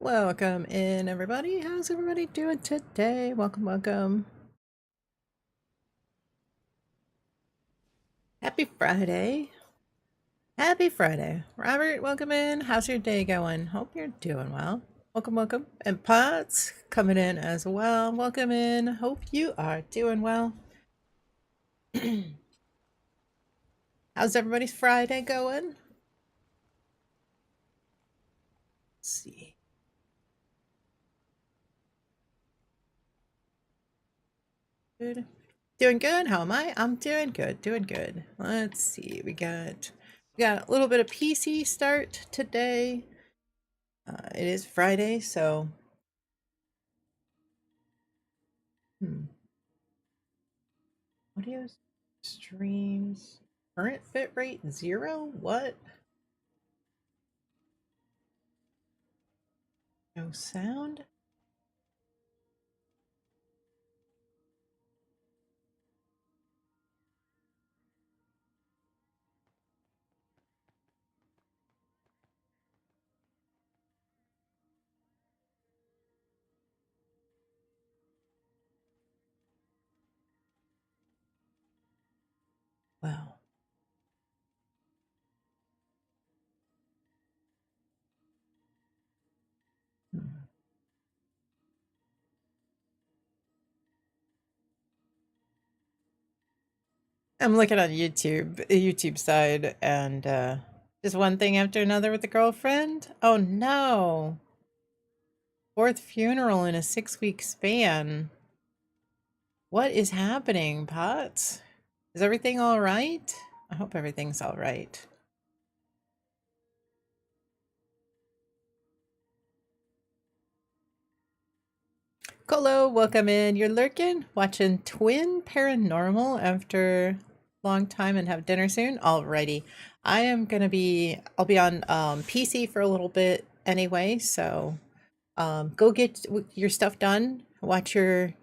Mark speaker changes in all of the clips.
Speaker 1: Welcome in, everybody. How's everybody doing today? Welcome, welcome. Happy Friday. Happy Friday. Robert, welcome in. How's your day going? Hope you're doing well. Welcome, welcome. And Potts coming in as well. Welcome in. Hope you are doing well. How's everybody's Friday going? Let's see. Good. Doing good. How am I? I'm doing good. Doing good. Let's see. We got a little bit of PC start today. It is Friday, so audio streams current bit rate 0. What? No sound? Well, hmm. I'm looking on YouTube side, and just one thing after another with the girlfriend. Oh no! Fourth funeral in a 6-week span. What is happening, Potts? Is everything all right? I hope everything's all right. Colo, welcome in. You're lurking, watching Twin Paranormal after a long time and have dinner soon. Alrighty. I'll be on PC for a little bit anyway, so go get your stuff done, watch your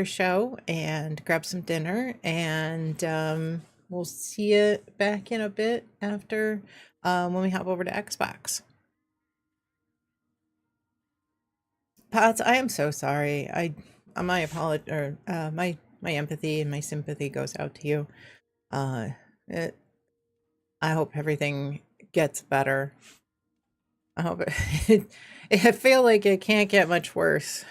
Speaker 1: show and grab some dinner, and we'll see you back in a bit after when we hop over to Xbox. Pats, I am so sorry. My apology, or my empathy and my sympathy goes out to you. Uh, it, I hope everything gets better. I hope I feel like it can't get much worse.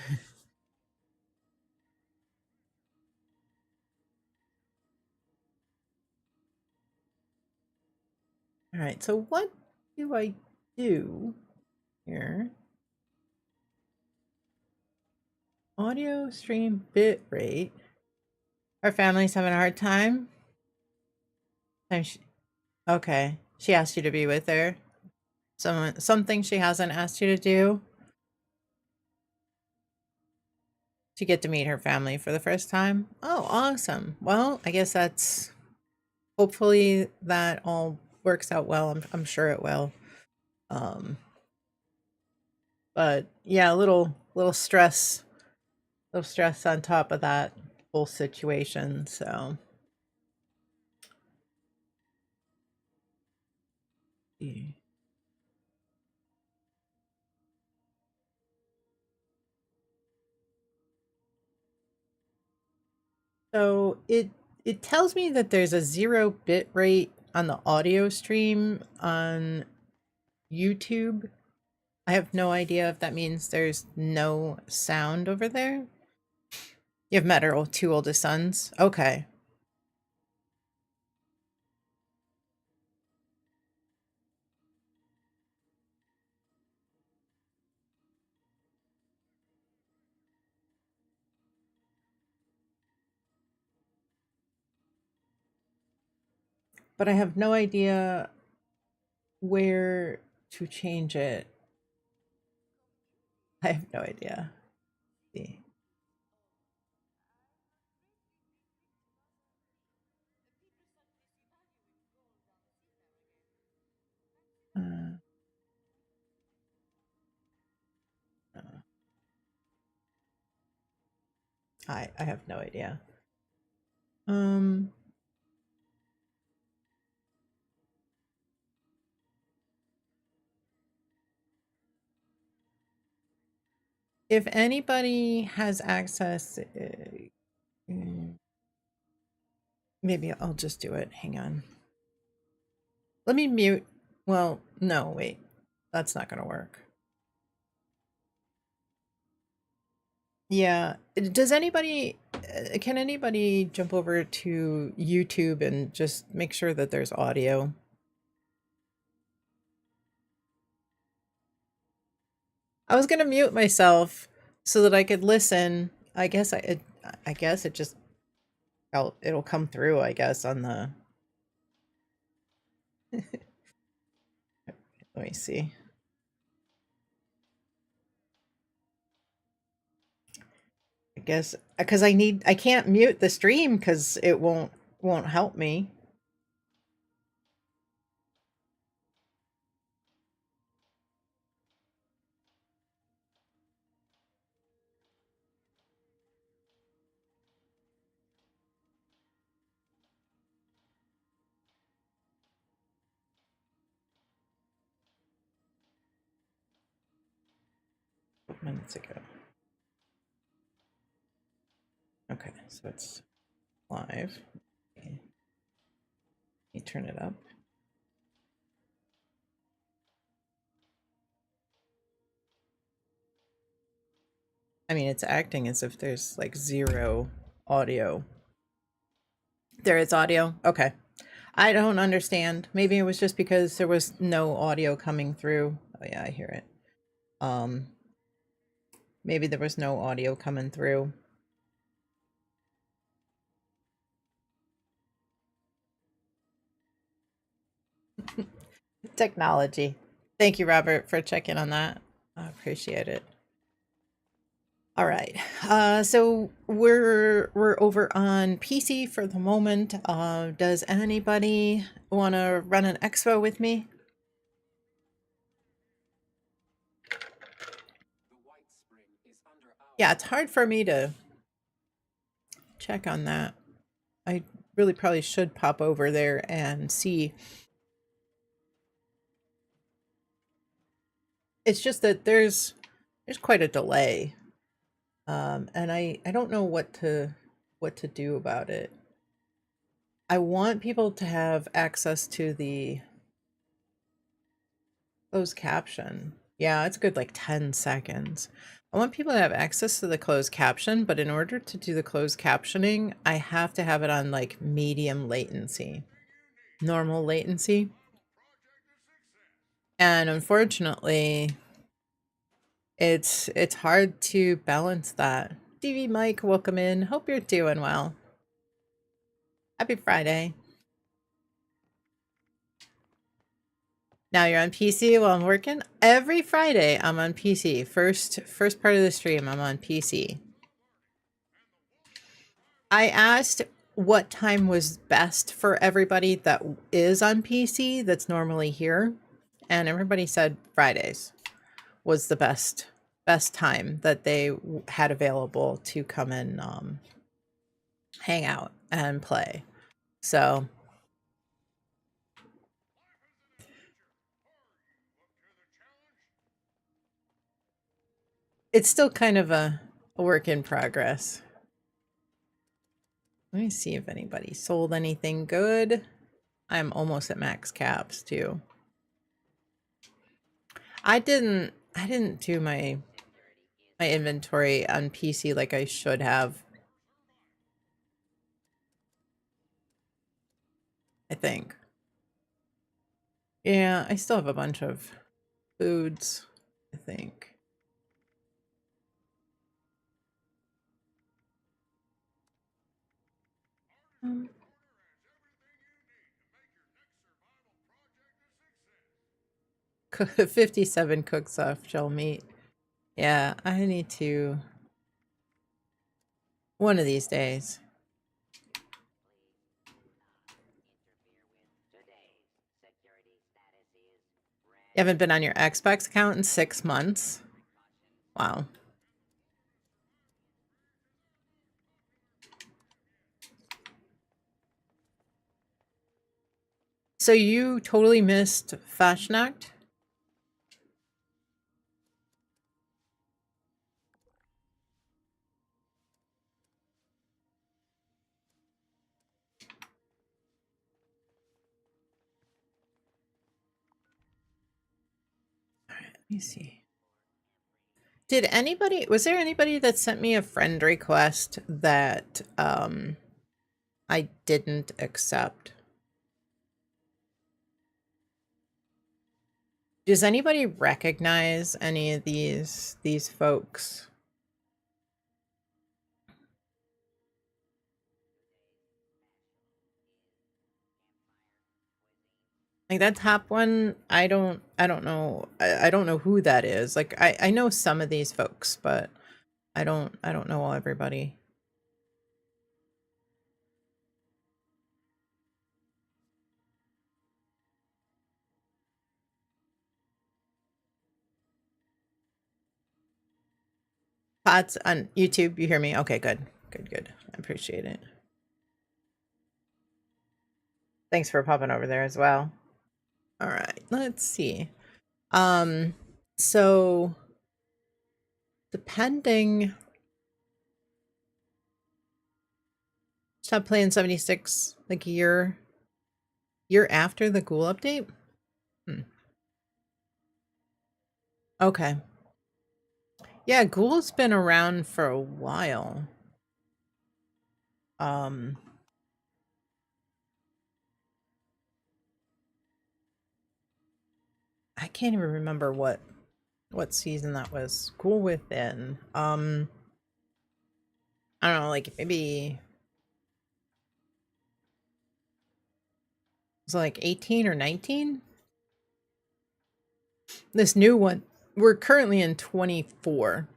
Speaker 1: All right, so what do I do here? Audio stream bit rate. Our family's having a hard time. Okay, she asked you to be with her. Something she hasn't asked you to do. To get to meet her family for the first time. Oh, awesome. Well, I guess that's hopefully that all works out well. I'm sure it will. Um, but yeah, little stress on top of that whole situation. So yeah. So it tells me that there's a 0 bit rate on the audio stream on YouTube. I have no idea if that means there's no sound over there. You have met her two oldest sons? Okay. But I have no idea where to change it. I have no idea. Let's see. Uh, uh, I have no idea. Um, If anybody has access, maybe I'll just do it. Hang on. Let me mute. Well, no, wait. That's not going to work. Yeah. Does anybody, can anybody jump over to YouTube and just make sure that there's audio? I was going to mute myself so that I could listen. I guess I guess it just, it'll come through, I guess, on the, let me see. I guess because I can't mute the stream because it won't help me. Minutes ago. Okay, so it's live. Let me turn it up. I mean, it's acting as if there's like zero audio. There is audio? Okay. I don't understand. Maybe it was just because there was no audio coming through. Oh yeah, I hear it. Maybe there was no audio coming through. Technology. Thank you, Robert, for checking on that. I appreciate it. All right. So we're over on PC for the moment. Does anybody want to run an expo with me? Yeah, it's hard for me to check on that. I really probably should pop over there and see. It's just that there's quite a delay. And I don't know what to do about it. I want people to have access to the closed caption. Yeah, it's good, like 10 seconds. I want people to have access to the closed caption, but in order to do the closed captioning, I have to have it on like medium latency, normal latency. And unfortunately, it's hard to balance that. DV Mike, welcome in. Hope you're doing well. Happy Friday. Now you're on PC while I'm working. Every Friday I'm on PC. First part of the stream I'm on PC. I asked what time was best for everybody that is on PC that's normally here, and everybody said Fridays was the best time that they had available to come and hang out and play. So it's still kind of a work in progress. Let me see if anybody sold anything good. I'm almost at max caps too. I didn't do my inventory on PC like I should have. I think. Yeah, I still have a bunch of foods, I think. Um, 57 cooks off shell meat. Yeah, I need to one of these days. You haven't been on your Xbox account in 6 months? Wow. So you totally missed Fashnacht? Let me see. Was there anybody that sent me a friend request that I didn't accept? Does anybody recognize any of these folks? Like that top one, I don't know. I don't know who that is. Like I know some of these folks, but I don't know everybody. Pots on YouTube, you hear me? Okay, good. Good. I appreciate it. Thanks for popping over there as well. All right, let's see. So depending, stop playing 76 like a year after the Ghoul update. Okay. Yeah, Ghoul's been around for a while. I can't even remember what season that was. Ghoul Within. I don't know, like maybe was it like 18 or 19? This new one, we're currently in 24.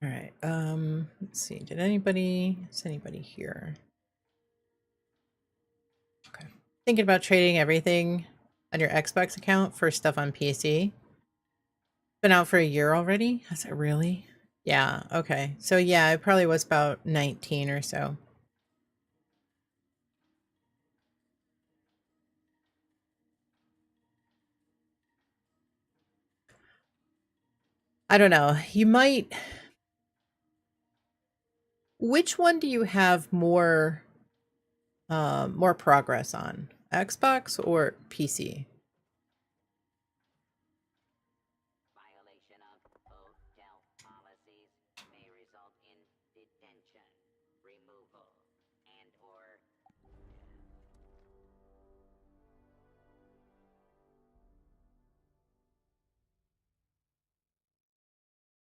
Speaker 1: All right. Let's see. Is anybody here? Okay. Thinking about trading everything on your Xbox account for stuff on PC. Been out for a year already? Has it really? Yeah, okay. So yeah, it probably was about 19 or so. I don't know. You might. Which one do you have more progress on? Xbox or PC?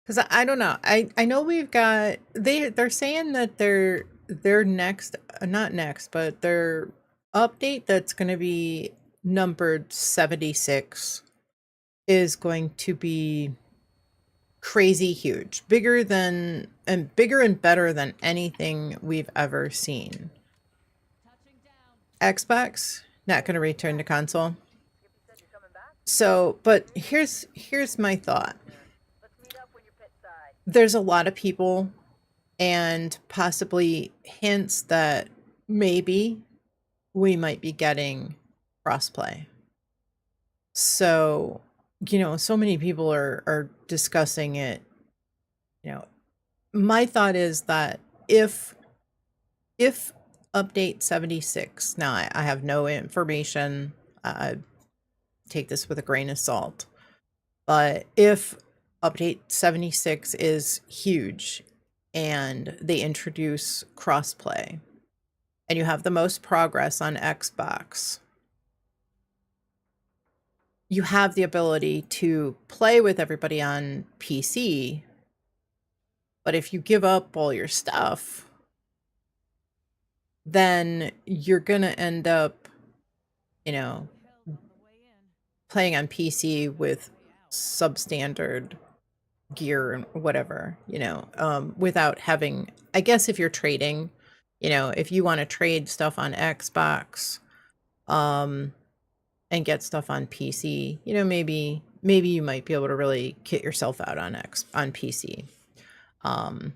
Speaker 1: Because I don't know. I know we've got they're saying that their next, not next, but their update that's going to be numbered 76 is going to be crazy huge, bigger and better than anything we've ever seen. Xbox not going to return to console. So, but here's my thought. There's a lot of people and possibly hints that maybe we might be getting crossplay. So, so many people are discussing it. My thought is that if update 76, now I have no information, take this with a grain of salt, but if update 76 is huge and they introduce crossplay and you have the most progress on Xbox, you have the ability to play with everybody on PC. But if you give up all your stuff, then you're going to end up, playing on PC with substandard gear and whatever, without having, I guess if you're trading, if you want to trade stuff on Xbox, and get stuff on PC, maybe you might be able to really kit yourself out on PC. But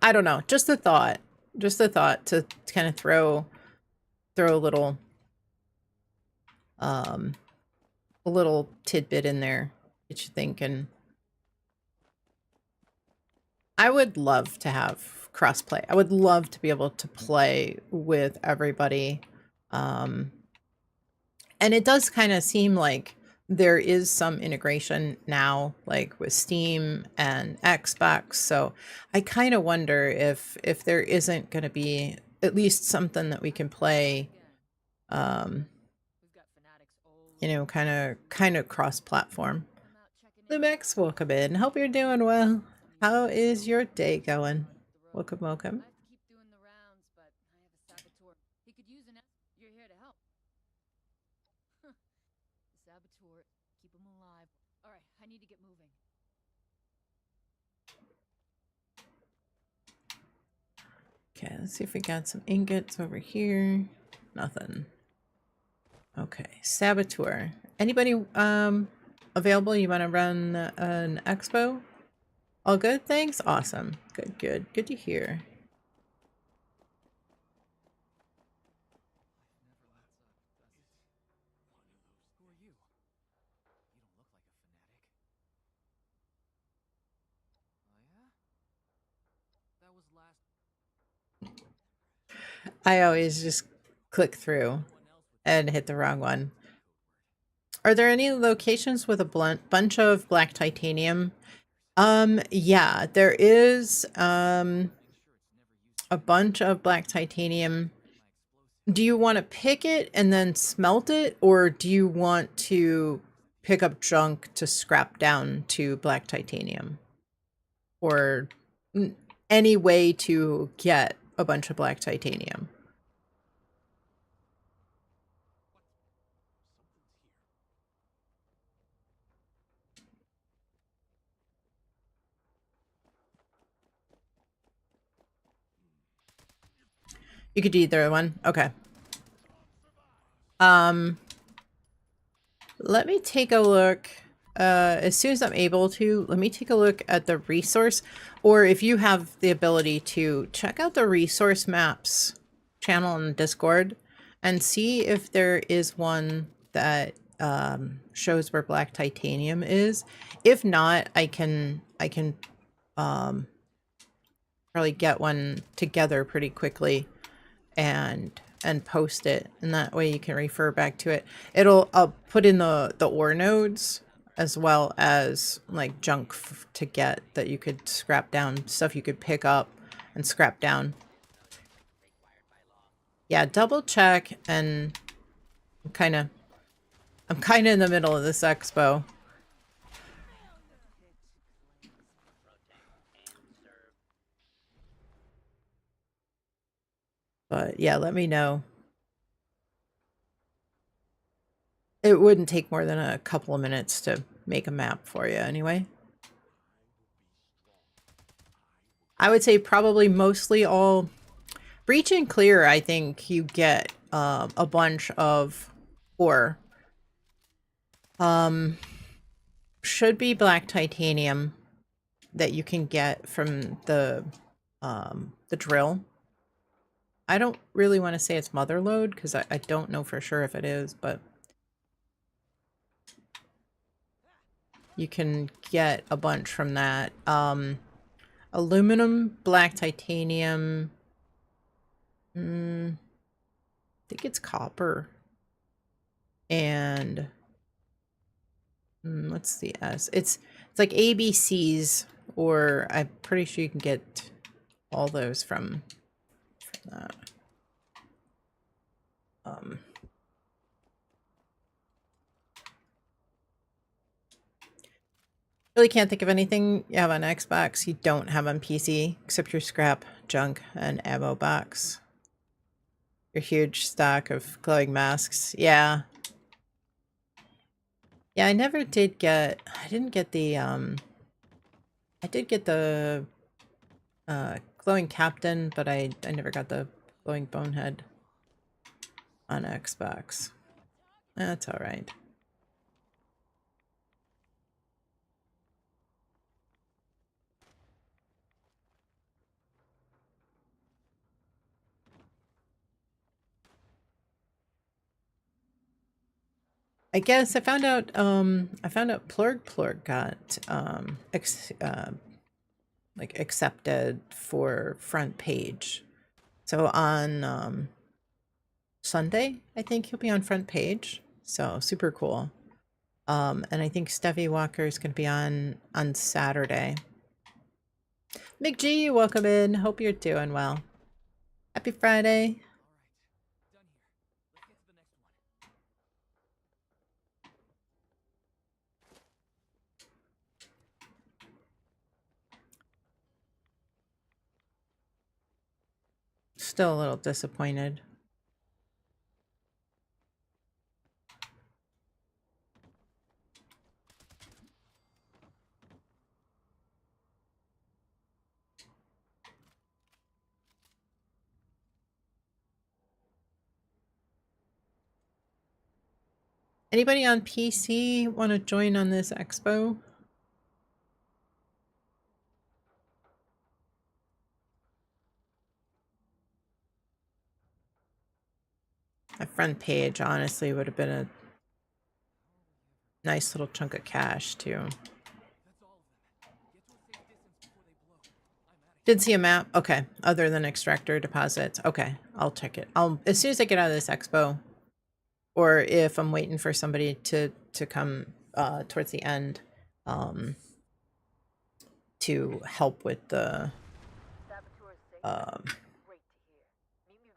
Speaker 1: I don't know, just a thought to kind of throw a little tidbit in there, get you thinking. I would love to have crossplay. I would love to be able to play with everybody. And it does kind of seem like there is some integration now, like with Steam and Xbox. So I kind of wonder if there isn't going to be at least something that we can play, um, kind of cross-platform. Lumex, welcome in. Hope you're doing well. How is your day going? Welcome, welcome. Okay, let's see if we got some ingots over here. Nothing. Okay, Saboteur. Anybody available? You want to run an expo? All good, thanks? Awesome. Good, good. Good to hear. I always just click through and hit the wrong one. Are there any locations with a bunch of black titanium? Yeah, there is a bunch of black titanium. Do you want to pick it and then smelt it, or do you want to pick up junk to scrap down to black titanium? Or any way to get a bunch of black titanium? You could do either one. Okay. Let me take a look. As soon as I'm able to, let me take a look at the resource, or if you have the ability to check out the resource maps channel on Discord and see if there is one that shows where black titanium is. If not, I can probably get one together pretty quickly and post it, and that way you can refer back to it. I'll put in the ore nodes as well as like junk to get that you could scrap down, stuff you could pick up and scrap down. Yeah, double check. And I'm kind of in the middle of this expo. But yeah, let me know. It wouldn't take more than a couple of minutes to make a map for you anyway. I would say probably mostly all breach and clear. I think you get a bunch of ore. Should be black titanium that you can get from the drill. I don't really want to say it's mother lode because I don't know for sure if it is, but you can get a bunch from that. Aluminum, black titanium. I think it's copper. And what's the S? It's like ABCs, or I'm pretty sure you can get all those from that. Really can't think of anything you have on Xbox you don't have on PC, except your scrap, junk, and ammo box. Your huge stock of glowing masks. Yeah. Yeah, I never did get... I didn't get the, I did get the glowing captain, but I never got the glowing bonehead on Xbox. That's alright. I guess I found out Plurg got like accepted for front page. So on Sunday, I think he'll be on front page. So super cool. And I think Steffi Walker is going to be on Saturday. McG, welcome in. Hope you're doing well. Happy Friday. Still a little disappointed. Anybody on PC want to join on this expo? A front page, honestly, would have been a nice little chunk of cash, too. Didn't see a map? Okay. Other than extractor deposits. Okay. I'll check it. As soon as I get out of this expo, or if I'm waiting for somebody to come towards the end to help with the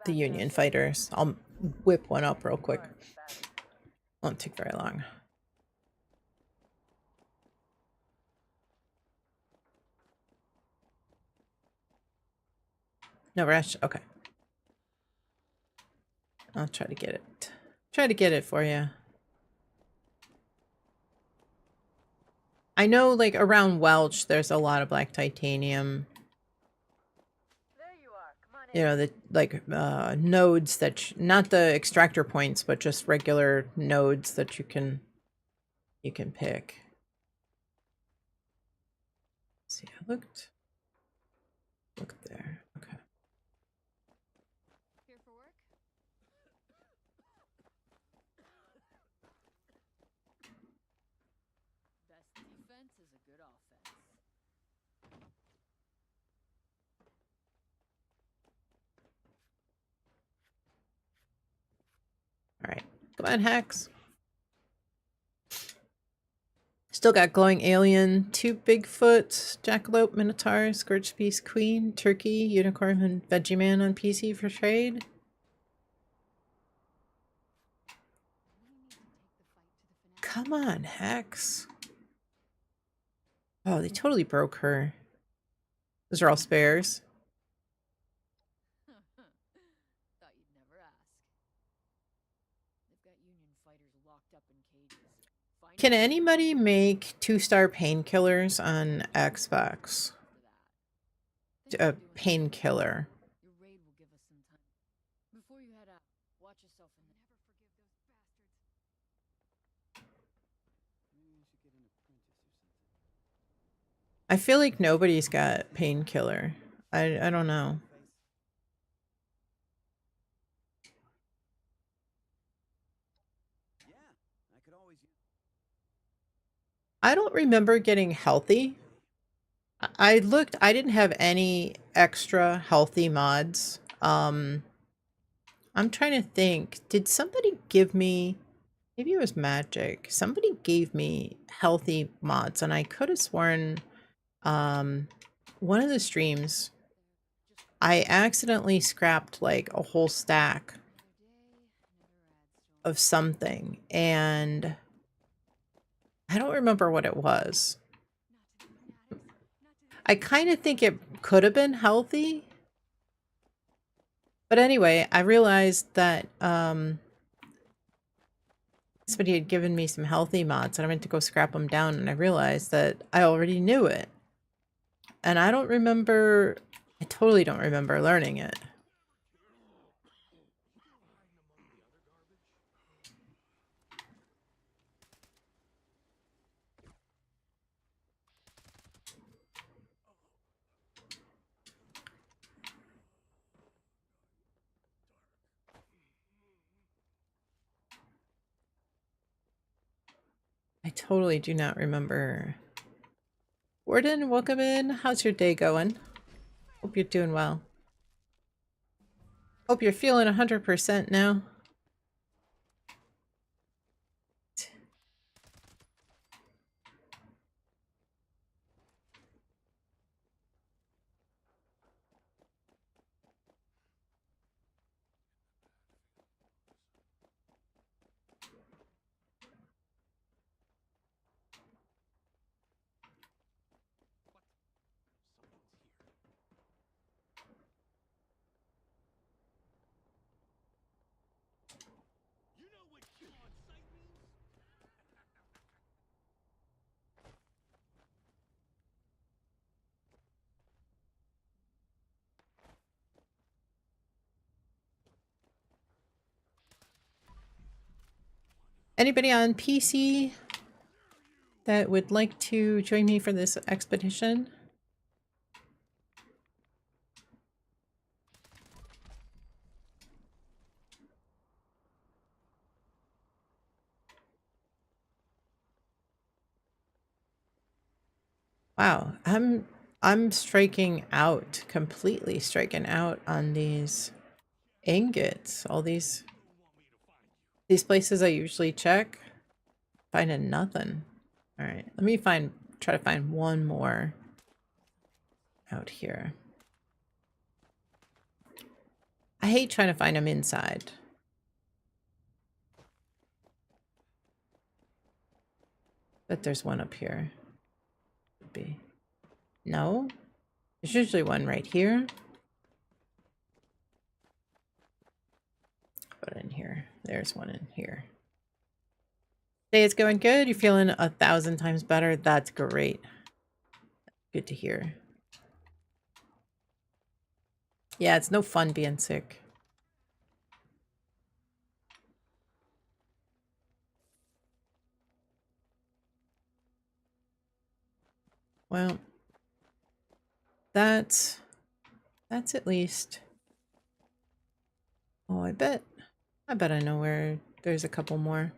Speaker 1: Union fighters. I'll whip one up real quick. Won't take very long. No rush? Okay. I'll try to get it. Try to get it for you. I know, like, around Welch, there's a lot of black titanium. You know, the, like, nodes that, not the extractor points, but just regular nodes that you can pick. Let's see, I looked there. Okay.
Speaker 2: Here for work? Best defense is a good offense.
Speaker 1: All right. Come on, Hex. Still got Glowing Alien, 2 Bigfoot, Jackalope, Minotaur, Scourge Beast Queen, Turkey, Unicorn, and Veggie Man on PC for trade. Come on, Hex. Oh, they totally broke her. Those are all spares.
Speaker 2: Thought you'd never ask. They've got Union fighters locked up in cages.
Speaker 1: Can anybody make 2-star painkillers on Xbox? A painkiller.
Speaker 2: Your raid will give us some time. Before you head out, watch yourself and never forgive those bastards.
Speaker 3: Maybe you should get an apprentice or something.
Speaker 1: I feel like nobody's got painkiller. I don't know.
Speaker 3: Yeah, I could always use.
Speaker 1: I don't remember getting healthy. I looked, I didn't have any extra healthy mods. I'm trying to think. Did somebody give me, maybe it was Magic. Somebody gave me healthy mods, and I could have sworn one of the streams I accidentally scrapped like a whole stack of something, and I don't remember what it was. I kind of think it could have been healthy. But anyway, I realized that somebody had given me some healthy mods, and I went to go scrap them down, and I realized that I already knew it. And I don't remember, I totally don't remember learning it. I totally do not remember. Warden, welcome in. How's your day going? Hope you're doing well. Hope you're feeling 100% now. Anybody on PC that would like to join me for this expedition? Wow, I'm striking out, completely striking out on these ingots. All these places I usually check, finding nothing. All right, let me try to find one more out here. I hate trying to find them inside. But there's one up here. Could be. No? There's usually one right here. But in here. There's one in here. Day is going good. You're feeling 1,000 times better. That's great. Good to hear. Yeah, it's no fun being sick. Well, that's at least. Oh, I bet I know where there's a couple more.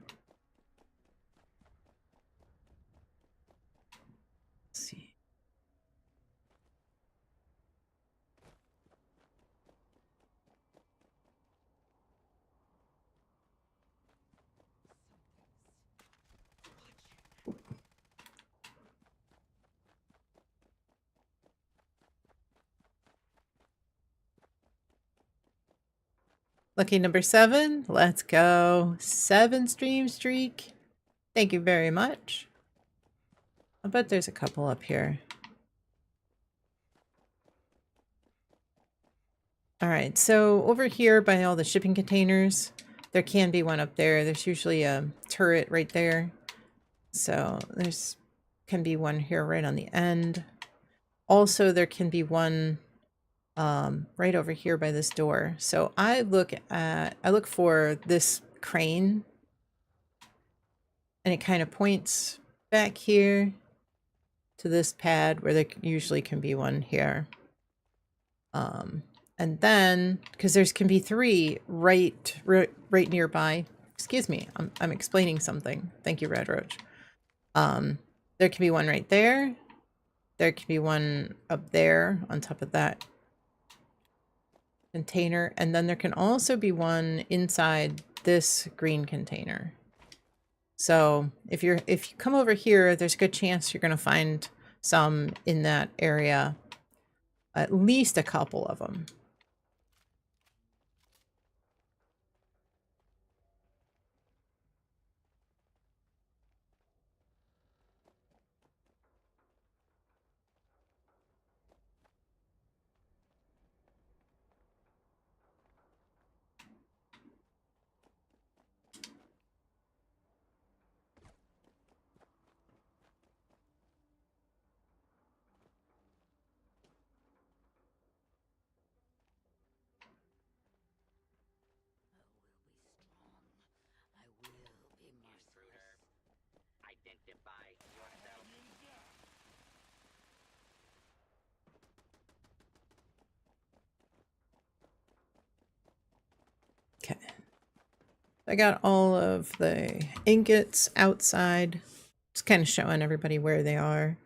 Speaker 1: Let's see. Lucky number 7. Let's go. 7 stream streak. Thank you very much. I bet there's a couple up here. All right, so over here by all the shipping containers, there can be one up there. There's usually a turret right there. So there's can be one here right on the end. Also, there can be one right over here by this door. So I look for this crane, and it kind of points back here to this pad where there usually can be one here. And then, because there's can be 3 right nearby. Excuse me, I'm explaining something. Thank you, Red Roach. There can be one right there. There can be one up there on top of that container, and then there can also be one inside this green container. So if you come over here, there's a good chance you're going to find some in that area. At least a couple of them. Okay. I got all of the ingots outside. Just kind of showing everybody where they are.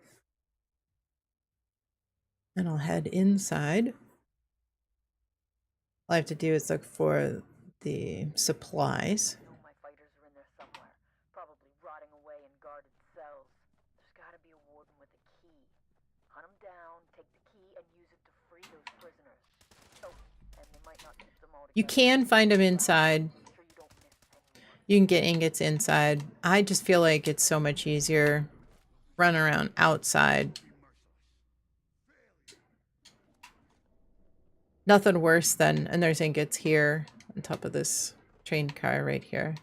Speaker 1: And I'll head inside. All I have to do is look for the supplies.
Speaker 2: I know my fighters are in there somewhere, probably rotting away in guarded cells. There's gotta be a warden with a key. Hunt them down, take the key, and use it to free those prisoners. Oh, and they might not keep them all together.
Speaker 1: You can find them inside. You can get ingots inside. I just feel like it's so much easier run around outside. Nothing worse than, and there's ingots here on top of this train car right here.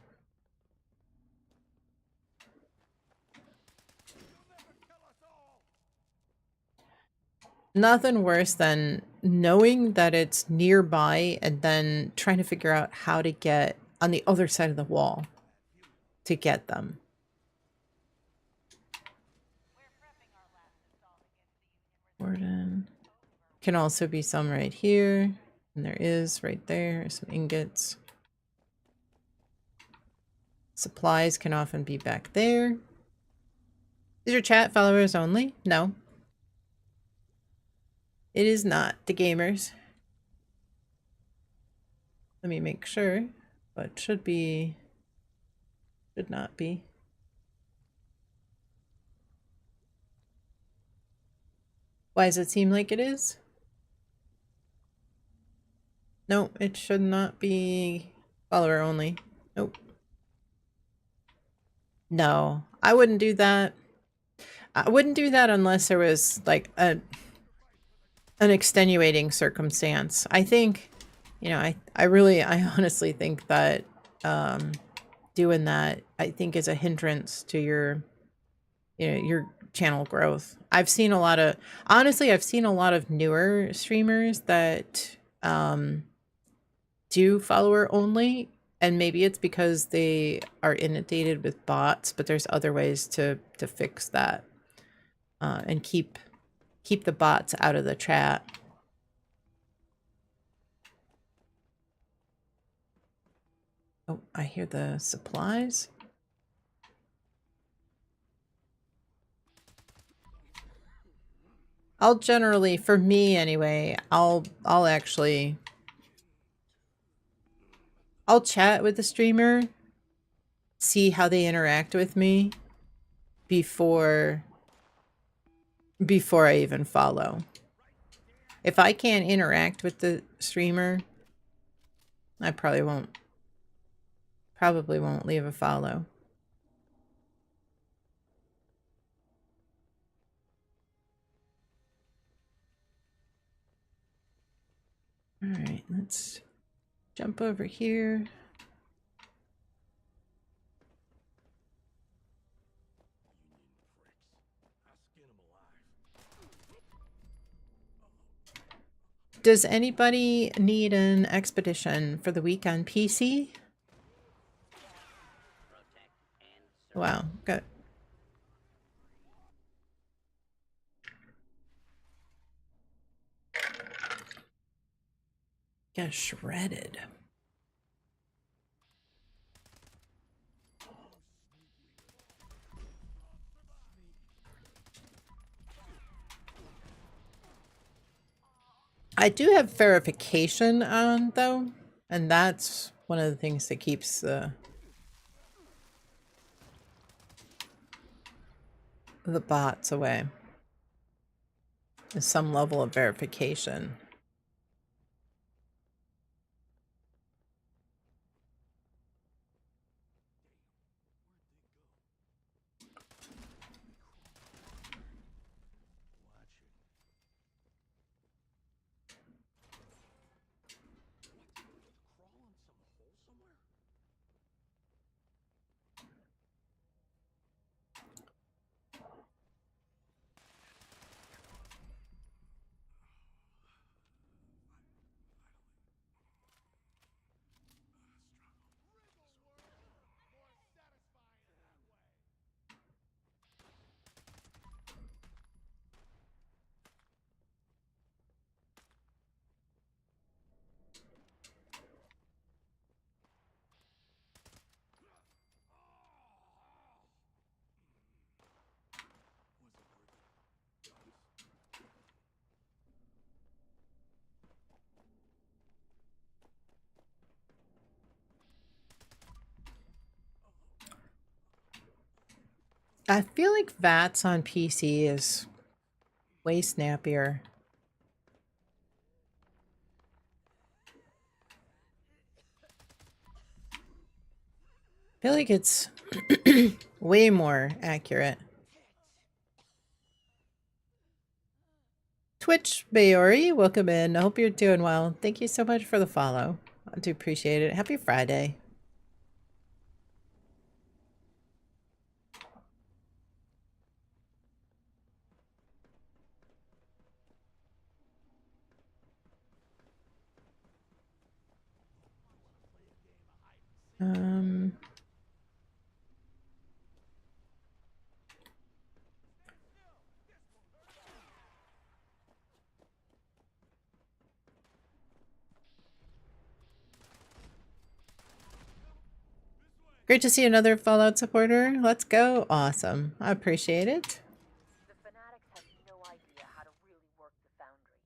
Speaker 1: Nothing worse than knowing that it's nearby and then trying to figure out how to get on the other side of the wall. to get them. Warden. Can also be some right here. And there is right there, some ingots. Supplies can often be back there. Is your chat followers only? No. It is not the gamers. Let me make sure, but should be, should not be. Why does it seem like it is? No, it should not be follower only. Nope. No, I wouldn't do that. I wouldn't do that unless there was like an extenuating circumstance. I think, you know, I honestly think that doing that, I think, is a hindrance to your, you know, your channel growth. I've seen a lot of, honestly, I've seen a lot of newer streamers that do follower only, and maybe it's because they are inundated with bots, but there's other ways to fix that and keep the bots out of the chat. Oh, I hear the supplies. I'll generally, for me anyway, I'll chat with the streamer, see how they interact with me before I even follow. If I can't interact with the streamer, I probably won't leave a follow. All right, let's jump over here. Does anybody need an expedition for the week on PC? Wow, got shredded. I do have verification on though, and that's one of the things that keeps the bots away. Is some level of verification. I feel like VATS on PC is way snappier. I feel like it's way more accurate. Twitch Bayori, welcome in. I hope you're doing well. Thank you so much for the follow. I do appreciate it. Happy Friday. Great to see another Fallout supporter. Let's go. Awesome. I appreciate it.
Speaker 2: The fanatics have no idea how to really work the foundry.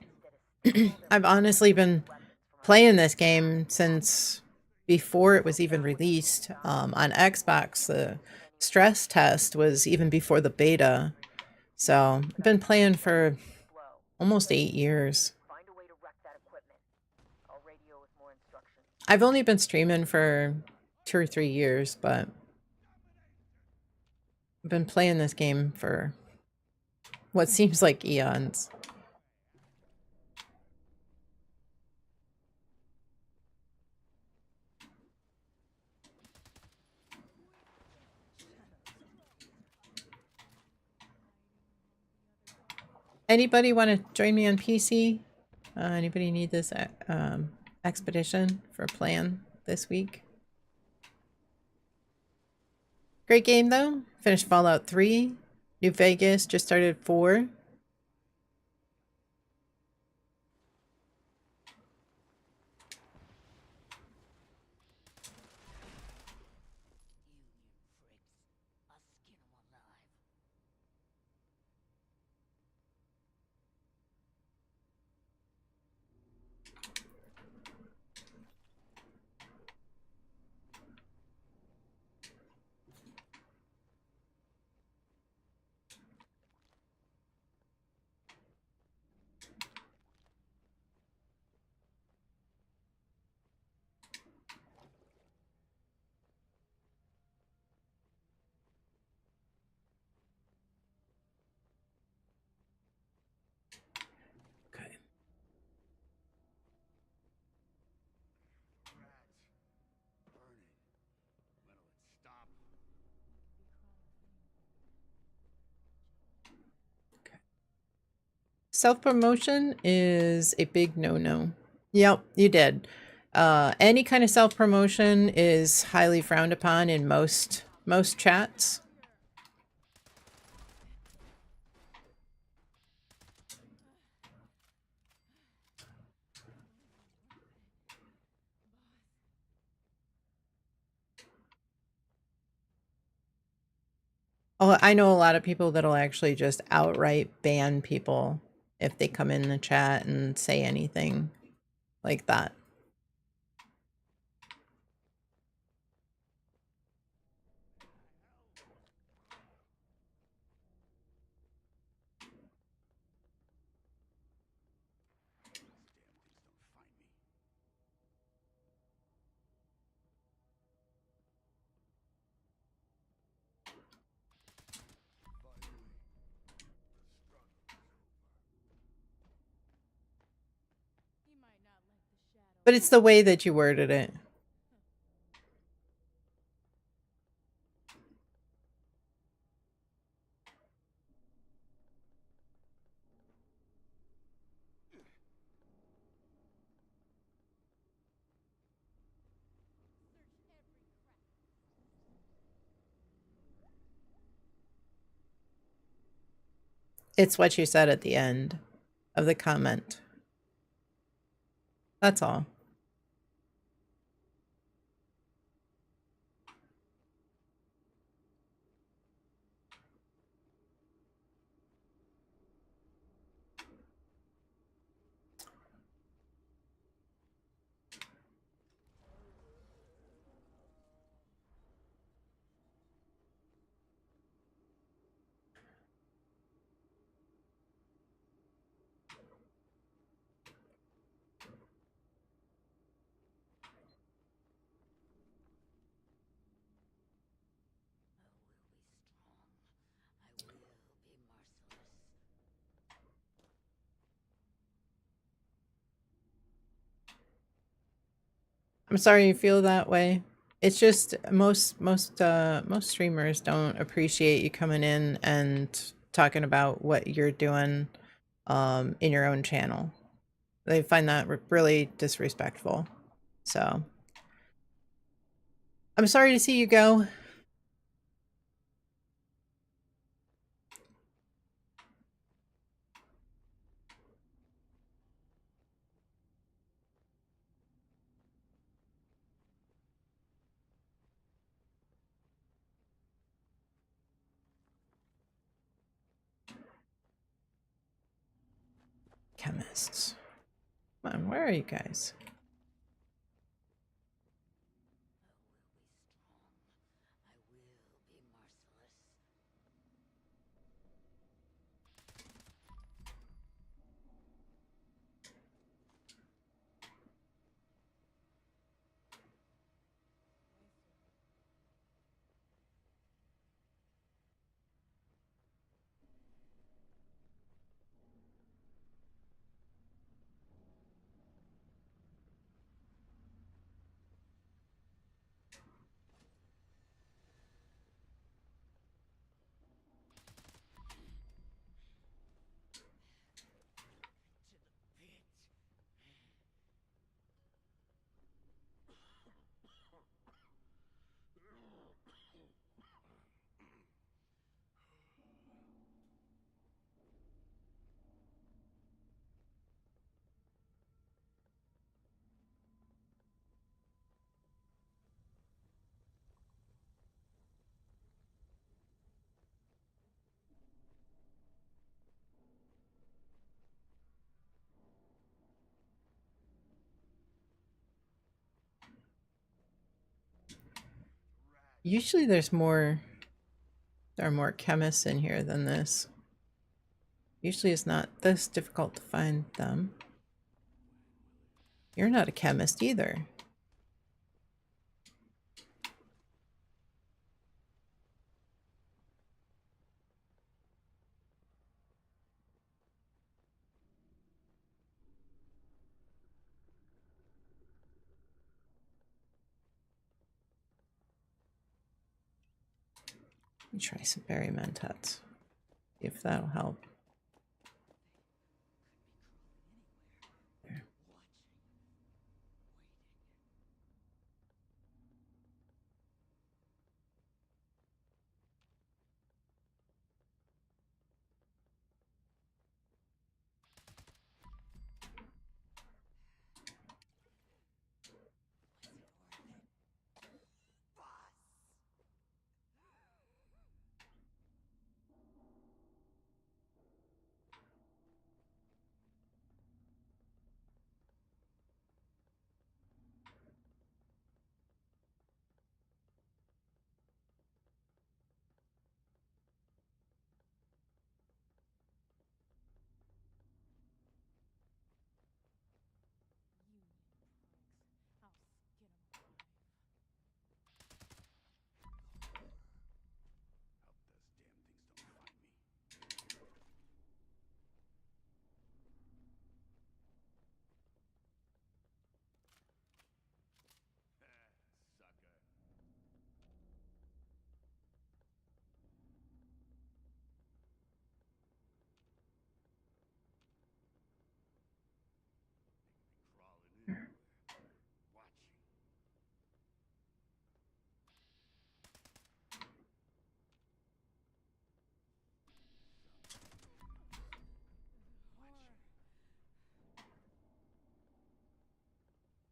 Speaker 2: Instead of stealing all their
Speaker 1: I've honestly been
Speaker 2: weapons from
Speaker 1: playing this game since before it was even released on Xbox. The stress test was even before the beta. So I've been playing for almost 8 years.
Speaker 2: Find a way to wreck that equipment. I'll radio with more instructions.
Speaker 1: I've only been streaming for 2 or 3 years, but I've been playing this game for what seems like eons. Anybody want to join me on PC? Anybody need this expedition for plan this week? Great game though. Finished Fallout 3. New Vegas just started 4. Okay. Self-promotion is a big no-no. Yep, you did. Any kind of self-promotion is highly frowned upon in most chats. Oh, I know a lot of people that'll actually just outright ban people if they come in the chat and say anything like that. But it's the way that you worded it. It's what you said at the end of the comment. That's all. I'm sorry you feel that way. It's just most streamers don't appreciate you coming in and talking about what you're doing in your own channel. They find that really disrespectful. So I'm sorry to see you go. Chemists. Come on, where are you guys? Usually there are more chemists in here than this. Usually it's not this difficult to find them. You're not a chemist either. Let me try some berry mentats. See if that'll help. There.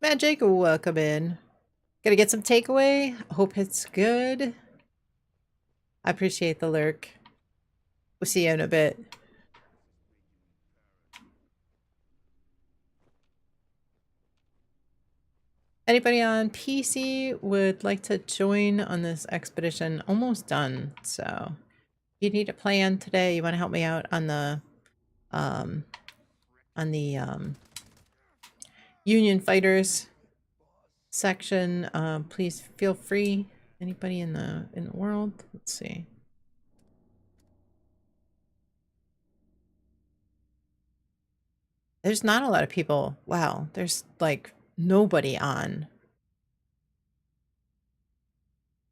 Speaker 1: Magic, welcome in. Gonna get some takeaway. Hope it's good. I appreciate the lurk. We'll see you in a bit. Anybody on PC would like to join on this expedition? Almost done. So if you need a plan today, you want to help me out on the um Union Fighters section, please feel free. Anybody in the world? Let's see. There's not a lot of people. Wow, there's like nobody on.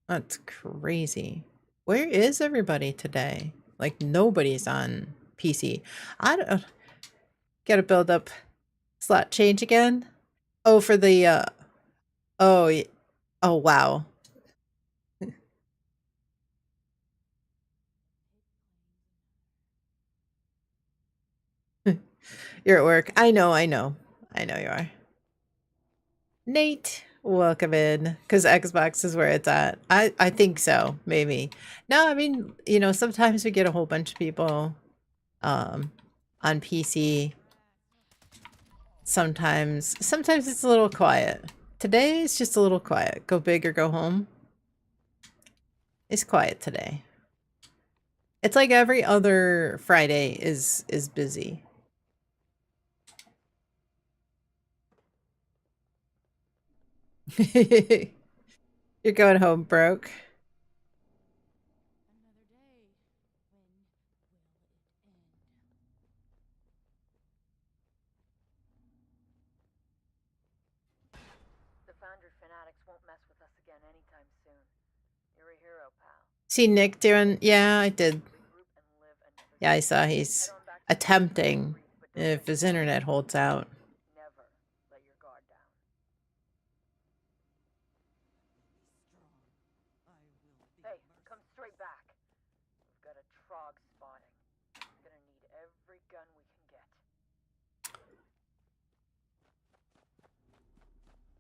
Speaker 1: That's crazy. Where is everybody today? Like nobody's on PC. I don't gotta build up slot change again. Oh, for the oh oh wow. You're at work. I know, I know. I know you are. Nate, welcome in. Because Xbox is where it's at. I think so, maybe. No, I mean, sometimes we get a whole bunch of people on PC. Sometimes it's a little quiet. Today it's just a little quiet. Go big or go home. It's quiet today. It's like every other Friday is busy. You're going home broke.
Speaker 2: Another day. When will it end? The Foundry fanatics won't mess with us again anytime soon. You're a hero, pal.
Speaker 1: See Nick doing, yeah, I did.
Speaker 2: Regroup and live another
Speaker 1: Yeah, I
Speaker 2: day.
Speaker 1: saw
Speaker 2: Head
Speaker 1: he's
Speaker 2: on back to the
Speaker 1: attempting
Speaker 2: but don't
Speaker 1: if
Speaker 2: get
Speaker 1: his
Speaker 2: too
Speaker 1: internet holds out.
Speaker 2: Never let your guard down. Hey, come straight back. We've got a trog spotting. Gonna need every gun we can get.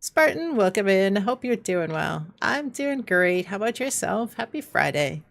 Speaker 1: Spartan, welcome in. Hope you're doing well. I'm doing great. How about yourself? Happy Friday.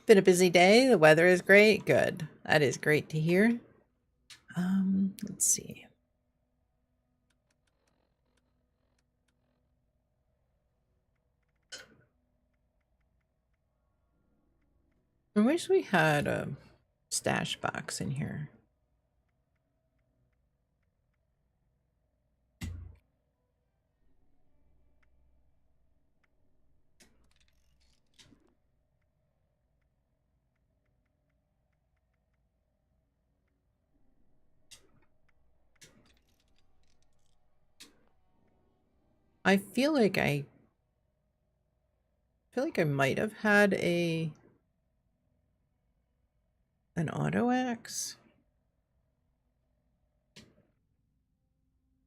Speaker 1: Been a busy day. The weather is great. Good. That is great to hear. Let's see. I wish we had a stash box in here. I feel like I might have had an auto axe.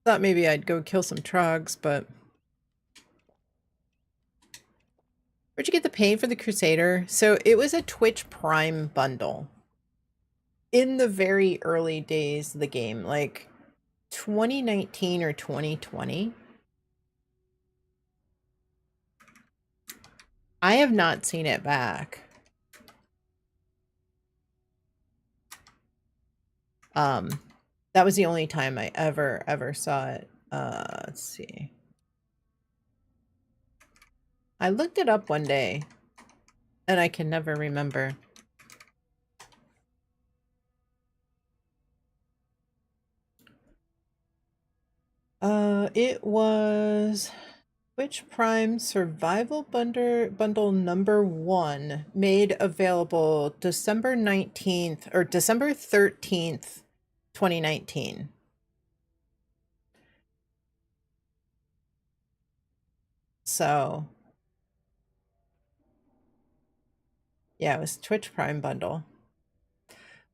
Speaker 1: Thought maybe I'd go kill some trogs, but where'd you get the paint for the Crusader? So it was a Twitch Prime bundle in the very early days of the game, like 2019 or 2020. I have not seen it back. That was the only time I ever saw it. Let's see. I looked it up one day and I can never remember. It was Twitch Prime Survival Bundle number 1, made available December 19th or December 13th, 2019. So, yeah, it was Twitch Prime bundle.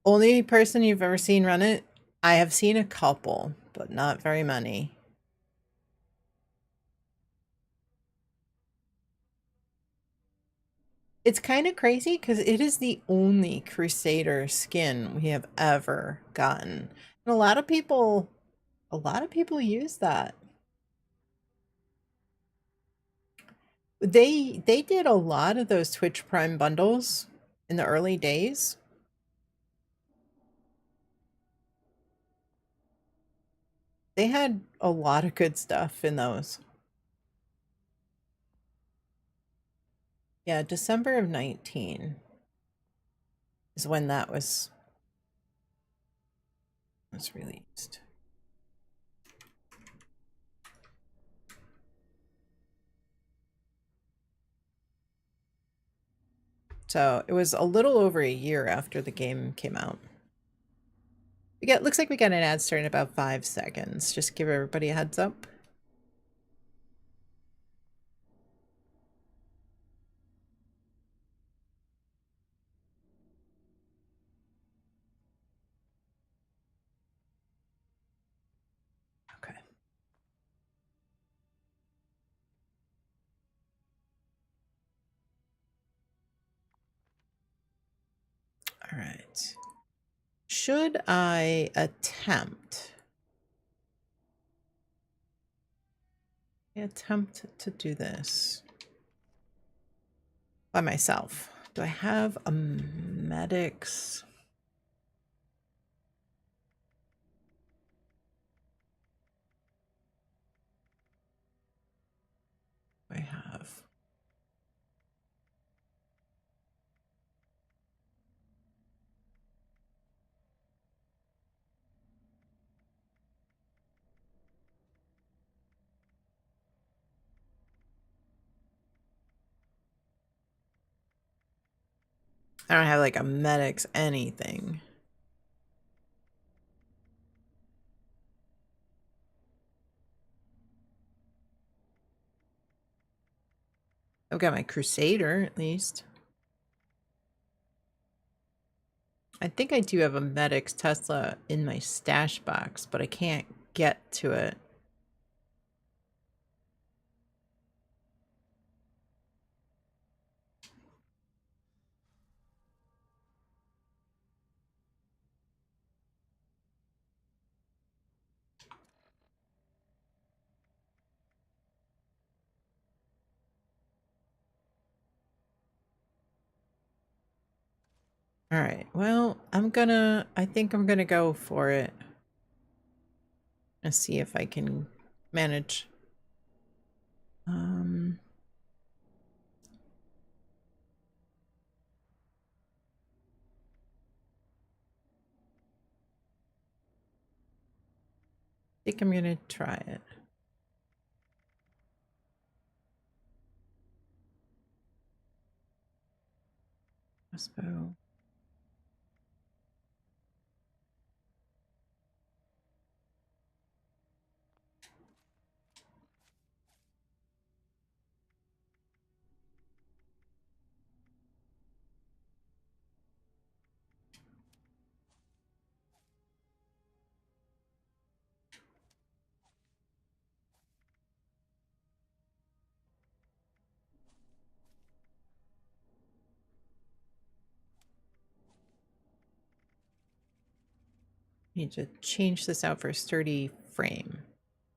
Speaker 1: Only person you've ever seen run it? I have seen a couple, but not very many. It's kind of crazy because it is the only Crusader skin we have ever gotten. And a lot of people use that. They did a lot of those Twitch Prime bundles in the early days. They had a lot of good stuff in those. Yeah, December of 19 is when that was released. So it was a little over a year after the game came out. Looks like we got an ad start in about 5 seconds. Just give everybody a heads up. Okay. All right. Should I attempt to do this by myself? Do I have a medics? I have. I don't have like a medics anything. I've got my Crusader at least. I think I do have a medics Tesla in my stash box, but I can't get to it. All right. Well, I think I'm gonna go for it and see if I can manage. I think I'm gonna try it. Crossbow. Need to change this out for sturdy frame.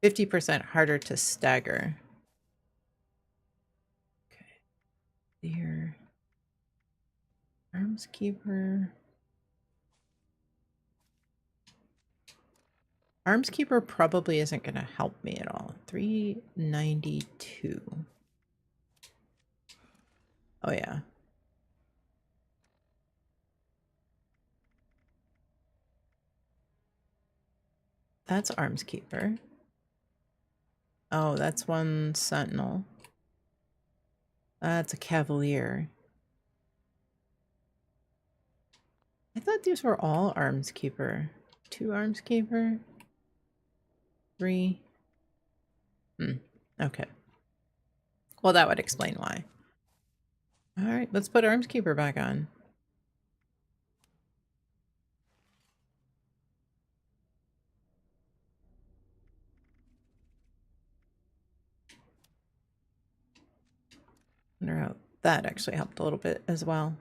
Speaker 1: 50% harder to stagger. Okay. Here. Armskeeper. Armskeeper probably isn't going to help me at all. 392. Oh, yeah. That's Armskeeper. Oh, that's one Sentinel. That's a Cavalier. I thought these were all Armskeeper. 2 Armskeeper. 3. Okay. Well, that would explain why. All right, let's put Armskeeper back on. Wonder how that actually helped a little bit as well.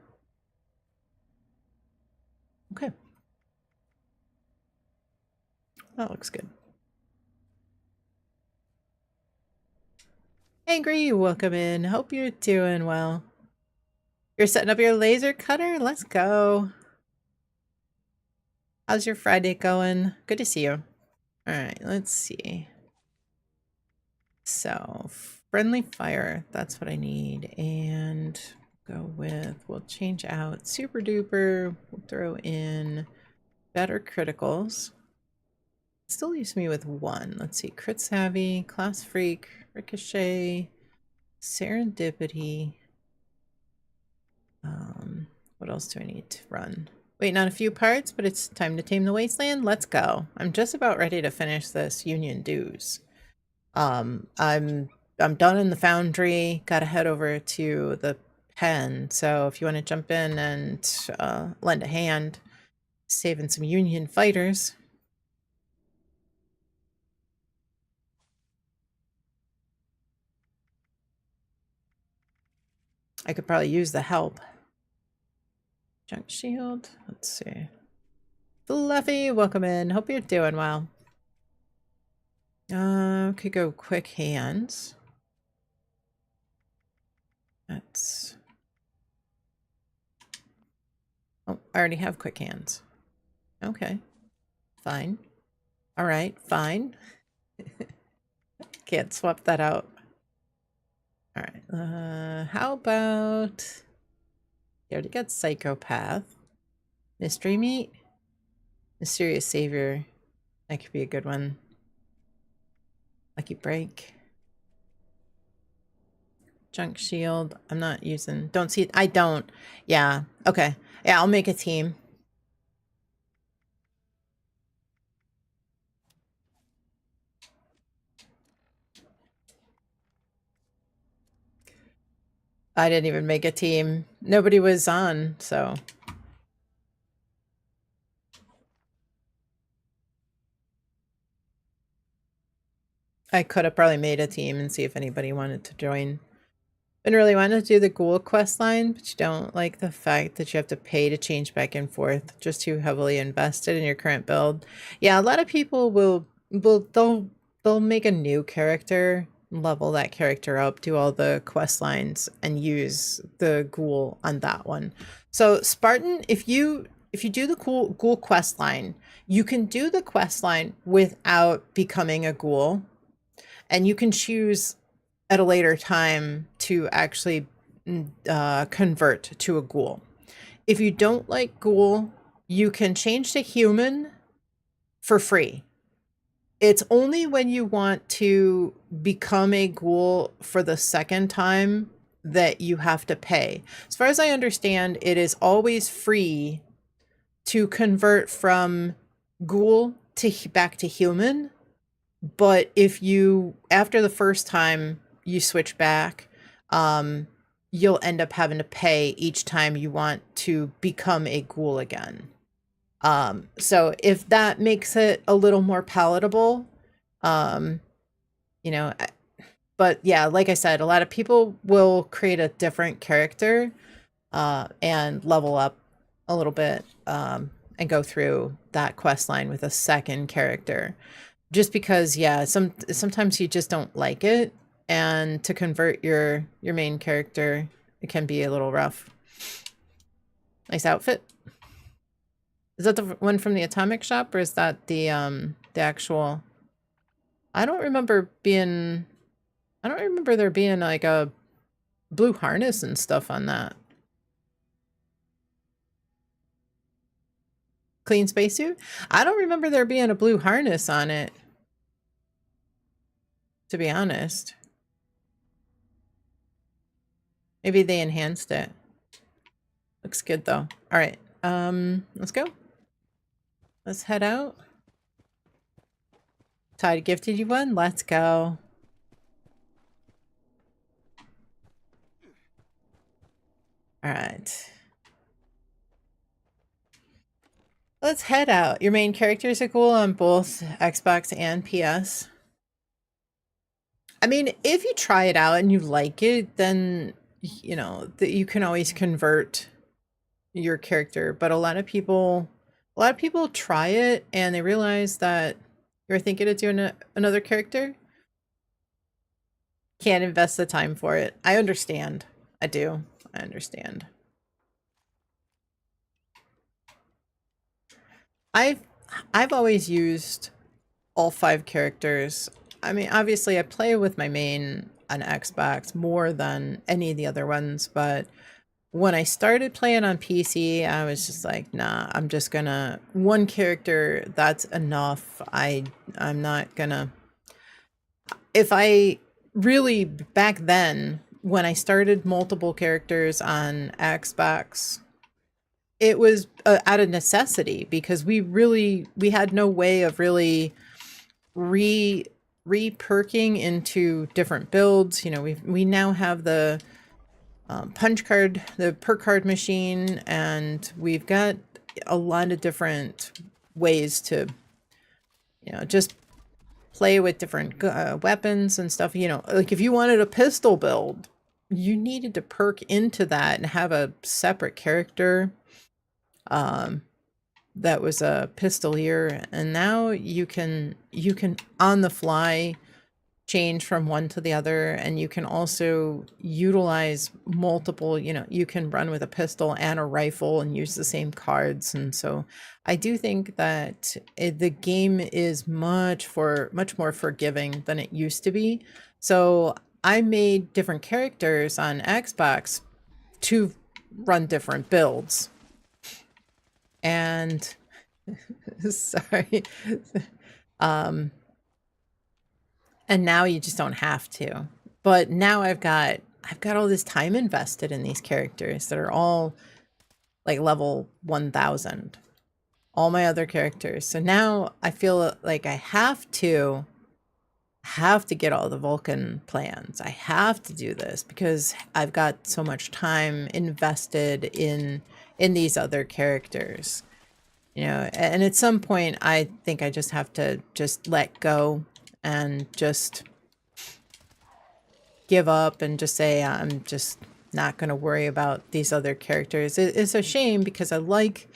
Speaker 1: Okay. That looks good. Angry, welcome in. Hope you're doing well. You're setting up your laser cutter? Let's go. How's your Friday going? Good to see you. All right, let's see. So, friendly fire. That's what I need. And we'll change out super duper. We'll throw in better criticals. Still leaves me with one. Let's see. Crit savvy, class freak, ricochet, serendipity. What else do I need to run? Waiting on a few parts, but it's time to tame the wasteland. Let's go. I'm just about ready to finish this Union Dues. I'm done in the foundry. Got to head over to the pen. So if you want to jump in and lend a hand, saving some Union fighters. I could probably use the help. Junk shield. Let's see. Fluffy, welcome in. Hope you're doing well. Could go quick hands. That's. Oh, I already have quick hands. Okay. Fine. All right, fine. Can't swap that out. All right. How about. You already got psychopath. Mystery meat. Mysterious savior. That could be a good one. Lucky break. Junk shield. I'm not using. Don't see it. I don't. Yeah. Okay. Yeah, I'll make a team. I didn't even make a team. Nobody was on, so. I could have probably made a team and see if anybody wanted to join. Been really wanting to do the ghoul quest line, but you don't like the fact that you have to pay to change back and forth. Just too heavily invested in your current build. Yeah, a lot of people they'll make a new character, level that character up, do all the quest lines, and use the ghoul on that one. So Spartan, if you do the ghoul quest line, you can do the quest line without becoming a ghoul, and you can choose at a later time to actually convert to a ghoul. If you don't like ghoul, you can change to human for free. It's only when you want to become a ghoul for the second time that you have to pay. As far as I understand, it is always free to convert from ghoul to back to human. But if you, after the first time you switch back, you'll end up having to pay each time you want to become a ghoul again. So if that makes it a little more palatable, you know, but yeah, like I said, a lot of people will create a different character, and level up a little bit, and go through that quest line with a second character. Just because, yeah, sometimes you just don't like it, and to convert your main character, it can be a little rough. Nice outfit. Is that the one from the Atomic Shop, or is that the actual? I don't remember there being like a blue harness and stuff on that. Clean spacesuit? I don't remember there being a blue harness on it, to be honest. Maybe they enhanced it. Looks good though. All right, let's go. Let's head out. Tide gifted you one. Let's go. All right. Let's head out. Your main characters are cool on both Xbox and PS. I mean, if you try it out and you like it, then, you know, that you can always convert your character. But a lot of people try it and they realize that you're thinking of doing another character. Can't invest the time for it. I understand. I do. I understand. I've always used all 5 characters. I mean, obviously I play with my main. on Xbox more than any of the other ones, but when I started playing on PC, I was just like, nah, I'm just gonna one character, that's enough. I'm not gonna if I really back then when I started multiple characters on Xbox, it was out of necessity because we had no way of really re re-perking into different builds. You know, we now have the punch card, the perk card machine, and we've got a lot of different ways to, you know, just play with different weapons and stuff. You know, like if you wanted a pistol build, you needed to perk into that and have a separate character that was a pistolier, and now you can on the fly change from one to the other, and you can also utilize multiple, you know, you can run with a pistol and a rifle and use the same cards. And so I do think that the game is much more forgiving than it used to be. So I made different characters on Xbox to run different builds. And sorry. And now you just don't have to. But now I've got all this time invested in these characters that are all like level 1000. All my other characters. So now I feel like I have to get all the Vulcan plans. I have to do this because I've got so much time invested in these other characters. You know, and at some point I think I just have to just let go and just give up and just say I'm just not going to worry about these other characters. It's a shame because I like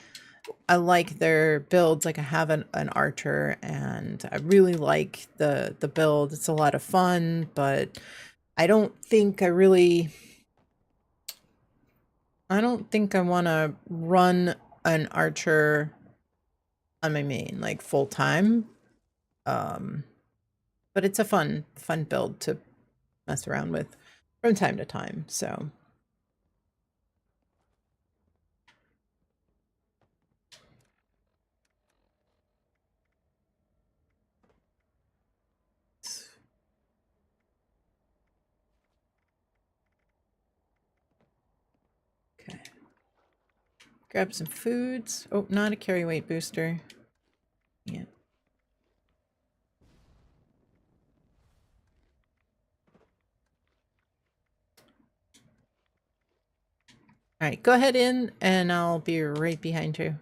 Speaker 1: their builds. Like I have an archer and I really like the build. It's a lot of fun, but I don't think I want to run an archer on my main like full time. But it's a fun build to mess around with from time to time. So okay. Grab some foods. Oh, not a carry weight booster. Yeah. All right, go ahead in and I'll be right behind you.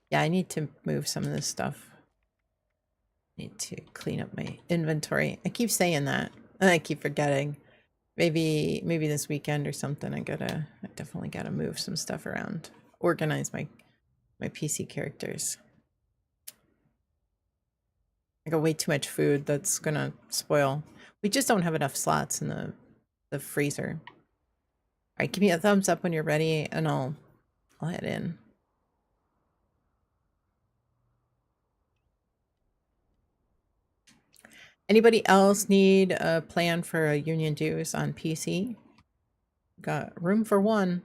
Speaker 1: Yeah, I need to move some of this stuff. Need to clean up my inventory. I keep saying that and I keep forgetting. Maybe this weekend or something I definitely gotta move some stuff around. Organize my PC characters. I got way too much food that's gonna spoil. We just don't have enough slots in the freezer. All right, give me a thumbs up when you're ready and I'll head in. Anybody else need a plan for a union dues on PC? Got room for one.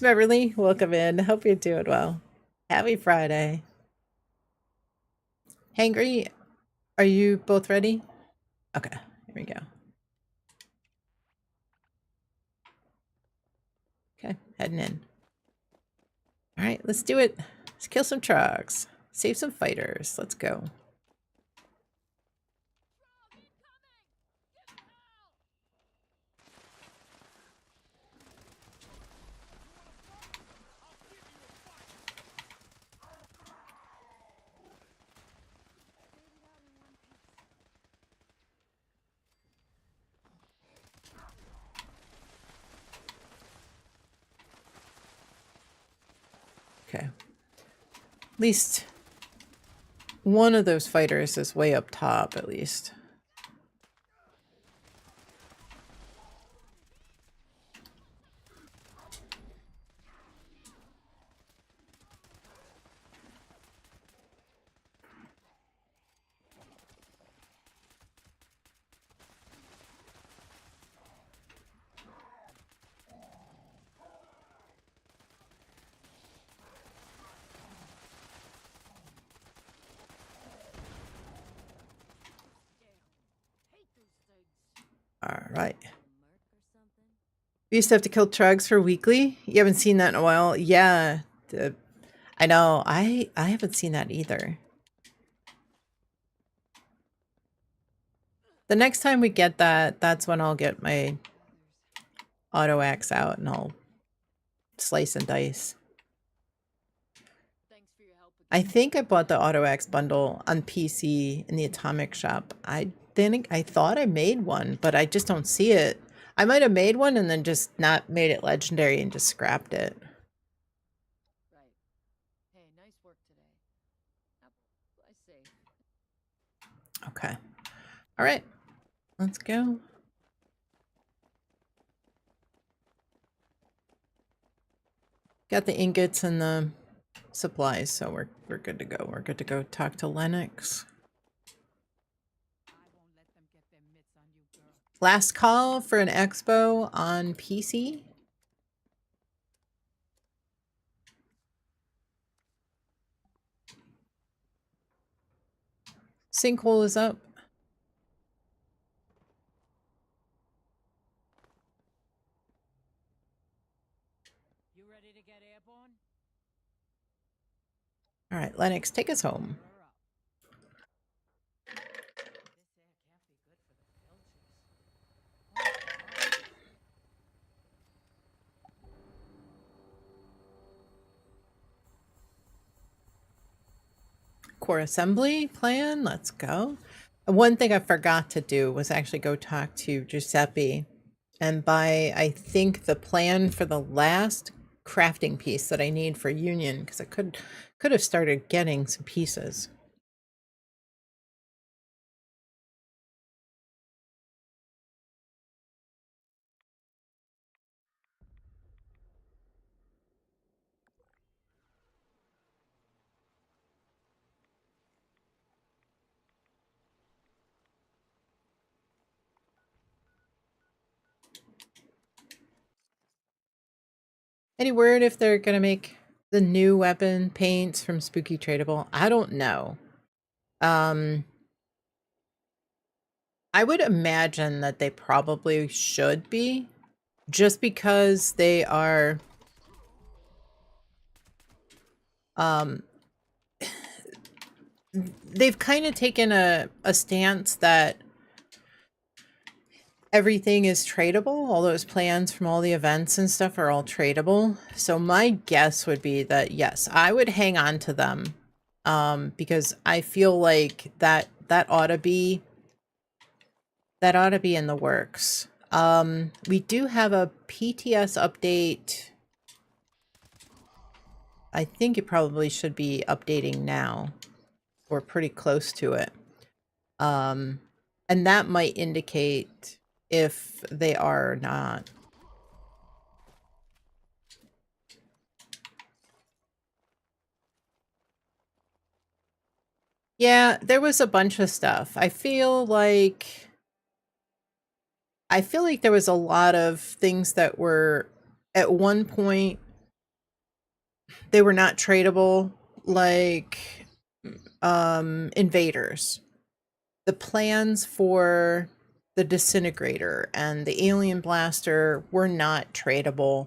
Speaker 1: Beverly, welcome in. Hope you're doing well. Happy Friday. Hangry, are you both ready? Okay, here we go. Okay, heading in. All right, let's do it. Let's kill some trucks. Save some fighters. Let's go. Okay. At least one of those fighters is way up top, at least. All right. We used to have to kill trugs for weekly. You haven't seen that in a while. Yeah, I know. I haven't seen that either. The next time we get that, that's when I'll get my auto axe out and I'll slice and dice. I think I bought the auto axe bundle on PC in the Atomic Shop. I thought I made one, but I just don't see it. I might have made one and then just not made it legendary and just scrapped it.
Speaker 2: Right. Hey, nice work today. I say.
Speaker 1: Okay. All right. Let's go. Got the ingots and the supplies, so we're good to go. We're good to go talk to Lennox. Last call for an expo on PC. Sinkhole is up.
Speaker 2: You ready to get airborne?
Speaker 1: All right, Lennox, take us home. Core assembly plan, let's go. One thing I forgot to do was actually go talk to Giuseppe and buy, I think, the plan for the last crafting piece that I need for Union, because I could have started getting some pieces. Any word if they're gonna make the new weapon paints from Spooky Tradable? I don't know. I would imagine that they probably should be, just because they are they've kind of taken a stance that everything is tradable. All those plans from all the events and stuff are all tradable. So my guess would be that yes, I would hang on to them, because I feel like that ought to be in the works. We do have a PTS update. I think it probably should be updating now. We're pretty close to it. And that might indicate if they are or not. Yeah, there was a bunch of stuff. I feel like there was a lot of things that were at one point they were not tradable, like invaders. The plans for the disintegrator and the alien blaster were not tradable,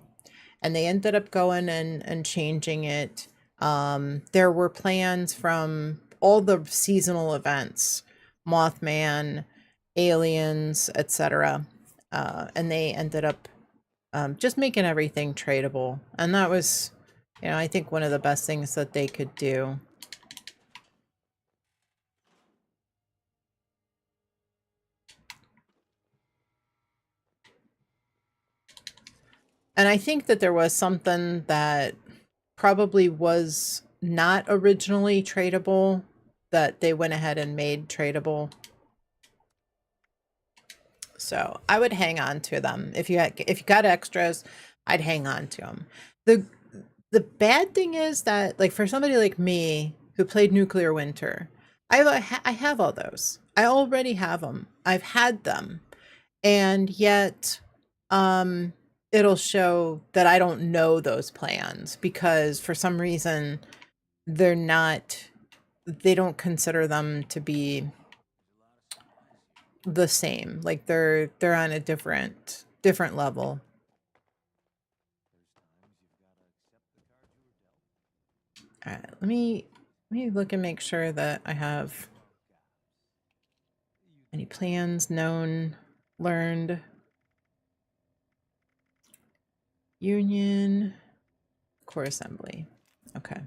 Speaker 1: and they ended up going and changing it. There were plans from all the seasonal events, Mothman, aliens, etc. And they ended up just making everything tradable. And that was, I think one of the best things that they could do. And I think that there was something that probably was not originally tradable that they went ahead and made tradable. So I would hang on to them. If you got extras, I'd hang on to them. The bad thing is that, like, for somebody like me who played Nuclear Winter, I have all those. I already have them. I've had them, and yet it'll show that I don't know those plans because for some reason they don't consider them to be the same. Like they're on a different level. All right, let me look and make sure that I have any plans known, learned. Union, core assembly. Okay.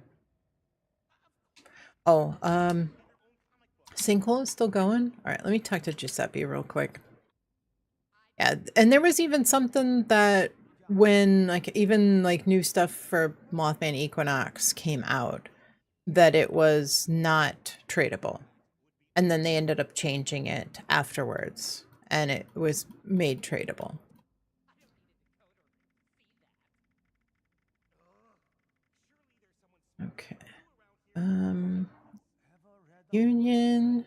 Speaker 1: Oh, sinkhole is still going. All right, let me talk to Giuseppe real quick. Yeah, and there was even something that when like even like new stuff for Mothman Equinox came out that it was not tradable. And then they ended up changing it afterwards and it was made tradable. Okay. Union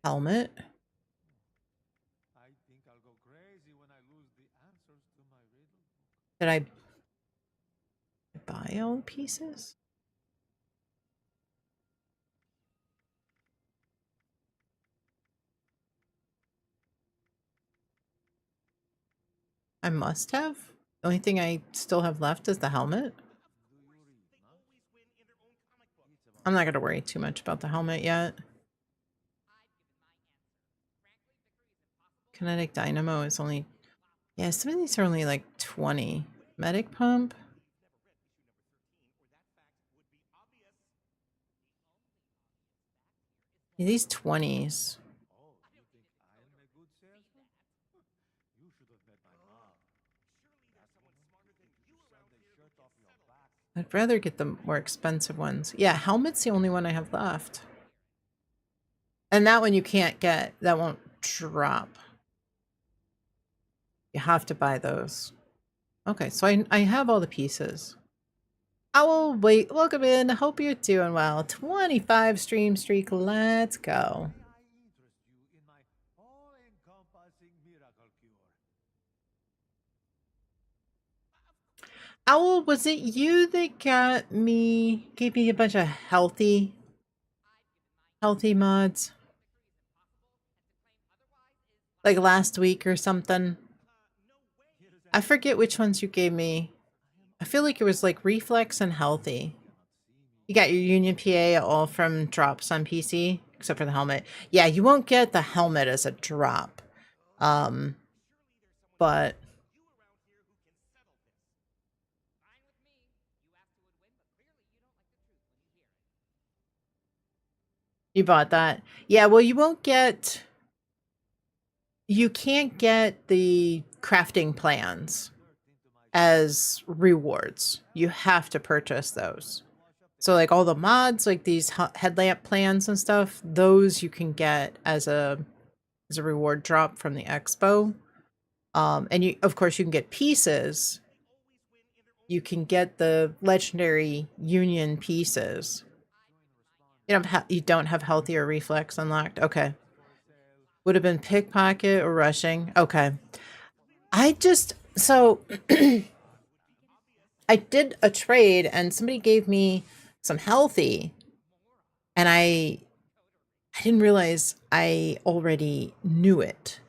Speaker 1: helmet.
Speaker 3: I think I'll go crazy when I lose the answers to my riddle book.
Speaker 1: Did I buy all the pieces? I must have. The only thing I still have left is the helmet.
Speaker 3: Do you read, huh?
Speaker 1: I'm not going to worry too much about the helmet yet. Kinetic dynamo is only... Yeah, some of these are only like 20. Medic pump. Yeah, these 20s.
Speaker 3: Oh, you think I'm a good salesman? You should have met my mom. That woman would make you sell the shirt off your back.
Speaker 1: I'd rather get the more expensive ones. Yeah, helmet's the only one I have left. And that one you can't get. That won't drop. You have to buy those. Okay, so I have all the pieces. I will wait. Welcome in. Hope you're doing well. 25 stream streak. Let's go.
Speaker 3: May I interest you in my all-encompassing miracle cure?
Speaker 1: Owl, was it you that gave me a bunch of healthy mods? Like last week or something? I forget which ones you gave me. I feel like it was like reflex and healthy. You got your Union PA all from drops on PC, except for the helmet. Yeah, you won't get the helmet as a drop. But you bought that. Yeah, well, you won't get... You can't get the crafting plans as rewards. You have to purchase those. So like all the mods, like these headlamp plans and stuff, those you can get as a reward drop from the expo. And you, of course, you can get pieces. You can get the legendary Union pieces. You don't have healthy or reflex unlocked. Okay. Would have been pickpocket or rushing. Okay. So I did a trade and somebody gave me some healthy and I didn't realize I already knew it.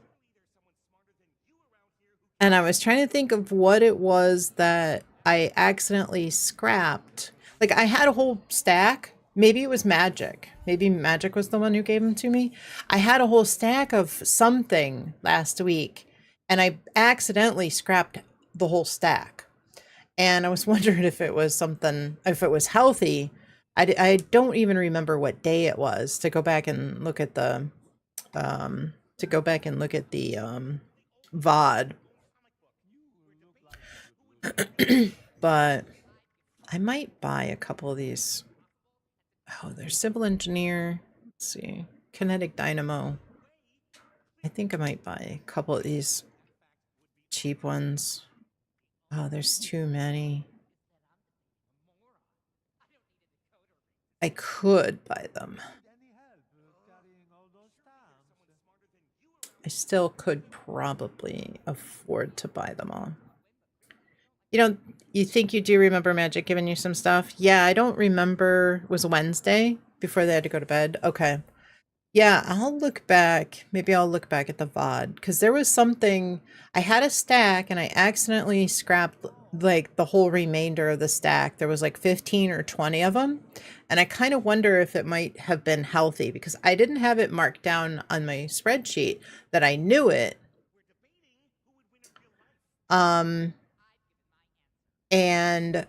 Speaker 1: And I was trying to think of what it was that I accidentally scrapped. Like I had a whole stack. Maybe it was Magic. Maybe Magic was the one who gave them to me. I had a whole stack of something last week and I accidentally scrapped the whole stack. And I was wondering if it was something, if it was healthy. I don't even remember what day it was to go back and look at the, VOD. But I might buy a couple of these. Oh, there's civil engineer. Let's see. Kinetic dynamo. I think I might buy a couple of these cheap ones. Oh, there's too many. I could buy them. I still could probably afford to buy them all. You think you do remember Magic giving you some stuff? Yeah, I don't remember. It was Wednesday before they had to go to bed. Okay. Yeah, I'll look back. Maybe I'll look back at the VOD because there was something. I had a stack and I accidentally scrapped like the whole remainder of the stack. There was like 15 or 20 of them. And I kind of wonder if it might have been healthy because I didn't have it marked down on my spreadsheet that I knew it. Um, and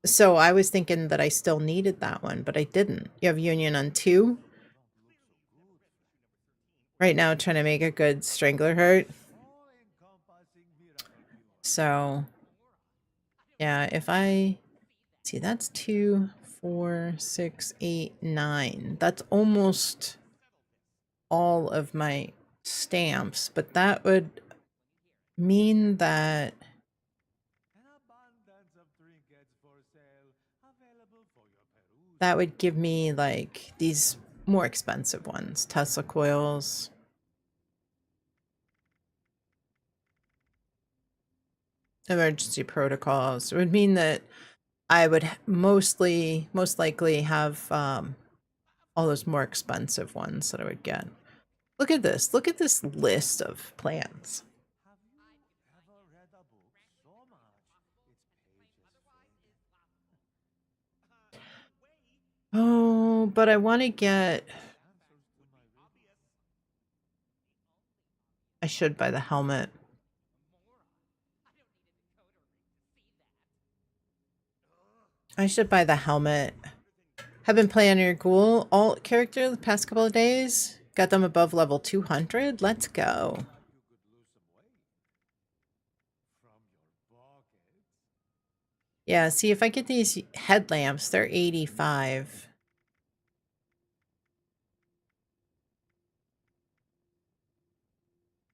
Speaker 1: so I was thinking that I still needed that one, but I didn't. You have Union on 2 right now, trying to make a good Strangler Heart. So yeah, if I see, that's 2, 4, 6, 8, 9. That's almost all of my stamps, but that would mean that that would give me like these more expensive ones, Tesla coils. Emergency protocols. It would mean that I would most likely have all those more expensive ones that I would get. Look at this. Look at this list of plans.
Speaker 3: Have you ever read a book so much its pages faded?
Speaker 1: Oh, but I want to get.
Speaker 3: Answers to my riddle.
Speaker 1: I should buy the helmet. I should buy the helmet. Have been playing your ghoul alt character the past couple of days. Got them above level 200. Let's go.
Speaker 3: You could lose some weight from your pockets.
Speaker 1: Yeah, see if I get these headlamps, they're 85.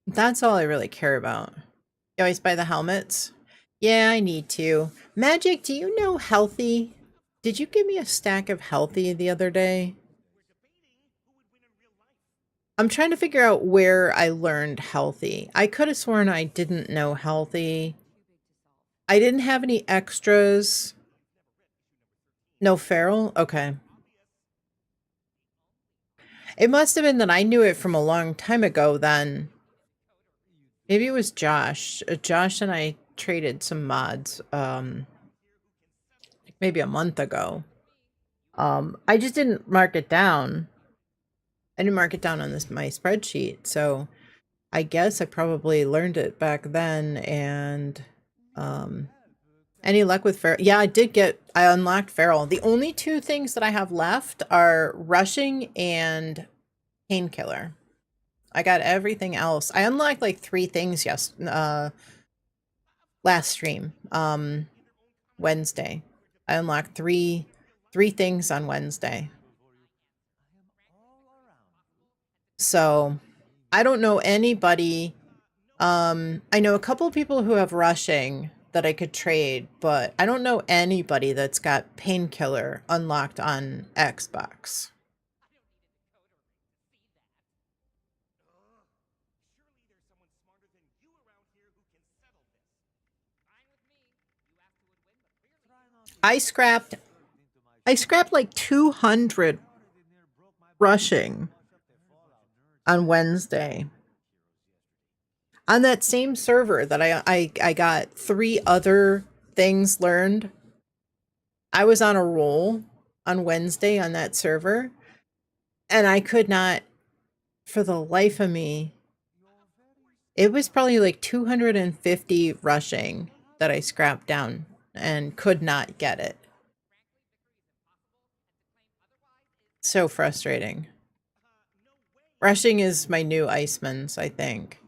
Speaker 1: That's all I really care about. You always buy the helmets? Yeah, I need to. Magic, do you know Healthy? Did you give me a stack of Healthy the other day? I'm trying to figure out where I learned Healthy. I could have sworn I didn't know Healthy. I didn't have any extras. No Feral? Okay. It must have been that I knew it from a long time ago then. Maybe it was Josh. Josh and I traded some mods maybe a month ago. I just didn't mark it down. I didn't mark it down on my spreadsheet, so I guess I probably learned it back then. And any luck with Feral? Yeah, I unlocked Feral. The only two things that I have left are rushing and painkiller. I got everything else. I unlocked like 3 things last stream. Wednesday. I unlocked three things on Wednesday. So I don't know anybody. I know a couple of people who have rushing that I could trade, but I don't know anybody that's got painkiller unlocked on Xbox. I scrapped like 200 rushing on Wednesday. On that same server that I got 3 other things learned. I was on a roll on Wednesday on that server, and I could not, for the life of me, it was probably like 250 rushing that I scrapped down and could not get it. So frustrating. Rushing is my new Iceman's, I think.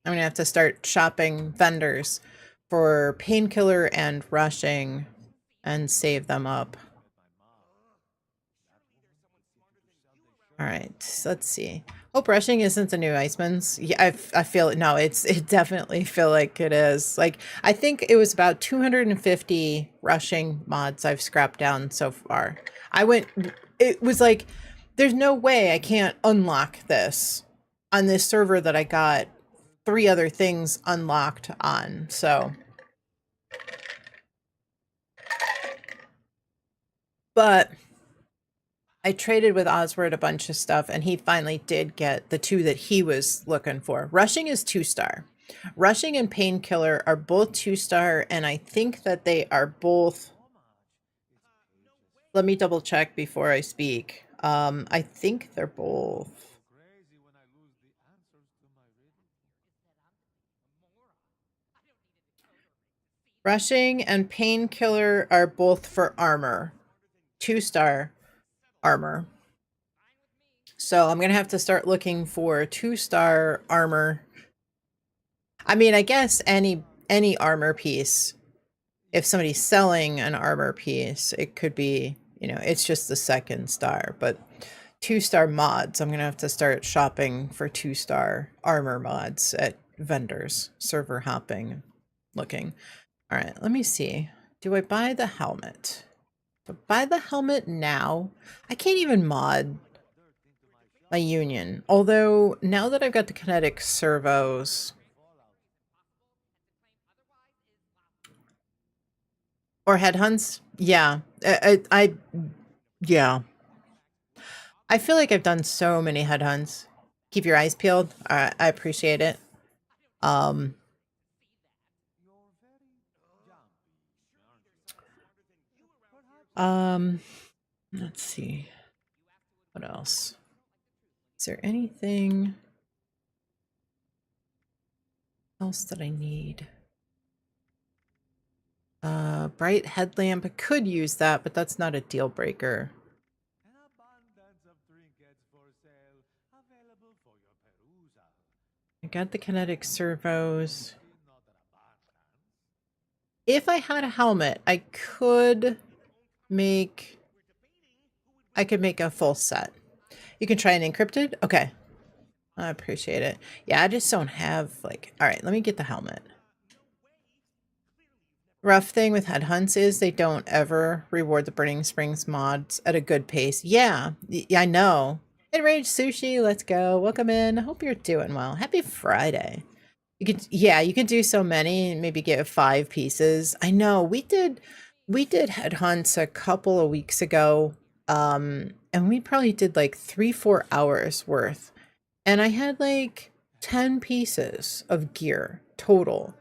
Speaker 1: I'm gonna have to start shopping vendors for painkiller and rushing and save them up. All right, so let's see. Hope rushing isn't the new Iceman's. Yeah, I feel it. No, it definitely feel like it is. Like I think it was about 250 rushing mods I've scrapped down so far. It was like, there's no way I can't unlock this on this server that I got 3 other things unlocked on. So, but I traded with Oswald a bunch of stuff, and he finally did get the 2 that he was looking for. Rushing is 2-star. Rushing and Painkiller are both 2-star, and I think that they are both. Let me double check before I speak. I think they're both.
Speaker 3: Crazy when I lose the answers to my riddles.
Speaker 1: Rushing and Painkiller are both for armor. 2-star armor. So I'm going to have to start looking for 2-star armor. I mean, I guess any armor piece, if somebody's selling an armor piece, it could be, it's just the 2nd star, but 2-star mods, I'm going to have to start shopping for 2-star armor mods at vendors, server hopping, looking. All right, let me see. Do I buy the helmet? Do I buy the helmet now? I can't even mod my Union. Although, now that I've got the kinetic servos... Or headhunts? Yeah. Yeah. I feel like I've done so many headhunts. Keep your eyes peeled. I appreciate it. Let's see. What else? Is there anything else that I need? Bright headlamp. I could use that, but that's not a deal breaker.
Speaker 3: An abundance of trinkets for sale, available for your perusal.
Speaker 1: I got the kinetic servos.
Speaker 3: Not an abundance.
Speaker 1: If I had a helmet, I could make a full set. You can try an encrypted? Okay. I appreciate it. Yeah, I just don't have, like... Alright, let me get the helmet. Rough thing with headhunts is they don't ever reward the Burning Springs mods at a good pace. Yeah, I know. Enraged Sushi, let's go. Welcome in. Hope you're doing well. Happy Friday. You could do so many and maybe get 5 pieces. I know, we did headhunts a couple of weeks ago. And we probably did like 3-4 hours worth. And I had like 10 pieces of gear total.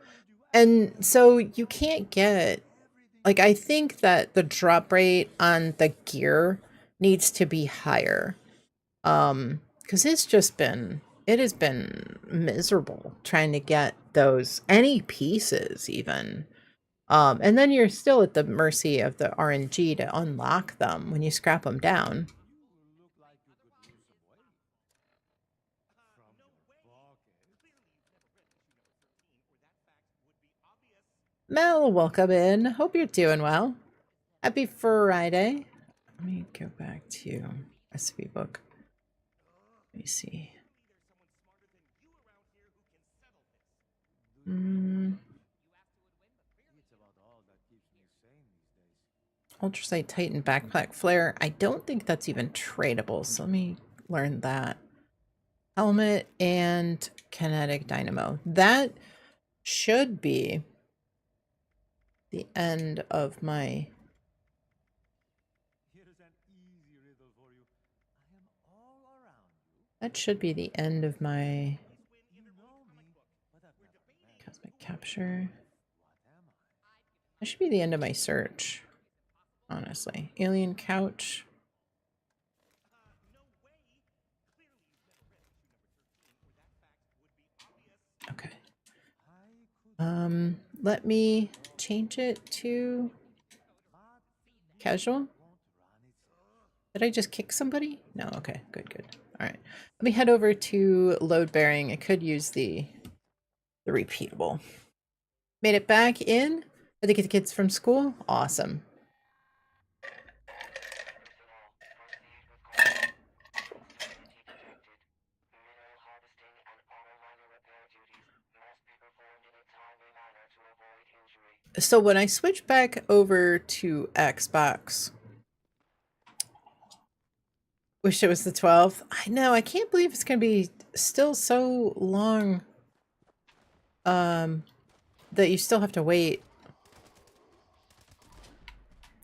Speaker 1: And so you can't get, like, I think that the drop rate on the gear needs to be higher. Because it has been miserable trying to get those, any pieces even. And then you're still at the mercy of the RNG to unlock them when you scrap them down.
Speaker 3: You look like you could use some weight. From your pocket.
Speaker 1: Mel, welcome in. Hope you're doing well. Happy Friday. Let me go back to recipe book. Let me see.
Speaker 3: It's about all that keeps me sane these days.
Speaker 1: Ultrasight Titan backpack flare. I don't think that's even tradable, so let me learn that. Helmet and kinetic dynamo. That should be the end of my...
Speaker 3: Here's an easy riddle for you. I am all around you.
Speaker 1: That should be the end of my
Speaker 3: You know me, but I've never met.
Speaker 1: cosmic capture.
Speaker 3: What am I?
Speaker 1: That should be the end of my search, honestly. Alien couch. Okay. Let me change it to casual. Did I just kick somebody? No, okay, good. All right. Let me head over to load bearing. I could use the repeatable. Made it back in. Did they get the kids from school? Awesome. So when I switch back over to Xbox, wish it was the 12th. I know, I can't believe it's going to be still so long that you still have to wait.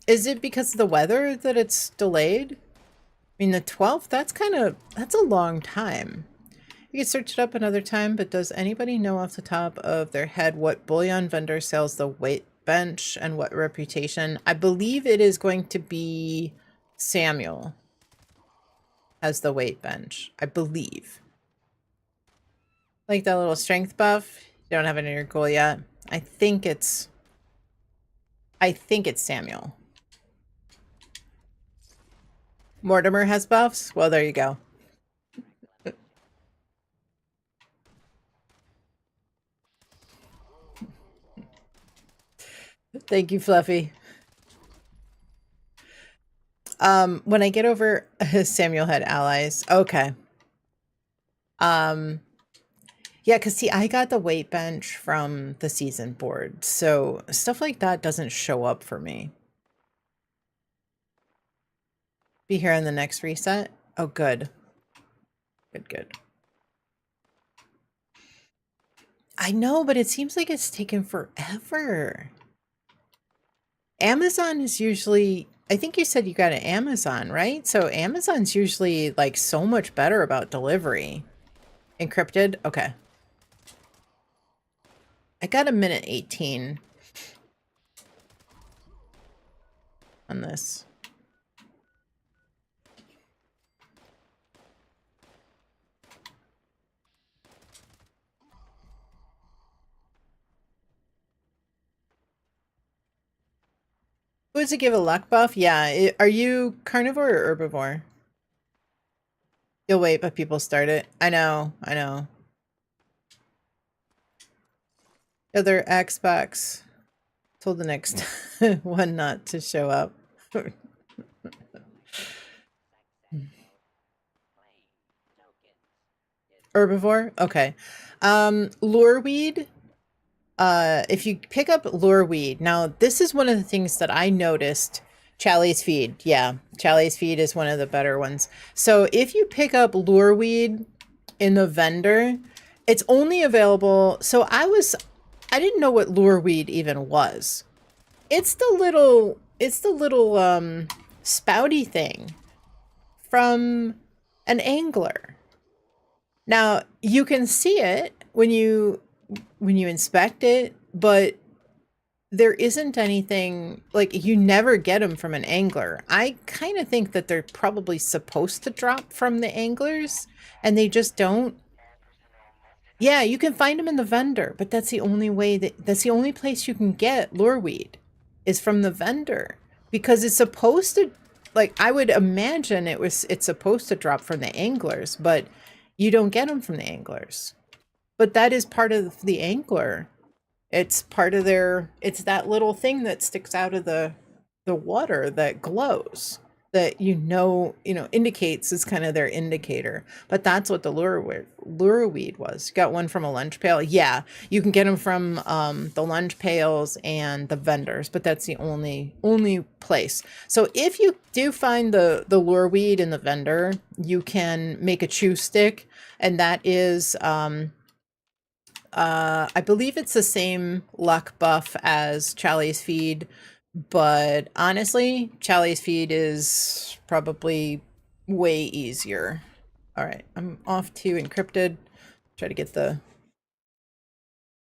Speaker 1: Is it because of the weather that it's delayed? mean, the 12th, that's a long time. You can search it up another time, but does anybody know off the top of their head what bullion vendor sells the weight bench and what reputation? I believe it is going to be Samuel as the weight bench. I believe. Like that little strength buff. You don't have it in your goal yet. I think it's Samuel. Mortimer has buffs? Well, there you go. Thank you, Fluffy. When I get over Samuel had allies. Okay. Yeah, because see, I got the weight bench from the season board, so stuff like that doesn't show up for me. Be here on the next reset? Oh, good. Good, good. I know, but it seems like it's taken forever. Amazon is usually, I think you said you got an Amazon, right? So Amazon's usually like so much better about delivery. Encrypted? Okay. I got a minute 18 on this. Who does it give a luck buff? Yeah. Are you carnivore or herbivore? You'll wait, but people start it. I know. I know. Other Xbox told the next one not to show up. Herbivore? Okay. Lureweed. If you pick up lureweed, now this is one of the things that I noticed. Charlie's feed. Yeah, Charlie's feed is one of the better ones. So if you pick up lureweed in the vendor, it's only available. So I didn't know what lureweed even was. It's the little spouty thing from an angler. Now, you can see it when you inspect it, but there isn't anything like you never get them from an angler. I kind of think that they're probably supposed to drop from the anglers and they just don't. Yeah, you can find them in the vendor, but that's the only way that's the only place you can get lureweed is from the vendor because it's supposed to, like, I would imagine it's supposed to drop from the anglers, but you don't get them from the anglers. But that is part of the angler. It's part of it's that little thing that sticks out of the water that glows that indicates is kind of their indicator. But that's what the lureweed was. You got one from a lunch pail. Yeah, you can get them from the lunch pails and the vendors, but that's the only place. So if you do find the lureweed in the vendor, you can make a chew stick, and that is I believe it's the same luck buff as Charlie's feed, but honestly, Charlie's feed is probably way easier. All right, I'm off to encrypted. Try to get the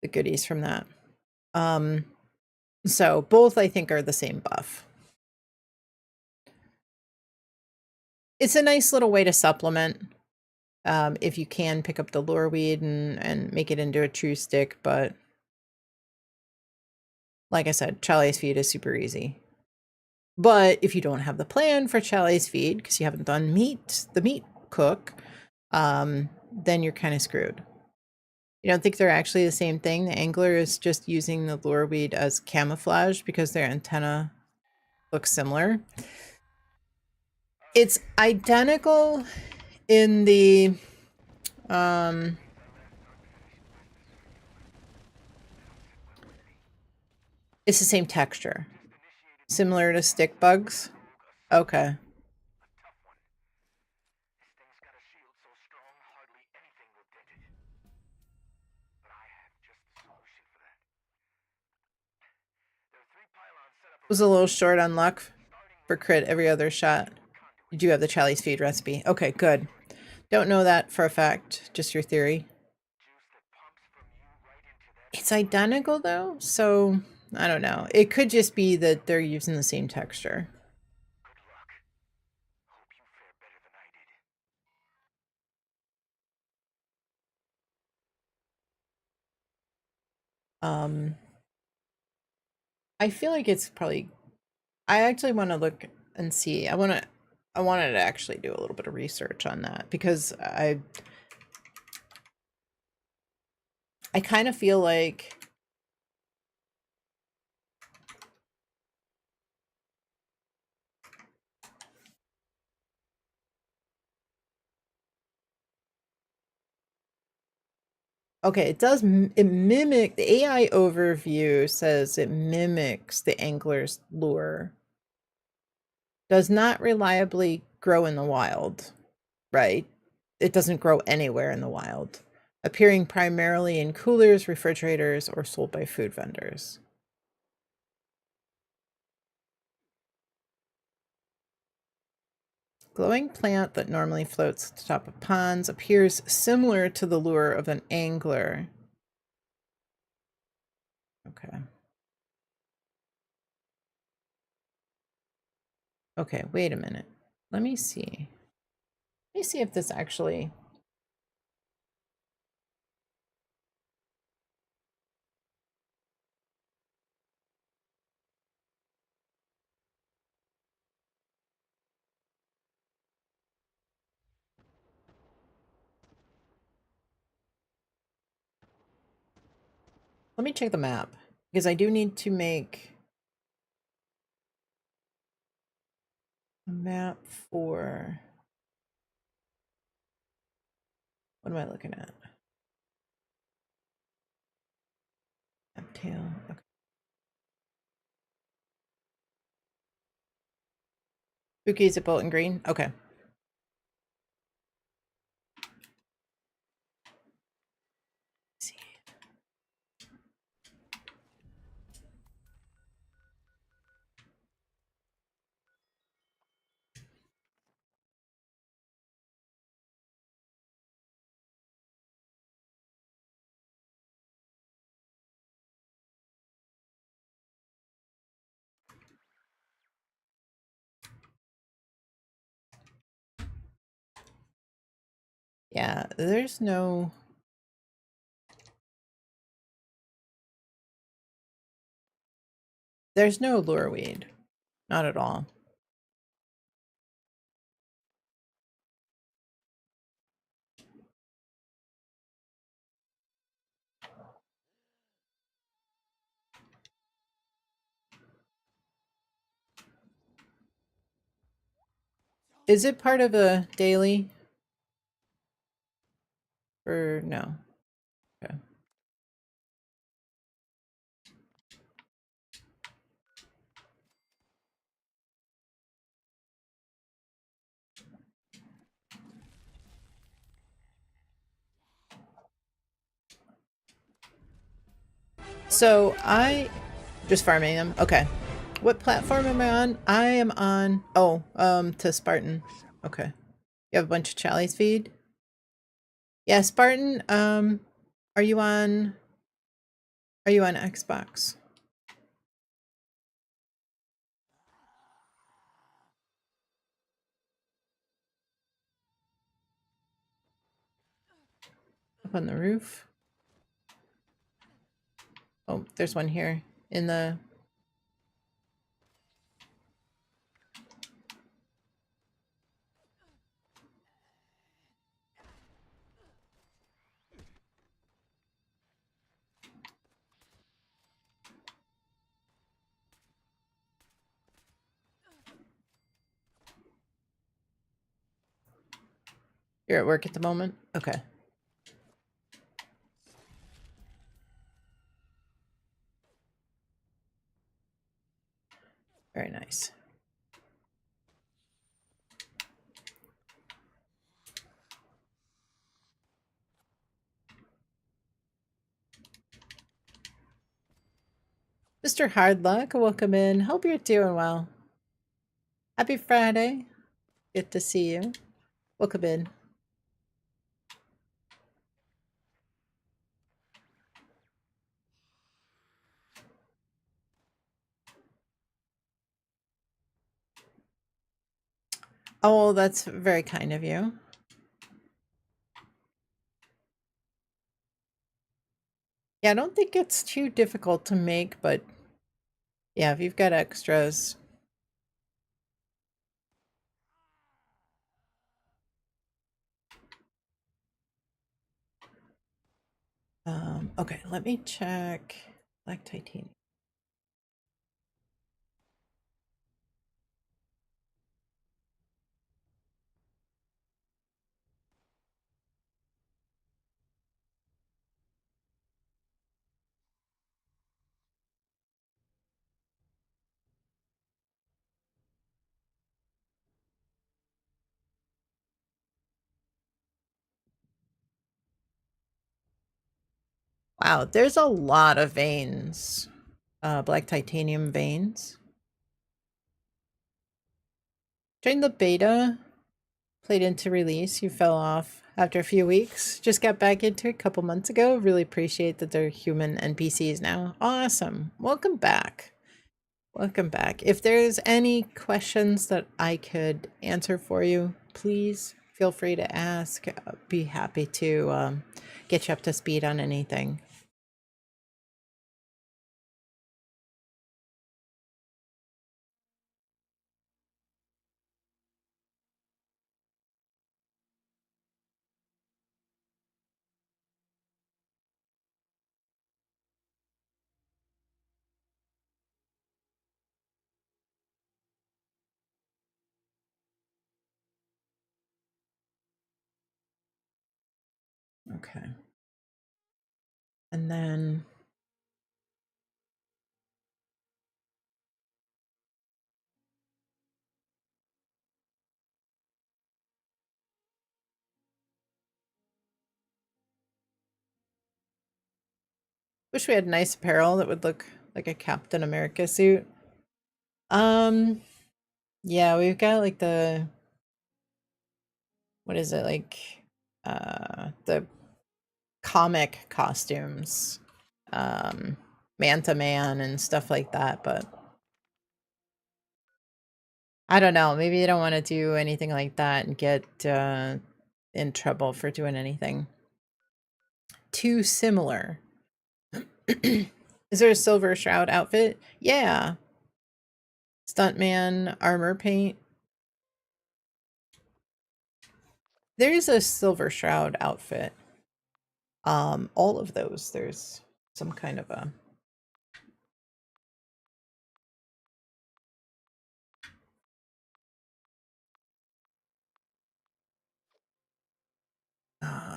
Speaker 1: goodies from that. So both I think are the same buff. It's a nice little way to supplement. If you can pick up the lureweed and make it into a true stick, but like I said, Charlie's feed is super easy. But if you don't have the plan for Charlie's feed, because you haven't done the meat cook, then you're kind of screwed. You don't think they're actually the same thing? The angler is just using the lureweed as camouflage because their antenna looks similar. It's identical in the it's the same texture. Similar to stick bugs. Okay. Was a little short on luck for crit every other shot. You do have the Challies feed recipe. Okay, good. Don't know that for a fact, just your theory. It's identical though, so I don't know. It could just be that they're using the same texture. Um, I feel like it's probably. I actually want to look and see. I wanted to actually do a little bit of research on that because I kind of feel like okay, it does it mimic the AI overview says it mimics the angler's lure. Does not reliably grow in the wild, right? It doesn't grow anywhere in the wild, appearing primarily in coolers, refrigerators, or sold by food vendors. Glowing plant that normally floats at the top of ponds appears similar to the lure of an angler. Okay. Okay, wait a minute. Let me see. Let me see if this actually. Let me check the map because I do need to make a map for. What am I looking at? Map tail. Okay. Spooky, is it Bolton Green? Okay. See. Yeah, there's no lure weed. Not at all. Is it part of a daily? Or no? Okay. So I just farming them. Okay. What platform am I on? I am on to Spartan. Okay. You have a bunch of Challies feed? Yeah, Spartan, are you on Xbox? Up on the roof? Oh, there's one here in the. You're at work at the moment? Okay. Very nice. Mr. Hardluck, welcome in. Hope you're doing well. Happy Friday. Good to see you. Welcome in. Oh, that's very kind of you. Yeah, I don't think it's too difficult to make, but yeah, if you've got extras. Okay, let me check black titanium. Wow, there's a lot of veins. Black titanium veins. During the beta, played into release, you fell off after a few weeks. Just got back into it a couple months ago. Really appreciate that they're human NPCs now. Awesome. Welcome back. Welcome back. If there's any questions that I could answer for you, please feel free to ask. I'd be happy to get you up to speed on anything. Okay. And then wish we had nice apparel that would look like a Captain America suit. Um, yeah, we've got like the what is it like the comic costumes. Manta Man and stuff like that, but I don't know, maybe you don't want to do anything like that and get in trouble for doing anything too similar. Is there a Silver Shroud outfit? Yeah. Stuntman armor paint. There's a Silver Shroud outfit. All of those. There's some kind of a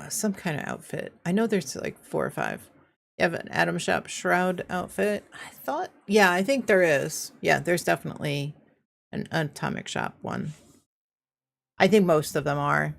Speaker 1: some kind of outfit. I know there's like 4 or 5. You have an Atom Shop Shroud outfit. I thought, yeah, I think there is. Yeah, there's definitely an Atomic Shop one. I think most of them are.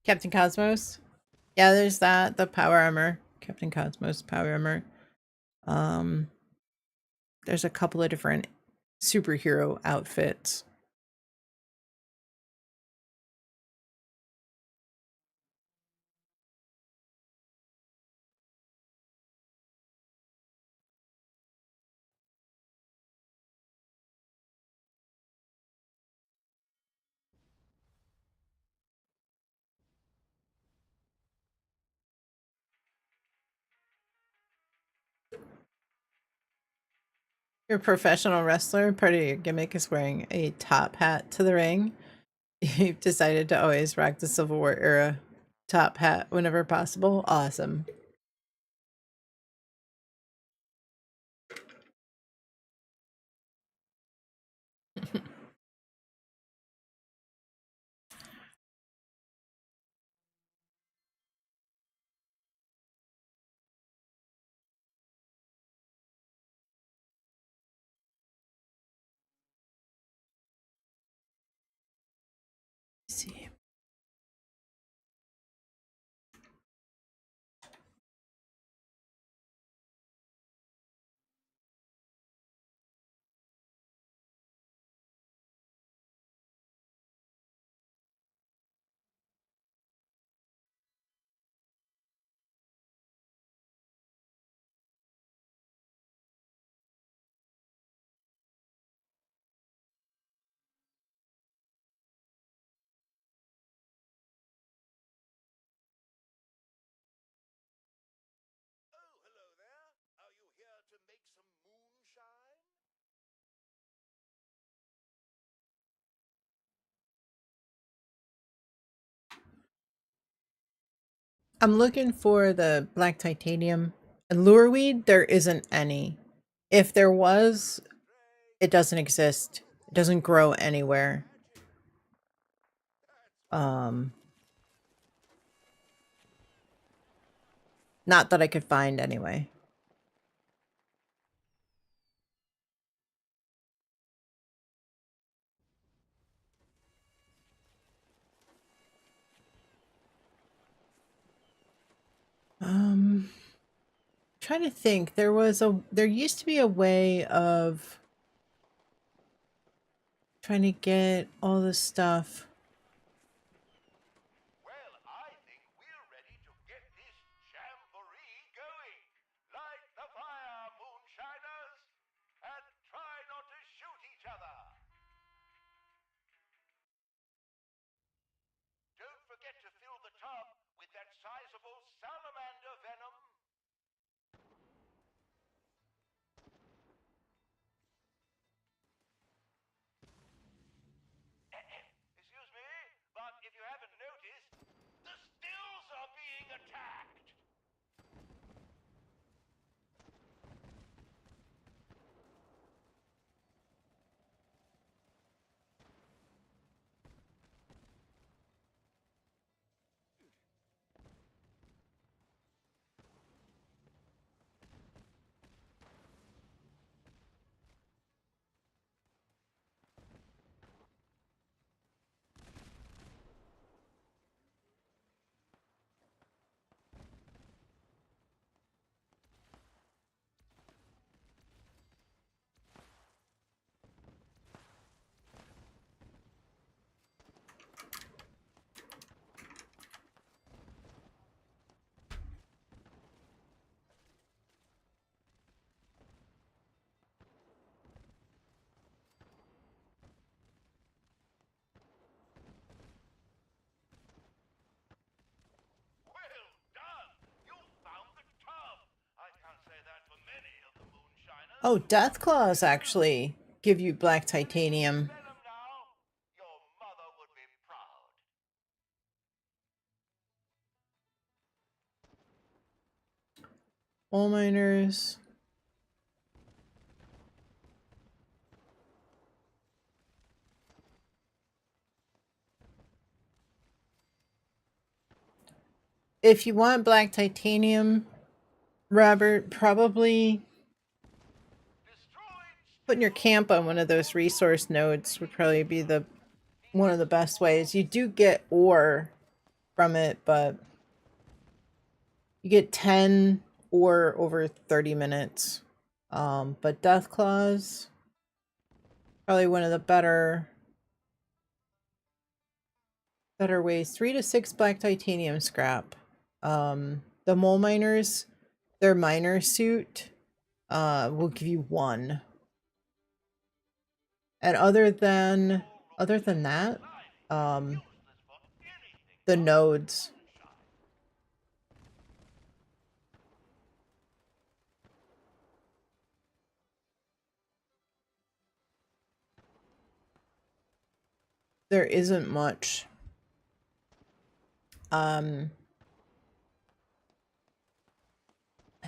Speaker 1: Captain Cosmos. Yeah, there's that. The power armor. Captain Cosmos power armor. Um, there's a couple of different superhero outfits. You're a professional wrestler. Part of your gimmick is wearing a top hat to the ring. You've decided to always rock the Civil War era top hat whenever possible. Awesome. I'm looking for the black titanium. And lureweed, there isn't any. If there was, it doesn't exist. It doesn't grow anywhere. Um, Not that I could find anyway. Trying to think. There used to be a way of trying to get all this stuff.
Speaker 3: Well, I think we're ready to get this jamboree going. Light the fire, moonshiners, and try not to shoot each other. Don't forget to fill the tub with that sizable salamander venom. Excuse me, but if you haven't noticed, the stills are being attacked. Well done! You found the tub. I can't say that for many of the moonshiners.
Speaker 1: Oh, death claws actually give you black titanium.
Speaker 3: Venom now. Your mother would be proud.
Speaker 1: Coal miners. If you want black titanium, Robert, probably putting your camp on one of those resource nodes would probably be one of the best ways. You do get ore from it, but you get 10 ore over 30 minutes. But death claws, probably one of the better ways. 3 to 6 black titanium scrap. The mole miners, their miner suit will give you 1. And other than that, the nodes. There isn't much. Let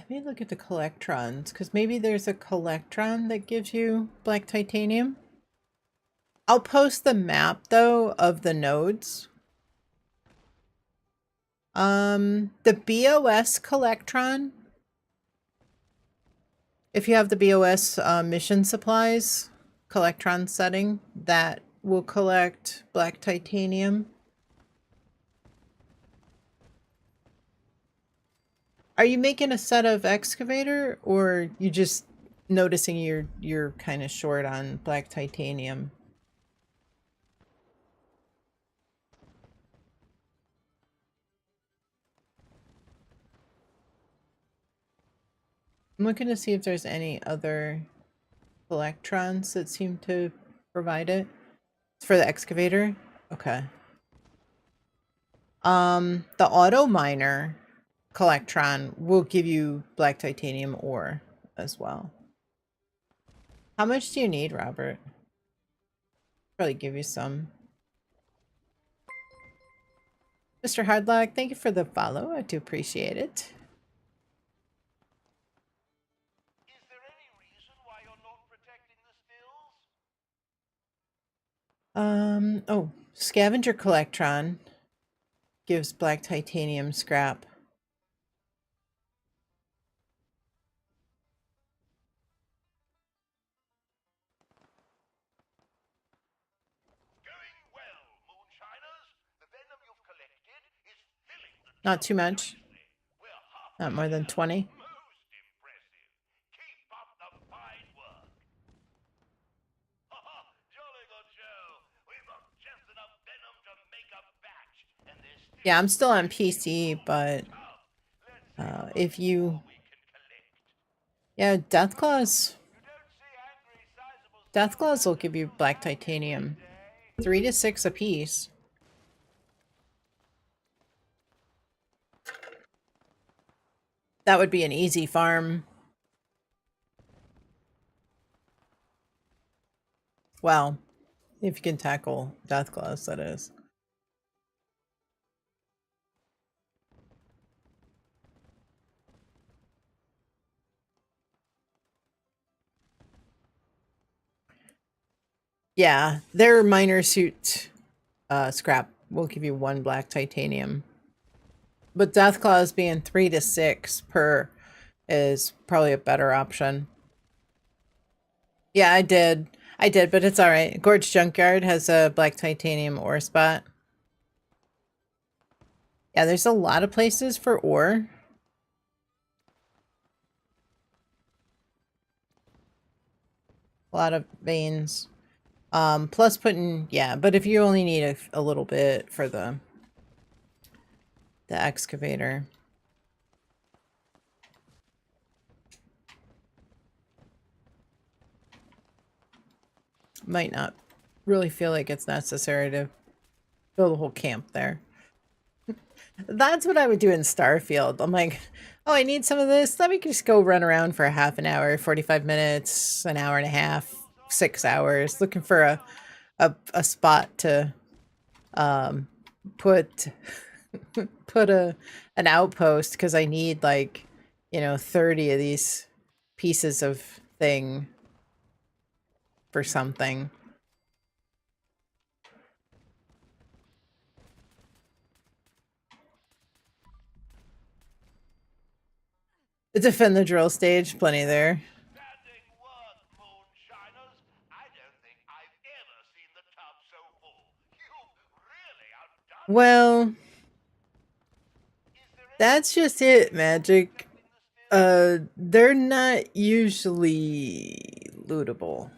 Speaker 1: me look at the collectrons, because maybe there's a collectron that gives you black titanium. I'll post the map though of the nodes. The BOS collectron, if you have the BOS mission supplies collectron setting, that will collect black titanium. Are you making a set of excavator, or you just noticing you're kind of short on black titanium? I'm looking to see if there's any other electrons that seem to provide it. It's for the excavator? Okay. The auto miner collectron will give you black titanium ore as well. How much do you need, Robert? Probably give you some. Mr. Hardlock, thank you for the follow. I do appreciate it.
Speaker 3: Is there any reason why you're not protecting the stills?
Speaker 1: Oh, Scavenger Collectron gives black titanium scrap.
Speaker 3: Going well, Moonshiners. The venom you've collected is filling the
Speaker 1: Not
Speaker 3: tub
Speaker 1: too much.
Speaker 3: nicely. We're halfway
Speaker 1: Not more than
Speaker 3: there.
Speaker 1: 20.
Speaker 3: Most impressive. Keep up the fine work. Jolly good show. We've got just enough venom to make a batch, and there's still
Speaker 1: Yeah, I'm still on
Speaker 3: plenty
Speaker 1: PC,
Speaker 3: more
Speaker 1: but
Speaker 3: to come. Let's see how much
Speaker 1: if you...
Speaker 3: more we can collect.
Speaker 1: Yeah, Deathclaws.
Speaker 3: You don't see angry, sizable
Speaker 1: Deathclaws will
Speaker 3: salamanders
Speaker 1: give you
Speaker 3: too
Speaker 1: black
Speaker 3: happy
Speaker 1: titanium.
Speaker 3: today.
Speaker 1: 3 to 6 apiece. That would be an easy farm. Well, if you can tackle Deathclaws, that is. Yeah, their miner suit scrap will give you 1 black titanium. But Deathclaws being 3 to 6 per is probably a better option. Yeah, I did. I did, but it's alright. Gorge Junkyard has a black titanium ore spot. Yeah, there's a lot of places for ore. A lot of veins. Plus putting, yeah, but if you only need a little bit for the excavator. Might not really feel like it's necessary to build a whole camp there. That's what I would do in Starfield. I'm like, oh, I need some of this. Let me just go run around for a half an hour, 45 minutes, an hour and a half, 6 hours, looking for a spot to put put an outpost because I need like, 30 of these pieces of thing for something. Defend the drill stage, plenty there.
Speaker 3: Outstanding work, Moonshiners. I don't think I've ever seen the tub so full. You've really outdone
Speaker 1: Well,
Speaker 3: Is there any
Speaker 1: that's just it, Magic.
Speaker 3: protecting the stills?
Speaker 1: They're not usually lootable.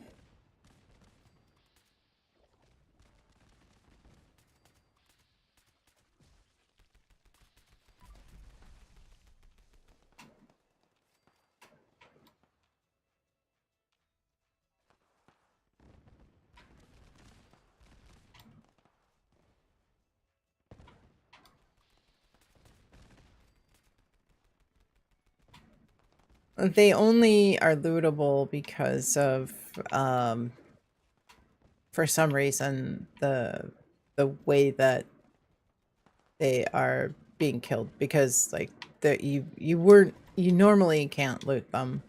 Speaker 1: They only are lootable because of, for some reason, the way that they are being killed. Because like you normally can't loot them.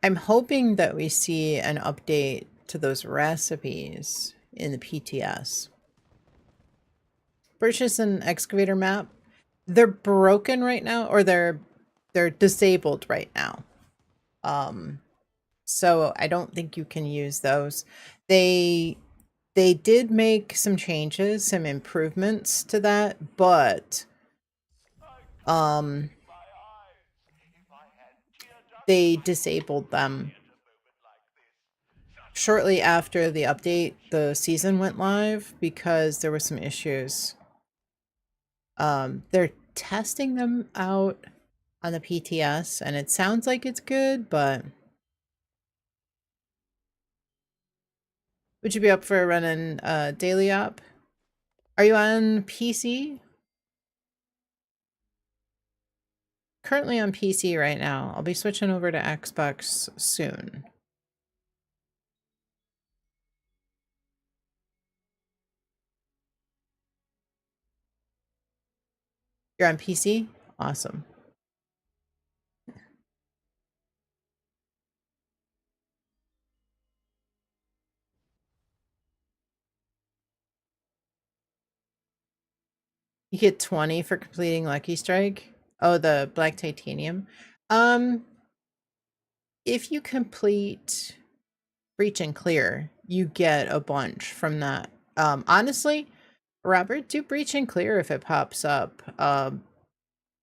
Speaker 1: I'm hoping that we see an update to those recipes in the PTS. Purchase an excavator map. They're broken right now, or they're disabled right now. So I don't think you can use those. They did make some changes, some improvements to that, but
Speaker 3: I can't believe my eyes. If I had tear ducts,
Speaker 1: they
Speaker 3: I
Speaker 1: disabled them
Speaker 3: at a moment like this. Such
Speaker 1: shortly after the update, the season went live because there were some issues. They're testing them out on the PTS, and it sounds like it's good, but would you be up for running daily op? Are you on PC? Currently on PC right now. I'll be switching over to Xbox soon. You're on PC? Awesome. You get 20 for completing Lucky Strike. Oh, the Black Titanium. Um, if you complete Breach and Clear, you get a bunch from that. Honestly, Robert, do Breach and Clear if it pops up.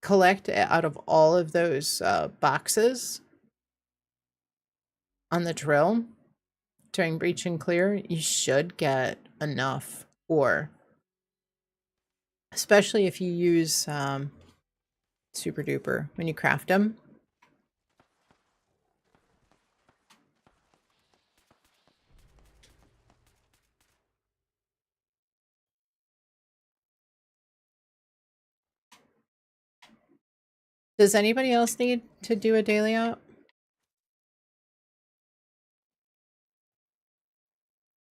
Speaker 1: Collect out of all of those boxes on the drill during Breach and Clear. You should get enough ore, especially if you use Super Duper when you craft them. Does anybody else need to do a daily op?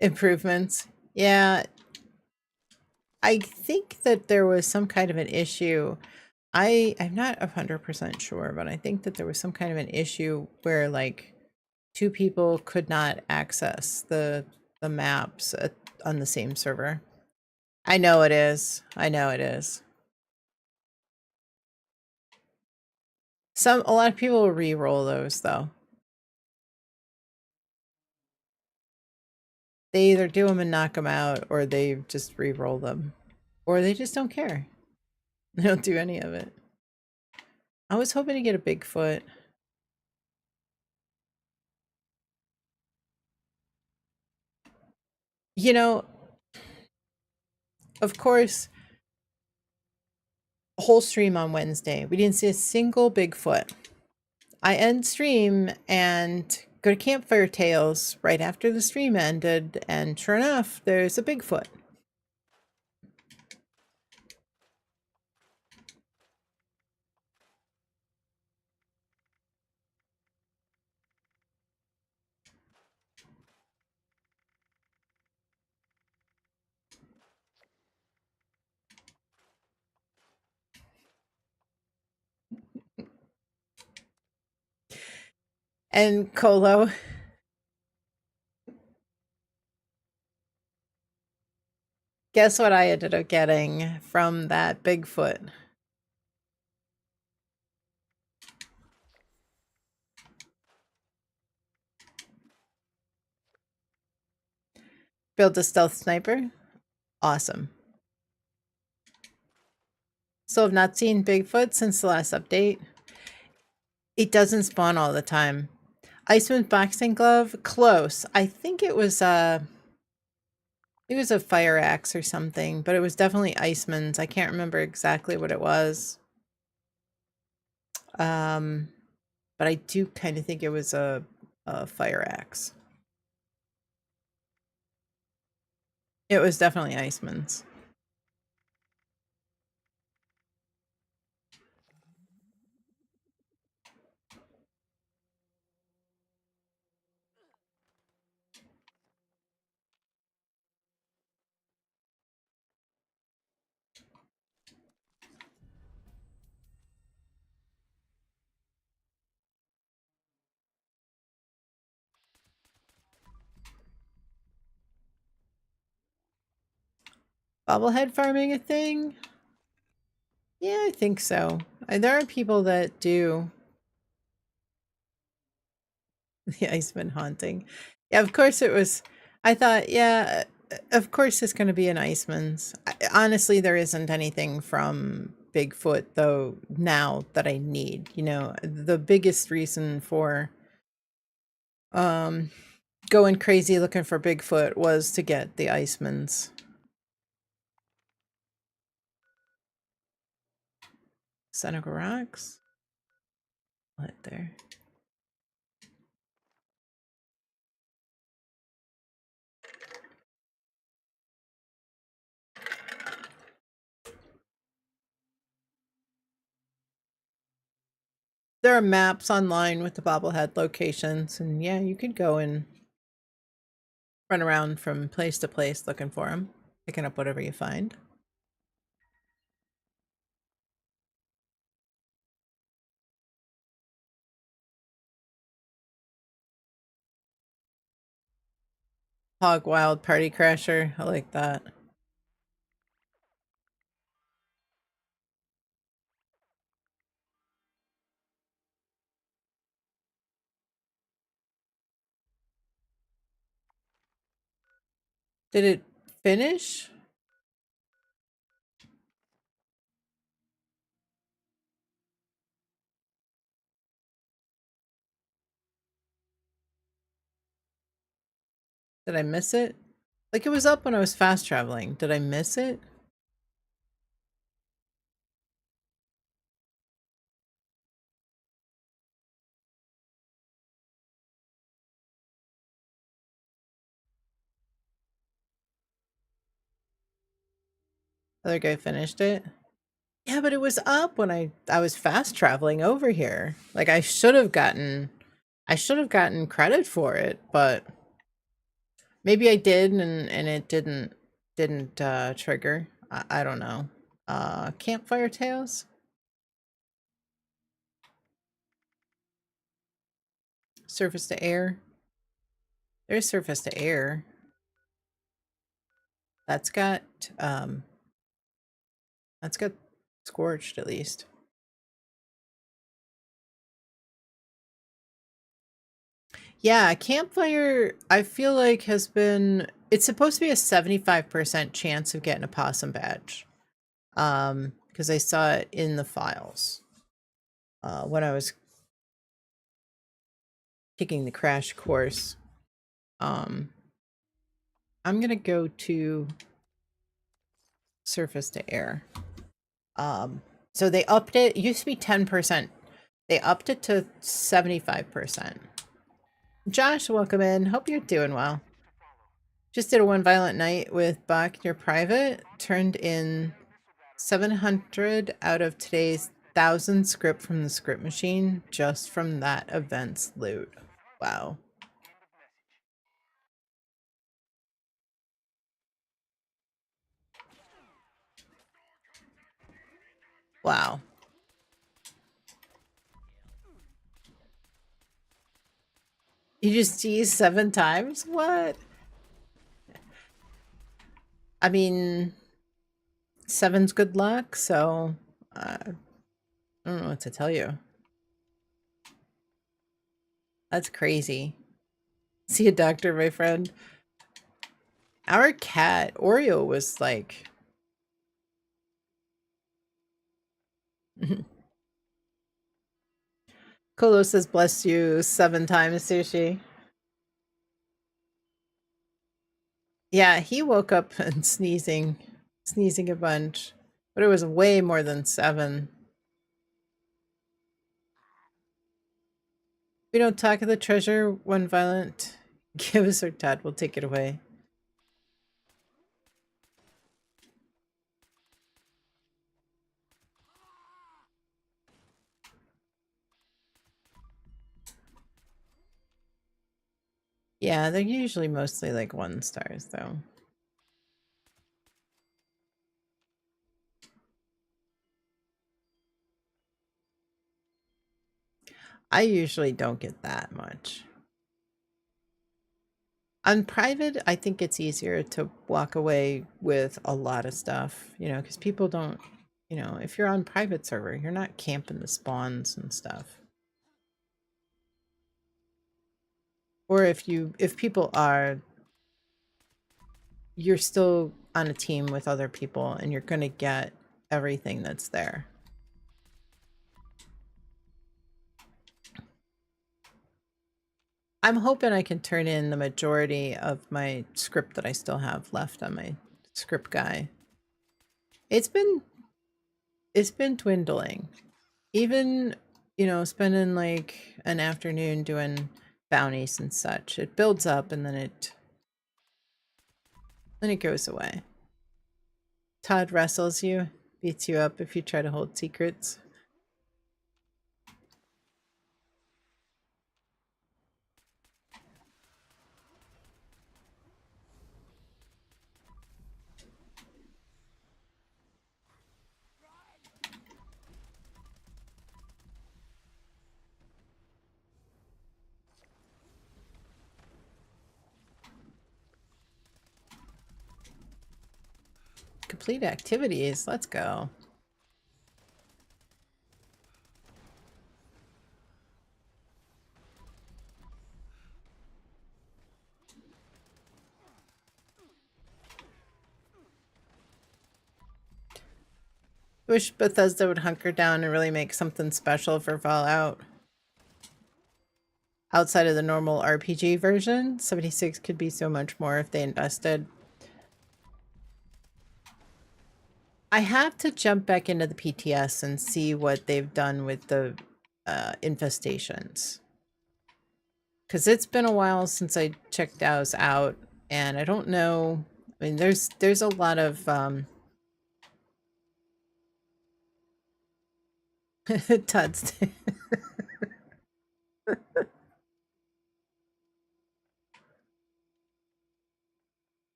Speaker 1: Improvements. Yeah, I think that there was some kind of an issue. I'm not 100% sure, but I think that there was some kind of an issue where like two people could not access the maps on the same server. I know it is. I know it is. A lot of people re-roll those though. They either do them and knock them out, or they just re-roll them, or they just don't care. They don't do any of it. I was hoping to get a Bigfoot. You know, of course, a whole stream on Wednesday. We didn't see a single Bigfoot. I end stream and go to Campfire Tales right after the stream ended, and sure enough, there's a Bigfoot. And Colo, guess what I ended up getting from that Bigfoot? Build a stealth sniper. Awesome. So I've not seen Bigfoot since the last update. It doesn't spawn all the time. Iceman's boxing glove, close. I think it was a fire axe or something, but it was definitely Iceman's. I can't remember exactly what it was. But I do kind of think it was a fire axe. It was definitely Iceman's. Bobblehead farming a thing? Yeah, I think so. There are people that do the Iceman haunting. Yeah, of course it was. I thought, yeah, of course it's going to be an Iceman's. Honestly, there isn't anything from Bigfoot, though, now that I need. You know, the biggest reason for going crazy looking for Bigfoot was to get the Iceman's. Seneca rocks. What there? There are maps online with the bobblehead locations, and yeah, you could go and run around from place to place looking for them, picking up whatever you find. Hog Wild Party Crasher. I like that. Did it finish? Did I miss it? Like, it was up when I was fast traveling. Did I miss it? Other guy finished it. Yeah, but it was up when I was fast traveling over here. Like, I should have gotten credit for it, but maybe I did and it didn't trigger. I don't know. Campfire Tales? Surface to air. There's surface to air. That's got um that's got scorched at least. Yeah, campfire I feel like has been it's supposed to be a 75% chance of getting a possum badge. Because I saw it in the files. When I was taking the crash course. Um I'm gonna go to surface to air. So they upped it. It used to be 10%. They upped it to 75%. Josh, welcome in. Hope you're doing well. Just did a one violent night with Bach near private. Turned in 700 out of today's 1,000 script from the script machine just from that event's loot. Wow. Wow. You just teased 7 times? What? I mean, 7's good luck, so I don't know what to tell you. That's crazy. See a doctor, my friend. Our cat, Oreo, was like... Kolo says, bless you 7 times, Sushi. Yeah, he woke up and sneezing a bunch, but it was way more than 7. We don't talk of the treasure when violent. Give us our dad, we'll take it away. Yeah, they're usually mostly like 1 stars though. I usually don't get that much. On private, I think it's easier to walk away with a lot of stuff, you know, because people don't, you know, if you're on private server, you're not camping the spawns and stuff. Or if people are, you're still on a team with other people and you're going to get everything that's there. I'm hoping I can turn in the majority of my script that I still have left on my script guy. It's been it's been dwindling. Even, spending like an afternoon doing bounties and such, it builds up and then it goes away. Todd wrestles you, beats you up if you try to hold secrets. Complete activities. Let's go. Wish Bethesda would hunker down and really make something special for Fallout. Outside of the normal RPG version, 76 could be so much more if they invested. I have to jump back into the PTS and see what they've done with the infestations. Because it's been a while since I checked those out, and I don't know. I mean, there's a lot of Todd's.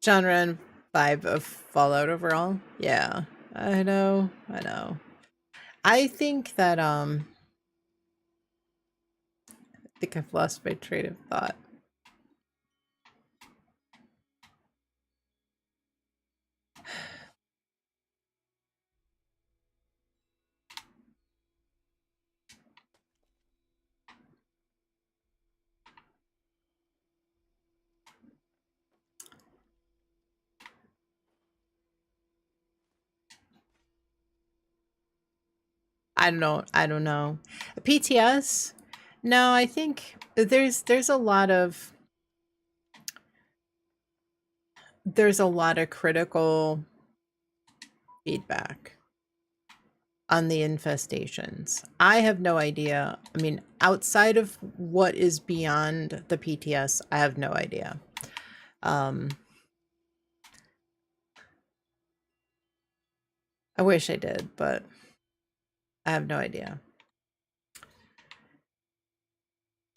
Speaker 1: Genre and vibe of Fallout overall. Yeah, I know, I know. I think that I think I've lost my train of thought. I don't know. I don't know. PTS? No, I think there's a lot of critical feedback on the infestations. I have no idea. I mean, outside of what is beyond the PTS, I have no idea. I wish I did, but I have no idea.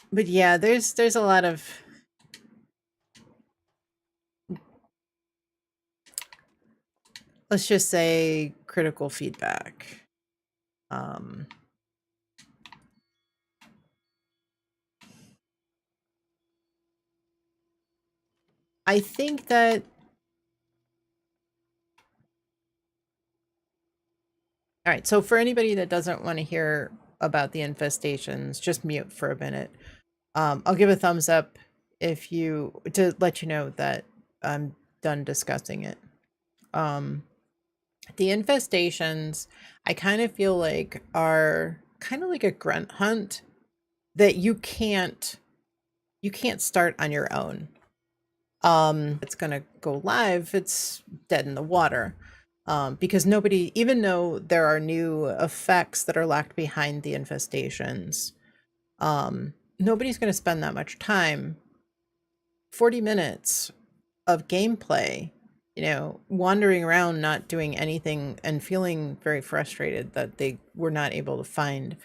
Speaker 1: But yeah, there's a lot of let's just say critical feedback. I think that all right, so for anybody that doesn't want to hear about the infestations, just mute for a minute. I'll give a thumbs up if you to let you know that I'm done discussing it. The infestations, I kind of feel like are kind of like a grunt hunt that you can't start on your own. It's gonna go live, it's dead in the water. Because nobody, even though there are new effects that are locked behind the infestations, nobody's going to spend that much time, 40 minutes of gameplay, wandering around, not doing anything and feeling very frustrated that they were not able to find.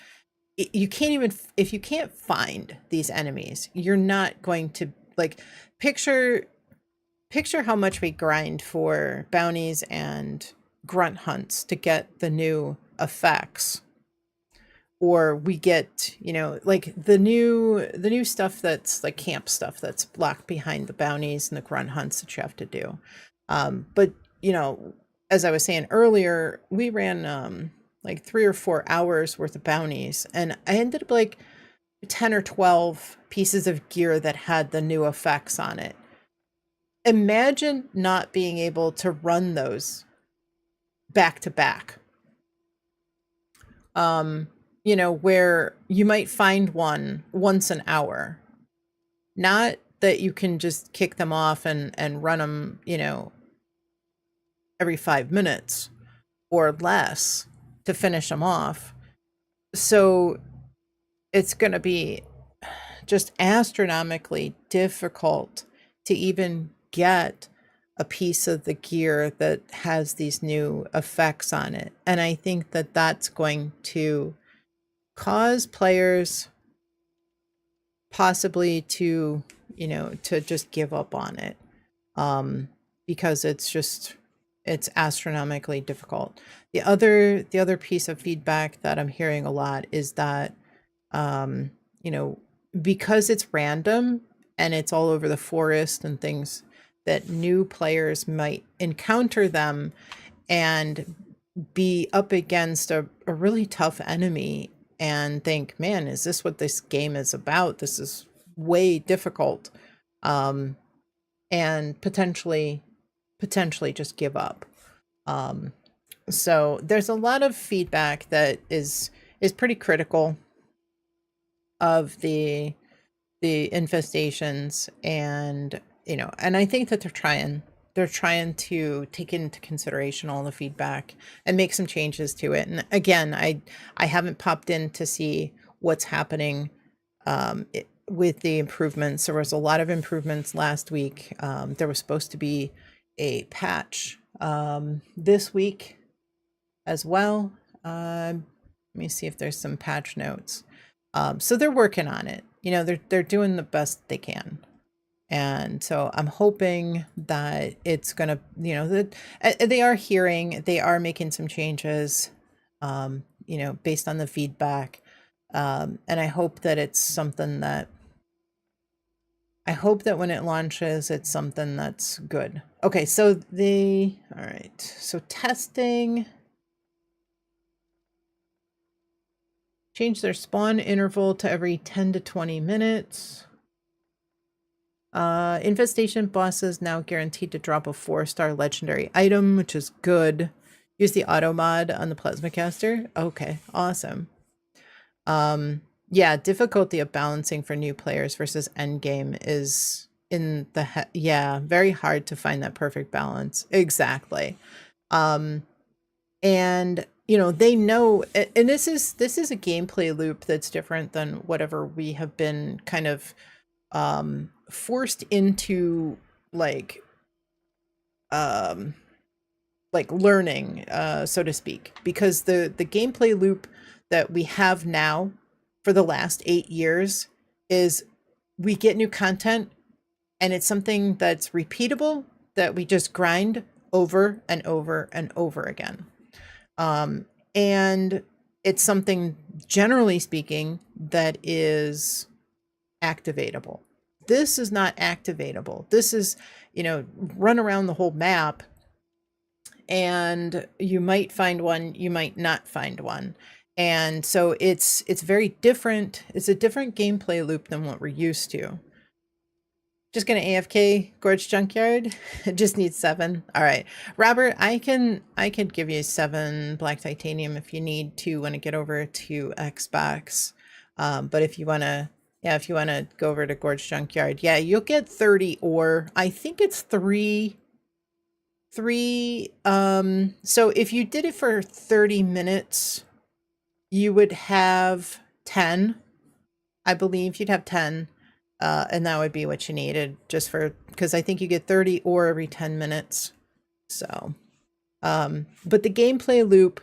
Speaker 1: You can't even, if you can't find these enemies, you're not going to like picture how much we grind for bounties and grunt hunts to get the new effects, or we get like the new stuff that's like camp stuff that's locked behind the bounties and the grunt hunts that you have to do. But as I was saying earlier, we ran like 3 or 4 hours worth of bounties, and I ended up like 10 or 12 pieces of gear that had the new effects on it. Imagine not being able to run those back to back. Where you might find one once an hour. Not that you can just kick them off and run them, every 5 minutes or less to finish them off. So it's going to be just astronomically difficult to even get a piece of the gear that has these new effects on it. And I think that that's going to cause players possibly to just give up on it, because it's astronomically difficult. The other piece of feedback that I'm hearing a lot is that, um, you know, because it's random and it's all over the forest and things, that new players might encounter them and be up against a really tough enemy and think, man, is this what this game is about? This is way difficult. Um, and potentially just give up. Um, so there's a lot of feedback that is pretty critical of the infestations, and and I think that they're trying to take into consideration all the feedback and make some changes to it. And again, I haven't popped in to see what's happening, with the improvements. There was a lot of improvements last week. There was supposed to be a patch this week as well. Let me see if there's some patch notes. So they're working on it. They're doing the best they can. And so I'm hoping that it's gonna, that they are making some changes, based on the feedback. And I hope that when it launches, it's something that's good. Okay, so all right, so testing. Change their spawn interval to every 10 to 20 minutes. Infestation bosses now guaranteed to drop a 4-star legendary item, which is good. Use the auto mod on the Plasmacaster. Okay, awesome. Yeah, difficulty of balancing for new players versus endgame is very hard to find that perfect balance. Exactly. And they know, and this is a gameplay loop that's different than whatever we have been kind of forced into, like learning, so to speak, because the gameplay loop that we have now for the last 8 years is we get new content and it's something that's repeatable, that we just grind over and over and over again. And it's something, generally speaking, that is activatable. This is not activatable. This is, run around the whole map and you might find one, you might not find one. And so it's very different. It's a different gameplay loop than what we're used to. Just gonna AFK Gorge Junkyard. It just needs 7. All right, Robert, I could give you 7 black titanium if you need to when I get over to Xbox. But if you wanna go over to Gorge Junkyard, yeah, you'll get 30 ore. I think it's 3. So if you did it for 30 minutes, you would have 10. I believe you'd have 10. And that would be what you needed, because I think you get 30 ore every 10 minutes. So, but the gameplay loop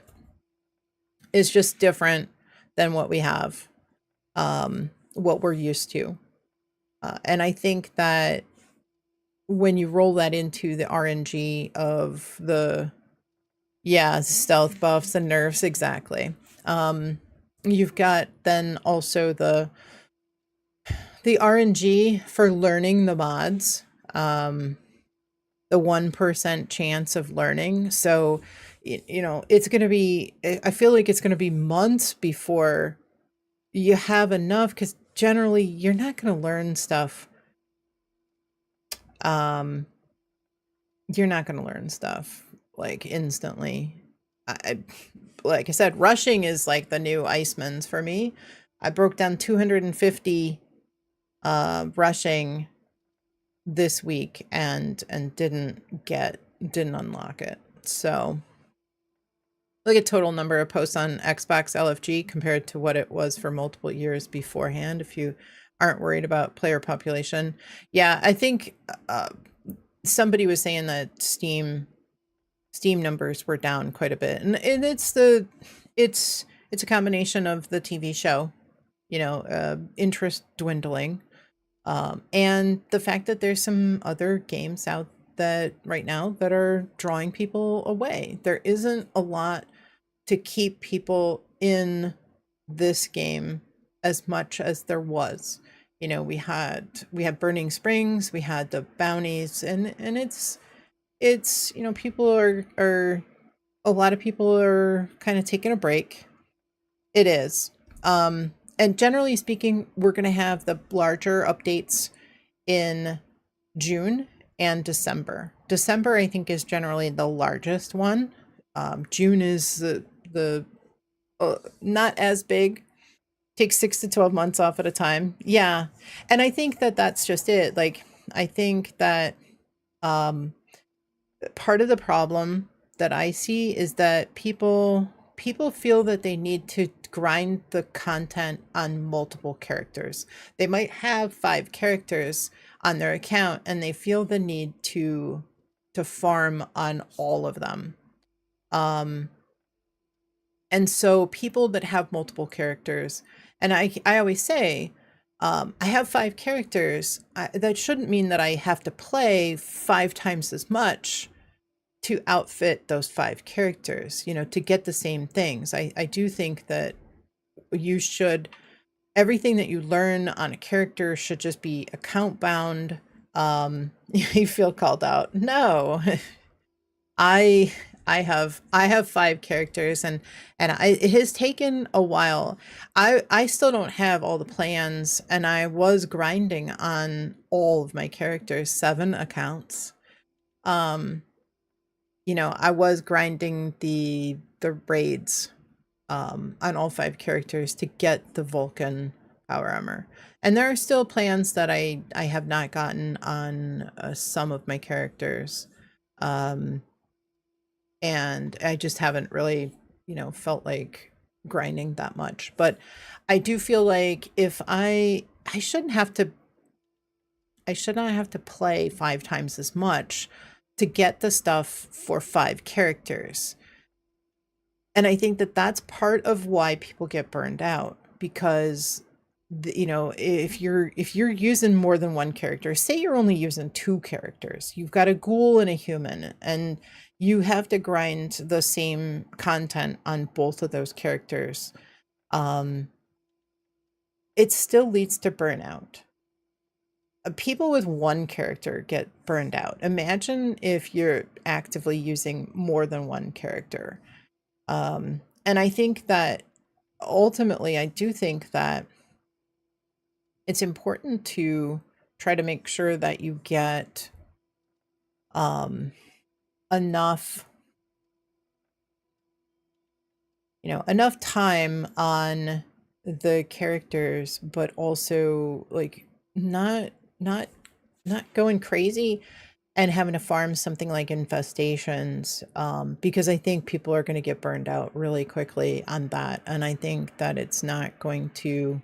Speaker 1: is just different than what we have, what we're used to. And I think that when you roll that into the RNG of the stealth buffs and nerfs, exactly. You've got then also the RNG for learning the mods, the 1% chance of learning. So, it's going to be, I feel like it's going to be months before you have enough, because generally you're not going to learn stuff. You're not going to learn stuff like instantly. Like I said, rushing is like the new Iceman's for me. I broke down 250 rushing this week and didn't unlock it. So look at total number of posts on Xbox LFG compared to what it was for multiple years beforehand. If you aren't worried about player population, yeah, I think somebody was saying that Steam numbers were down quite a bit, and it's a combination of the TV show, interest dwindling, and the fact that there's some other games out that right now that are drawing people away. There isn't a lot to keep people in this game as much as there was. We had Burning Springs, we had the bounties, and it's people are a lot of people are kind of taking a break. It is. And generally speaking, we're going to have the larger updates in June and December. December, I think, is generally the largest one. June is the not as big. Takes 6 to 12 months off at a time. Yeah, and I think that that's just it. Like, I think that um, part of the problem that I see is that people feel that they need to grind the content on multiple characters. They might have 5 characters on their account and they feel the need to farm on all of them. And so people that have multiple characters, and I always say, I have 5 characters. That shouldn't mean that I have to play 5 times as much to outfit those 5 characters, to get the same things. I do think that you should, everything that you learn on a character should just be account bound. You feel called out. No, I I have 5 characters, and it has taken a while. I still don't have all the plans, and I was grinding on all of my characters, 7 accounts. Um, I was grinding the raids on all 5 characters to get the Vulcan power armor. And there are still plans that I have not gotten on some of my characters. Um, and I just haven't really, felt like grinding that much. But I do feel like if I shouldn't have to I should not have to play 5 times as much to get the stuff for 5 characters. And I think that that's part of why people get burned out, because if you're using more than one character, say you're only using 2 characters, you've got a ghoul and a human, and you have to grind the same content on both of those characters. um it still leads to burnout. People with one character get burned out. Imagine if you're actively using more than one character. And I think that ultimately, I do think that it's important to try to make sure that you get um, enough, enough time on the characters, but also like not not not going crazy and having to farm something like infestations, because I think people are going to get burned out really quickly on that, and I think that it's not going to.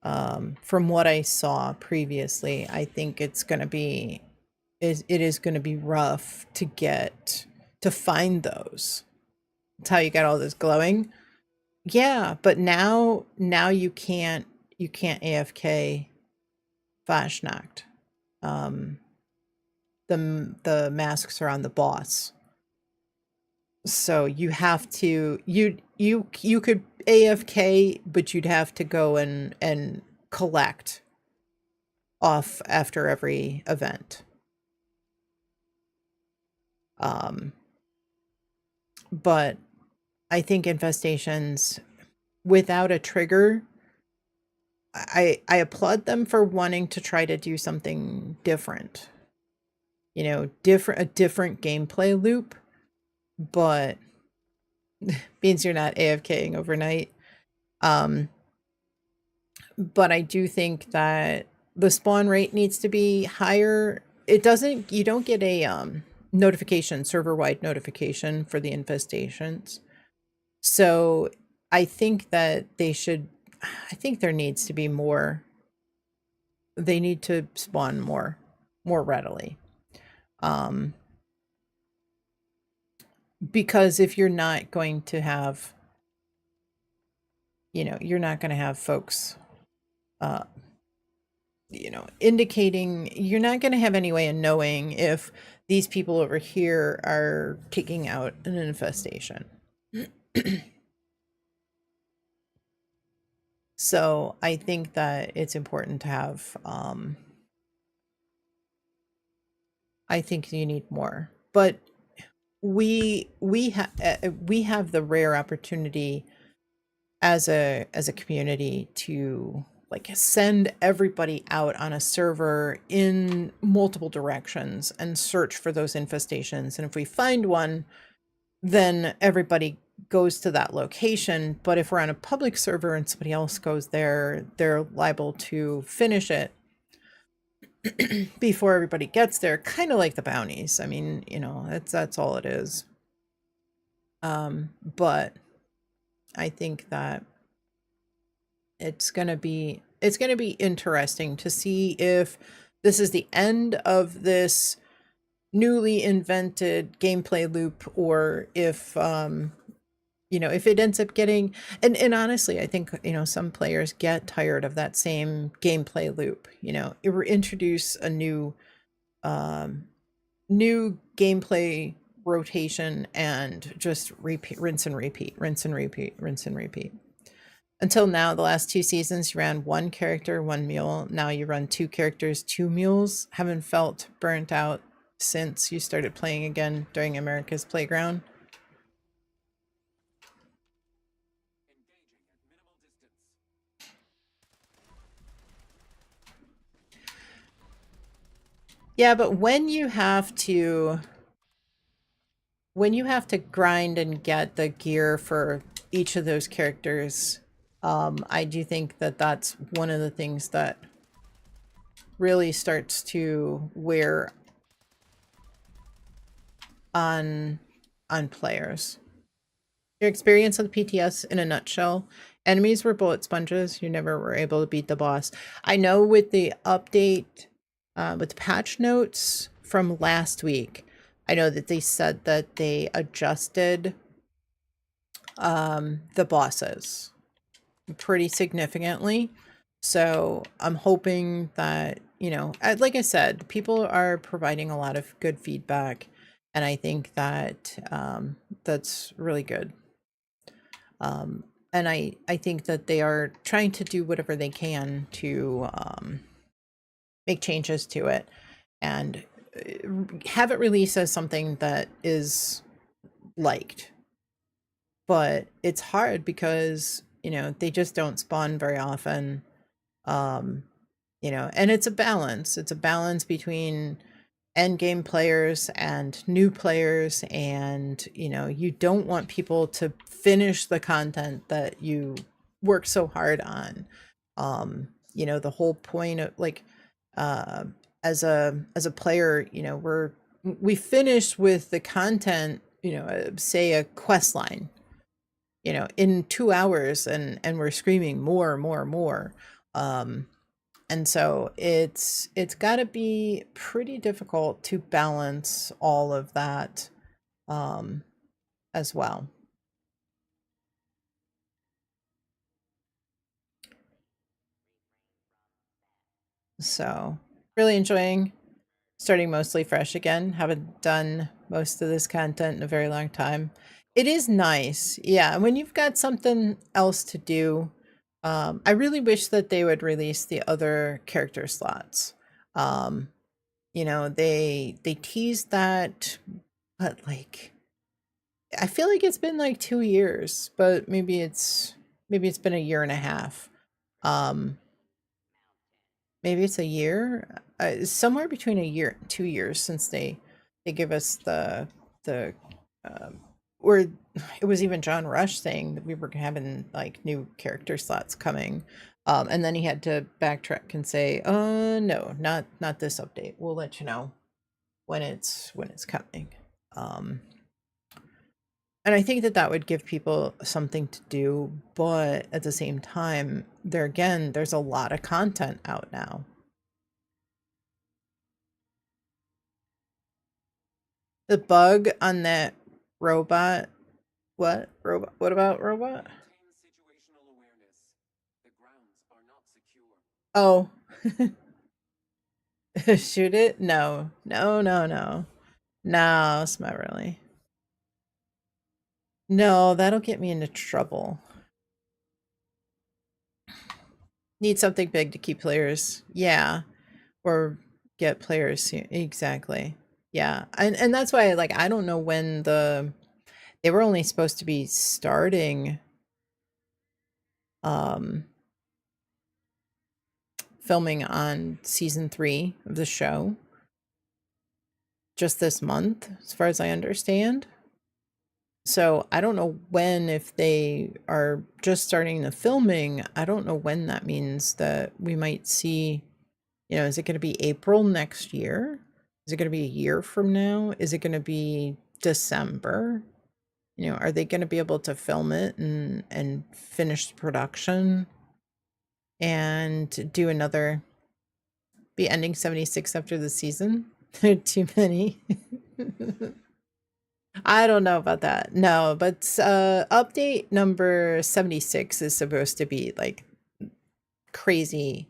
Speaker 1: From what I saw previously, I think it is going to be rough to find those. That's how you got all this glowing. Yeah, but now you can't AFK Fashnacht. Um, the masks are on the boss, so you have to you could AFK, but you'd have to go and collect off after every event. Um, but I think infestations without a trigger, I applaud them for wanting to try to do something different. A different gameplay loop, but means you're not AFKing overnight. Um, but I do think that the spawn rate needs to be higher. It doesn't, you don't get a notification, server wide notification for the infestations. So I think that they should, I think there needs to be more, they need to spawn more readily. Um, because if you're not going to have, you're not going to have folks, uh, indicating, you're not going to have any way of knowing if these people over here are kicking out an infestation. So I think that it's important to have, I think you need more, but we have the rare opportunity as a community to like send everybody out on a server in multiple directions and search for those infestations, and if we find one, then everybody goes to that location. But if we're on a public server and somebody else goes there, they're liable to finish it before everybody gets there, kind of like the bounties. I mean, that's all it is. But I think that it's going to be interesting to see if this is the end of this newly invented gameplay loop, or if it ends up getting, and honestly, I think, some players get tired of that same gameplay loop. Introduce a new gameplay rotation and just repeat, rinse and repeat, rinse and repeat, rinse and repeat. Until now, the last two seasons, you ran one character, one mule. Now you run two characters, two mules. Haven't felt burnt out since you started playing again during America's Playground. Yeah, but when you have to grind and get the gear for each of those characters, I do think that that's one of the things that really starts to wear on players. Your experience with PTS in a nutshell: enemies were bullet sponges. You never were able to beat the boss. I know with the update, with the patch notes from last week, I know that they said that they adjusted the bosses pretty significantly. So I'm hoping that, like I said, people are providing a lot of good feedback. And I think that that's really good. And I think that they are trying to do whatever they can to make changes to it and have it released as something that is liked. But it's hard because, they just don't spawn very often. Um, and it's a balance. It's a balance between end game players and new players, and you don't want people to finish the content that you work so hard on. The whole point of, like, uh as a player, we finish with the content, say a quest line, in 2 hours, and we're screaming more, more, more. And so it's got to be pretty difficult to balance all of that, um, as well. So really enjoying starting mostly fresh again. Haven't done most of this content in a very long time. It is nice, yeah. When you've got something else to do, I really wish that they would release the other character slots. Um, they teased that, but like, I feel like it's been like 2 years, but maybe it's been a year and a half. Um, maybe it's a year, somewhere between a year, 2 years since they give us the um, or it was even John Rush saying that we were having like new character slots coming. And then he had to backtrack and say, no, not this update. We'll let you know when it's coming." Um, and I think that that would give people something to do, but at the same time, there's a lot of content out now. The bug on that robot, what robot? What about robot? Oh, shoot it? No, no, no, no, no, Smurley. No, that'll get me into trouble. Need something big to keep players. Yeah. Or get players exactly. Yeah. And that's why like I don't know when they were only supposed to be starting um filming on season 3 of the show just this month, as far as I understand. So I don't know when, if they are just starting the filming, I don't know when that means that we might see, is it going to be April next year? Is it going to be a year from now? Is it going to be December? Are they going to be able to film it and finish the production and do another, be ending 76 after the season? Too many. I don't know about that. No, but update number 76 is supposed to be like crazy.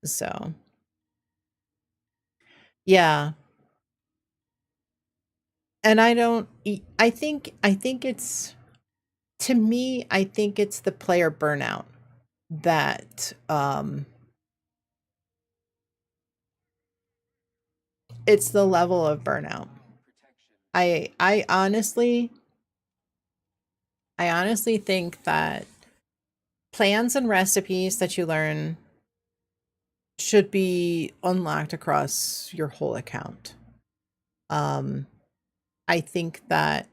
Speaker 1: So, yeah. And I think it's, to me, I think it's the player burnout that it's the level of burnout. I I honestly I honestly think that plans and recipes that you learn should be unlocked across your whole account. Um, I think that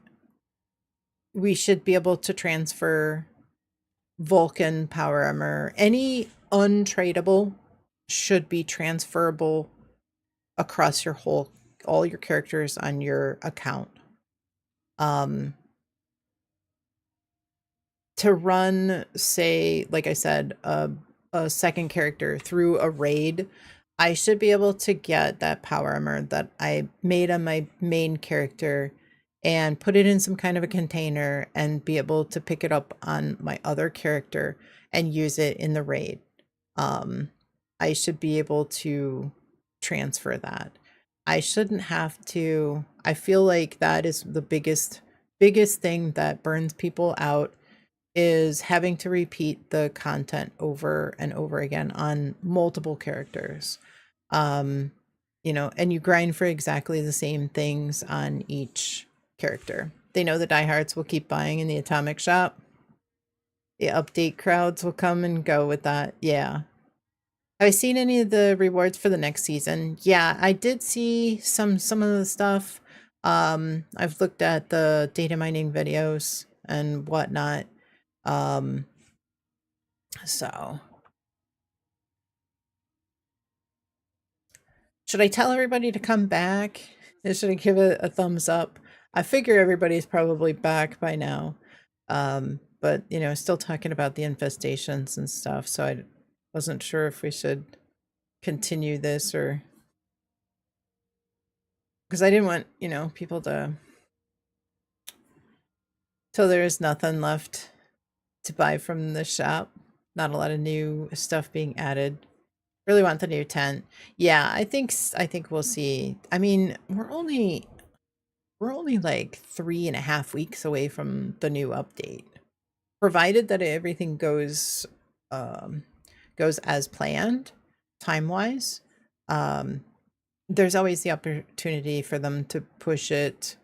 Speaker 1: we should be able to transfer Vulcan power armor. Any untradeable should be transferable across all your characters on your account. Um, to run, say, like I said, a second character through a raid, I should be able to get that power armor that I made on my main character and put it in some kind of a container and be able to pick it up on my other character and use it in the raid. I should be able to transfer that. I shouldn't have to. I feel like that is the biggest thing that burns people out, is having to repeat the content over and over again on multiple characters. Um, and you grind for exactly the same things on each character. They know the diehards will keep buying in the atomic shop. The update crowds will come and go with that. Yeah. Have I seen any of the rewards for the next season? Yeah, I did see some of the stuff. I've looked at the data mining videos and whatnot. Um, so should I tell everybody to come back? Should I give it a thumbs up? I figure everybody's probably back by now. But still talking about the infestations and stuff, so I wasn't sure if we should continue this, or because I didn't want, people to, till there's nothing left to buy from the shop. Not a lot of new stuff being added. Really want the new tent. Yeah, I think we'll see. I mean, we're only like 3.5 weeks away from the new update. Provided that everything goes as planned, time-wise. There's always the opportunity for them to push it.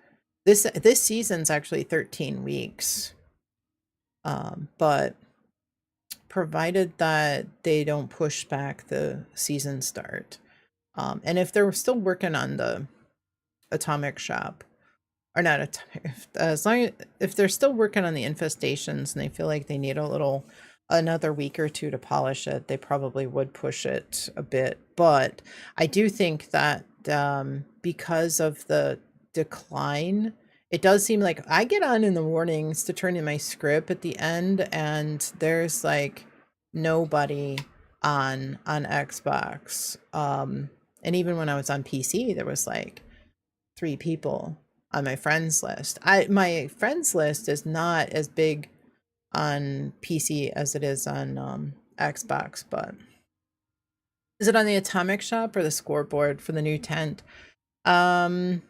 Speaker 1: This season's actually 13 weeks. But provided that they don't push back the season start. And if they're still working on the atomic shop, or not atomic, if they're still working on the infestations and they feel like they need a little another week or two to polish it, they probably would push it a bit. But I do think that because of the decline, it does seem like I get on in the mornings to turn in my script at the end, and there's like nobody on Xbox. And even when I was on PC, there was like 3 people on my friends list. My friends list is not as big on PC as it is on Xbox, but is it on the Atomic Shop or the scoreboard for the new tent? Um,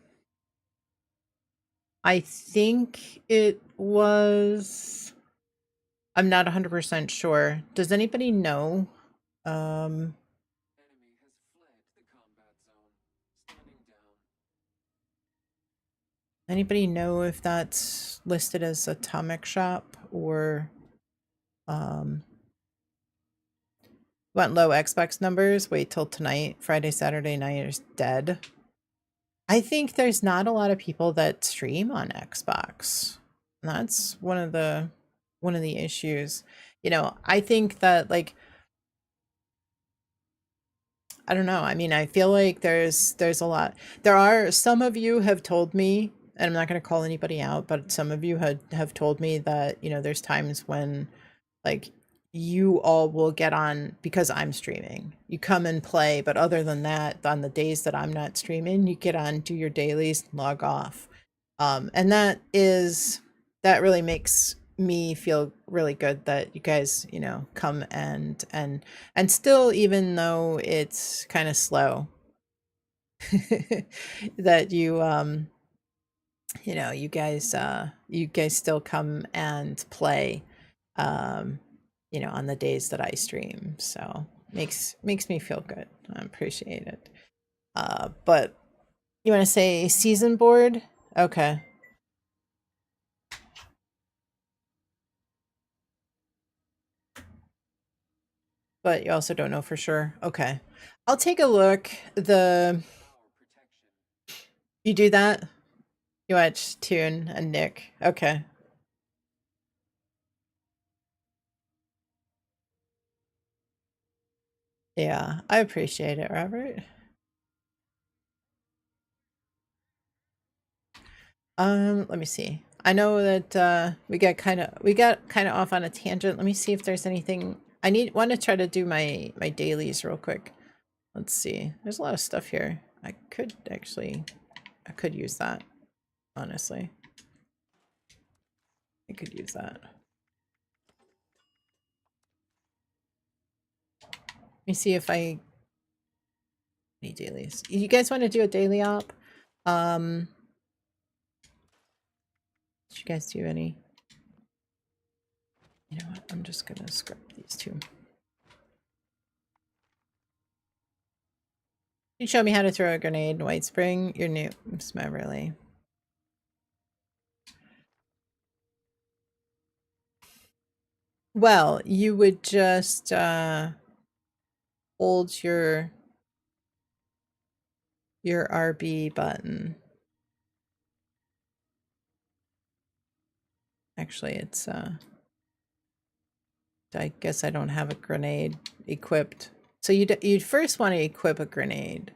Speaker 1: I think it was. I'm not 100% sure. Does anybody know? Um, Anybody know if that's listed as Atomic Shop or um want low Xbox numbers? Wait till tonight. Friday, Saturday night is dead. I think there's not a lot of people that stream on Xbox. That's one of the issues. I think that like I don't know. I mean, I feel like there's a lot. There are some of you have told me, and I'm not going to call anybody out, but some of you have told me that, there's times when like you all will get on because I'm streaming. You come and play, but other than that, on the days that I'm not streaming, you get on, do your dailies, log off. And that really makes me feel really good that you guys, come and still, even though it's kind of slow, that you guys still come and play on the days that I stream. So makes me feel good. I appreciate it. But you want to say season board? Okay. But you also don't know for sure. Okay. I'll take a look. You do that? You watch Toon and Nick. Okay. Yeah, I appreciate it, Robert. Let me see. I know that we got kind of off on a tangent. Let me see if there's anything want to try to do my dailies real quick. Let's see. There's a lot of stuff here. I could use that, honestly. I could use that. Let me see if I any dailies. You guys want to do a daily op? Did you guys do any? You know what? I'm just gonna scrap these two. Can you show me how to throw a grenade in White Spring? You're new, Smurley. Well, you would just hold your RB button. Actually, it's I guess I don't have a grenade equipped. So you'd first want to equip a grenade.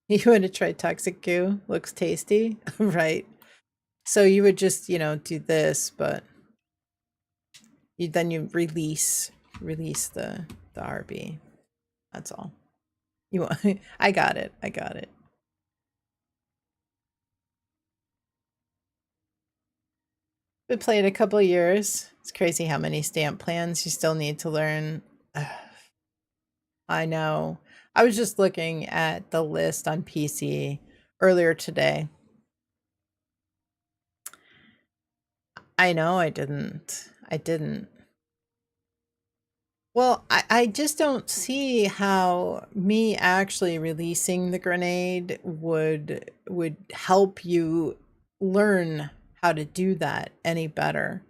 Speaker 1: You want to try toxic goo? Looks tasty, right? So you would just, do this, but then you release the RB. That's all. You want I got it. I got it. We played a couple years. It's crazy how many stamp plans you still need to learn. I know. I was just looking at the list on PC earlier today. I know I didn't. I didn't. Well, I just don't see how me actually releasing the grenade would help you learn how to do that any better.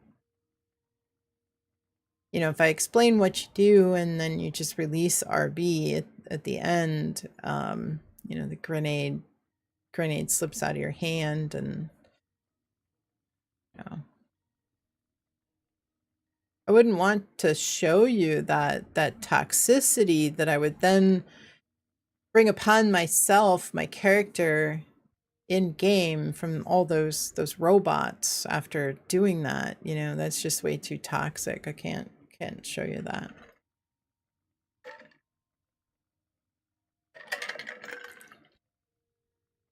Speaker 1: If I explain what you do and then you just release RB at the end, the grenade grenade slips out of your hand, and you know. I wouldn't want to show you that toxicity that I would then bring upon myself, my character in game from all those robots after doing that. You know, that's just way too toxic. I can't show you that.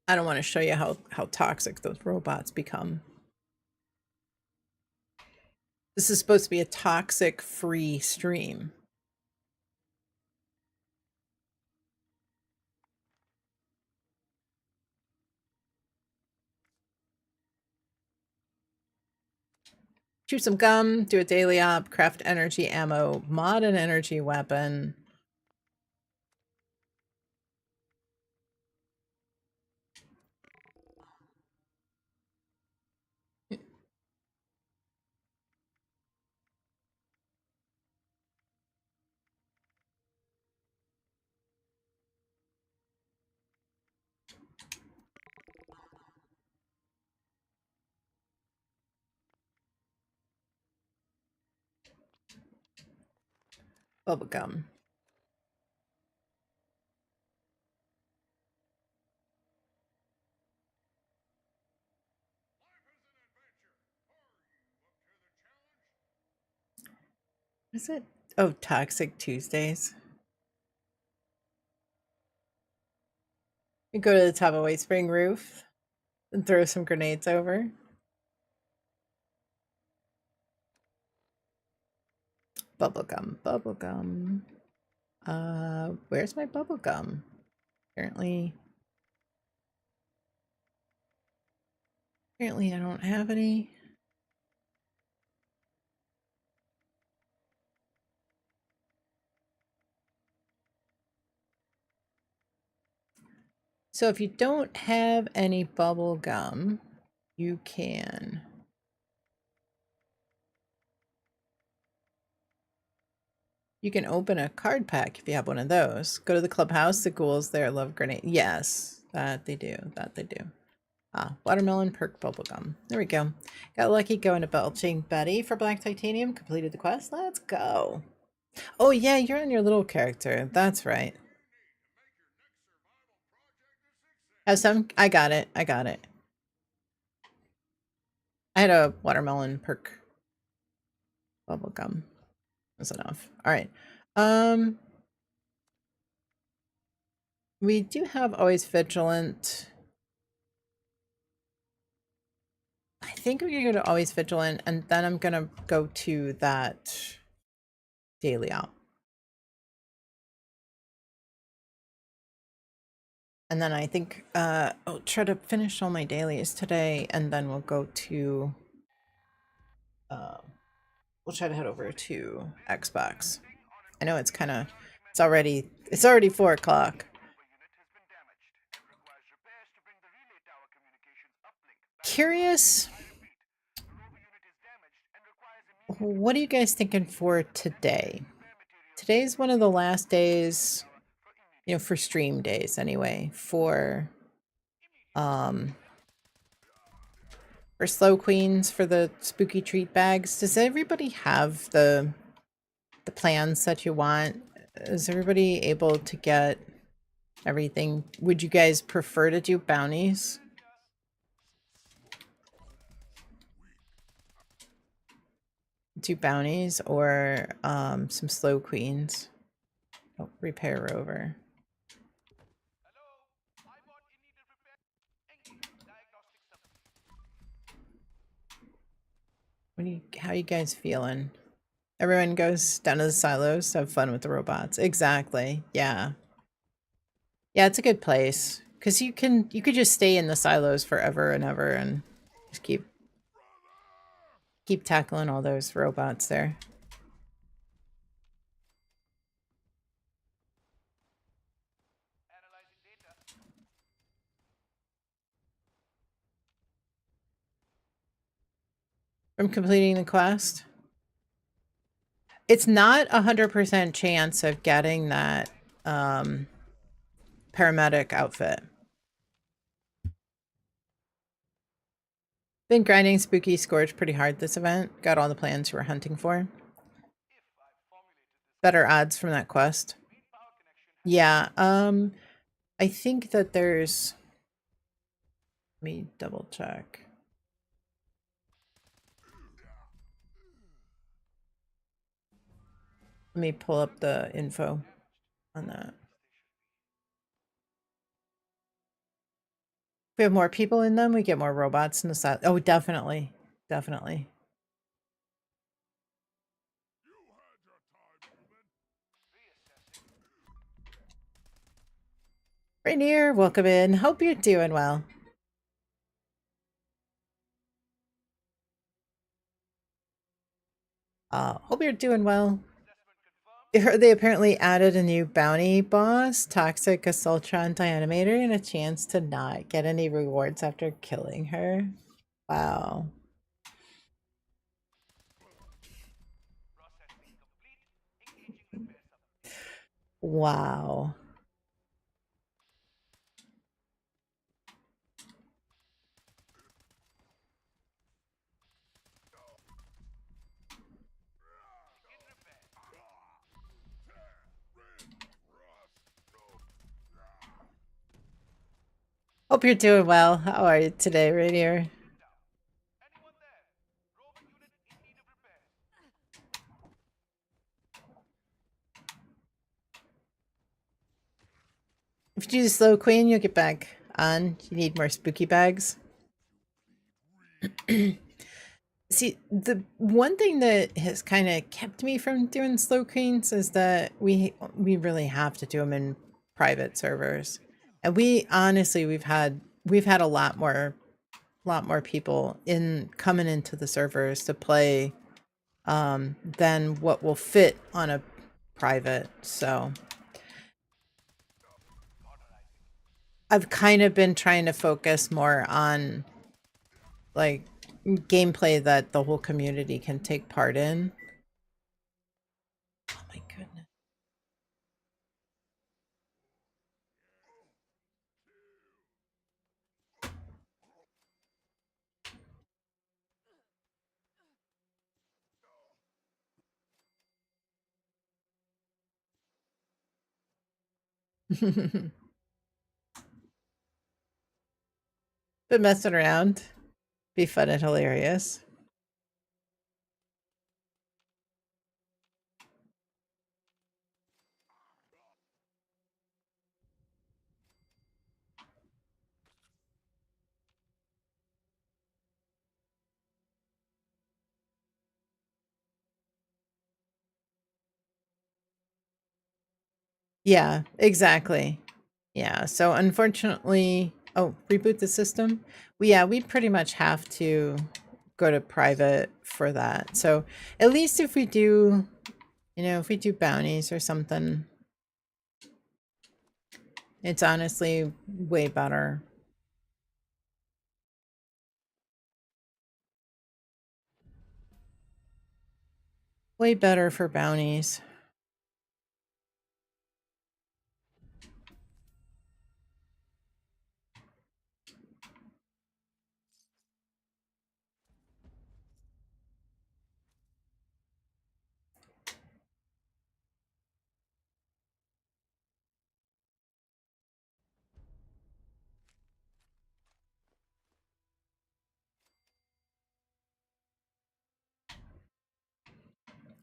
Speaker 1: I don't want to show you how toxic those robots become. This is supposed to be a toxic free stream. Chew some gum, do a daily op, craft energy ammo, mod an energy weapon. Bubblegum. Is it? Oh, Toxic Tuesdays. You go to the top of White Spring roof and throw some grenades over. Bubblegum, bubblegum. Where's my bubblegum? Apparently I don't have any. So if you don't have any bubble gum, you can open a card pack if you have one of those. Go to the clubhouse. The ghouls there love grenade. Yes, that they do. That they do. Ah, watermelon perk bubblegum. There we go. Got lucky going to Belching Betty for Black Titanium. Completed the quest. Let's go. Oh yeah, you're on your little character. That's right. Have some. I got it. I got it. I had a watermelon perk bubblegum. That's enough. All right. We do have always vigilant. I think we're gonna go to always vigilant, and then I'm gonna go to that daily out. And then I think I'll try to finish all my dailies today, and then we'll go to we'll try to head over to Xbox. I know it's kind of it's already 4 o'clock. Curious, what are you guys thinking for today? Today's one of the last days, you know, for stream days anyway, for slow queens for the spooky treat bags. Does everybody have the plans that you want? Is everybody able to get everything? Would you guys prefer to do bounties? Do bounties or some slow queens? Oh, repair rover. How you guys feeling? Everyone goes down to the silos to have fun with the robots. Exactly. Yeah. Yeah, it's a good place. Because you could just stay in the silos forever and ever and just keep tackling all those robots there. From completing the quest. It's not 100% chance of getting that paramedic outfit. Been grinding Spooky Scourge pretty hard this event. Got all the plans you were hunting for. Better odds from that quest. Yeah, I think that there's... Let me double check. Let me pull up the info on that. If we have more people in them, we get more robots in the side. Oh, definitely. Definitely. Rainier, welcome in. Hope you're doing well. Hope you're doing well. They apparently added a new bounty boss, Toxic Assaultron Dianimator, and a chance to not get any rewards after killing her. Wow. Wow. Hope you're doing well. How are you today, Rainier? If you do the slow queen, you'll get back on. You need more spooky bags. See, the one thing that has kind of kept me from doing slow queens is that we really have to do them in private servers, and we honestly we've had a lot more people in coming into the servers to play than what will fit on a private. So I've kind of been trying to focus more on like gameplay that the whole community can take part in. Oh my goodness. Been messing around. Be fun and hilarious. Yeah, exactly. Yeah, so unfortunately, oh, reboot the system. We pretty much have to go to private for that. So at least if we do, if we do bounties or something, it's honestly way better. Way better for bounties.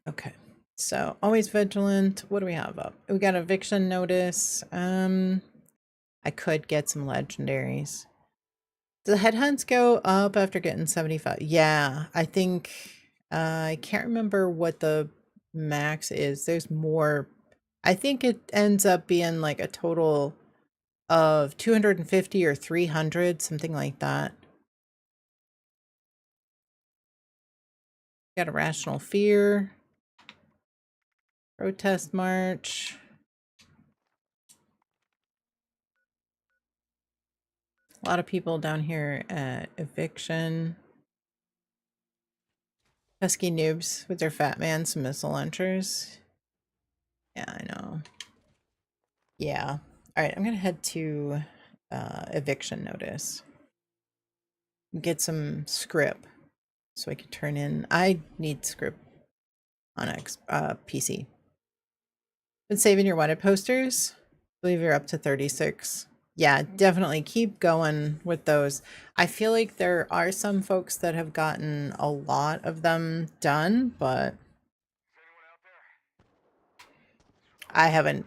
Speaker 1: Okay. So always vigilant. What do we have up? We got eviction notice. I could get some legendaries. Do the headhunts go up after getting 75? Yeah, I think I can't remember what the max is. There's more. I think it ends up being like a total of 250 or 300, something like that. Got a rational fear. Protest march. A lot of people down here at eviction. Pesky noobs with their fat man, some missile launchers. Yeah, I know. Yeah. All right, I'm gonna head to eviction notice. get some script so I can turn in. I need script on PC. Been saving your wanted posters. I believe you're up to 36. Yeah, definitely keep going with those. I feel like there are some folks that have gotten a lot of them done, but I haven't.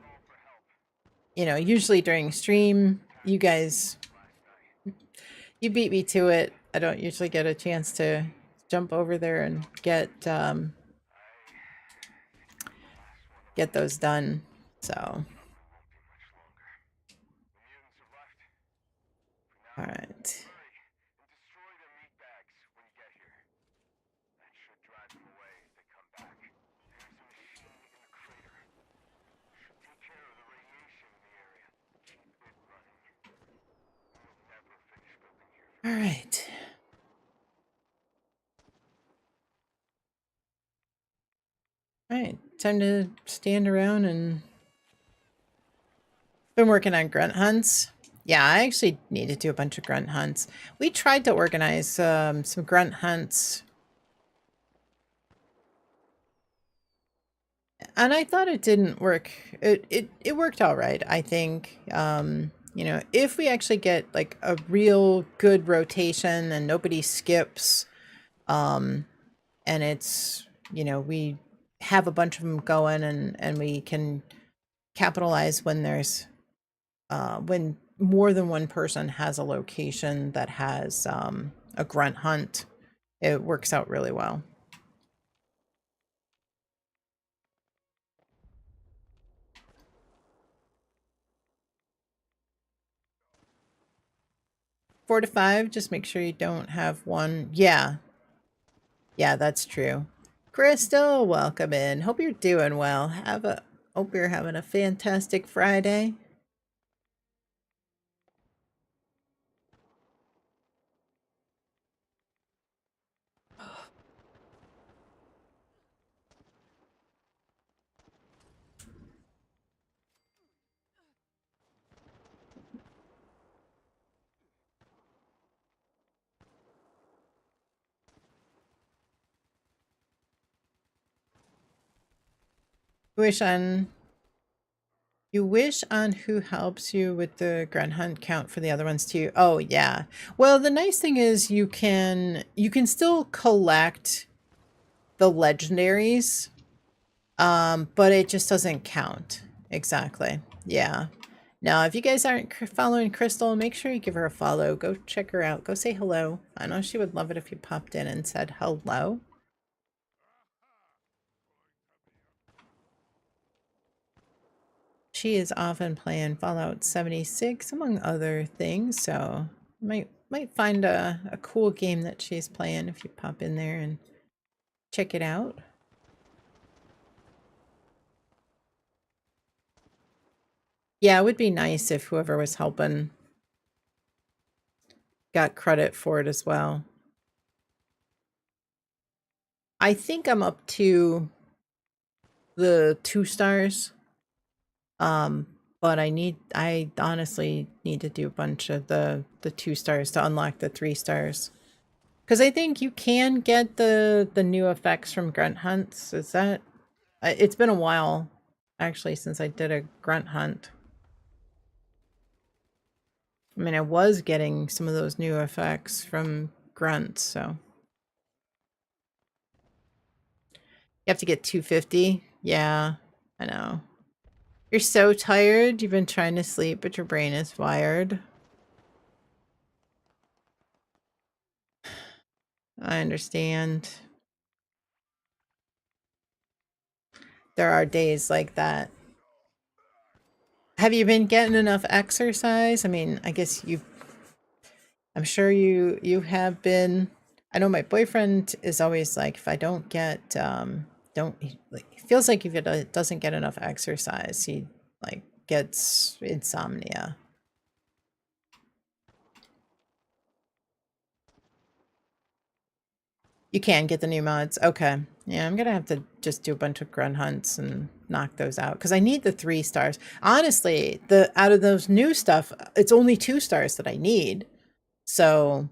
Speaker 1: Usually during stream, you guys, you beat me to it. I don't usually get a chance to jump over there and get those done. So, all right. All right. All right. Time to stand around and been working on grunt hunts. Yeah, I actually need to do a bunch of grunt hunts. We tried to organize some grunt hunts, and I thought it didn't work. It worked all right, I think. If we actually get like a real good rotation and nobody skips, and it's we have a bunch of them going, and we can capitalize when there's when more than one person has a location that has a grunt hunt. It works out really well. Four to five, just make sure you don't have one. Yeah, that's true. Crystal, welcome in. Hope you're doing well. Hope you're having a fantastic Friday. You wish on who helps you with the grunt hunt count for the other ones too. Oh yeah. Well, the nice thing is you can still collect the legendaries, but it just doesn't count. Exactly. Yeah. Now, if you guys aren't following Crystal, make sure you give her a follow. Go check her out. Go say hello. I know she would love it if you popped in and said hello. She is often playing Fallout 76, among other things, so might find a cool game that she's playing if you pop in there and check it out. Yeah, it would be nice if whoever was helping got credit for it as well. I think I'm up to the 2 stars. But I honestly need to do a bunch of the 2 stars to unlock the 3 stars. Because I think you can get the new effects from grunt hunts. Is that... It's been a while, actually, since I did a grunt hunt. I mean, I was getting some of those new effects from grunts, so... You have to get 250? Yeah, I know. You're so tired. You've been trying to sleep, but your brain is wired. I understand. There are days like that. Have you been getting enough exercise? I mean, I guess I'm sure you have been. I know my boyfriend is always like, if I don't get don't like, he feels like if it doesn't get enough exercise, he like gets insomnia. You can get the new mods. Okay. Yeah, I'm gonna have to just do a bunch of grunt hunts and knock those out because I need the 3 stars. Honestly, out of those new stuff, it's only 2 stars that I need. So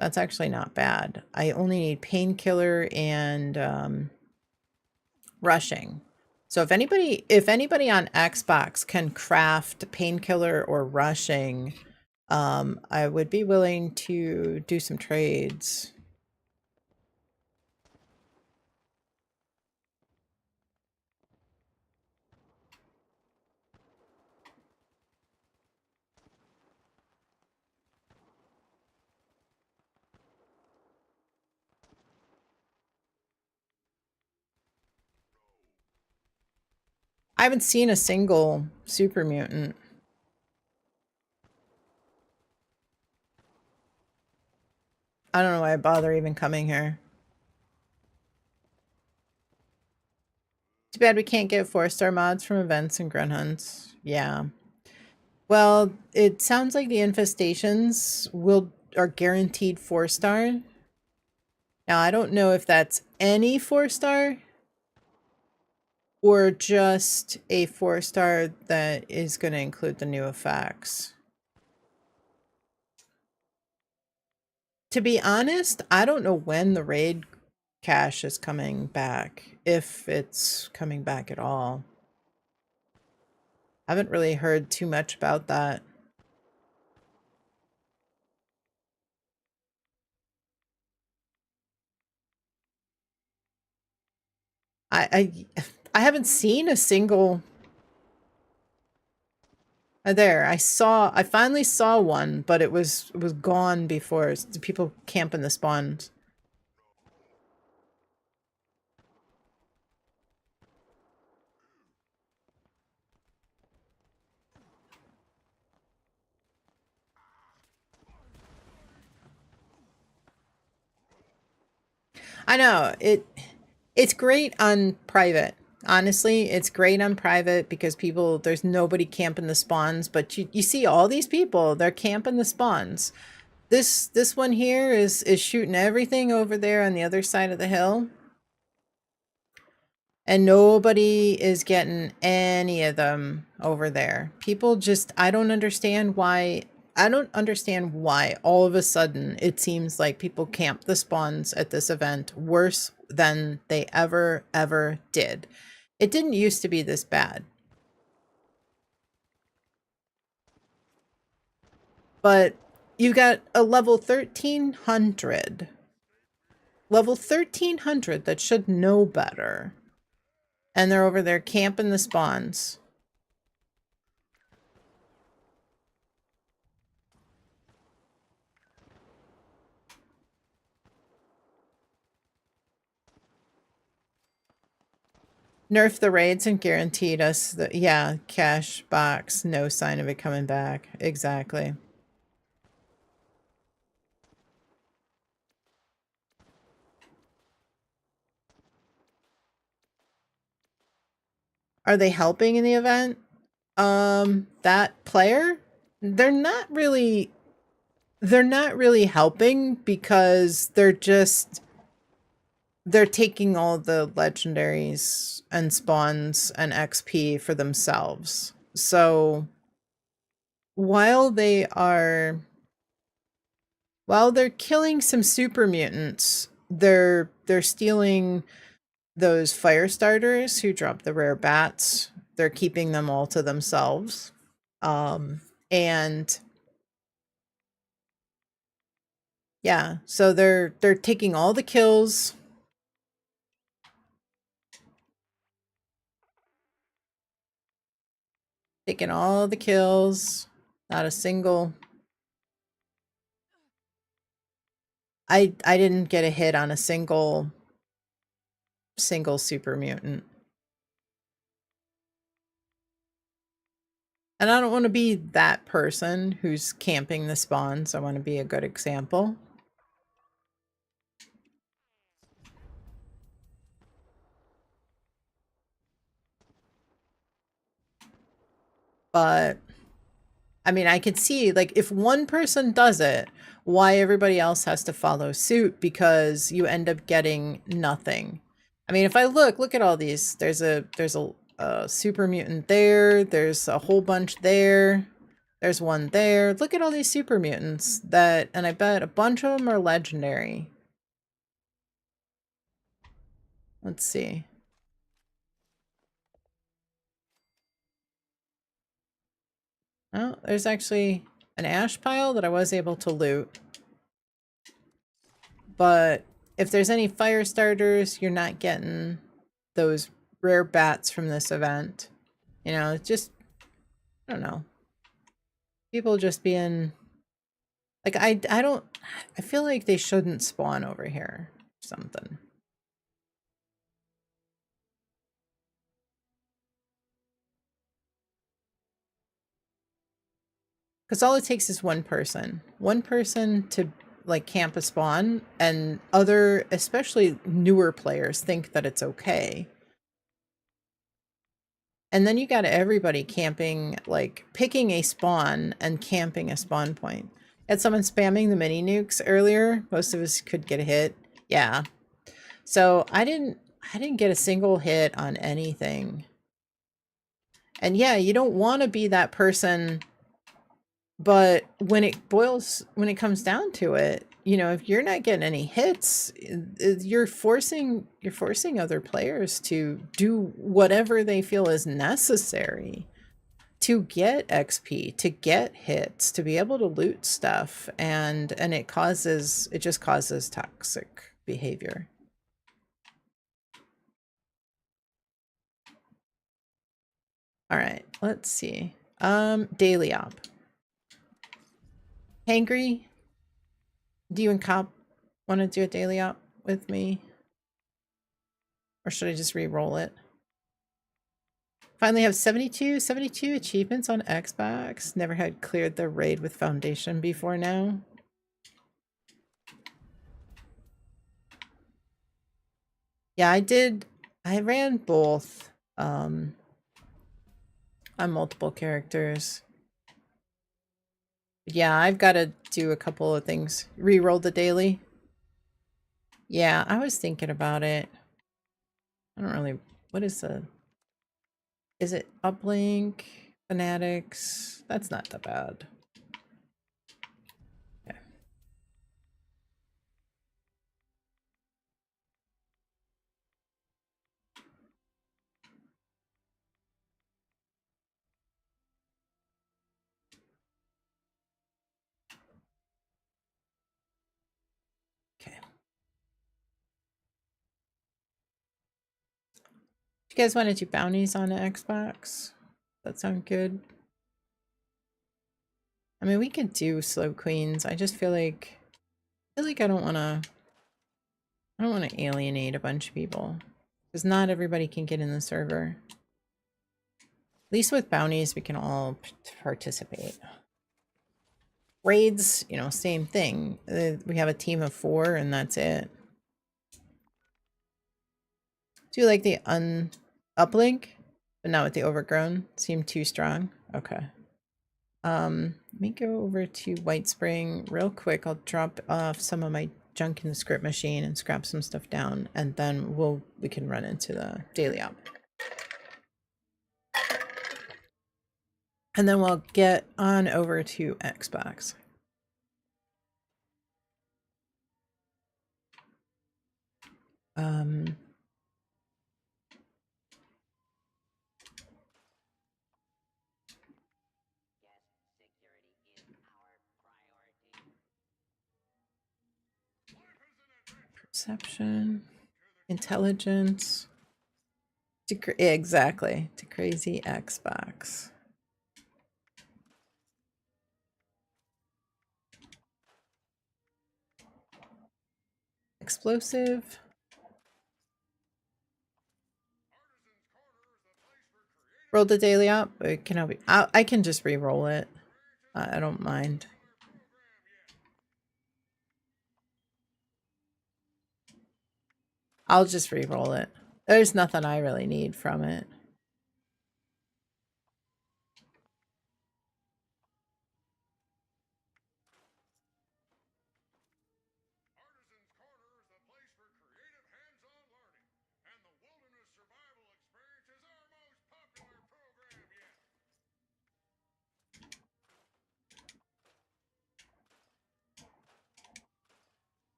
Speaker 1: That's actually not bad. I only need painkiller and rushing. So if anybody on Xbox can craft painkiller or rushing, I would be willing to do some trades. I haven't seen a single super mutant. I don't know why I bother even coming here. Too bad we can't get 4-star mods from events and grunt hunts. Yeah. Well, it sounds like the infestations are guaranteed 4-star. Now, I don't know if that's any 4-star or just a 4-star that is going to include the new effects. To be honest, I don't know when the raid cache is coming back, if it's coming back at all. I haven't really heard too much about that. I I haven't seen a single. There, I finally saw one, but it was gone before. It's the people camping the spawns. I know it's great on private. Honestly, it's great on private because there's nobody camping the spawns, but you see all these people, they're camping the spawns. This one here is shooting everything over there on the other side of the hill. And nobody is getting any of them over there. People just, I don't understand why all of a sudden it seems like people camp the spawns at this event worse than they ever did. It didn't used to be this bad. But you got a level 1300. Level 1300 that should know better. And they're over there camping the spawns. Nerf the raids and guaranteed us the, yeah, cash box, no sign of it coming back. Exactly. Are they helping in the event? That player? They're not really helping because they're taking all the legendaries and spawns and XP for themselves. So while they're killing some super mutants, they're stealing those fire starters who drop the rare bats. They're keeping them all to themselves. And yeah, so they're taking all the kills. Taking all the kills. Not a single. I didn't get a hit on a single super mutant. And I don't want to be that person who's camping the spawns. I want to be a good example. But I mean, I could see, like, if one person does it, why everybody else has to follow suit, because you end up getting nothing. I mean, if I look at all these, there's a super mutant there, there's a whole bunch there. There's one there. Look at all these super mutants that, and I bet a bunch of them are legendary. Let's see. Oh, there's actually an ash pile that I was able to loot. But if there's any fire starters, you're not getting those rare bats from this event. You know, it's just, I don't know. People just being like, I don't, I feel like they shouldn't spawn over here or something. Because all it takes is one person to like camp a spawn, and other, especially newer players, think that it's okay. And then you got everybody camping, like picking a spawn and camping a spawn point. Had someone spamming the mini nukes earlier. Most of us could get a hit. Yeah. So I didn't get a single hit on anything. And yeah, you don't want to be that person, but when it comes down to it, you know, if you're not getting any hits, you're forcing other players to do whatever they feel is necessary to get XP, to get hits, to be able to loot stuff, and it just causes toxic behavior. All right, let's see. Daily op. Hangry, do you and Cop want to do a daily op with me? Or should I just re-roll it? Finally have 72 achievements on Xbox. Never had cleared the raid with Foundation before now. Yeah, I ran both on multiple characters. Yeah, I've got to do a couple of things. Reroll the daily. Yeah, I was thinking about it. I don't really... What is the... Is it Uplink? Fanatics? That's not that bad. Okay. Okay. You guys want to do bounties on the Xbox? That sound good? I mean, we could do slow queens. I just feel like I don't want to alienate a bunch of people, because not everybody can get in the server. At least with bounties, we can all participate. Raids, you know, same thing. We have a team of 4 and that's it. Do you like the uplink? But not with the overgrown? Seem too strong? Okay. Let me go over to White Spring real quick. I'll drop off some of my junk in the script machine and scrap some stuff down, and then we can run into the daily op. And then we'll get on over to Xbox. Perception, intelligence. Exactly, to crazy Xbox. Explosive. Roll the daily op. I can just re-roll it. I don't mind. I'll just re-roll it. There's nothing I really need from it.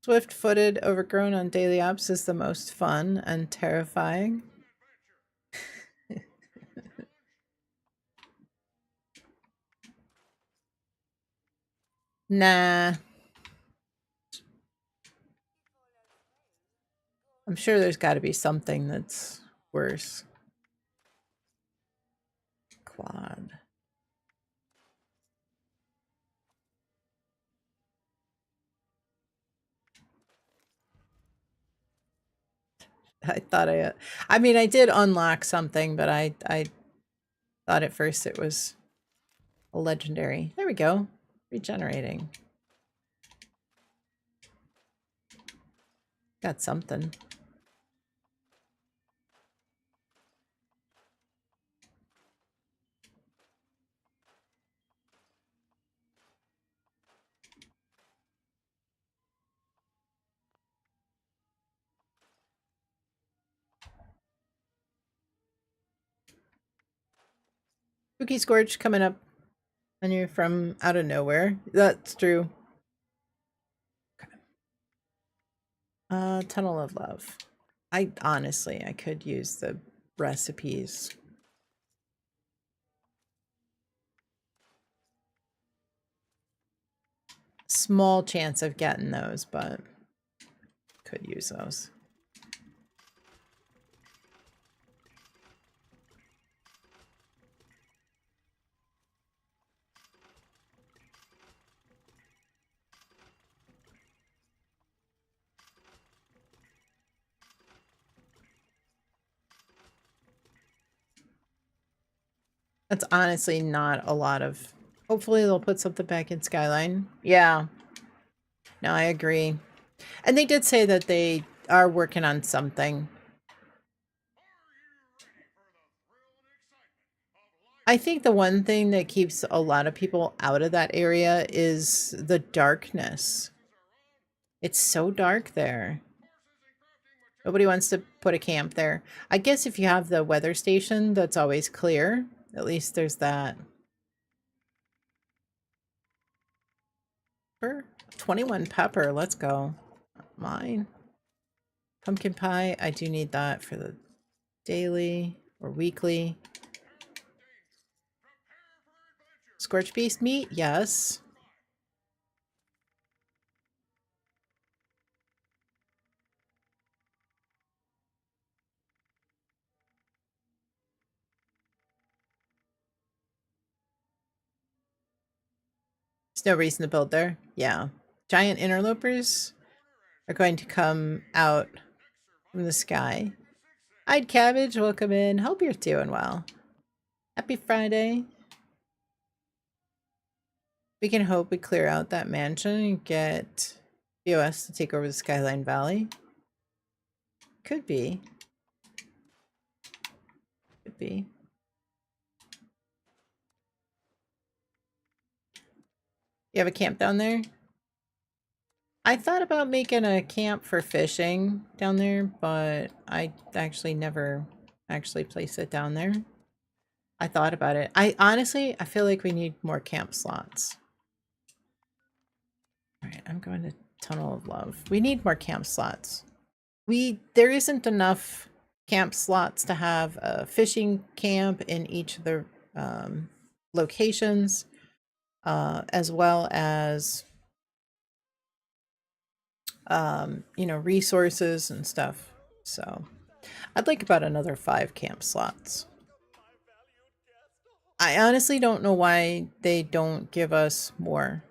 Speaker 1: Swift-footed, overgrown on daily ops is the most fun and terrifying. Nah. I'm sure there's got to be something that's worse. Quad. I thought I mean, I did unlock something, but I thought at first it was a legendary. There we go. Regenerating. Got something. Spooky Scorch coming up on you from out of nowhere. That's true. Tunnel of Love. I honestly, I could use the recipes. Small chance of getting those, but could use those. That's honestly not a lot of... Hopefully they'll put something back in Skyline. Yeah. No, I agree. And they did say that they are working on something. I think the one thing that keeps a lot of people out of that area is the darkness. It's so dark there. Nobody wants to put a camp there. I guess if you have the weather station that's always clear, at least there's that. 21 pepper, let's go. Mine. Pumpkin pie, I do need that for the daily or weekly. Scorch beast meat, yes. There's no reason to build there. Yeah. Giant interlopers are going to come out from the sky. I'd Cabbage, welcome in. Hope you're doing well. Happy Friday. We can hope we clear out that mansion and get BOS to take over the Skyline Valley. Could be. Could be. You have a camp down there? I thought about making a camp for fishing down there, but I actually never actually placed it down there. I thought about it. I feel like we need more camp slots. All right, I'm going to Tunnel of Love. We need more camp slots. There isn't enough camp slots to have a fishing camp in each of the locations, as well as you know, resources and stuff. So I'd like about another 5 camp slots. I honestly don't know why they don't give us more.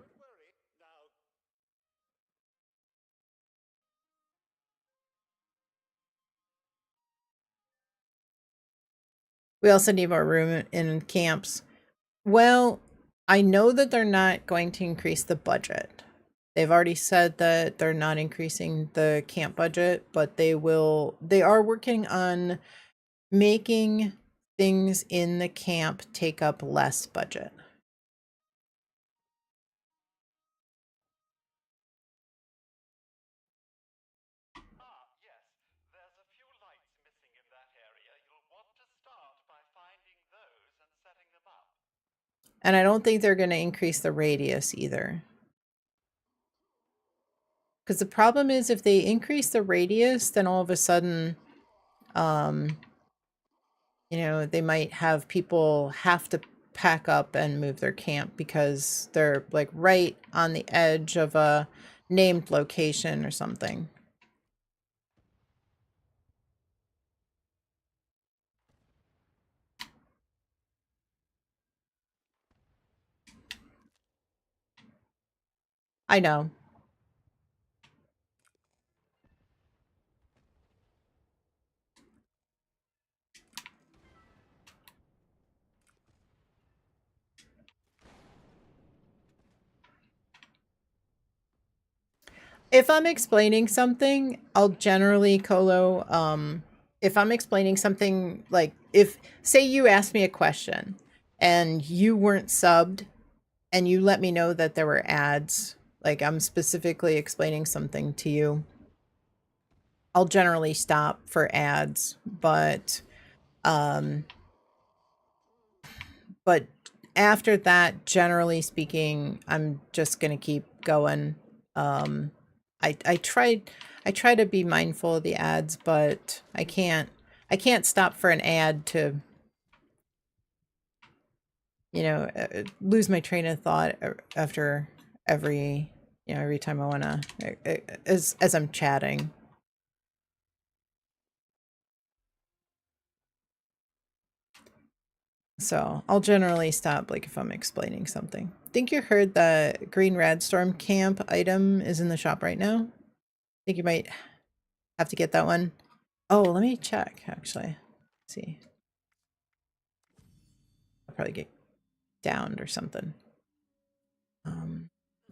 Speaker 1: We also need more room in camps. Well, I know that they're not going to increase the budget. They've already said that they're not increasing the camp budget, but they are working on making things in the camp take up less budget.
Speaker 3: Yes, there's a few lights missing in that area. You'll want to start by finding those and setting them up.
Speaker 1: And I don't think they're going to increase the radius either. Because the problem is if they increase the radius, then all of a sudden, um, you know, they might have people have to pack up and move their camp because they're like right on the edge of a named location or something. I know. If I'm explaining something, I'll generally colo if I'm explaining something like if say you asked me a question and you weren't subbed and you let me know that there were ads, like I'm specifically explaining something to you, I'll generally stop for ads, um but after that, generally speaking, I'm just gonna keep going. Um, I try to be mindful of the ads, but I can't stop for an ad to you know lose my train of thought after every you know every time I wanna as I'm chatting. So I'll generally stop like if I'm explaining something. Think you heard the green radstorm camp item is in the shop right now? Think you might have to get that one. Oh, let me check actually. Let's see. I'll probably get downed or something.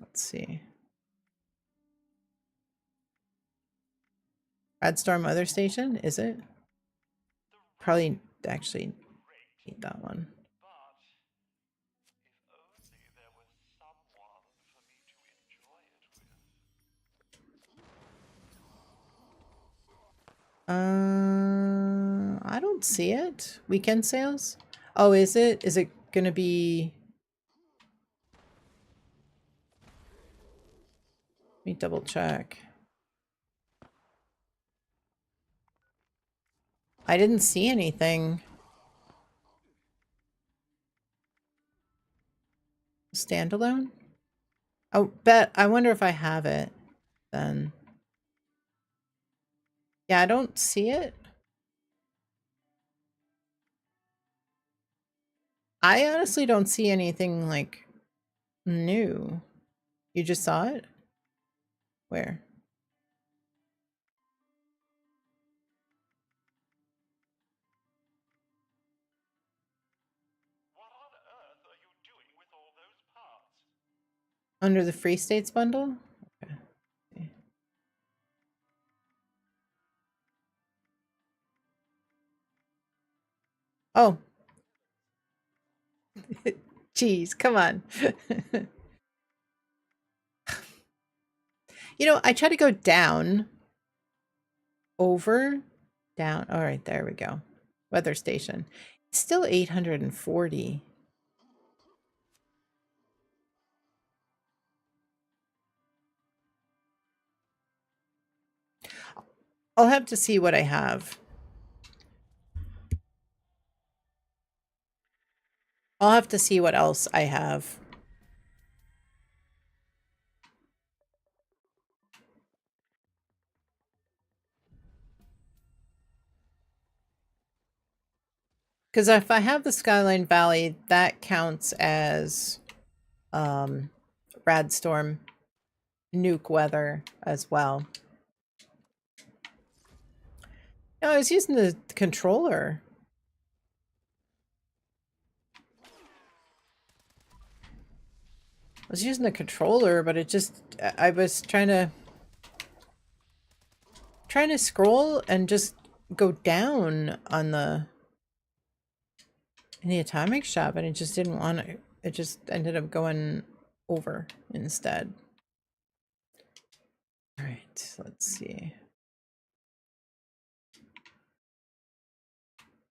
Speaker 1: Let's see. Radstorm Weather Station, is it? Probably actually need that one.
Speaker 3: But if only there was someone for me to enjoy it with.
Speaker 1: I don't see it. Weekend sales? Oh, is it? Is it gonna be? Let me double check. I didn't see anything. Standalone? Oh, bet. I wonder if I have it then. Yeah, I don't see it. I honestly don't see anything like new. You just saw it? Where?
Speaker 3: What on earth are you doing with all those parts?
Speaker 1: Under the Free States bundle? Okay. Oh. Jeez, come on. You know, I try to go down, over, down. All right, there we go. Weather station. It's still 840. I'll have to see what I have. I'll have to see what else I have. Because if I have the Skyline Valley, that counts as Radstorm nuke weather as well. No, I was using the controller. I was using the controller, but it just I was trying to scroll and just go down on the in the atomic shop, and it just didn't want to. It just ended up going over instead. All right, let's see.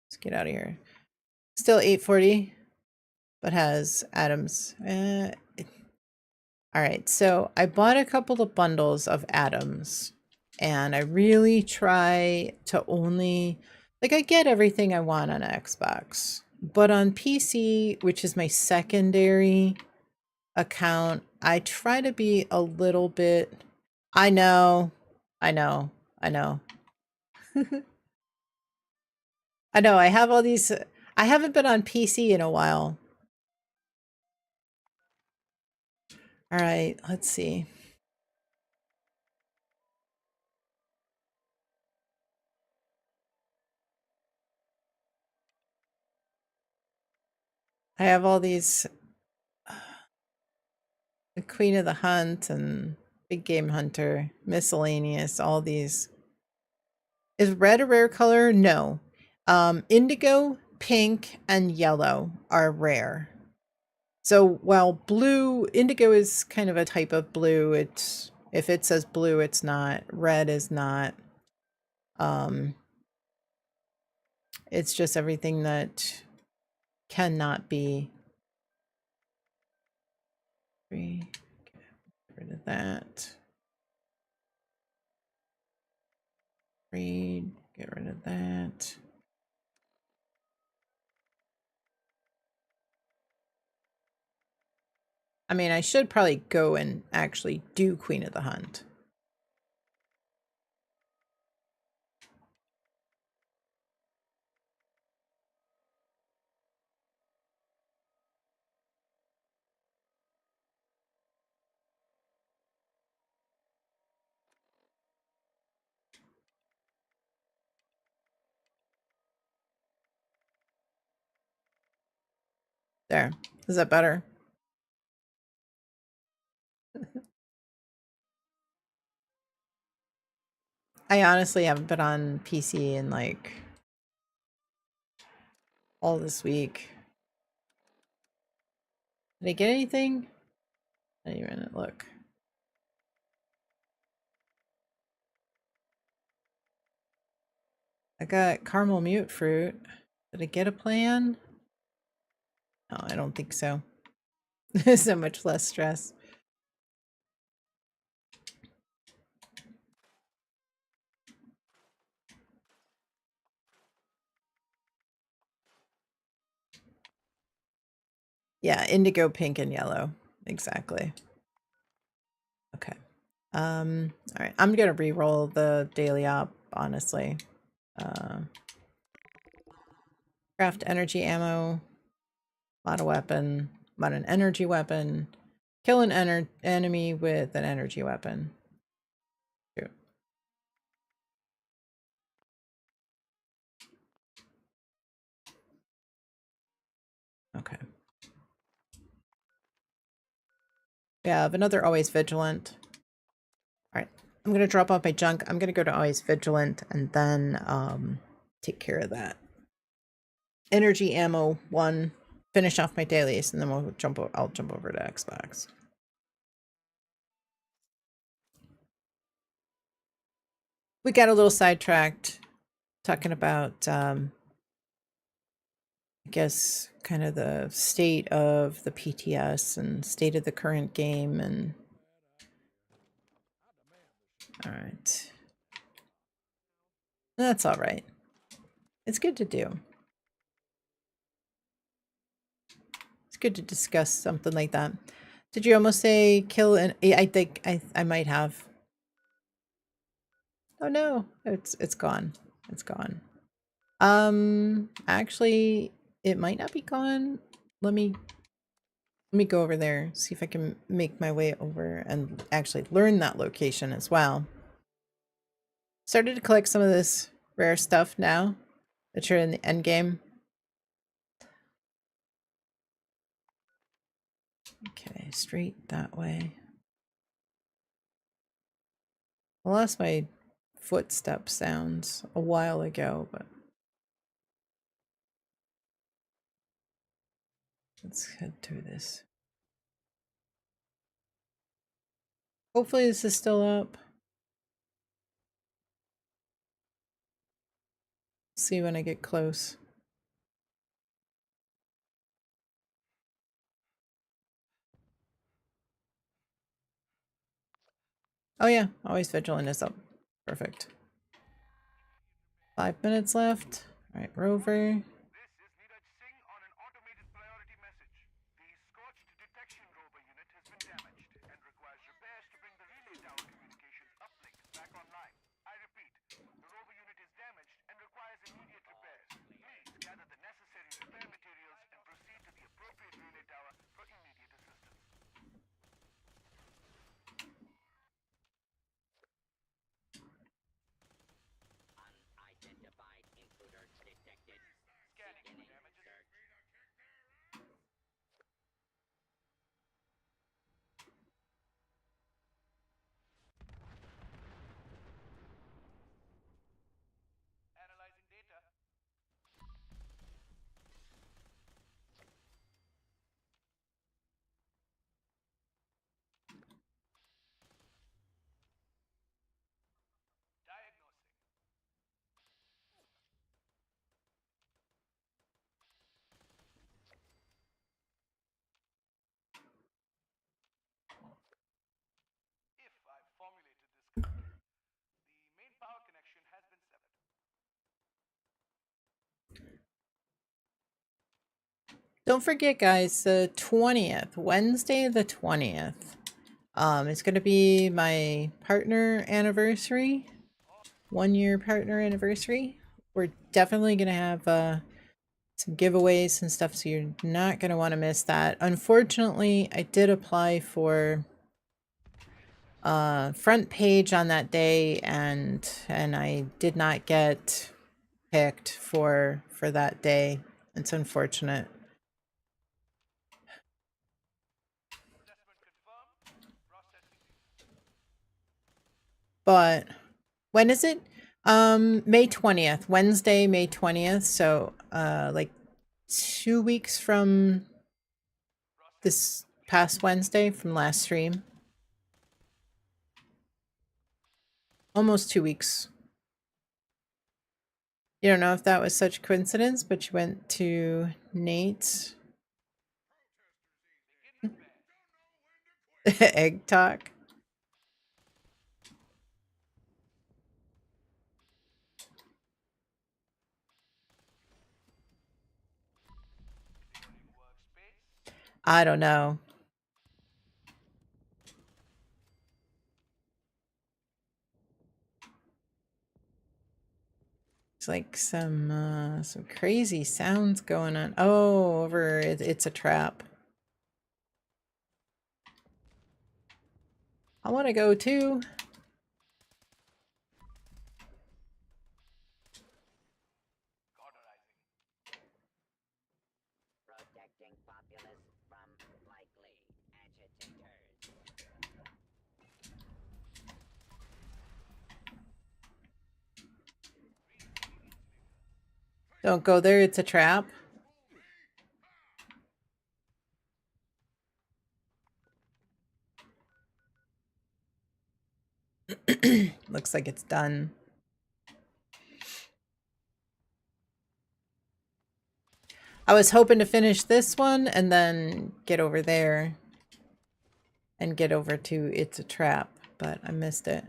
Speaker 1: Let's get out of here. Still 840, but has atoms. All right, so I bought a couple of bundles of atoms, and I really try to only, like, I get everything I want on Xbox, but on PC, which is my secondary account, I try to be a little bit, I know, I know, I know. I know, I have all these, I haven't been on PC in a while. All right, let's see. I have all these, the Queen of the Hunt and Big Game Hunter, miscellaneous, all these. Is red a rare color? No. Indigo, pink, and yellow are rare. So while blue, indigo is kind of a type of blue. It's, if it says blue, it's not. Red is not. It's just everything that cannot be. Get rid of that. Read. Get rid of that. I mean, I should probably go and actually do Queen of the Hunt. There. Is that better? I honestly haven't been on PC in like all this week. Did I get anything? I didn't even look. I got caramel mute fruit. Did I get a plan? No, I don't think so. So much less stress. Yeah, indigo, pink, and yellow. Exactly. Okay. All right. I'm gonna re-roll the daily op, honestly. Craft energy ammo, mod a weapon, mod an energy weapon, kill an enemy with an energy weapon. Two. Okay. We have another always vigilant. All right. I'm gonna drop off my junk. I'm gonna go to always vigilant and then take care of that. Energy ammo 1. Finish off my dailies, and then I'll jump over to Xbox. We got a little sidetracked talking about I guess kind of the state of the PTS and state of the current game. And all right, that's all right. It's good to do. It's good to discuss something like that. Did you almost say kill an? I think I might have. Oh no, it's gone. It's gone. Actually, it might not be gone. Let me go over there, see if I can make my way over and actually learn that location as well. Started to collect some of this rare stuff now that you're in the end game. Okay, straight that way. I lost my footstep sounds a while ago, but let's head through this. Hopefully this is still up. See when I get close. Oh yeah, always vigilant is up. Perfect. 5 minutes left. All right, Rover.
Speaker 3: This is Neeraj Singh on an automated priority message. The scorched detection rover unit has been damaged and requires repairs to bring the relay tower communications uplink back online. I repeat, the rover unit is damaged and requires immediate repairs. Please gather the necessary repair materials and proceed to the appropriate relay tower for immediate assistance.
Speaker 4: Unidentified intruder detected.
Speaker 3: Scanning for damages. Analyzing data. Diagnosing. If I've formulated this correctly, the main power connection has been severed.
Speaker 1: Don't forget, guys, the 20th, Wednesday the 20th. It's gonna be my partner anniversary, 1 year partner anniversary. We're definitely gonna have some giveaways and stuff, so you're not gonna want to miss that. Unfortunately, I did apply for front page on that day, and I did not get picked for that day. It's unfortunate.
Speaker 3: Assessment confirmed. Processing data.
Speaker 1: But when is it? May 20th, Wednesday, May 20th. So, like 2 weeks from this past Wednesday from last stream. Almost 2 weeks. You don't know if that was such coincidence, but you went to Nate's egg talk.
Speaker 3: Clearing workspace.
Speaker 1: I don't know. It's like some crazy sounds going on. Oh, over it's a trap. I want to go too.
Speaker 3: Cauterizing.
Speaker 4: Protecting populace from likely agitators.
Speaker 1: Don't go there, it's a trap. Looks like it's done. I was hoping to finish this one and then get over there and get over to It's a Trap, but I missed it.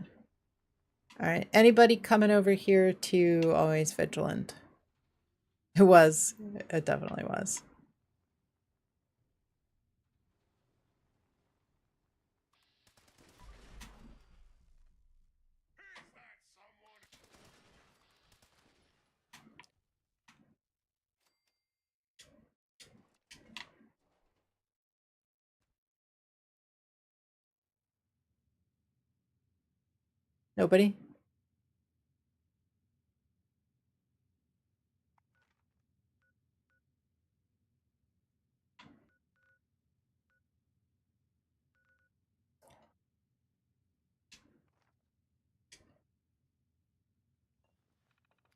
Speaker 1: All right, anybody coming over here to Always Vigilant? It was. It definitely was. Nobody?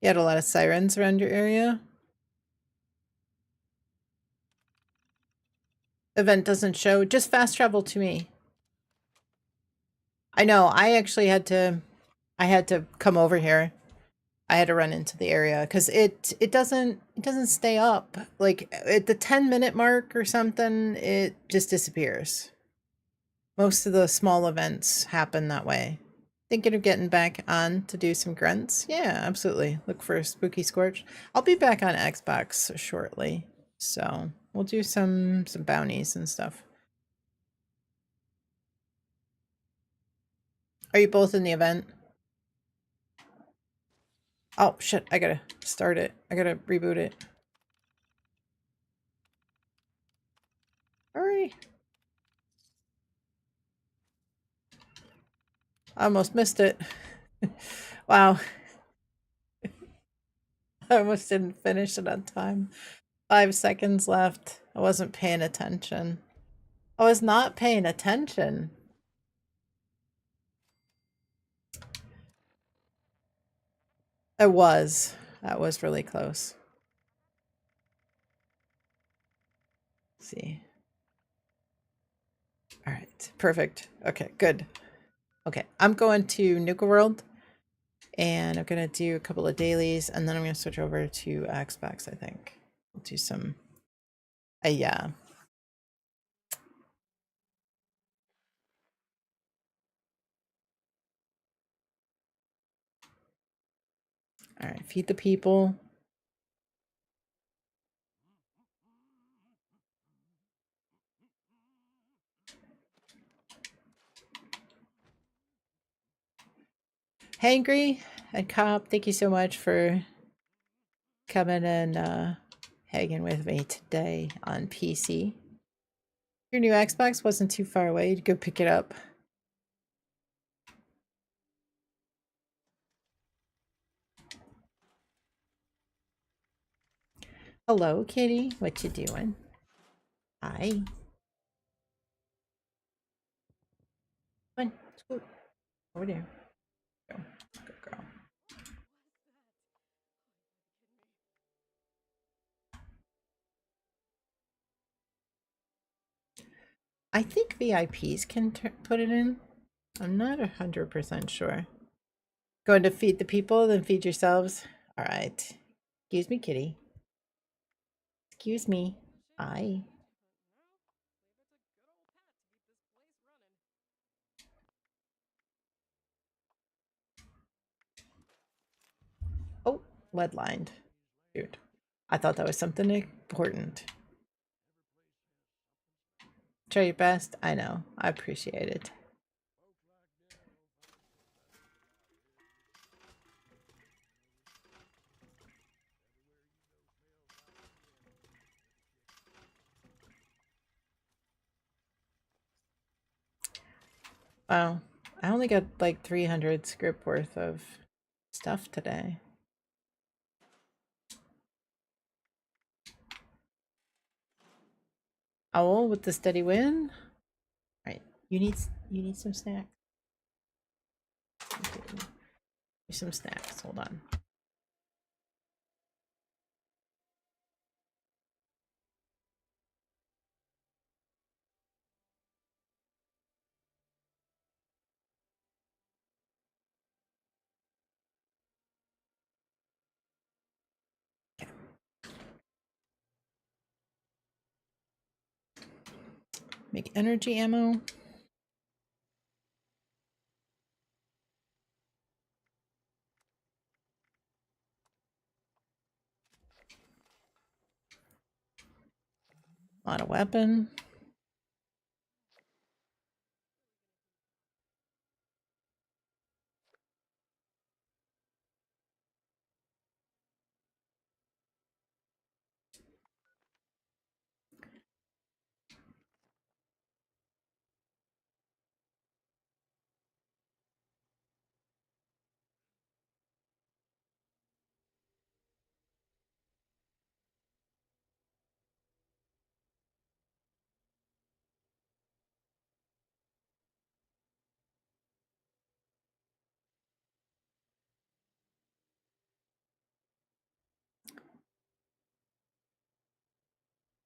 Speaker 1: You had a lot of sirens around your area? Event doesn't show. Just fast travel to me. I know. I actually had to come over here. I had to run into the area because it doesn't stay up. Like at the 10-minute mark or something, it just disappears. Most of the small events happen that way. Thinking of getting back on to do some grunts? Yeah, absolutely. Look for a spooky scorch. I'll be back on Xbox shortly, so we'll do some bounties and stuff. Are you both in the event? Oh shit! I gotta start it. I gotta reboot it. Hurry! I almost missed it. Wow, I almost didn't finish it on time. 5 seconds left. I wasn't paying attention. I was not paying attention. I was. That was really close. Let's see. All right. Perfect. Okay, good. Okay, I'm going to Nuka World and I'm gonna do a couple of dailies and then I'm gonna switch over to Xbox, I think. I'll do some yeah. All right, feed the people. Hangry and Cop, thank you so much for coming and hanging with me today on PC. Your new Xbox wasn't too far away. You'd go pick it up. Hello, kitty. What you doing? Hi. Come on, scoot over there. Go, good girl. I think VIPs can put it in. I'm not 100% sure. Going to feed the people, then feed yourselves. All right. Excuse me, kitty. Excuse me. Hi. Oh, lead lined. Shoot. I thought that was something important. Try your best. I know. I appreciate it. Wow. I only got like 300 script worth of stuff today. Owl with the steady win. All right. You need some snacks. Okay. Some snacks. Hold on. Make energy ammo. Not a weapon.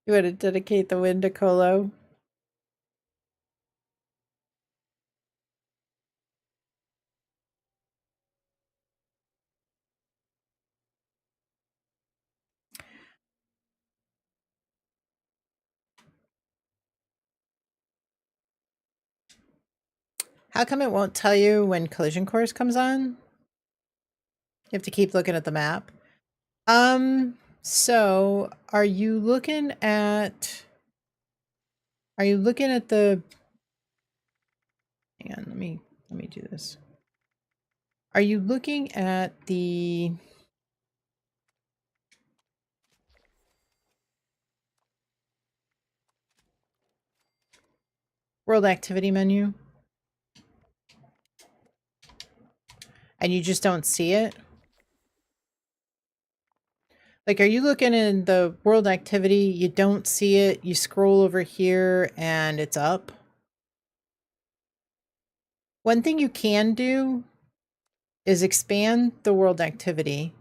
Speaker 1: You want to dedicate the win to Colo? How come it won't tell you when collision course comes on? You have to keep looking at the map. So are you looking at the, hang on, let me do this. Are you looking at the world activity menu? And you just don't see it? Like, are you looking in the world activity, you don't see it, you scroll over here and it's up? One thing you can do is expand the world activity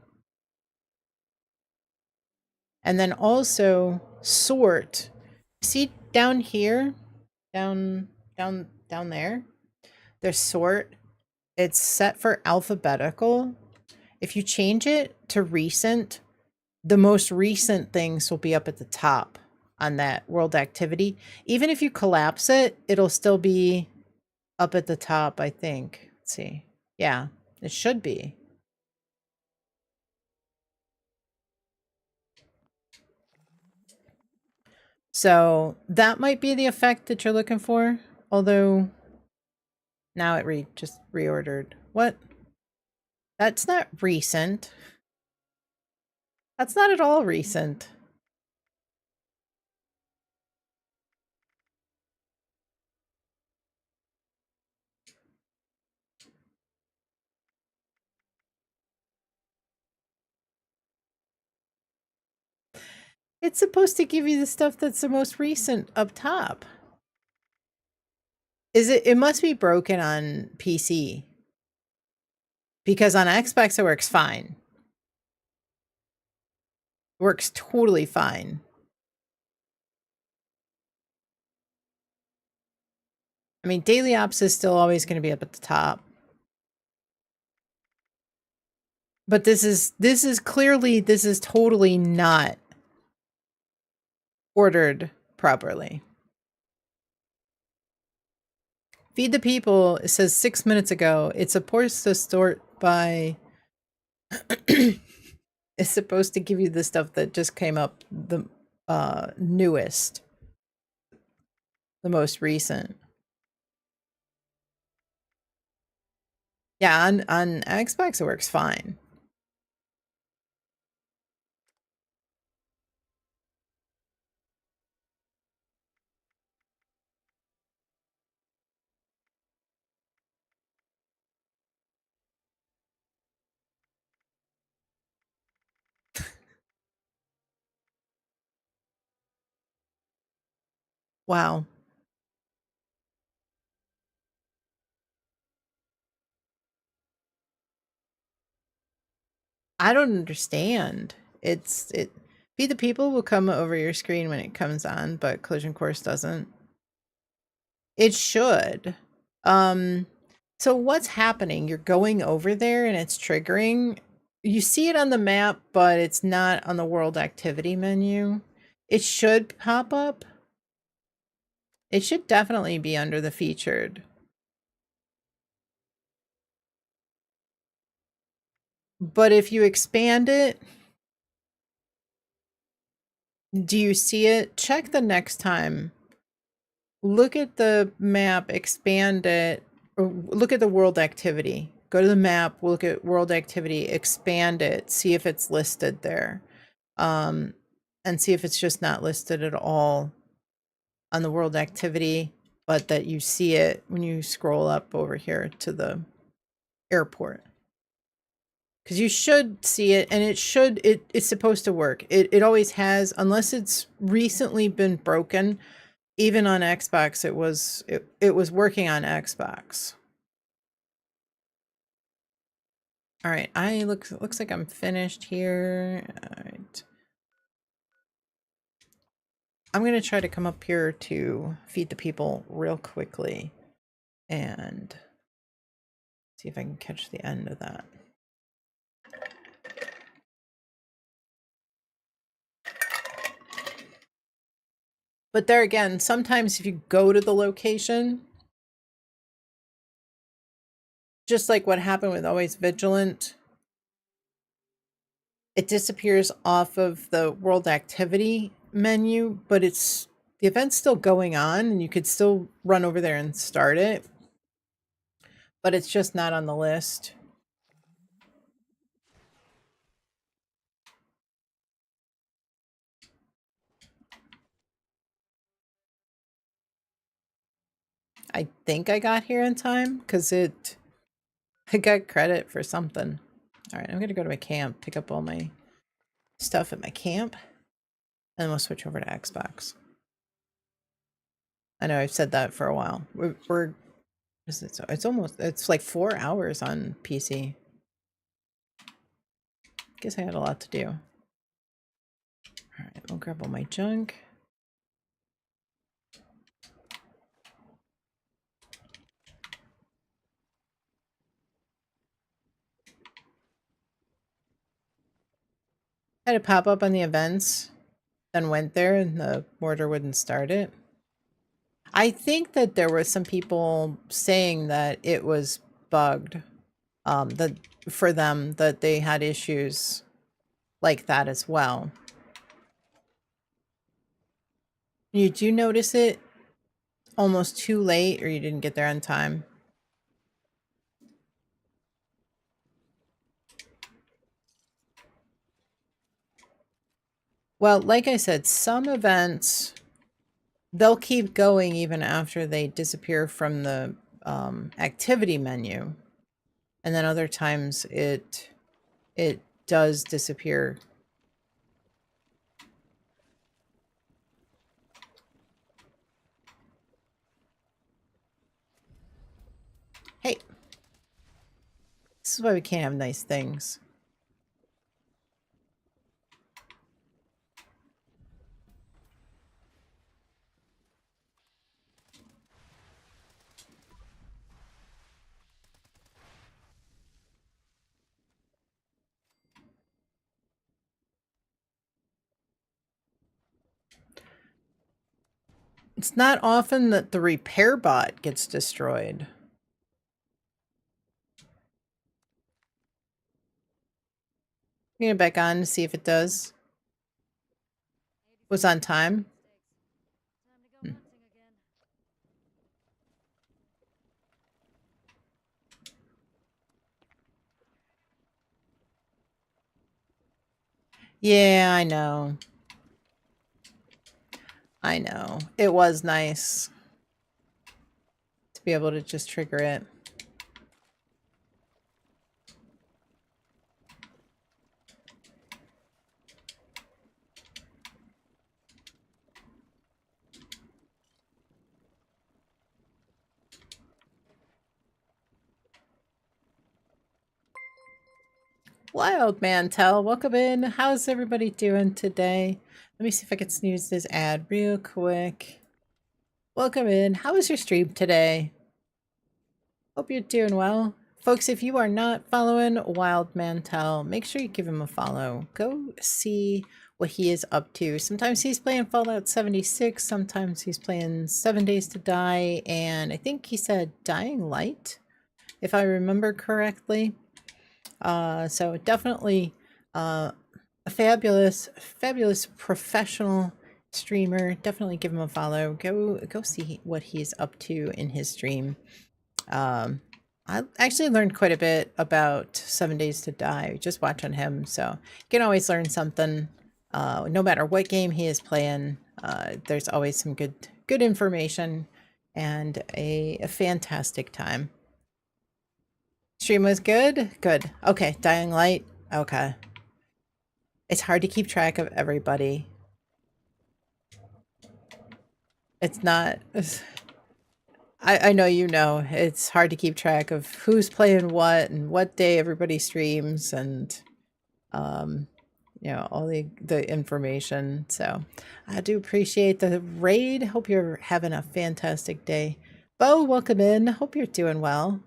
Speaker 1: and then also sort. See down here, down there, there's sort. It's set for alphabetical. If you change it to recent, the most recent things will be up at the top on that world activity. Even if you collapse it, it'll still be up at the top, I think. Let's see. Yeah, it should be. So that might be the effect that you're looking for. Although now it just reordered. What? That's not recent. That's not at all recent. It's supposed to give you the stuff that's the most recent up top. It must be broken on PC. Because on Xbox it works fine. Works totally fine. I mean, Daily Ops is still always going to be up at the top. But this is totally not ordered properly. Feed the People, it says 6 minutes ago. It's supposed to sort by it's supposed to give you the stuff that just came up the newest. The most recent. Yeah, on Xbox it works fine. Wow. I don't understand. Feed the People will come over your screen when it comes on, but Collision Course doesn't. It should. So what's happening? You're going over there and it's triggering. You see it on the map, but it's not on the world activity menu. It should pop up. It should definitely be under the featured. But if you expand it, do you see it? Check the next time. Look at the map, expand it, or look at the world activity. Go to the map, look at world activity, expand it, see if it's listed there. And see if it's just not listed at all on the world activity, but that you see it when you scroll up over here to the airport. Because you should see it, and it's supposed to work. It always has, unless it's recently been broken. Even on Xbox, it was working on Xbox. All right, looks like I'm finished here. All right. I'm going to try to come up here to Feed the People real quickly and see if I can catch the end of that. But there again, sometimes if you go to the location, just like what happened with Always Vigilant, it disappears off of the world activity menu, but the event's still going on and you could still run over there and start it, but it's just not on the list. I think I got here in time because I got credit for something. All right, I'm going to go to my camp, pick up all my stuff at my camp, and then we'll switch over to Xbox. I know I've said that for a while. It's like 4 hours on PC. Guess I had a lot to do. All right, we'll grab all my junk. Had it pop up on the events, then went there and the mortar wouldn't start it. I think that there were some people saying that it was bugged, that for them that they had issues like that as well. Did you notice it almost too late, or you didn't get there on time? Well, like I said, some events, they'll keep going even after they disappear from the activity menu. And then other times it does disappear. Hey, this is why we can't have nice things. It's not often that the repair bot gets destroyed. Get it back on to see if it does. Was on time. Yeah, I know. I know. It was nice to be able to just trigger it. Wild Mantel, welcome in. How's everybody doing today? Let me see if I can snooze this ad real quick. Welcome in. How was your stream today? Hope you're doing well. Folks, if you are not following Wild Mantel, make sure you give him a follow. Go see what he is up to. Sometimes he's playing Fallout 76, sometimes he's playing 7 Days to Die, and I think he said Dying Light, if I remember correctly. So definitely a fabulous professional streamer. Definitely give him a follow. Go see what he's up to in his stream. I actually learned quite a bit about 7 Days to Die just watching him. So you can always learn something. No matter what game he is playing, there's always some good information and a fantastic time. Stream was good? Good. Okay, Dying Light. Okay. It's hard to keep track of everybody. It's not... I know you know. It's hard to keep track of who's playing what and what day everybody streams and, you know, all the information. So I do appreciate the raid. Hope you're having a fantastic day. Bo, welcome in. Hope you're doing well.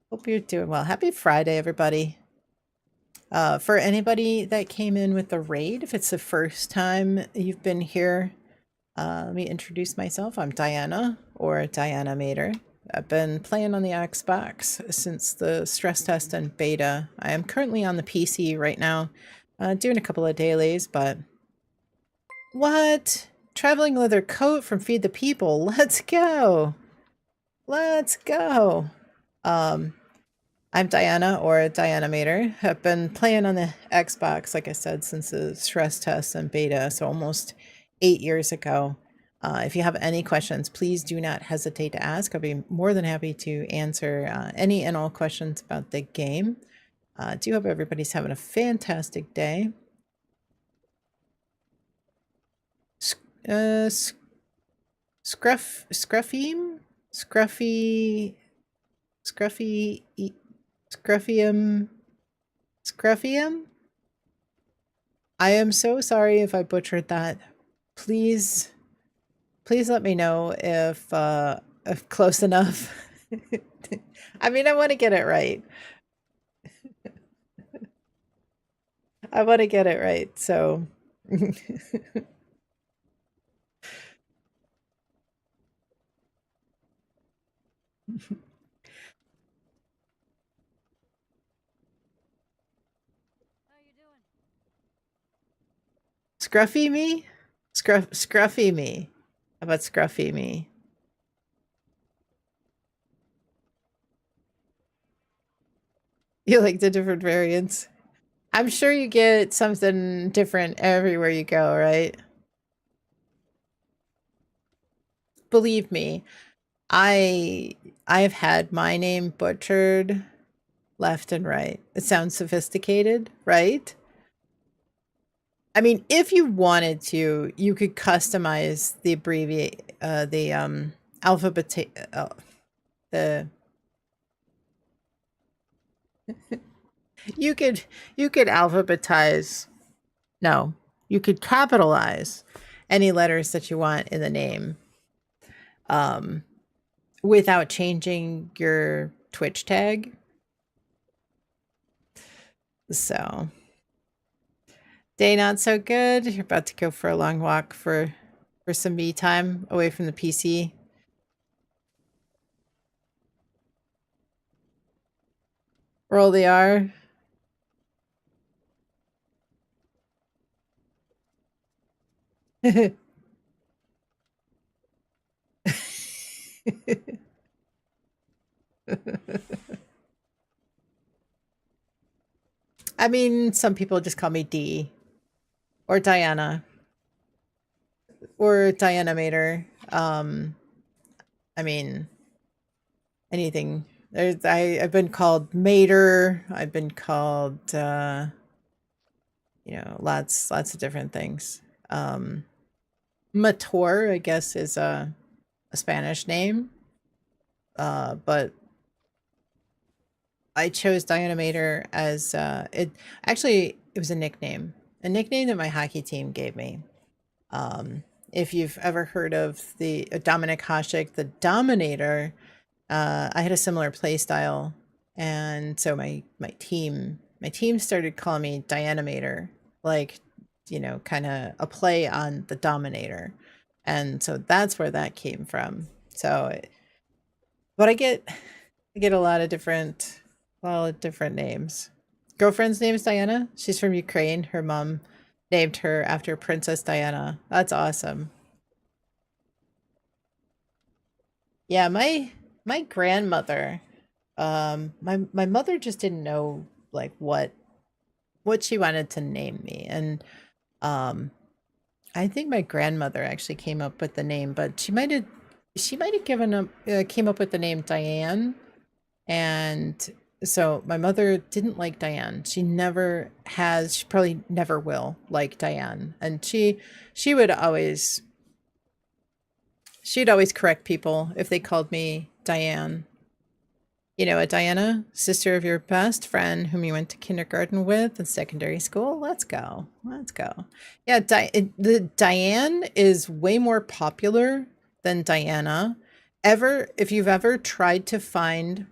Speaker 1: Hope you're doing well. Happy Friday, everybody. For anybody that came in with the raid, if it's the first time you've been here, let me introduce myself. I'm Diana, or Diana Mater. I've been playing on the Xbox since the stress test and beta. I am currently on the PC right now, doing a couple of dailies, but... What? Traveling leather coat from Feed the People. Let's go! Let's go! I'm Diana, or Dianamator. I've been playing on the Xbox, like I said, since the stress test and beta, so almost 8 years ago. If you have any questions, please do not hesitate to ask. I'll be more than happy to answer any and all questions about the game. Do hope everybody's having a fantastic day. Scruffium? Scruffium? I am so sorry if I butchered that. Please let me know if close enough. I mean, I want to get it right. I want to get it right, so... Scruffy me? Scruffy me. How about scruffy me? You like the different variants? I'm sure you get something different everywhere you go, right? Believe me, I've had my name butchered left and right. It sounds sophisticated, right? I mean, if you wanted to, you could customize the alphabet, the you could alphabetize. No, you could capitalize any letters that you want in the name, without changing your Twitch tag. So, day not so good. You're about to go for a long walk for some me time away from the PC. Roll the R. I mean, some people just call me D. Or Diana. Or Dianamator. I mean, anything. I've been called Mater. I've been called, lots of different things. Mator, I guess, is a Spanish name. But I chose Dianamator as it was a nickname that my hockey team gave me. If you've ever heard of the Dominic Hasek, the Dominator, I had a similar play style, and so my team started calling me Dianamator, like, kind of a play on the Dominator, and so that's where that came from. So, but I get a lot of different names. Girlfriend's name is Diana. She's from Ukraine. Her mom named her after Princess Diana. That's awesome. Yeah, my grandmother, my mother just didn't know, like, what she wanted to name me, and I think my grandmother actually came up with the name, but she might have came up with the name Diane. And so my mother didn't like Diane. She never has, she probably never will like Diane. And she'd always correct people if they called me Diane. You know, a Diana, sister of your best friend whom you went to kindergarten with and secondary school. Let's go. Yeah, the Diane is way more popular than Diana. If you've ever tried to find...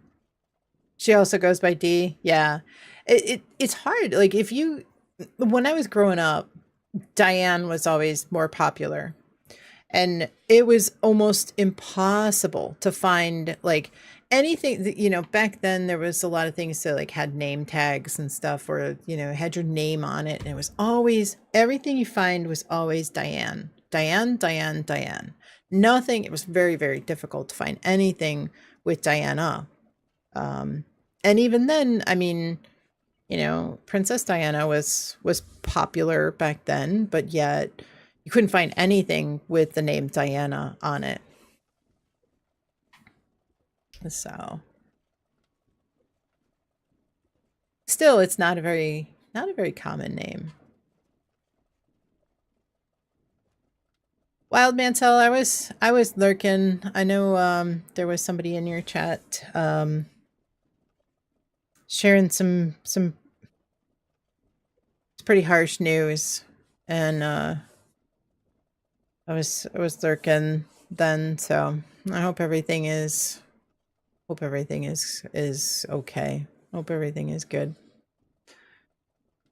Speaker 1: She also goes by D. Yeah. It's hard. Like, when I was growing up, Diane was always more popular. And it was almost impossible to find like anything that, back then there was a lot of things that like had name tags and stuff, or had your name on it, and it was always, everything you find was always Diane, Diane, Diane, Diane. Nothing. It was very, very difficult to find anything with Diana. And even then, I mean, Princess Diana was popular back then, but yet you couldn't find anything with the name Diana on it. So still, it's not a very common name. Wild Mantel, I was lurking. I know there was somebody in your chat sharing some pretty harsh news, and I was lurking then, so I hope everything is okay. Hope everything is good.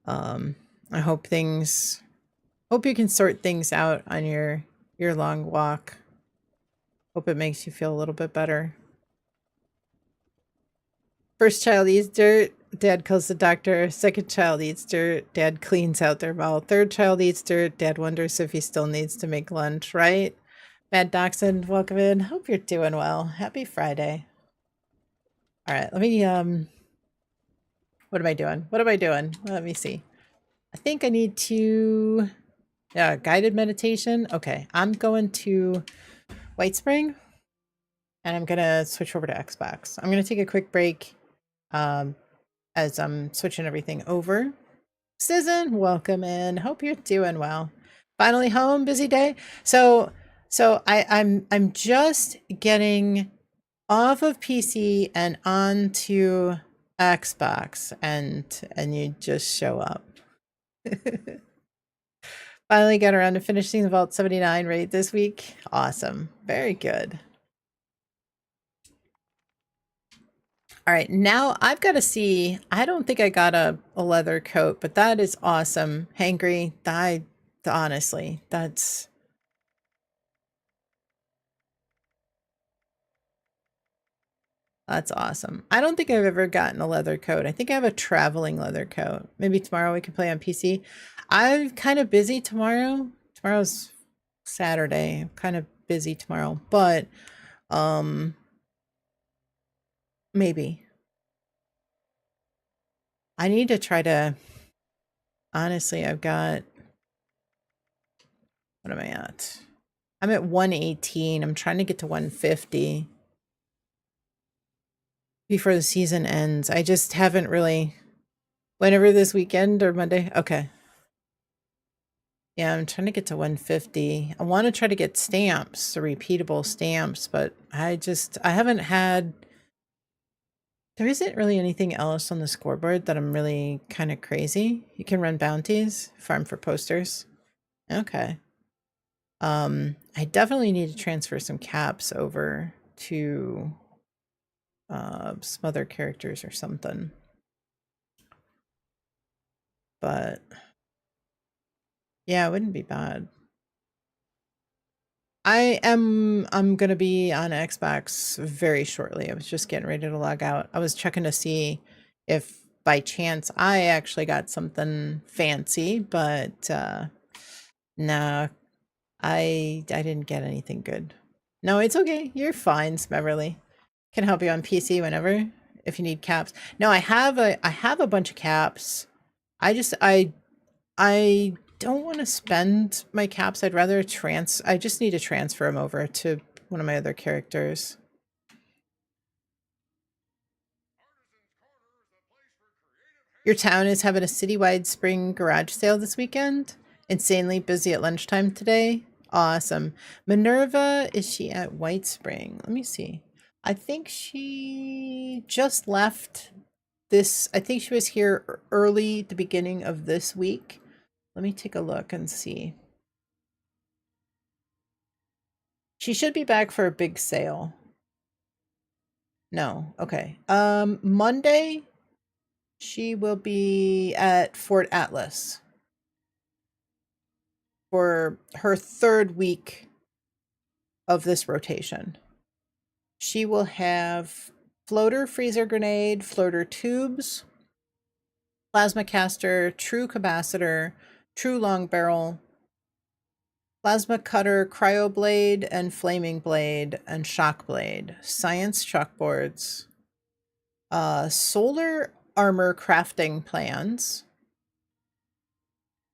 Speaker 1: I hope you can sort things out on your long walk. Hope it makes you feel a little bit better. First child eats dirt, dad calls the doctor. Second child eats dirt, dad cleans out their mouth. Third child eats dirt, dad wonders if he still needs to make lunch, right? Mad Dachshund, welcome in. Hope you're doing well. Happy Friday. All right, let me what am I doing? What am I doing? Let me see. I think I need to guided meditation. Okay, I'm going to White Spring, and I'm gonna switch over to Xbox. I'm gonna take a quick break as I'm switching everything over. Susan, welcome in. Hope you're doing well. Finally home, busy day. So I'm just getting off of PC and onto Xbox, and you just show up. Finally got around to finishing the Vault 79 raid this week. Awesome. Very good. All right, now I've got to see. I don't think I got a leather coat, but that is awesome. Hangry, honestly, that's awesome. I don't think I've ever gotten a leather coat. I think I have a traveling leather coat. Maybe tomorrow we can play on PC. I'm kind of busy tomorrow. Tomorrow's Saturday. I'm kind of busy tomorrow, but maybe. I need to try to, honestly, I've got, what am I at? I'm at 118. I'm trying to get to 150 before the season ends. I just haven't really, whenever this weekend or Monday. Okay. Yeah, I'm trying to get to 150. I want to try to get stamps, the repeatable stamps, but I haven't had, there isn't really anything else on the scoreboard that I'm really kind of crazy. You can run bounties, farm for posters. Okay. I definitely need to transfer some caps over to some other characters or something. But yeah, it wouldn't be bad. I'm gonna be on Xbox very shortly. I was just getting ready to log out. I was checking to see if by chance I actually got something fancy, but no, I didn't get anything good. No, it's okay. You're fine, Beverly. Can help you on PC whenever if you need caps. No, I have a bunch of caps. I don't want to spend my caps. I'd rather I just need to transfer them over to one of my other characters. Your town is having a citywide spring garage sale this weekend. Insanely busy at lunchtime today. Awesome. Minerva, is she at White Spring? Let me see. I think she just left this. I think she was here early, the beginning of this week. Let me take a look and see. She should be back for a big sale. No. Okay. Monday she will be at Fort Atlas for her third week of this rotation. She will have floater freezer grenade, floater tubes, plasma caster, true capacitor, true long barrel, plasma cutter, cryo blade, and flaming blade, and shock blade, science chalkboards, solar armor crafting plans,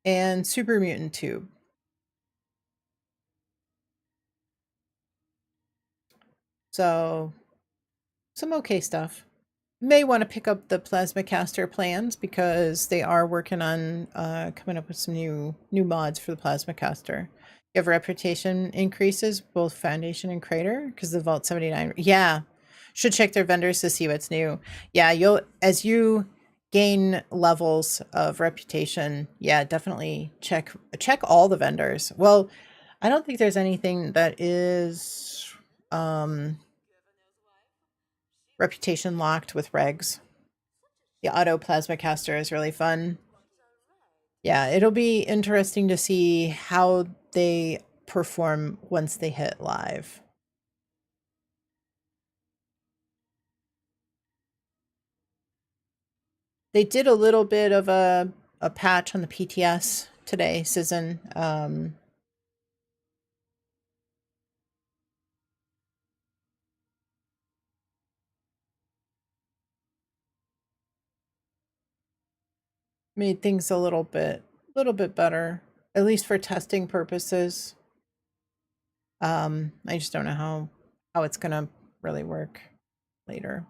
Speaker 1: and super mutant tube. So some okay stuff. May want to pick up the plasma caster plans because they are working on coming up with some new mods for the plasma caster. You have reputation increases both foundation and crater because the vault 79. Yeah, should check their vendors to see what's new. Yeah, you'll as you gain levels of reputation. Yeah, definitely check all the vendors. Well, I don't think there's anything that is reputation locked with regs. The auto plasma caster is really fun. Yeah, it'll be interesting to see how they perform once they hit live. They did a little bit of a patch on the PTS today, Susan. Made things a little bit better, at least for testing purposes. I just don't know how it's gonna really work later.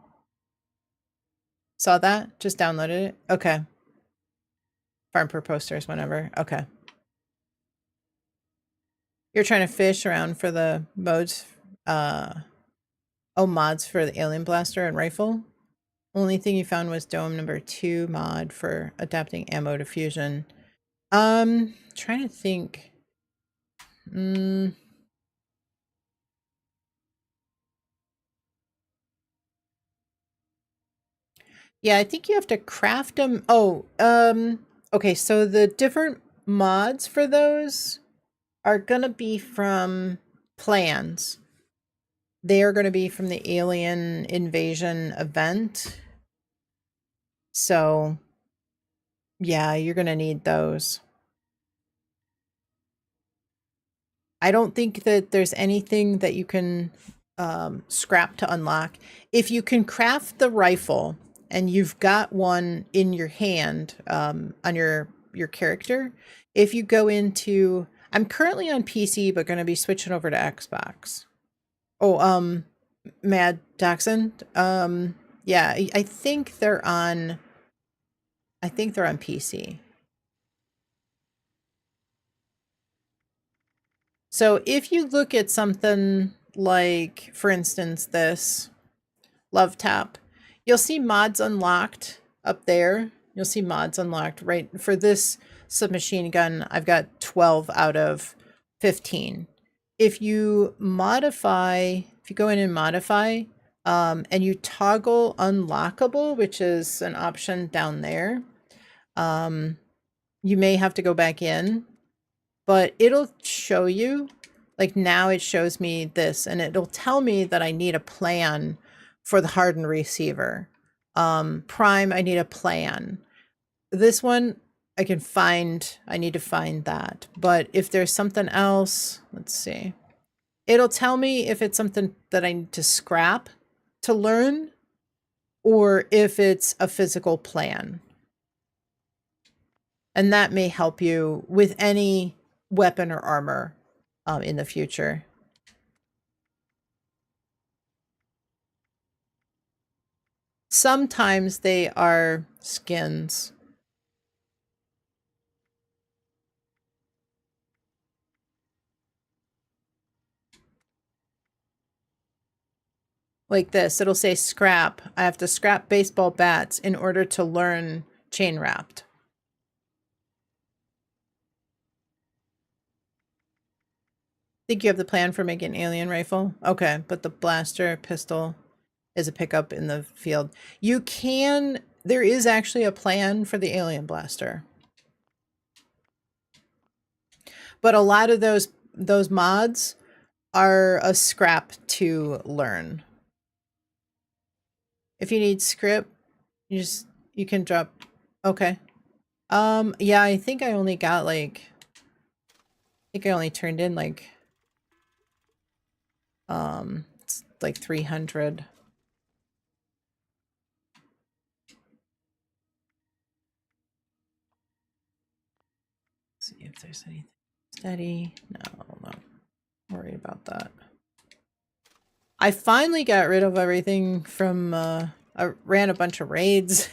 Speaker 1: Saw that? Just downloaded it? Okay. Farm per posters whenever. Okay. You're trying to fish around for the modes, mods for the alien blaster and rifle. Only thing you found was dome number 2 mod for adapting ammo to fusion. Trying to think. Yeah, I think you have to craft them. Oh, okay, so the different mods for those are gonna be from plans. They are gonna be from the alien invasion event. So, yeah, you're gonna need those. I don't think that there's anything that you can scrap to unlock. If you can craft the rifle and you've got one in your hand on your character, if you go into, I'm currently on PC, but going to be switching over to Xbox. Oh, Mad Dachshund. Yeah, I think they're on. I think they're on PC. So if you look at something like, for instance, this Love Tap, you'll see mods unlocked up there. You'll see mods unlocked right for this submachine gun. I've got 12 out of 15. If you modify, if you go in and modify, and you toggle unlockable, which is an option down there, you may have to go back in, but it'll show you, like now it shows me this, and it'll tell me that I need a plan for the hardened receiver. Prime, I need a plan. This one, I need to find that. But if there's something else, let's see. It'll tell me if it's something that I need to scrap to learn or if it's a physical plan. And that may help you with any weapon or armor in the future. Sometimes they are skins. Like this, it'll say scrap. I have to scrap baseball bats in order to learn chain wrapped. Think you have the plan for making an alien rifle? Okay, but the blaster pistol is a pickup in the field. You can, there is actually a plan for the alien blaster. But a lot of those mods are a scrap to learn. If you need script, you can drop. Okay. Yeah, I think I only got like, I think I only turned in like 300. See if there's anything steady. No, worry about that. I finally got rid of everything from, I ran a bunch of raids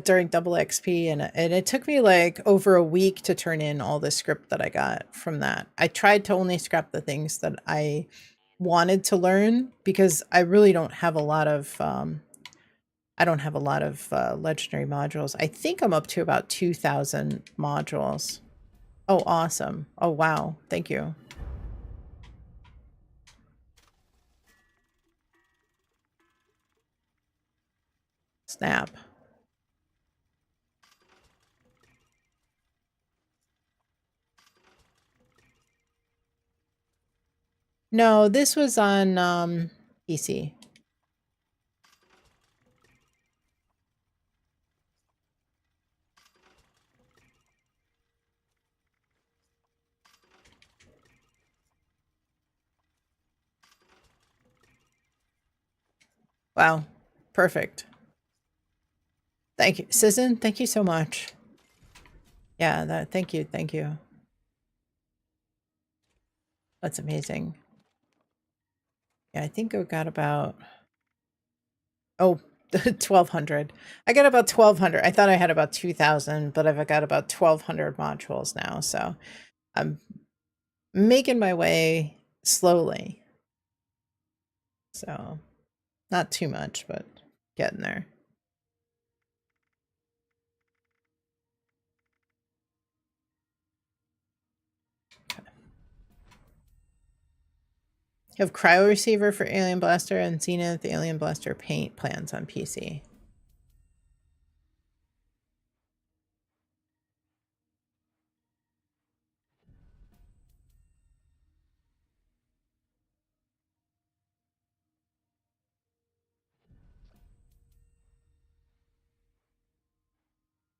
Speaker 1: during double XP, and it took me like over a week to turn in all the script that I got from that. I tried to only scrap the things that I wanted to learn because I really don't have a lot of, I don't have a lot of legendary modules. I think I'm up to about 2,000 modules. Oh, awesome. Oh, wow. Thank you. Snap. No, this was on PC. Wow. Perfect. Thank you. Susan, thank you so much. Yeah, thank you. Thank you. That's amazing. Yeah, I think I got about, oh, 1,200. I got about 1,200. I thought I had about 2,000, but I've got about 1,200 modules now. So I'm making my way slowly. So not too much, but getting there. You have Cryo Receiver for Alien Blaster and Zenith Alien Blaster paint plans on PC.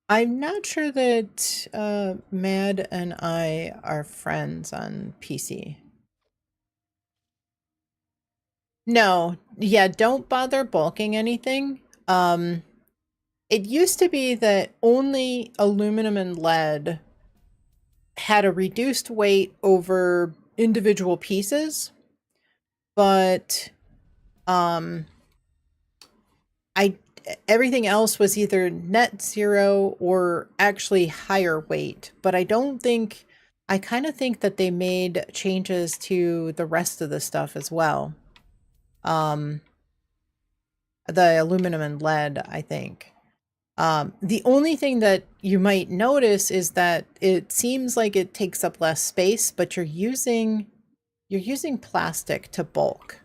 Speaker 1: I'm not sure that Mad and I are friends on PC. No, yeah, don't bother bulking anything. It used to be that only aluminum and lead had a reduced weight over individual pieces, but I everything else was either net zero or actually higher weight. But I kind of think that they made changes to the rest of the stuff as well. The aluminum and lead, I think. The only thing that you might notice is that it seems like it takes up less space, but you're using plastic to bulk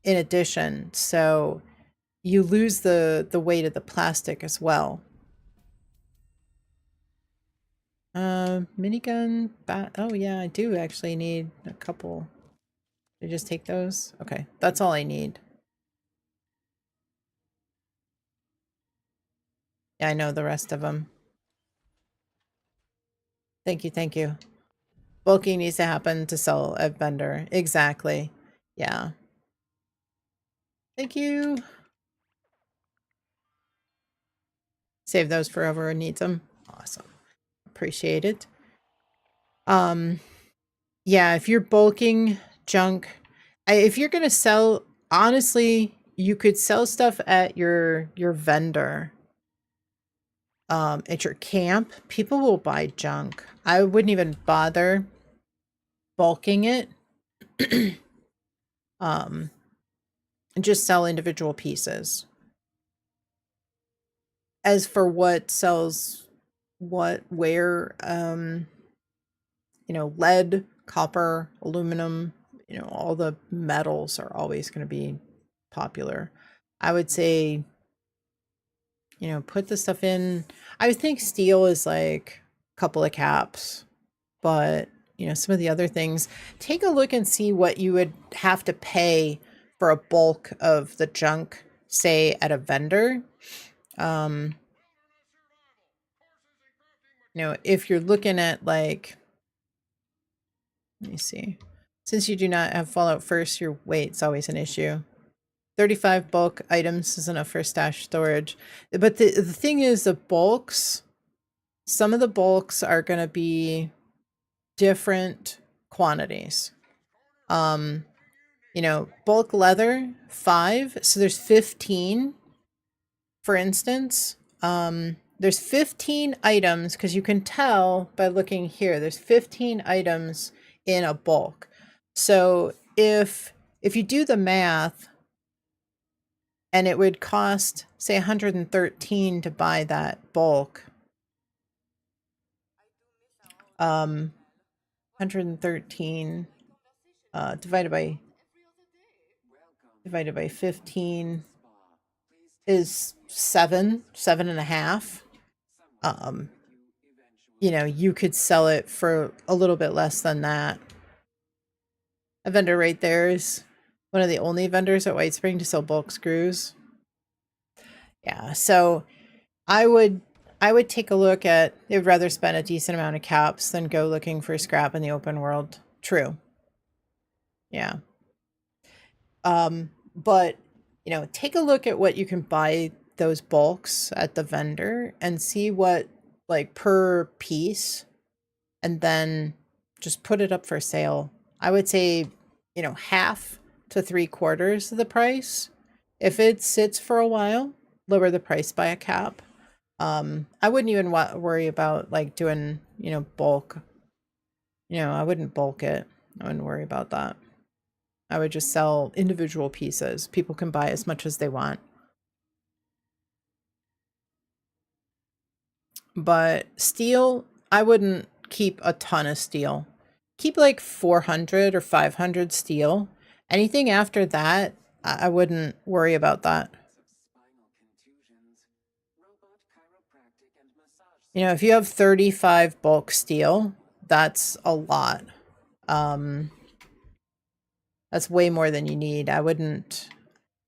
Speaker 1: in addition, so you lose the weight of the plastic as well. Minigun bat. Oh yeah, I do actually need a couple. I just take those. Okay, that's all I need. Yeah, I know the rest of them. Thank you, thank you. Bulking needs to happen to sell a vendor. Exactly. Yeah. Thank you. Save those for whoever needs them. Awesome. Appreciate it. Yeah, if you're bulking junk, if you're gonna sell, honestly, you could sell stuff at your vendor. At your camp, people will buy junk. I wouldn't even bother bulking it. And just sell individual pieces. As for what sells what where, lead, copper, aluminum, all the metals are always going to be popular. I would say, put the stuff in. I would think steel is like a couple of caps, but you know, some of the other things, take a look and see what you would have to pay for a bulk of the junk, say at a vendor. You know, if you're looking at like, let me see. Since you do not have Fallout First, your weight's always an issue. 35 bulk items is enough for stash storage. But the thing is, the bulks, some of the bulks are going to be different quantities. You know, bulk leather, 5. So there's 15, for instance. There's 15 items, because you can tell by looking here, there's 15 items in a bulk. So if you do the math, and it would cost, say, 113 to buy that bulk. 113 divided by 15 is 7.5. You know, you could sell it for a little bit less than that. A vendor right there is one of the only vendors at White Spring to sell bulk screws. Yeah, so I would take a look at, they would rather spend a decent amount of caps than go looking for scrap in the open world. True. Yeah. But, you know, take a look at what you can buy those bulks at the vendor and see what, like, per piece, and then just put it up for sale. I would say, you know, half to 3/4 of the price. If it sits for a while, lower the price by a cap. I wouldn't even worry about like doing, you know, bulk. You know, I wouldn't bulk it. I wouldn't worry about that. I would just sell individual pieces. People can buy as much as they want. But steel, I wouldn't keep a ton of steel. Keep like 400 or 500 steel. Anything after that, I wouldn't worry about that. You know, if you have 35 bulk steel, that's a lot. That's way more than you need. I wouldn't,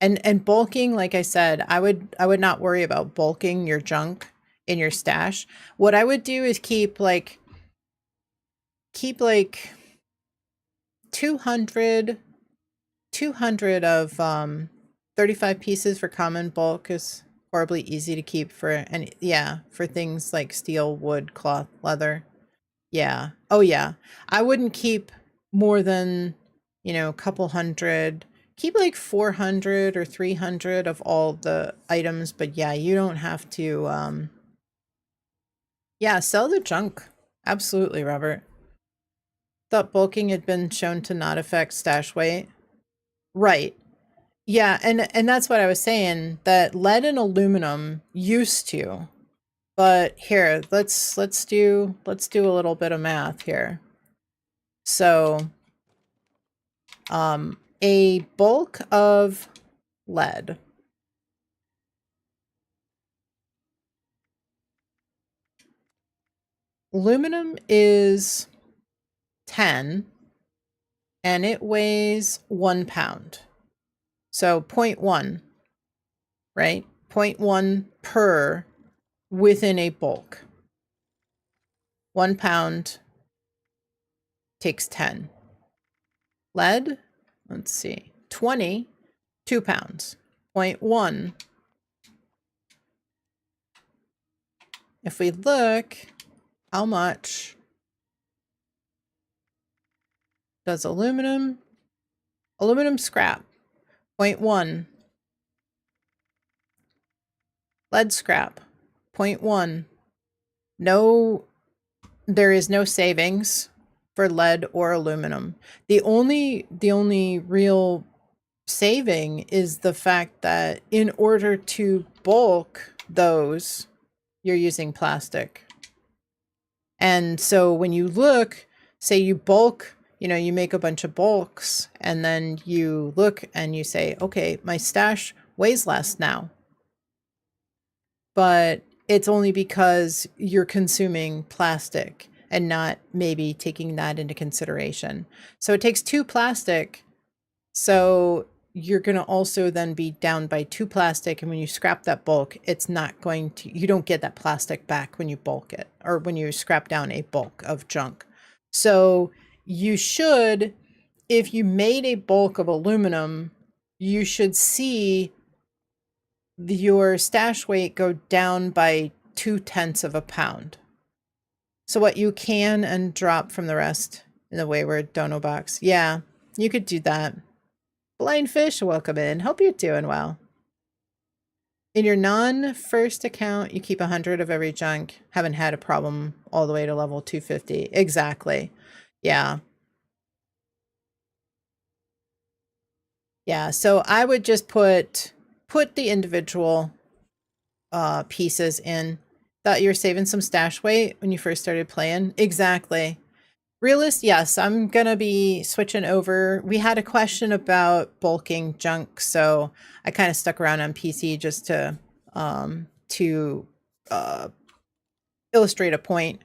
Speaker 1: and bulking, like I said, I would not worry about bulking your junk in your stash. What I would do is keep like 200 of 35 pieces for common bulk is horribly easy to keep for, and yeah, for things like steel, wood, cloth, leather. Yeah. Oh yeah. I wouldn't keep more than, you know, a couple hundred. Keep like 400 or 300 of all the items, but yeah, you don't have to yeah, sell the junk. Absolutely, Robert. Thought bulking had been shown to not affect stash weight. Right. Yeah, and that's what I was saying, that lead and aluminum used to. But here, let's do a little bit of math here. So a bulk of lead aluminum is 10 and it weighs 1 pound. So 0.1, right? 0.1 per within a bulk. 1 pound takes 10. Lead, let's see, 20, 2 pounds. 0.1. If we look, how much does aluminum scrap? 0.1. Lead scrap, 0.1. No, there is no savings for lead or aluminum. The only real saving is the fact that in order to bulk those, you're using plastic. And so when you look, say you bulk, you know, you make a bunch of bulks, and then you look and you say, okay, my stash weighs less now. But it's only because you're consuming plastic. and not maybe taking that into consideration. So it takes 2 plastic. So you're going to also then be down by 2 plastic. And when you scrap that bulk, it's not going to, you don't get that plastic back when you bulk it or when you scrap down a bulk of junk. So you should, if you made a bulk of aluminum, you should see your stash weight go down by 0.2 of a pound. So what you can and drop from the rest in the wayward dono box. Yeah, you could do that. Blind fish, welcome in. Hope you're doing well. In your non-first account, you keep 100 of every junk. Haven't had a problem all the way to level 250. Exactly. Yeah. Yeah, so I would just put the individual pieces in. Thought you were saving some stash weight when you first started playing. Exactly. Realist, yes, I'm gonna be switching over. We had a question about bulking junk, so I kind of stuck around on PC just to illustrate a point.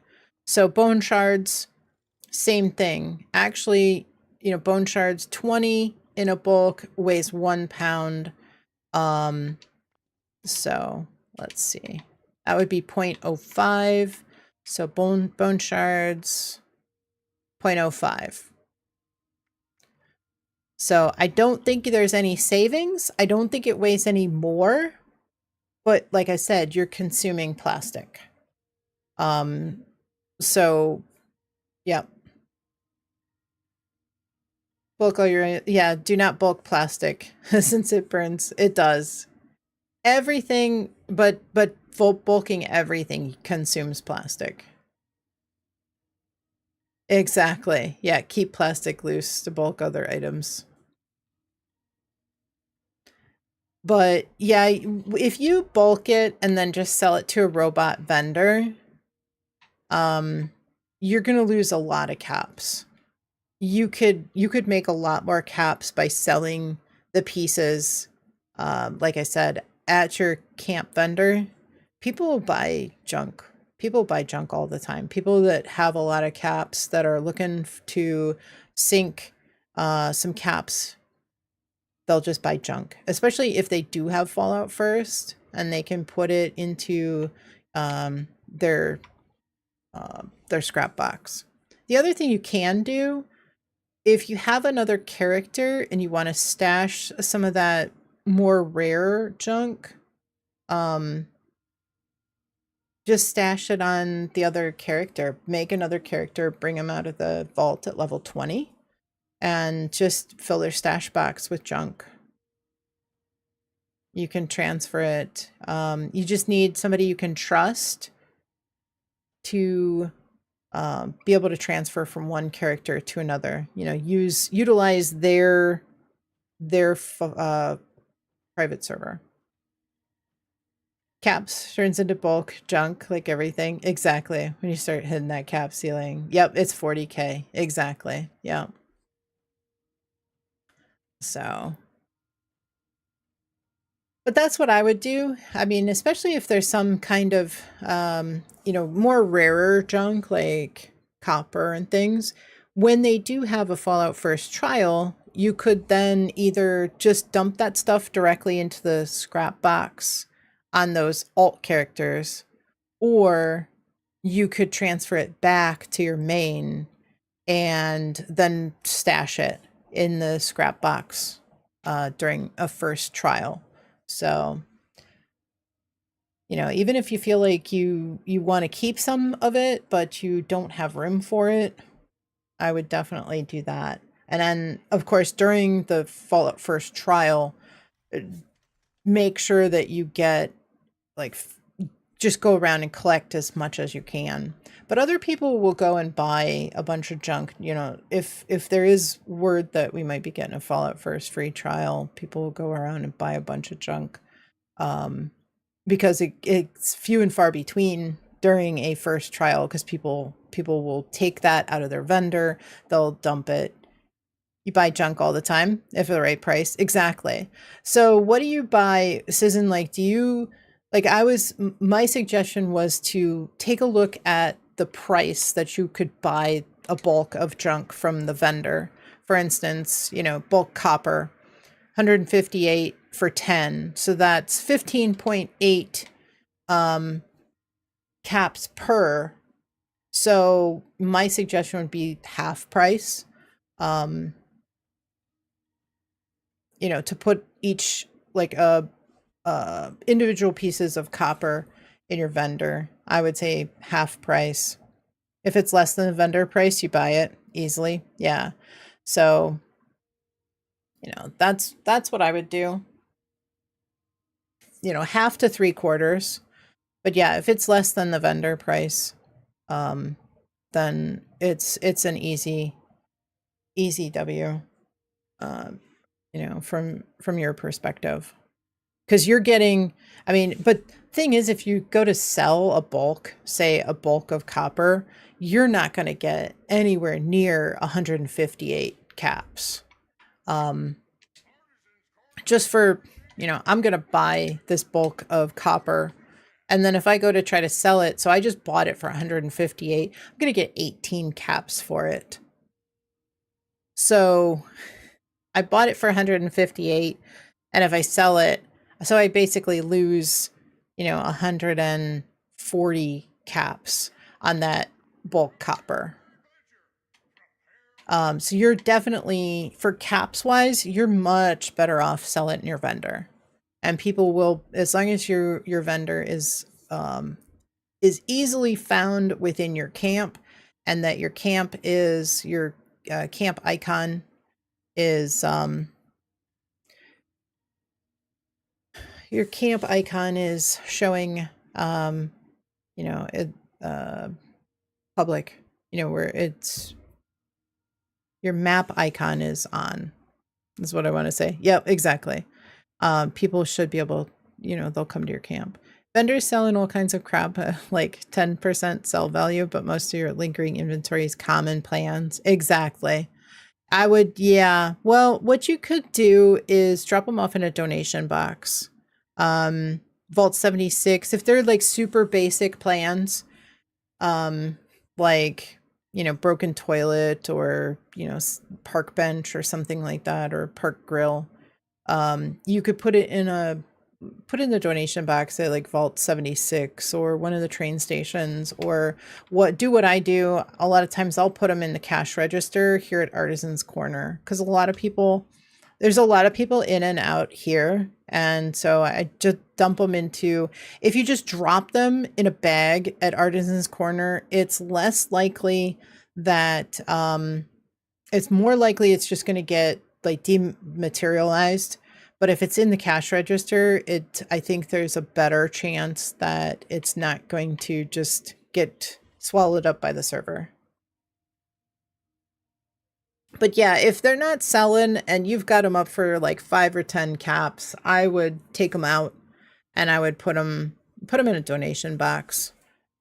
Speaker 1: So bone shards, same thing. Actually, bone shards 20 in a bulk weighs 1 pound. So let's see. That would be 0.05. So bone shards 0.05. So I don't think there's any savings. I don't think it weighs any more. But like I said, you're consuming plastic. So yeah. Bulk all your, yeah, do not bulk plastic since it burns. It does. Everything, but bulking everything consumes plastic. Exactly. Yeah, keep plastic loose to bulk other items. But yeah, if you bulk it and then just sell it to a robot vendor, you're going to lose a lot of caps. You could make a lot more caps by selling the pieces, like I said, at your camp vendor. People buy junk. People buy junk all the time. People that have a lot of caps that are looking to sink some caps, they'll just buy junk, especially if they do have Fallout first and they can put it into their scrap box. The other thing you can do, if you have another character and you want to stash some of that more rare junk, just stash it on the other character. Make another character, bring them out of the vault at level 20, and just fill their stash box with junk. You can transfer it. You just need somebody you can trust to be able to transfer from one character to another. Utilize their private server. Caps turns into bulk junk, like everything. Exactly. When you start hitting that cap ceiling. Yep, it's 40K. Exactly. Yeah. So, but that's what I would do. I mean, especially if there's some kind of, more rarer junk like copper and things. When they do have a Fallout First trial, you could then either just dump that stuff directly into the scrap box on those alt characters, or you could transfer it back to your main and then stash it in the scrap box during a first trial. So, even if you feel like you want to keep some of it, but you don't have room for it, I would definitely do that. And then, of course, during the Fallout First trial, make sure that you get, just go around and collect as much as you can. But other people will go and buy a bunch of junk. If there is word that we might be getting a Fallout First free trial, people will go around and buy a bunch of junk. Because it's few and far between during a first trial, because people will take that out of their vendor, they'll dump it. You buy junk all the time if for the right price. Exactly. So what do you buy, Susan? My suggestion was to take a look at the price that you could buy a bulk of junk from the vendor. For instance, bulk copper, 158 for 10. So that's 15.8 caps per. So my suggestion would be half price. To put each like individual pieces of copper in your vendor, I would say half price. If it's less than the vendor price, you buy it easily. Yeah. So, that's what I would do. Half to 3/4. But yeah, if it's less than the vendor price, then it's an easy W. From your perspective. Because you're getting, but thing is, if you go to sell a bulk, say a bulk of copper, you're not going to get anywhere near 158 caps. Just for, I'm going to buy this bulk of copper. And then if I go to try to sell it, so I just bought it for 158, I'm going to get 18 caps for it. So I bought it for 158. And if I sell it, so I basically lose, 140 caps on that bulk copper. So you're definitely, for caps wise, you're much better off selling it in your vendor. And people will, as long as your vendor is easily found within your camp, and that your camp is your camp icon is your camp icon is showing public, where it's your map icon is on, is what I want to say. Yep, exactly. People should be able, they'll come to your camp. Vendors selling all kinds of crap, like 10% sell value, but most of your lingering inventory is common plans. Exactly. I would, yeah. Well, what you could do is drop them off in a donation box. Vault 76, if they're like super basic plans, like, broken toilet, or, park bench or something like that, or park grill, you could put in the donation box at like Vault 76 or one of the train stations, or what I do a lot of times, I'll put them in the cash register here at Artisan's Corner, because there's a lot of people in and out here, and so I just dump them into, if you just drop them in a bag at Artisan's Corner, it's less likely that it's more likely it's just going to get like dematerialized. But if it's in the cash register, I think there's a better chance that it's not going to just get swallowed up by the server. But yeah, if they're not selling and you've got them up for like 5 or 10 caps, I would take them out and I would put them in a donation box.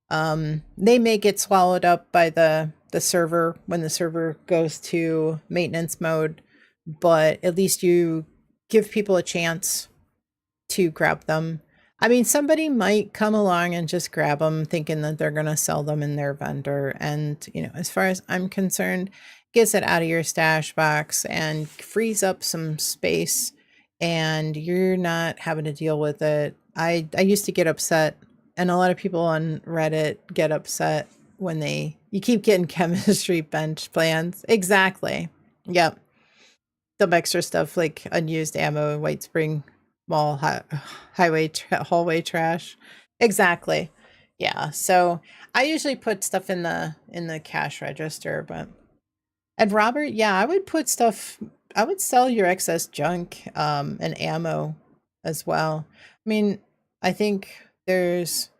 Speaker 1: They may get swallowed up by the server when the server goes to maintenance mode, but at least you give people a chance to grab them. Somebody might come along and just grab them thinking that they're going to sell them in their vendor. And, as far as I'm concerned, gets it out of your stash box and frees up some space, and you're not having to deal with it. I used to get upset, and a lot of people on Reddit get upset when you keep getting chemistry bench plans. Exactly. Yep. Some extra stuff like unused ammo and White Spring Mall hallway trash. Exactly. Yeah. So I usually put stuff in the cash register, and Robert, yeah, I would sell your excess junk and ammo as well. I think there's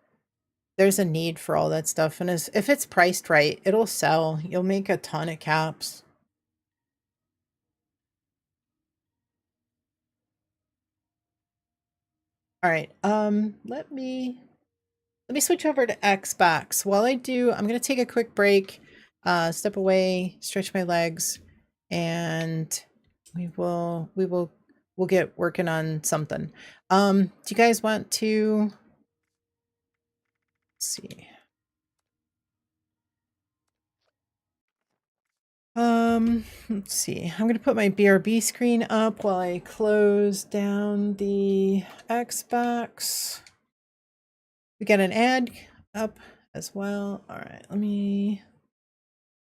Speaker 1: a need for all that stuff, and if it's priced right, it'll sell. You'll make a ton of caps. All right. Let me switch over to Xbox. While I do, I'm going to take a quick break, step away, stretch my legs, and we'll get working on something. Do you guys want to, let's see. Let's see. I'm gonna put my BRB screen up while I close down the Xbox. We got an ad up as well. All right, let me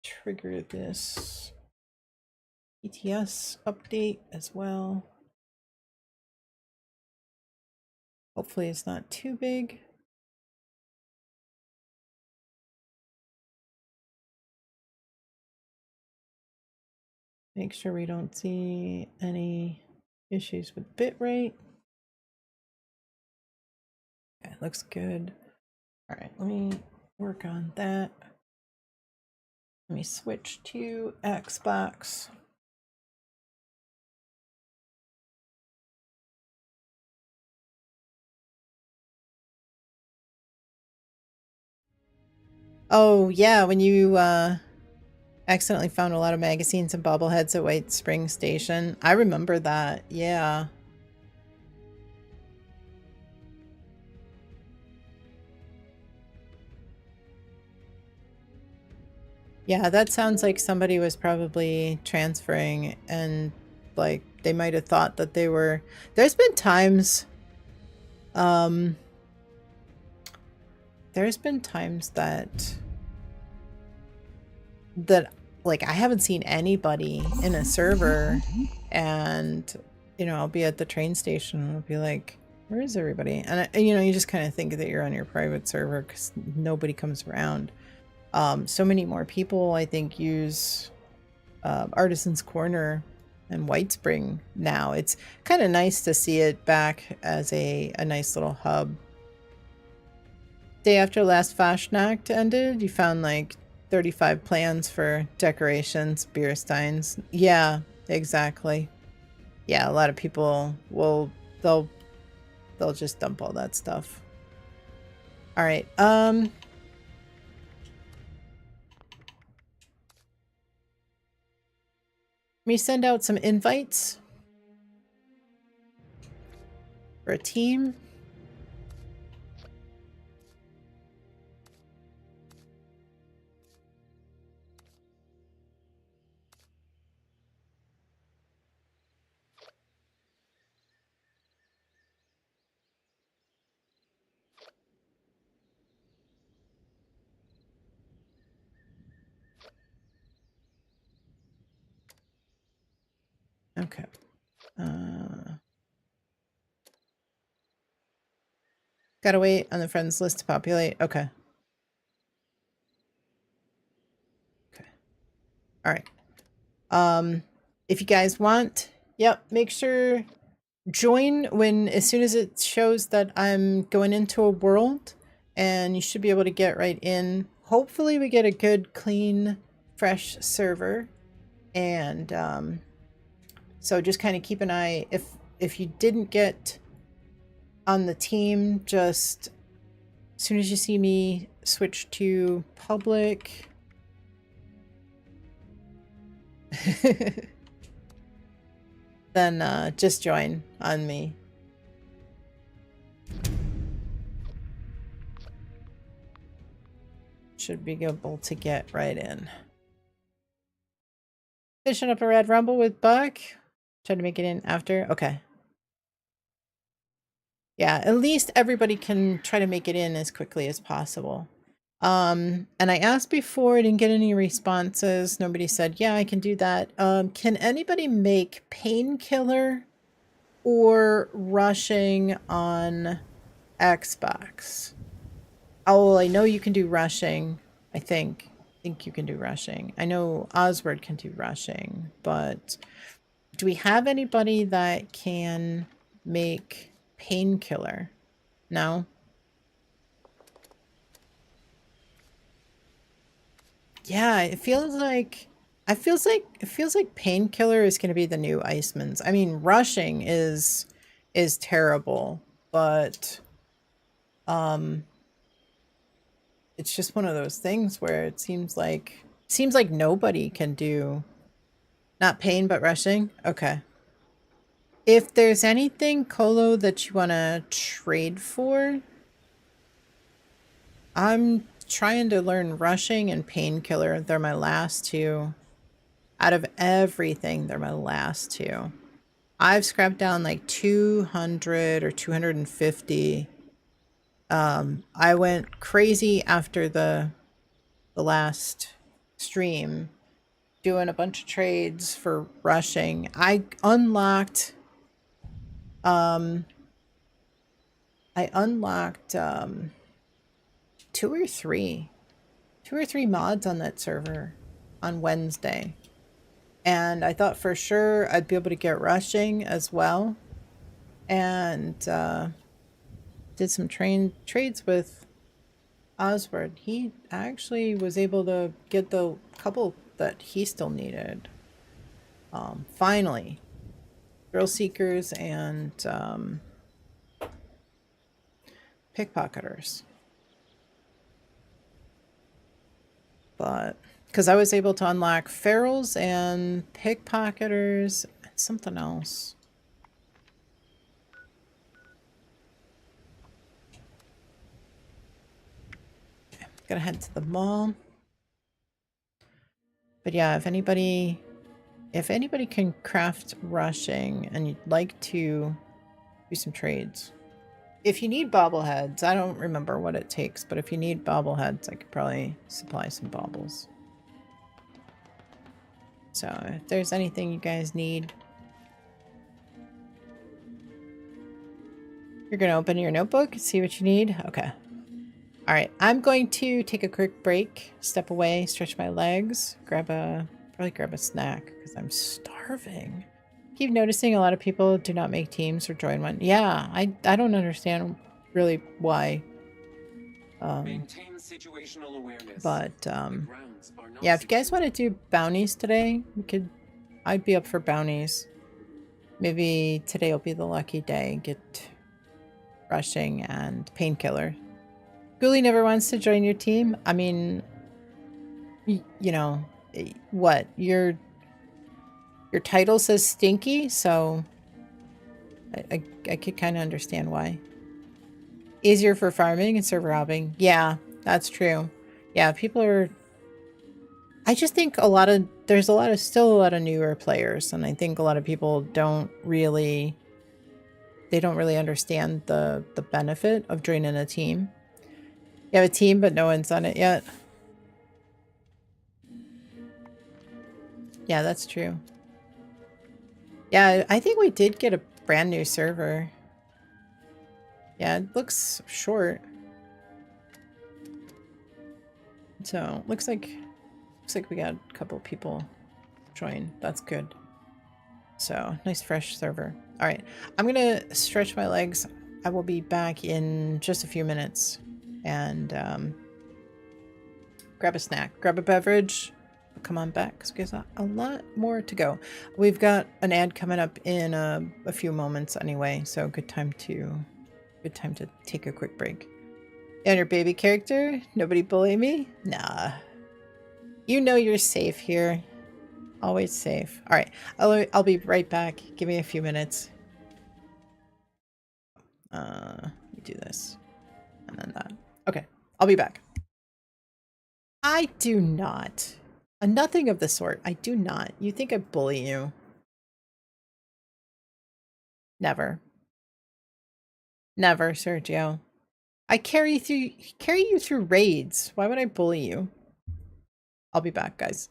Speaker 1: trigger this ETS update as well. Hopefully it's not too big. Make sure we don't see any issues with bitrate. Okay, looks good. All right, let me work on that. Let me switch to Xbox. Oh yeah, when you accidentally found a lot of magazines and bobbleheads at White Spring Station. I remember that, yeah. Yeah, that sounds like somebody was probably transferring and like they might have thought that they were. There's been times that like I haven't seen anybody in a server and I'll be at the train station and I'll be like, where is everybody? And you just kind of think that you're on your private server because nobody comes around. So many more people I think use Artisan's Corner and White Spring now. It's kind of nice to see it back as a nice little hub. Day after last Fashnacht ended, you found like 35 plans for decorations, beer steins. Yeah, exactly. Yeah, a lot of people they'll just dump all that stuff. All right. Let me send out some invites for a team. Okay. Gotta wait on the friends list to populate. Okay. Okay. All right. If you guys want, yep, make sure join as soon as it shows that I'm going into a world, and you should be able to get right in. Hopefully we get a good, clean, fresh server. And so just kind of keep an eye. If you didn't get on the team, just as soon as you see me switch to public. Then just join on me. Should be able to get right in. Finishing up a red rumble with Buck. Try to make it in after. Okay. Yeah, at least everybody can try to make it in as quickly as possible. And I asked before, I didn't get any responses. Nobody said, yeah, I can do that. Can anybody make painkiller or rushing on Xbox? Oh, I know you can do rushing. I think you can do rushing. I know Oswald can do rushing, but do we have anybody that can make painkiller? No? Yeah, it feels like painkiller is going to be the new Iceman's. I mean, rushing is terrible, but it's just one of those things where it seems like nobody can do not pain but rushing. Okay. If there's anything, Colo, that you want to trade for, I'm trying to learn rushing and painkiller. They're my last two. Out of everything, they're my last two. I've scrapped down like 200 or 250. I went crazy after the last stream doing a bunch of trades for rushing. Um I unlocked two or three mods on that server on Wednesday. And I thought for sure I'd be able to get rushing as well. And did some trades with Oswald. He actually was able to get the couple that he still needed. Finally, thrill seekers and pickpocketers. But because I was able to unlock ferals and pickpocketers and something else. Gonna head to the mall. But yeah, if anybody can craft rushing and you'd like to do some trades. If you need bobbleheads, I don't remember what it takes, but if you need bobbleheads, I could probably supply some baubles. So if there's anything you guys need, you're gonna open your notebook, see what you need. Okay. All right, I'm going to take a quick break, step away, stretch my legs, probably grab a snack because I'm starving. Keep noticing a lot of people do not make teams or join one. Yeah, I don't understand really why.
Speaker 5: Maintain situational awareness.
Speaker 1: But yeah, if you guys want to do bounties today, I'd be up for bounties. Maybe today will be the lucky day. Get rushing and painkiller. Ghoulie never wants to join your team. I mean, you know, what? Your title says stinky, so I could kind of understand why. Easier for farming and server hopping. Yeah, that's true. Yeah, people are... I just think there's still a lot of newer players, and I think a lot of people don't really understand the benefit of joining a team. You have a team, but no one's on it yet. Yeah, that's true. Yeah, I think we did get a brand new server. Yeah, it looks short. So, looks like we got a couple people join. That's good. So, nice fresh server. All right, I'm gonna stretch my legs. I will be back in just a few minutes. And grab a snack, grab a beverage. Come on back because we got a lot more to go. We've got an ad coming up in a few moments anyway, so good time to take a quick break. And your baby character? Nobody bully me? Nah. You know you're safe here. Always safe. All right, I'll be right back. Give me a few minutes. Let me do this and then that. Okay, I'll be back. I do not. Nothing of the sort. I do not. You think I bully you? Never. Never, Sergio. I carry you through raids. Why would I bully you? I'll be back, guys.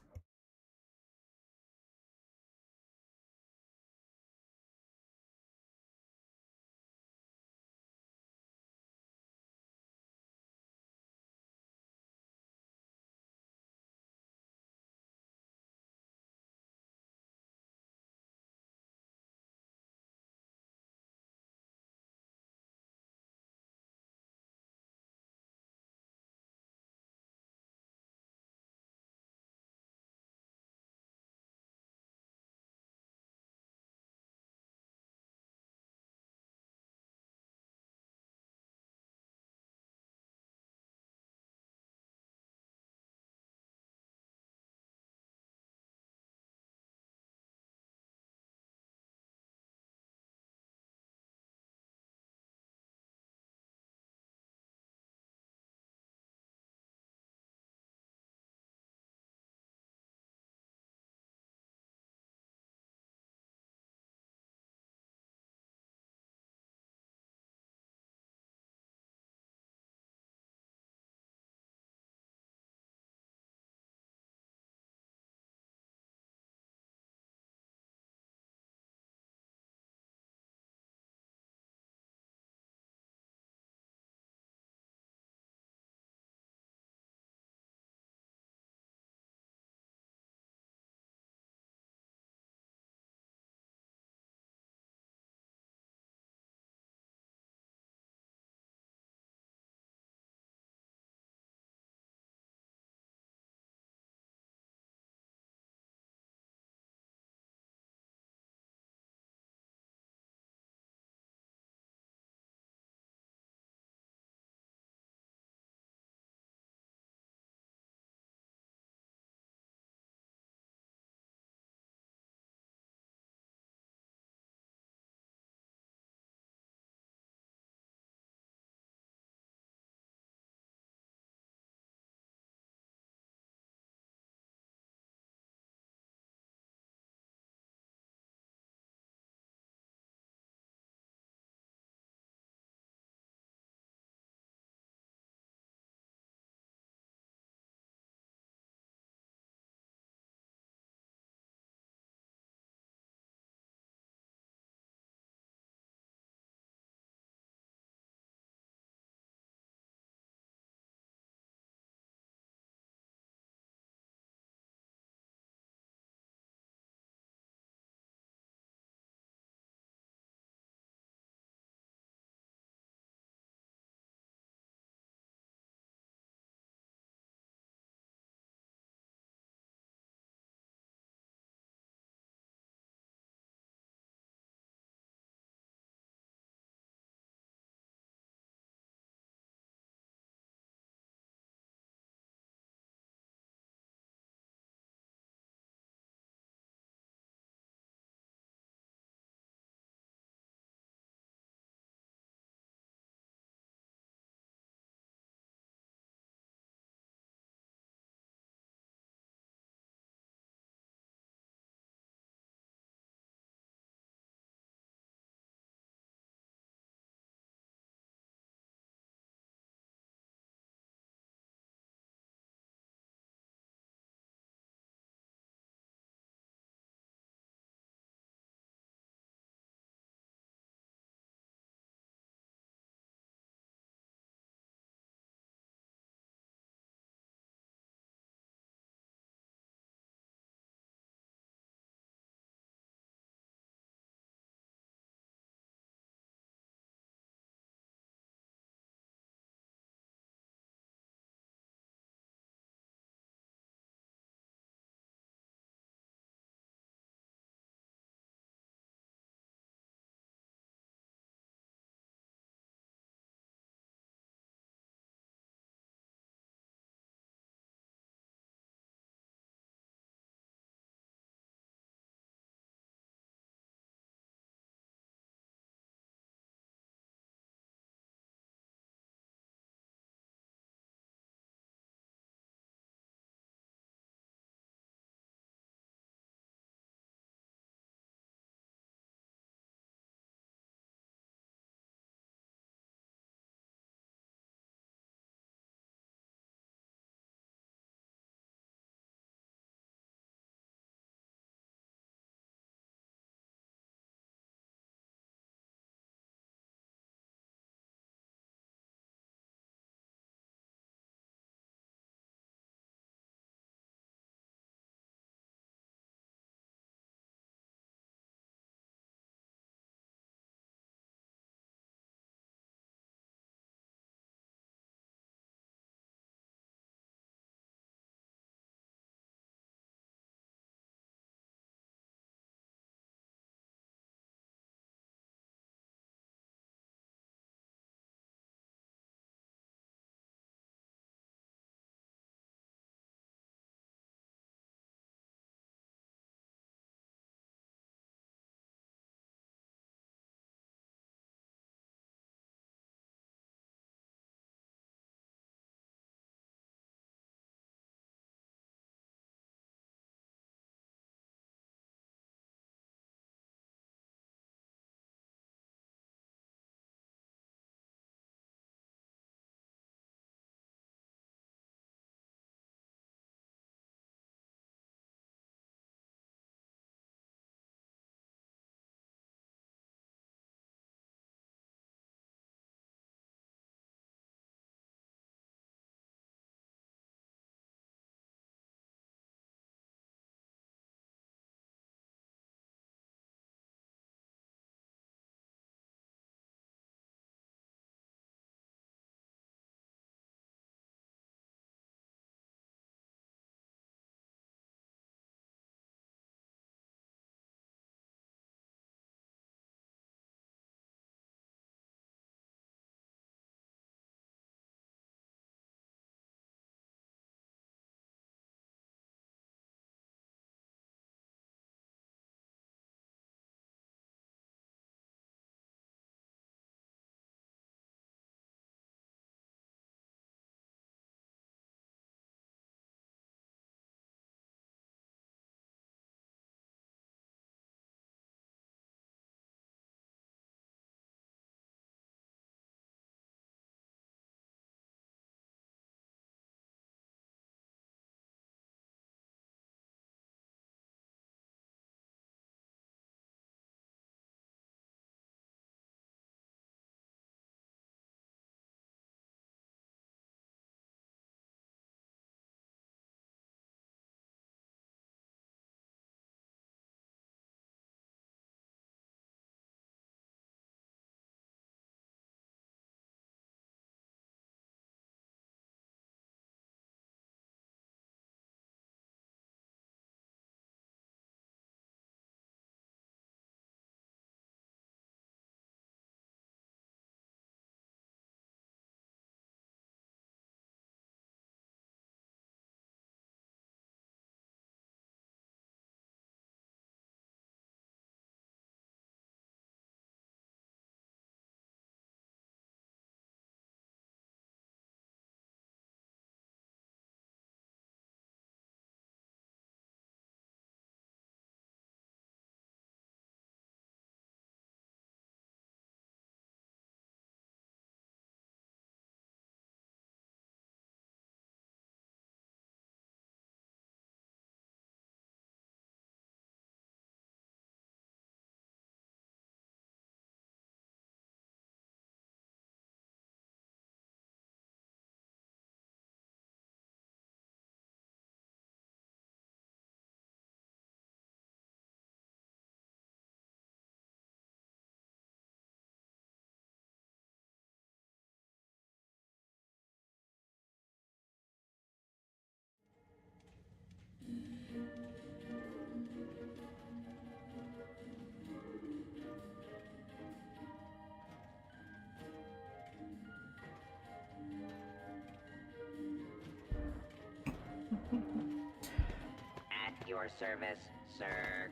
Speaker 4: your service, sir.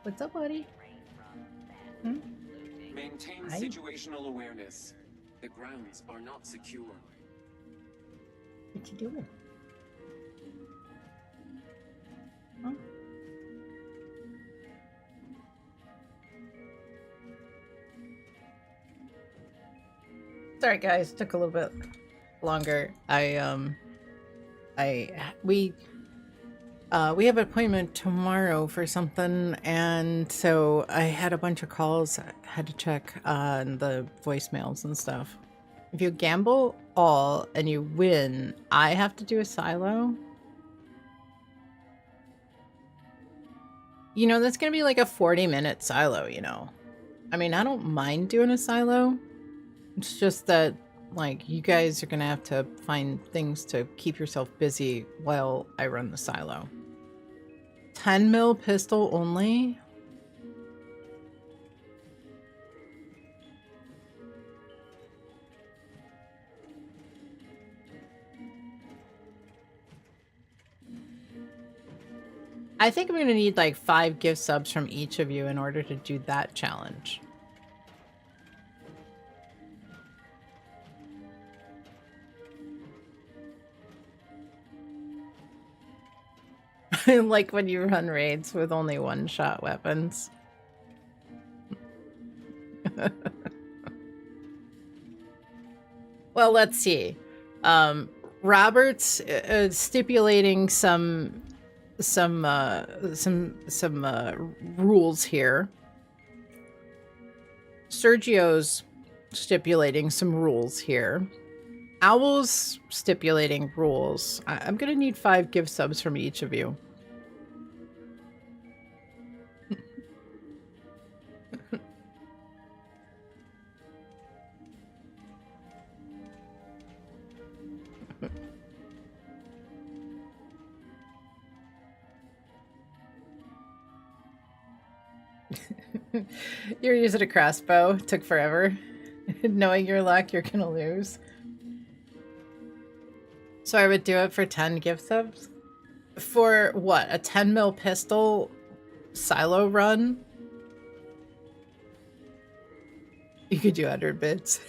Speaker 1: What's up, buddy?
Speaker 4: Refrain from theft,
Speaker 1: Hmm?
Speaker 4: looting,
Speaker 5: Maintain
Speaker 1: Hi.
Speaker 5: situational awareness. The grounds are not secure.
Speaker 1: What you doing? Huh? Sorry, guys. Took a little bit longer. We have an appointment tomorrow for something, and so I had a bunch of calls. I had to check on the voicemails and stuff. If you gamble all and you win, I have to do a silo. You know, that's gonna be like a 40-minute silo, you know. I mean, I don't mind doing a silo. It's just that, like, you guys are gonna have to find things to keep yourself busy while I run the silo. 10 mil pistol only? I think I'm gonna need like 5 gift subs from each of you in order to do that challenge. Like when you run raids with only one-shot weapons. Well, let's see. Robert's stipulating some rules here. Sergio's stipulating some rules here. Owl's stipulating rules. I'm gonna need 5 gift subs from each of you. You're using a crossbow. Took forever. Knowing your luck, you're gonna lose. So I would do it for 10 gift subs? For what? A 10 mil pistol silo run? You could do 100 bits.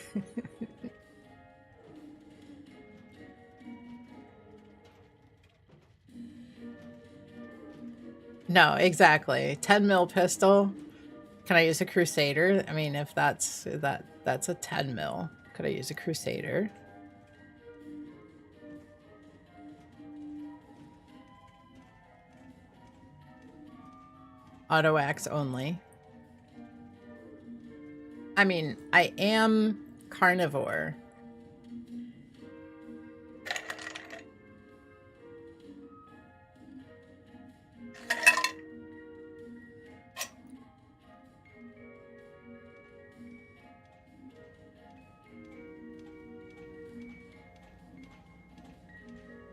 Speaker 1: No, exactly. 10 mil pistol. Can I use a Crusader? I mean, if that's a 10 mil. Could I use a Crusader? Auto axe only. I mean, I am carnivore.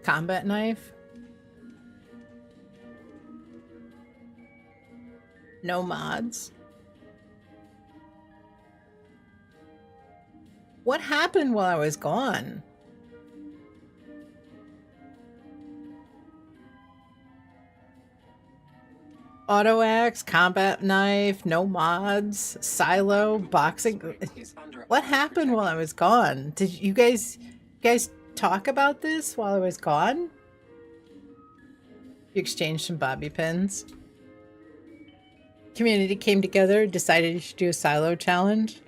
Speaker 1: Combat knife? No mods? What happened while I was gone? Auto axe, combat knife, no mods, silo, boxing. What happened while I was gone? Did you guys talk about this while I was gone? You exchanged some bobby pins. Community came together, decided you should do a silo challenge.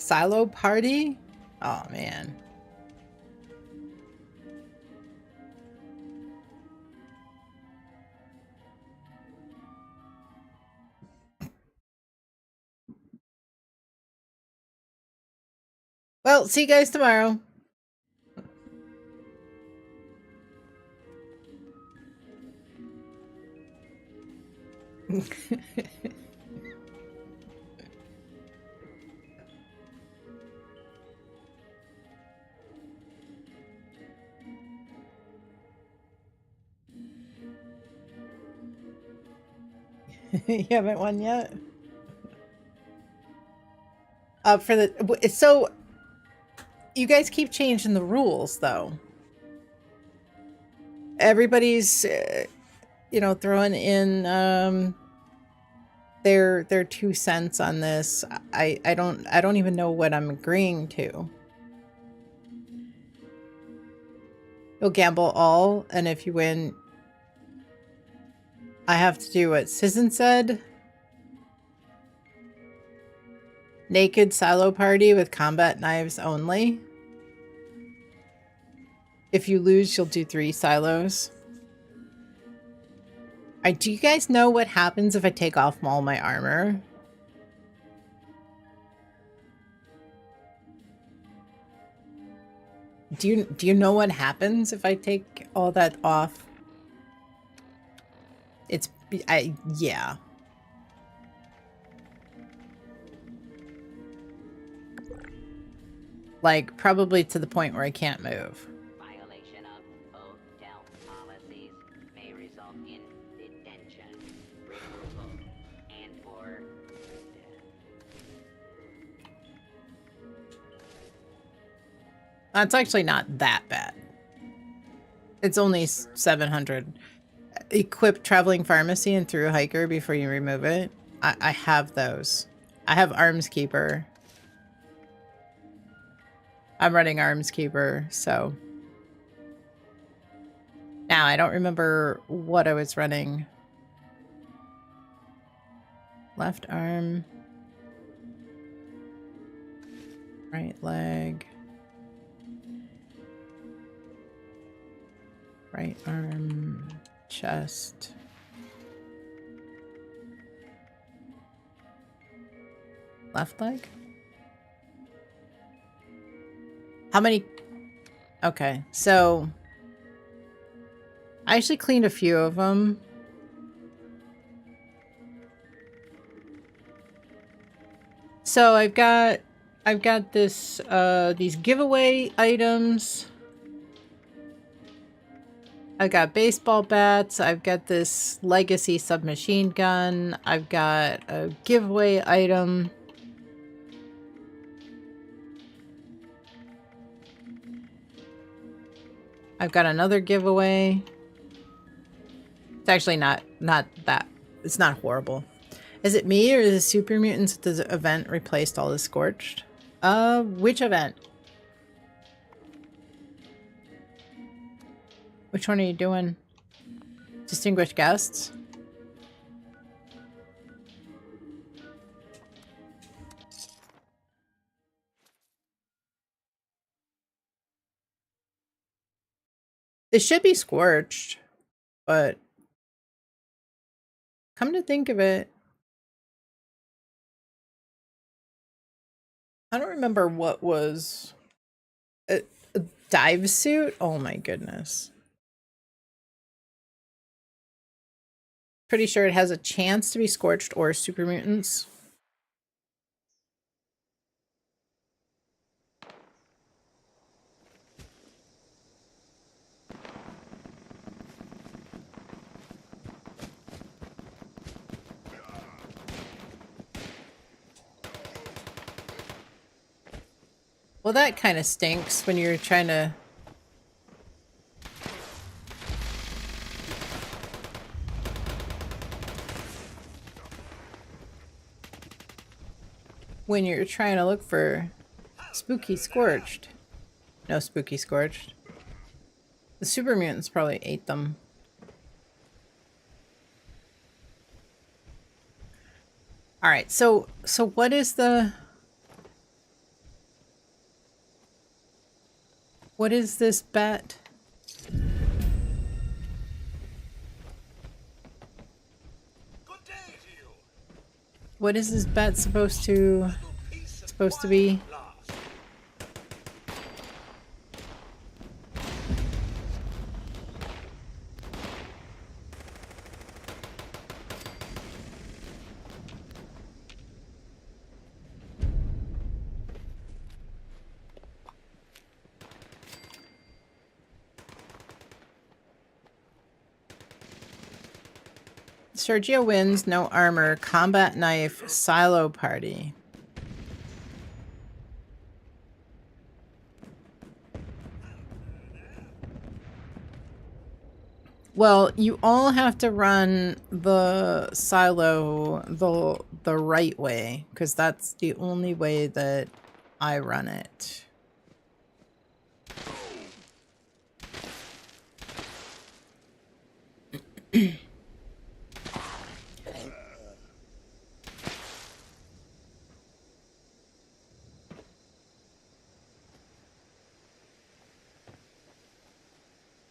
Speaker 1: Silo party? Oh man. Well, see you guys tomorrow. You haven't won yet? For the so you guys keep changing the rules though. Everybody's throwing in their 2 cents on this. I don't even know what I'm agreeing to. You'll gamble all, and if you win, I have to do what Sizzin said. Naked silo party with combat knives only. If you lose, you'll do 3 silos. Do you guys know what happens if I take off all my armor? Do you know what happens if I take all that off? Yeah. Like, probably to the point where I can't move.
Speaker 4: Violation of hotel policies may result in detention, removal, and/or death.
Speaker 1: That's actually not that bad. It's only 700. Equip traveling pharmacy and through hiker before you remove it. I have those. I have arms keeper. I'm running arms keeper, so. Now, I don't remember what I was running. Left arm. Right leg. Right arm. Chest. Left leg? How many? Okay, so I actually cleaned a few of them. So I've got this these giveaway items. I've got baseball bats. I've got this legacy submachine gun. I've got a giveaway item. I've got another giveaway. It's actually not that. It's not horrible. Is it me or is it Super Mutants that the event replaced all the Scorched? Which event? Which one are you doing? Distinguished guests? They should be scorched, but come to think of it, I don't remember what was a dive suit. Oh my goodness. Pretty sure it has a chance to be scorched or super mutants. Well, that kind of stinks when you're trying to... When you're trying to look for spooky scorched. No spooky scorched. The super mutants probably ate them. All right, so what is the... What is this bat?
Speaker 3: Good day to you.
Speaker 1: What is this bat supposed to be?
Speaker 3: Last.
Speaker 1: Sergio wins, no armor, combat knife, silo party. Well, you all have to run the silo the right way, because that's the only way that I run it.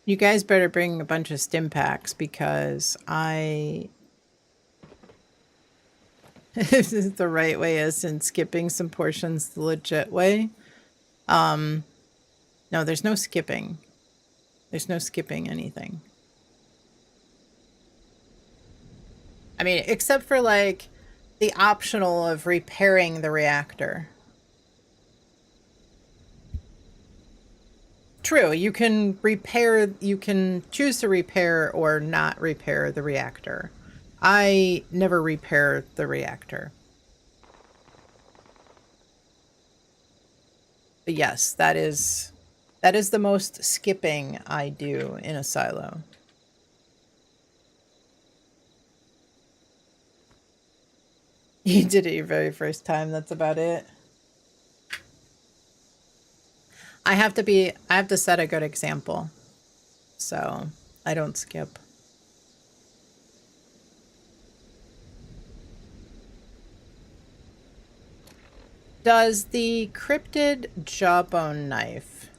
Speaker 1: You guys better bring a bunch of stim packs because this is the right way as in skipping some portions the legit way. No, there's no skipping. There's no skipping anything. I mean, except for like the optional of repairing the reactor. True, you can choose to repair or not repair the reactor. I never repair the reactor. But yes, that is the most skipping I do in a silo. You did it your very first time, that's about it. I have to set a good example. So I don't skip. Does the cryptid jawbone knife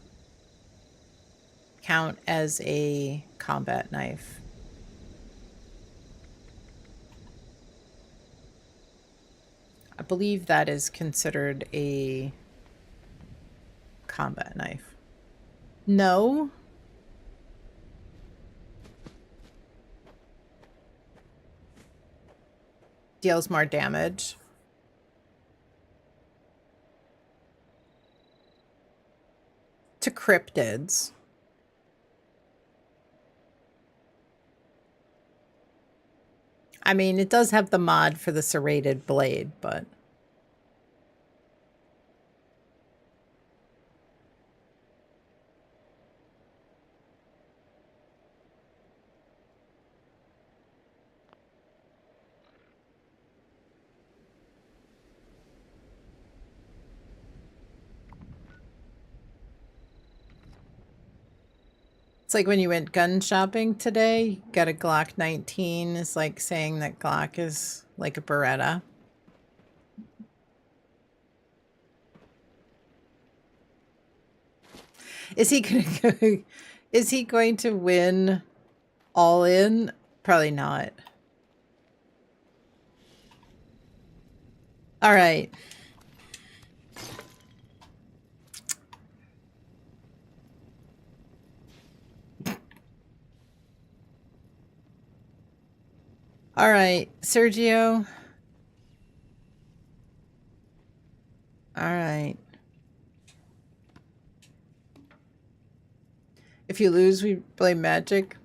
Speaker 1: count as a combat knife? I believe that is considered a combat knife. No? Deals more damage. To cryptids. I mean, it does have the mod for the serrated blade, but... It's like when you went gun shopping today, got a Glock 19. It's like saying that Glock is like a Beretta. Is he going to win all in? Probably not. All right. All right, Sergio. All right. If you lose, we play Magic.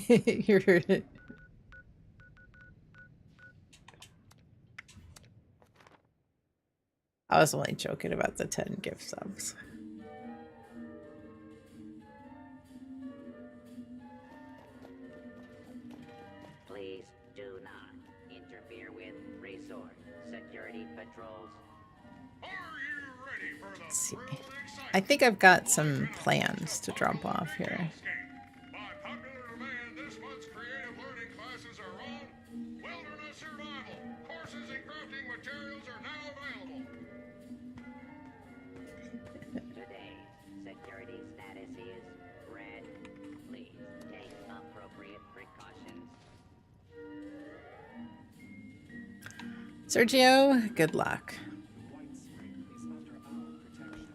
Speaker 1: You're... I was only joking about the 10 gift subs.
Speaker 4: Please do not interfere with resort security.
Speaker 1: Let's see. I think I've got some plans to drop off here.
Speaker 3: By popular demand, this month's creative learning classes are on wilderness survival. Courses in crafting materials are now available.
Speaker 4: Today's security status is red. Please take appropriate precautions.
Speaker 1: Sergio, good luck.
Speaker 5: White Spring is under our protection.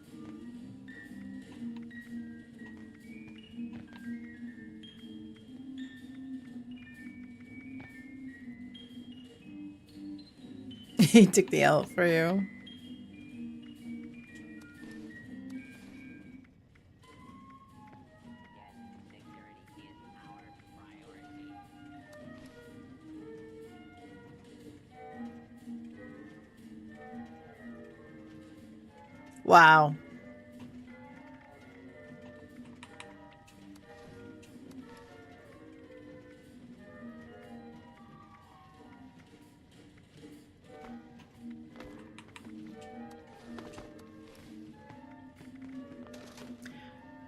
Speaker 1: He took the L for you.
Speaker 4: Yes, security is our priority.
Speaker 1: Wow.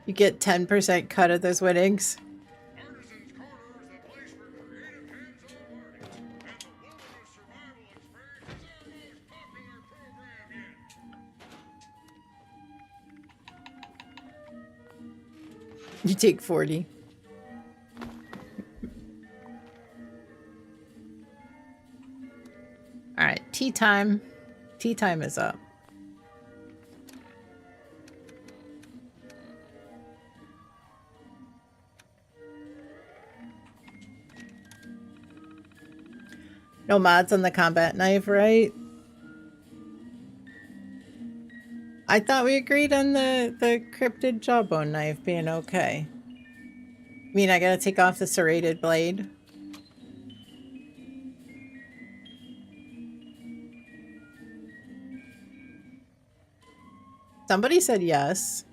Speaker 1: You get 10% cut of those winnings.
Speaker 3: Artisans Corner is the place for creative hands-on learning, and the Wilderness Survival Experience is our most popular program yet.
Speaker 1: You take 40. All right, tea time. Tea time is up. No mods on the combat knife, right? I thought we agreed on the cryptid jawbone knife being okay. I mean, I gotta take off the serrated blade. Somebody said yes.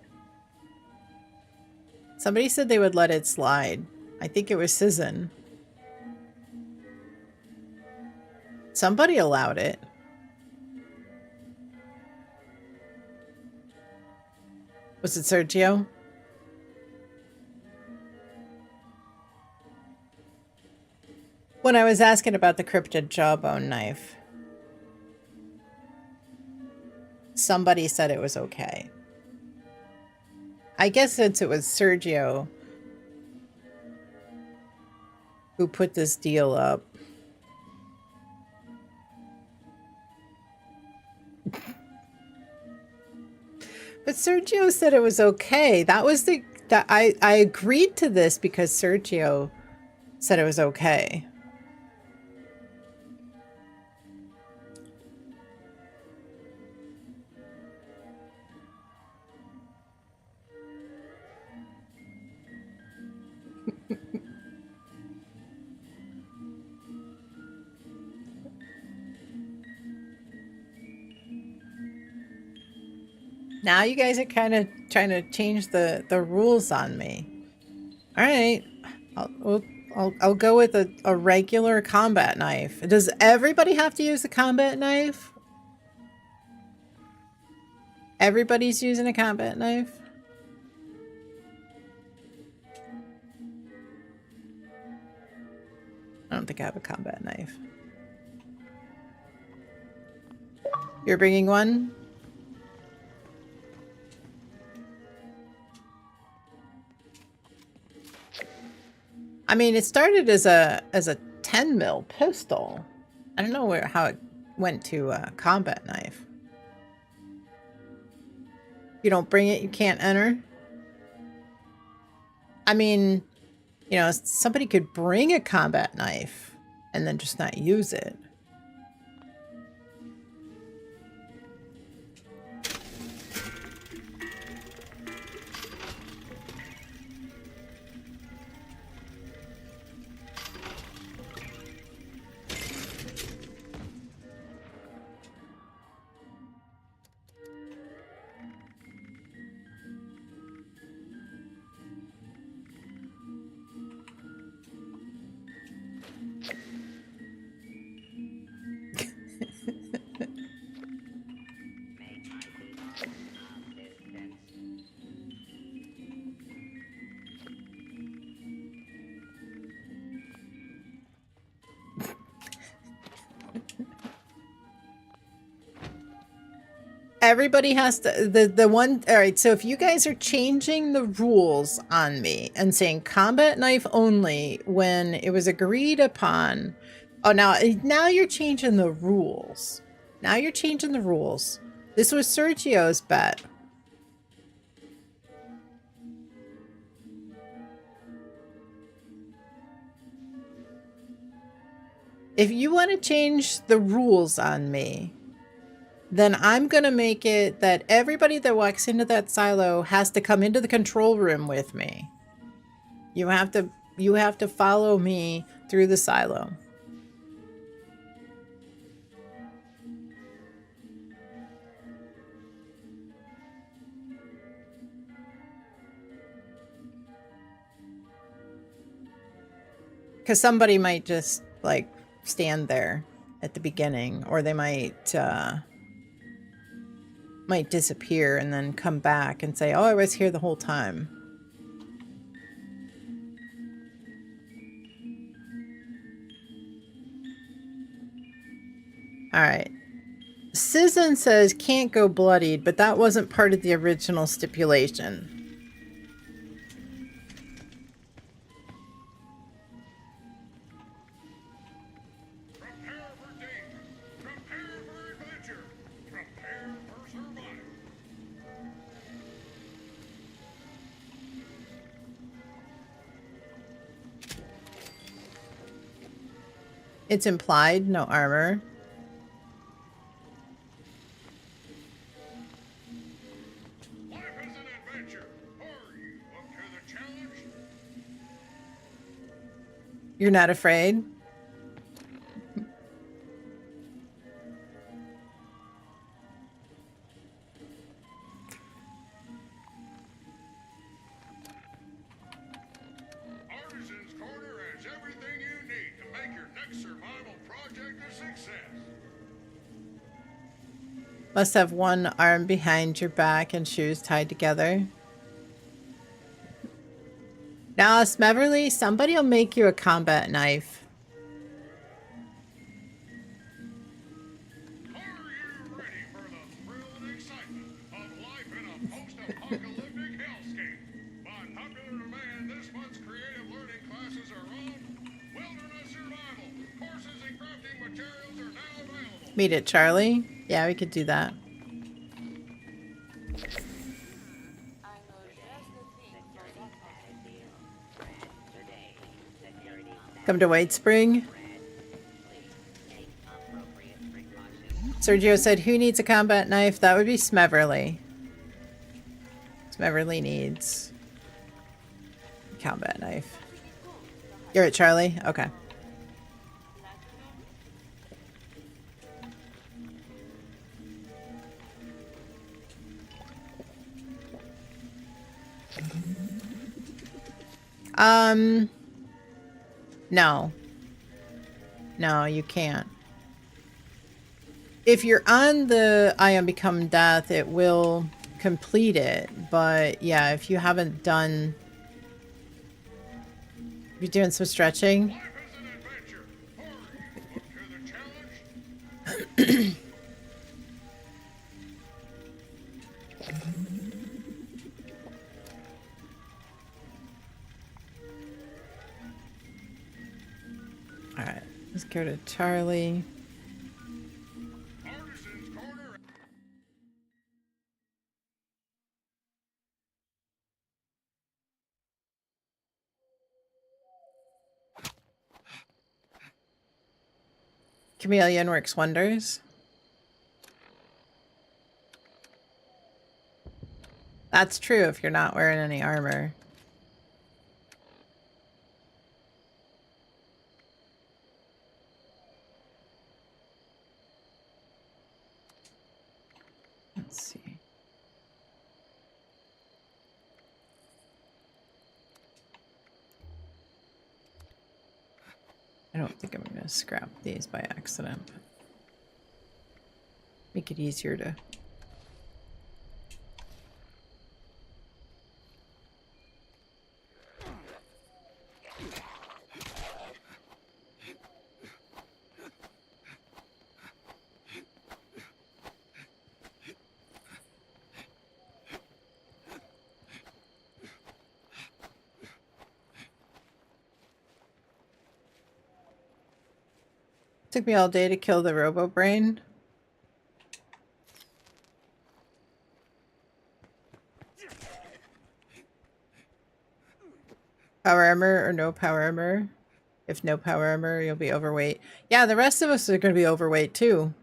Speaker 1: Somebody said they would let it slide. I think it was Sizzin. Somebody allowed it. Was it Sergio? When I was asking about the cryptid jawbone knife, somebody said it was okay. I guess since it was Sergio who put this deal up. But Sergio said it was okay. That was that I agreed to this because Sergio said it was okay. Now you guys are kind of trying to change the rules on me. All right, I'll go with a regular combat knife. Does everybody have to use a combat knife? Everybody's using a combat knife? I don't think I have a combat knife. You're bringing one? I mean, it started as a 10 mil pistol. I don't know how it went to a combat knife. You don't bring it, you can't enter. I mean, you know, somebody could bring a combat knife and then just not use it. everybody has to the one. All right, so if you guys are changing the rules on me and saying combat knife only when it was agreed upon, oh, now you're changing the rules. Now you're changing the rules. This was Sergio's bet. If you want to change the rules on me, then I'm going to make it that everybody that walks into that silo has to come into the control room with me. You have to follow me through the silo. Because somebody might just like stand there at the beginning, or they might disappear and then come back and say, "Oh, I was here the whole time." All right. Sizzin says can't go bloodied, but that wasn't part of the original stipulation.
Speaker 3: Prepare for danger. Prepare for adventure. Prepare for survival.
Speaker 1: It's implied, no armor.
Speaker 3: Life is an adventure. Are you up to the challenge?
Speaker 1: You're not afraid?
Speaker 3: Artisan's Corner has everything you need to make your next survival project a success.
Speaker 1: Must have one arm behind your back and shoes tied together. Now, Smeverly, somebody will make you a combat knife.
Speaker 3: Are you ready for the thrill and excitement of life in a post-apocalyptic hellscape? By popular demand, this month's creative learning classes are on. Wilderness survival. Courses and crafting materials are now available.
Speaker 1: Meet it, Charlie. Yeah, we could do that. Come to White Spring. Sergio said, who needs a combat knife? That would be Smeverly. Smeverly needs a combat knife. You're it, Charlie? Okay. No. No, you can't. If you're on the Ion Become Death, it will complete it. But yeah, if you haven't done... If you're doing some stretching...
Speaker 3: Life is an adventure. Are you up to the challenge?
Speaker 1: Alright, let's go to Charlie.
Speaker 3: Artisan's Corner.
Speaker 1: Chameleon works wonders. That's true if you're not wearing any armor. Let's see. I don't think I'm going to scrap these by accident. Make it easier to... Took me all day to kill the Robo Brain. Power armor or no power armor? If no power armor, you'll be overweight. Yeah, the rest of us are going to be overweight too.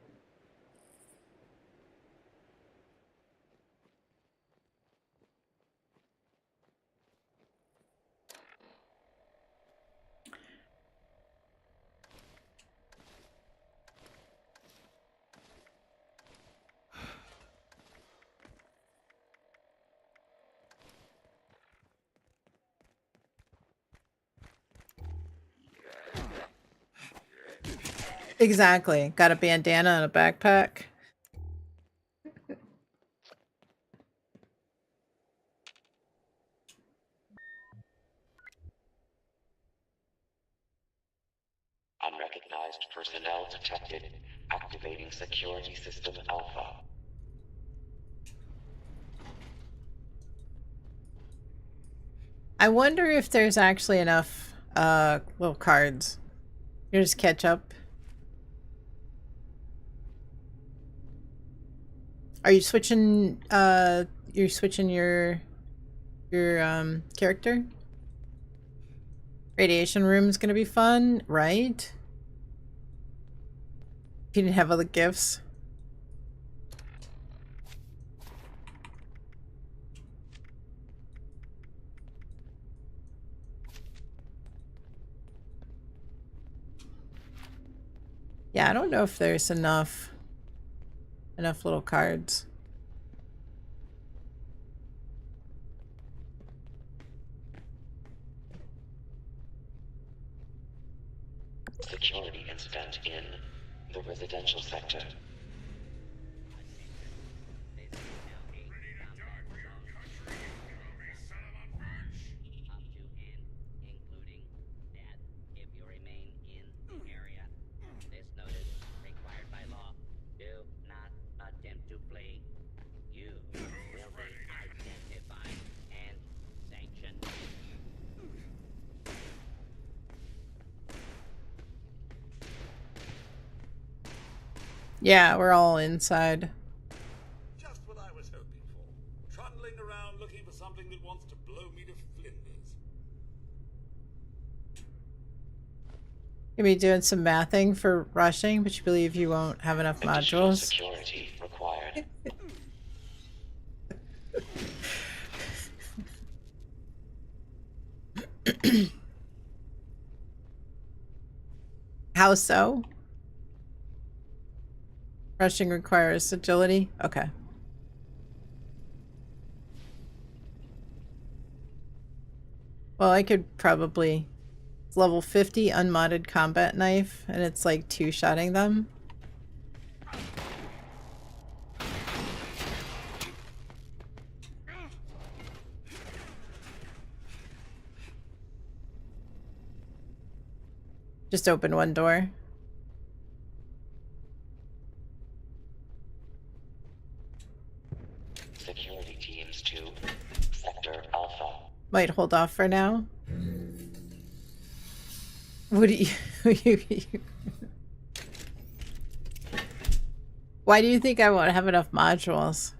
Speaker 1: Exactly. Got a bandana and a backpack.
Speaker 6: Unrecognized personnel detected. Activating security system Alpha.
Speaker 1: I wonder if there's actually enough little cards. Here's ketchup. Are you switching you're switching your character? Radiation room is gonna be fun, right? If you didn't have other gifts. Yeah, I don't know if there's enough little cards.
Speaker 6: Security incident in the residential sector.
Speaker 1: Yeah, we're all inside.
Speaker 3: Just what I was hoping for. Trundling around looking for something that wants to blow me to flinders.
Speaker 1: You'll be doing some mathing for rushing, but you believe you won't have enough
Speaker 6: Additional
Speaker 1: modules.
Speaker 6: security required.
Speaker 1: How so? Rushing requires agility? Okay. Well, I could probably... It's level 50 unmodded combat knife, and it's like two-shotting them. Just open one door.
Speaker 6: Security teams to sector Alpha.
Speaker 1: Might hold off for now. What do you... Why do you think I won't have enough modules?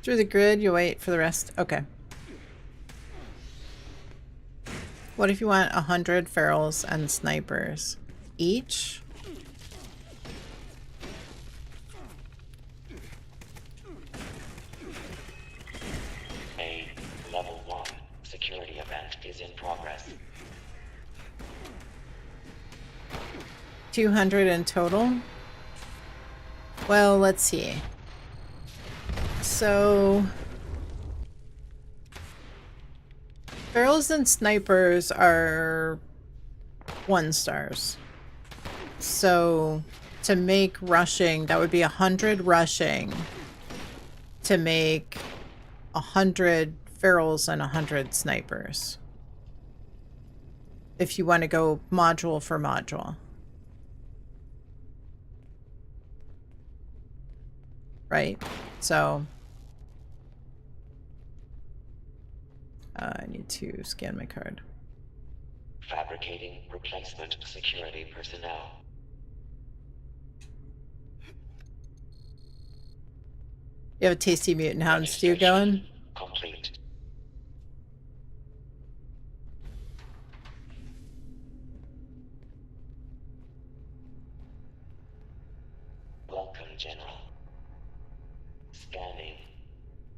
Speaker 1: Through the grid, you wait for the rest. Okay. What if you want 100 ferals and snipers each?
Speaker 6: A level 1 security event is in progress.
Speaker 1: 200 in total? Well, let's see. So... Ferals and snipers are 1 stars. So to make rushing, that would be 100 rushing to make 100 ferals and 100 snipers. if you want to go module for module. Right? So I need to scan my card.
Speaker 6: Fabricating replacement security personnel.
Speaker 1: You have a tasty mutant hound stew going?
Speaker 6: Complete. Welcome, General. Scanning.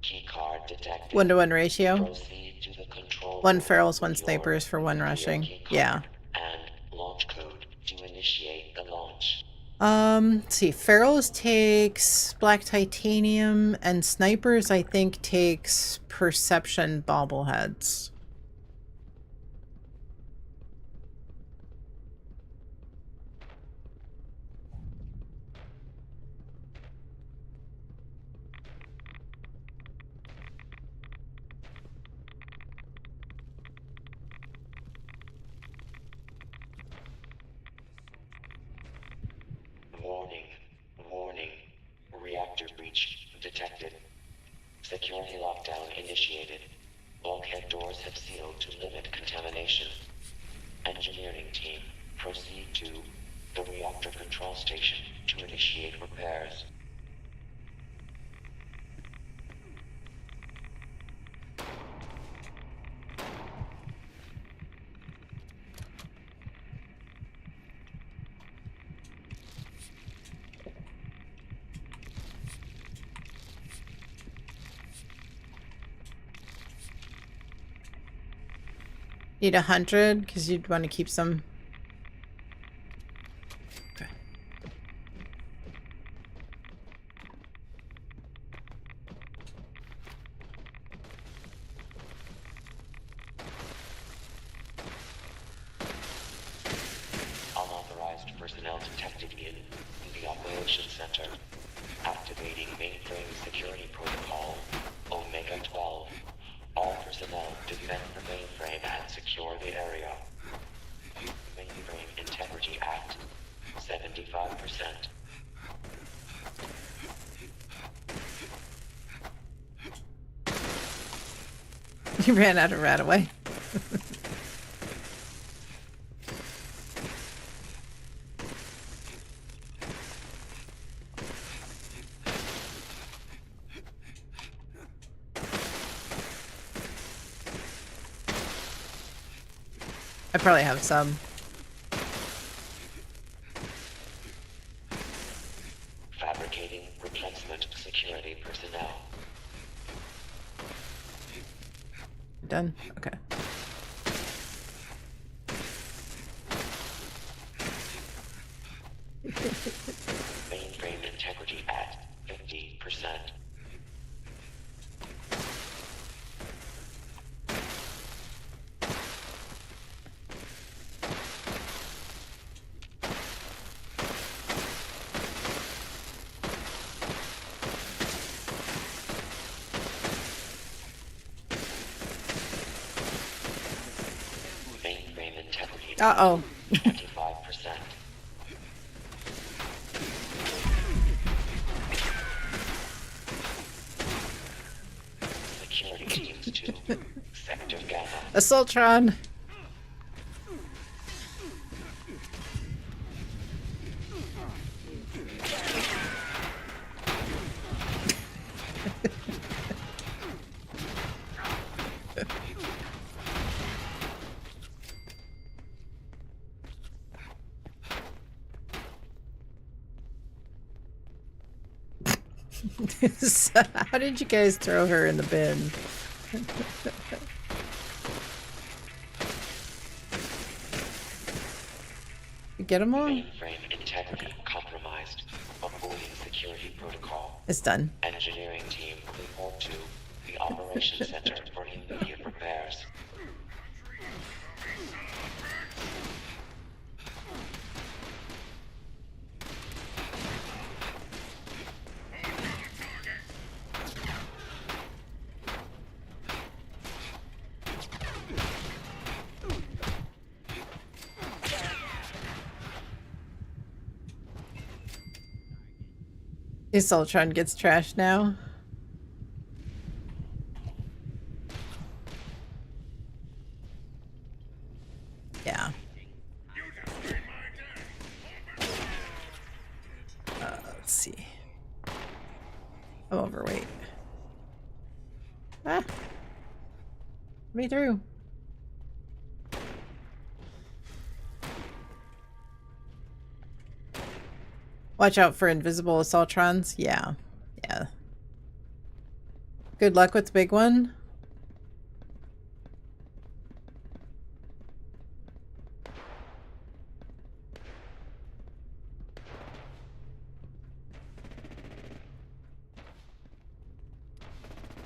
Speaker 6: Keycard detected.
Speaker 1: 1-to-1 ratio.
Speaker 6: Proceed to the control
Speaker 1: 1
Speaker 6: room
Speaker 1: ferals, 1
Speaker 6: with your
Speaker 1: snipers for 1
Speaker 6: nuclear
Speaker 1: rushing.
Speaker 6: keycard
Speaker 1: Yeah.
Speaker 6: And launch code to initiate the launch.
Speaker 1: Let's see. Ferals takes black titanium, and snipers, I think, takes perception bobbleheads.
Speaker 6: Warning. Warning. Reactor breach detected. Security lockdown initiated. Bulkhead doors have sealed to limit contamination. Engineering team, proceed to the reactor control station to initiate repairs.
Speaker 1: Need 100 because you'd want to keep some. Okay.
Speaker 6: Unauthorized personnel detected in the operations center. Activating mainframe security protocol Omega 12. All personnel defend the mainframe and secure the area. Mainframe Integrity Act, 75%.
Speaker 1: You ran out of Radaway. I probably have some.
Speaker 6: Fabricating replacement security personnel.
Speaker 1: Done? Okay.
Speaker 6: Mainframe integrity at 50%. Mainframe integrity at
Speaker 1: Uh-oh.
Speaker 6: 25%. Security teams to Sector Gamma.
Speaker 1: Assaultron. So, how did you guys throw her in the bin? You get them all?
Speaker 6: Mainframe integrity compromised. Avoiding security protocol.
Speaker 1: It's done.
Speaker 6: Engineering team report to the operations center for immediate repairs.
Speaker 1: Guess Ultron gets trashed now. Yeah. Let's see. I'm overweight. Ah! Me through. Watch out for invisible assaultrons. Yeah. Yeah. Good luck with the big one.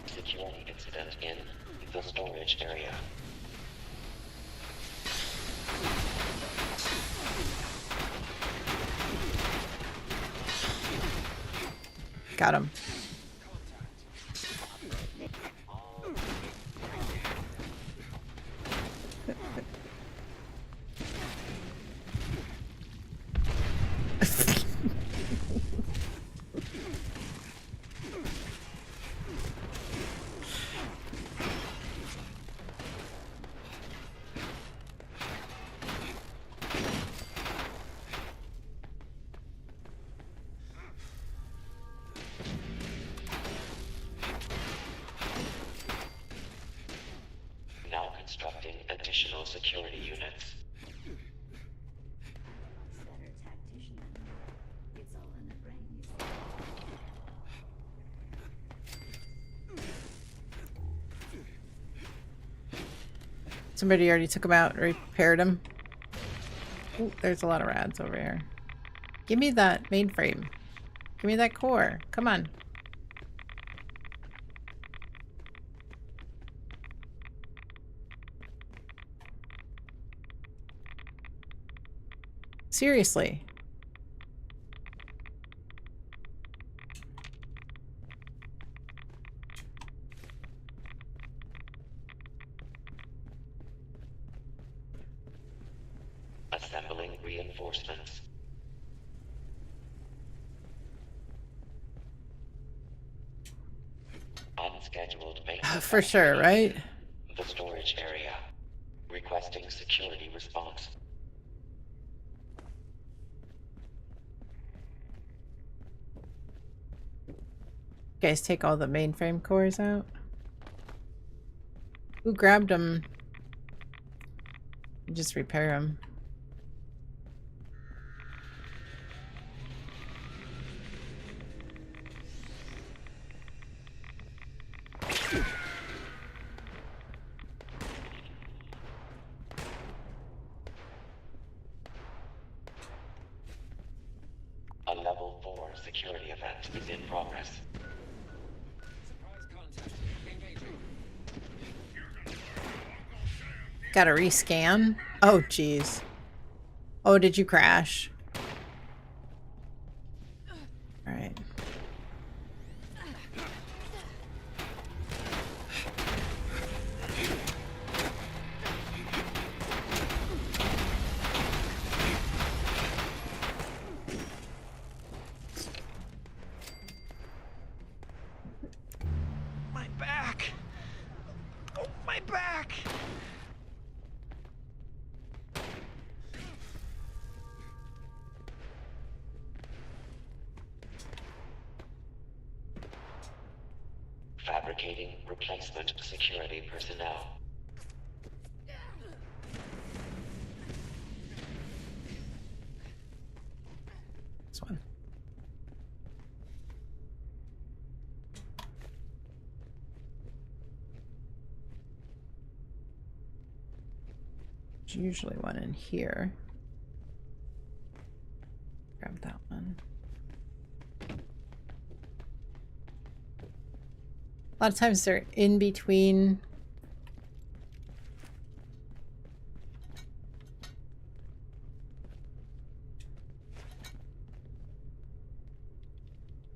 Speaker 6: Security incident in the storage area.
Speaker 1: Got him.
Speaker 6: Now constructing additional security units.
Speaker 7: Better tactician. It's all in the brain.
Speaker 1: Somebody already took him out, repaired him. Ooh, there's a lot of rads over here. Give me that mainframe. Give me that core. Come on. Seriously.
Speaker 6: Assembling reinforcements. Unscheduled maintenance.
Speaker 1: For sure, right?
Speaker 6: The storage area. Requesting security response.
Speaker 1: You guys take all the mainframe cores out. Who grabbed them? Just repair them.
Speaker 6: A level 4 security event is in progress.
Speaker 5: Surprise contact. Engaging.
Speaker 1: Gotta rescan? Oh, jeez. Oh, did you crash? Alright.
Speaker 3: My back! Oh, my back!
Speaker 6: Fabricating replacement security personnel.
Speaker 1: This one. There's usually one in here. Grab that one. A lot of times they're in between.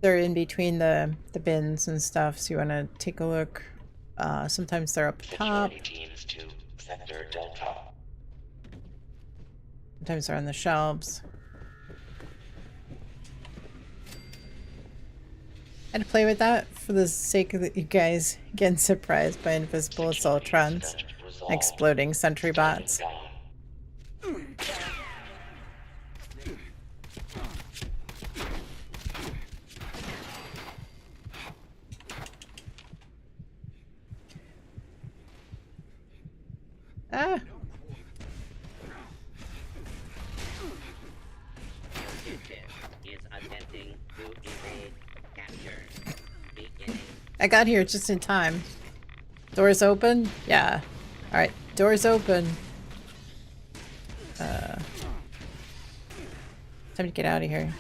Speaker 1: They're in between the bins and stuff, so you want to take a look. Sometimes they're up top.
Speaker 6: Security teams to Sector Delta.
Speaker 1: Sometimes they're on the shelves. had to play with that for the sake of you guys getting surprised by invisible assaultrons,
Speaker 6: Incident resolved.
Speaker 1: exploding sentry
Speaker 6: Standing
Speaker 1: bots.
Speaker 6: down.
Speaker 1: Ah,
Speaker 4: Is attempting to evade capture. Beginning.
Speaker 1: I got here just in time. Doors open? Yeah. Alright, doors open. Time to get out of here.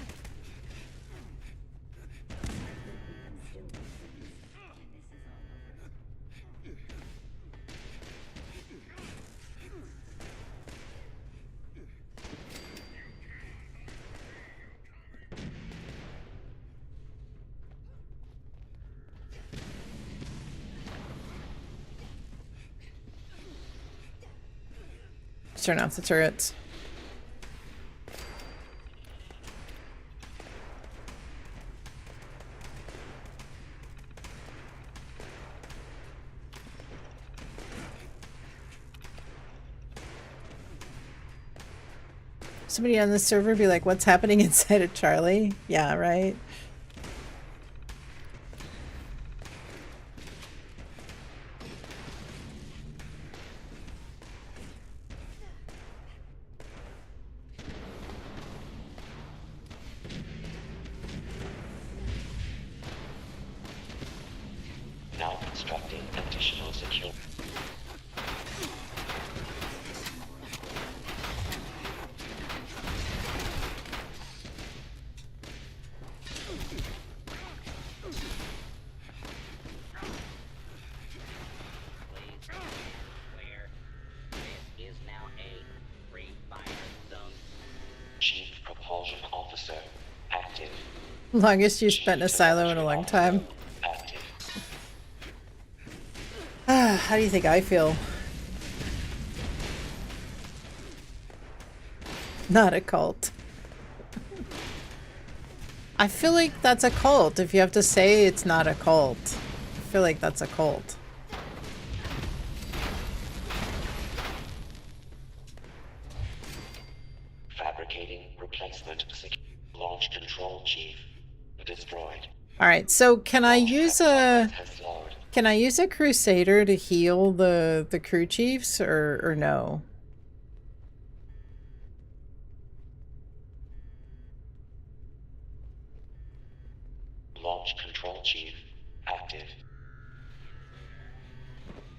Speaker 1: Let's turn off the turrets. Somebody on the server be like, what's happening inside of Charlie? Yeah, right?
Speaker 6: Now constructing additional security.
Speaker 4: Please clear. This is now a free fire zone.
Speaker 6: Chief Propulsion Officer active.
Speaker 1: Longest you spent in a silo in a long time.
Speaker 6: Active.
Speaker 1: How do you think I feel? Not a cult. I feel like that's a cult. If you have to say it's not a cult, I feel like that's a cult.
Speaker 6: Fabricating replacement launch control chief destroyed.
Speaker 1: All right, so can I use a
Speaker 6: Has lowered.
Speaker 1: crusader to heal the crew chiefs or no?
Speaker 6: Launch control chief active.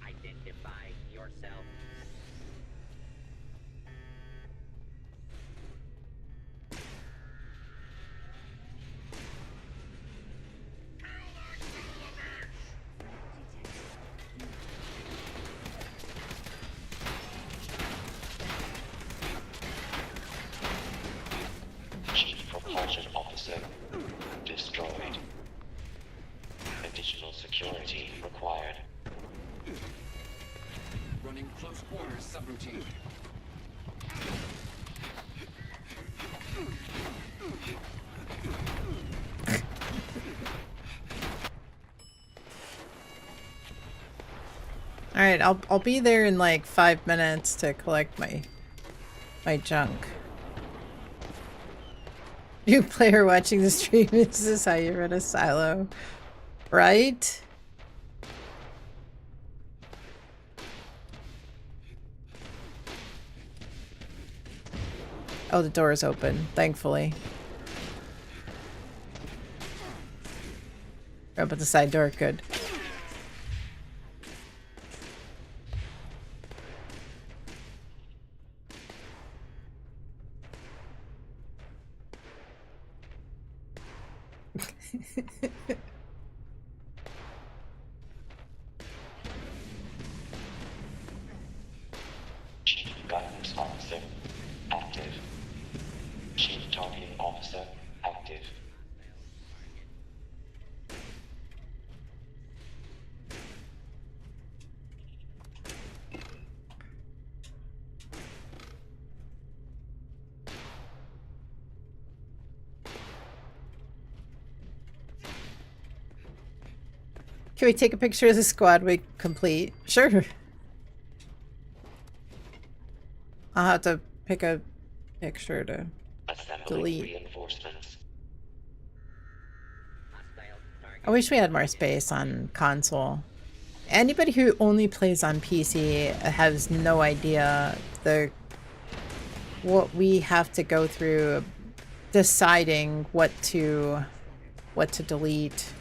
Speaker 4: Identify yourself.
Speaker 6: Chief Propulsion Officer destroyed. Additional security required.
Speaker 5: Running close quarters subroutine.
Speaker 1: All right, I'll be there in like 5 minutes to collect my junk. New player watching the stream, is this how you run a silo? Right? Oh, the door is open, thankfully. Open the side door, good.
Speaker 6: Chief Guidance Officer active. Chief Targeting Officer, active.
Speaker 1: Can we take a picture of the squad we complete? Sure. I'll have to pick a picture to
Speaker 6: Assembling
Speaker 1: delete.
Speaker 6: reinforcements.
Speaker 4: Hostile target.
Speaker 1: I wish we had more space on console. Anybody who only plays on PC has no idea what we have to go through deciding what to delete.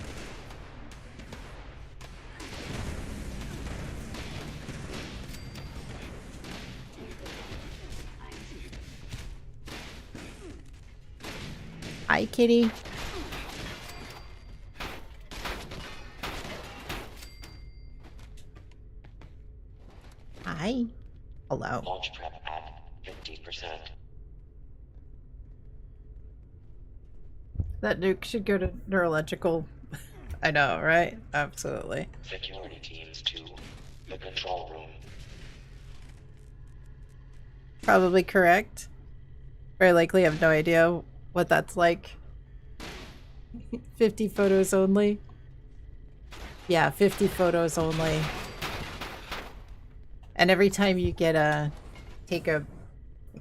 Speaker 1: Hi, kitty. Hi. Hello.
Speaker 6: Launch prep at 50%.
Speaker 1: That nuke should go to neurological. I know, right? Absolutely.
Speaker 6: Security teams to the control room.
Speaker 1: Probably correct. Very likely have no idea what that's like. 50 photos only. Yeah, 50 photos only. And every time you take a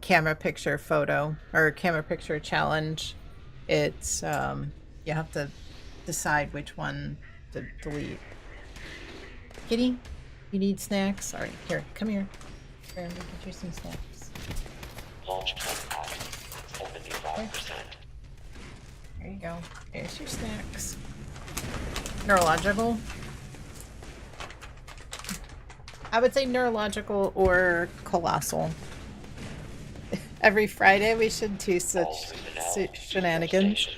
Speaker 1: camera picture photo or a camera picture challenge, it's you have to decide which one to delete. Kitty, you need snacks? Alright, here, come here. Here, let me get you some snacks.
Speaker 6: Launch prep at 75%.
Speaker 1: There you go. Here's your snacks. Neurological. I would say neurological or colossal. Every Friday we should do such shenanigans.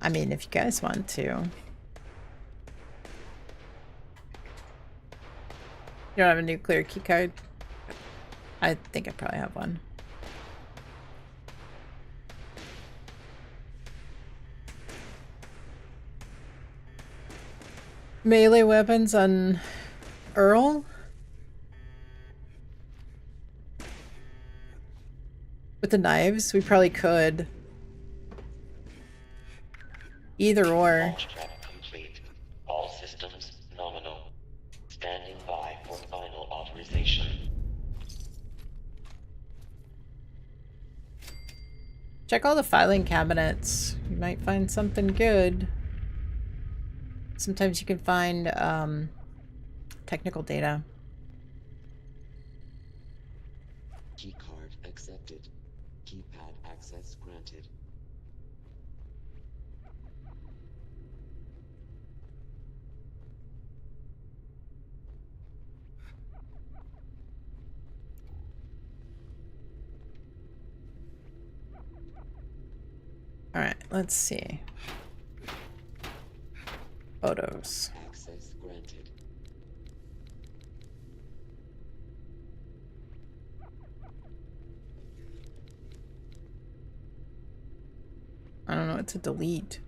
Speaker 1: I mean, if you guys want to. You don't have a nuclear keycard? I think I probably have one. Melee weapons on Earl? With the knives? We probably could. Either or.
Speaker 6: Launch prep complete. All systems nominal. Standing by for final authorization.
Speaker 1: Check all the filing cabinets. You might find something good. Sometimes you can find technical data.
Speaker 5: Keycard accepted. Keypad access granted.
Speaker 1: Alright, let's see. Photos.
Speaker 5: Access granted.
Speaker 1: I don't know what to delete.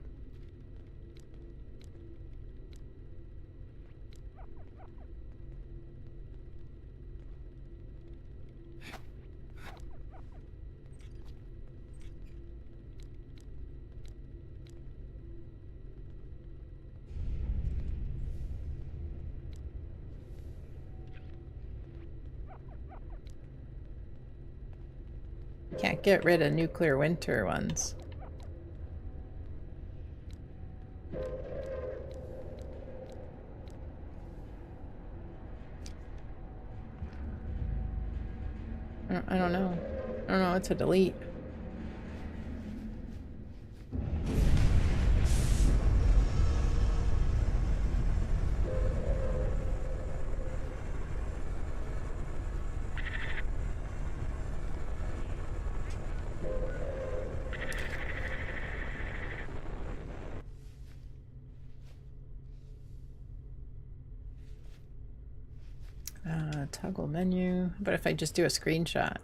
Speaker 1: Can't get rid of nuclear winter ones. I don't know. I don't know what to delete. Toggle menu. But if I just do a screenshot?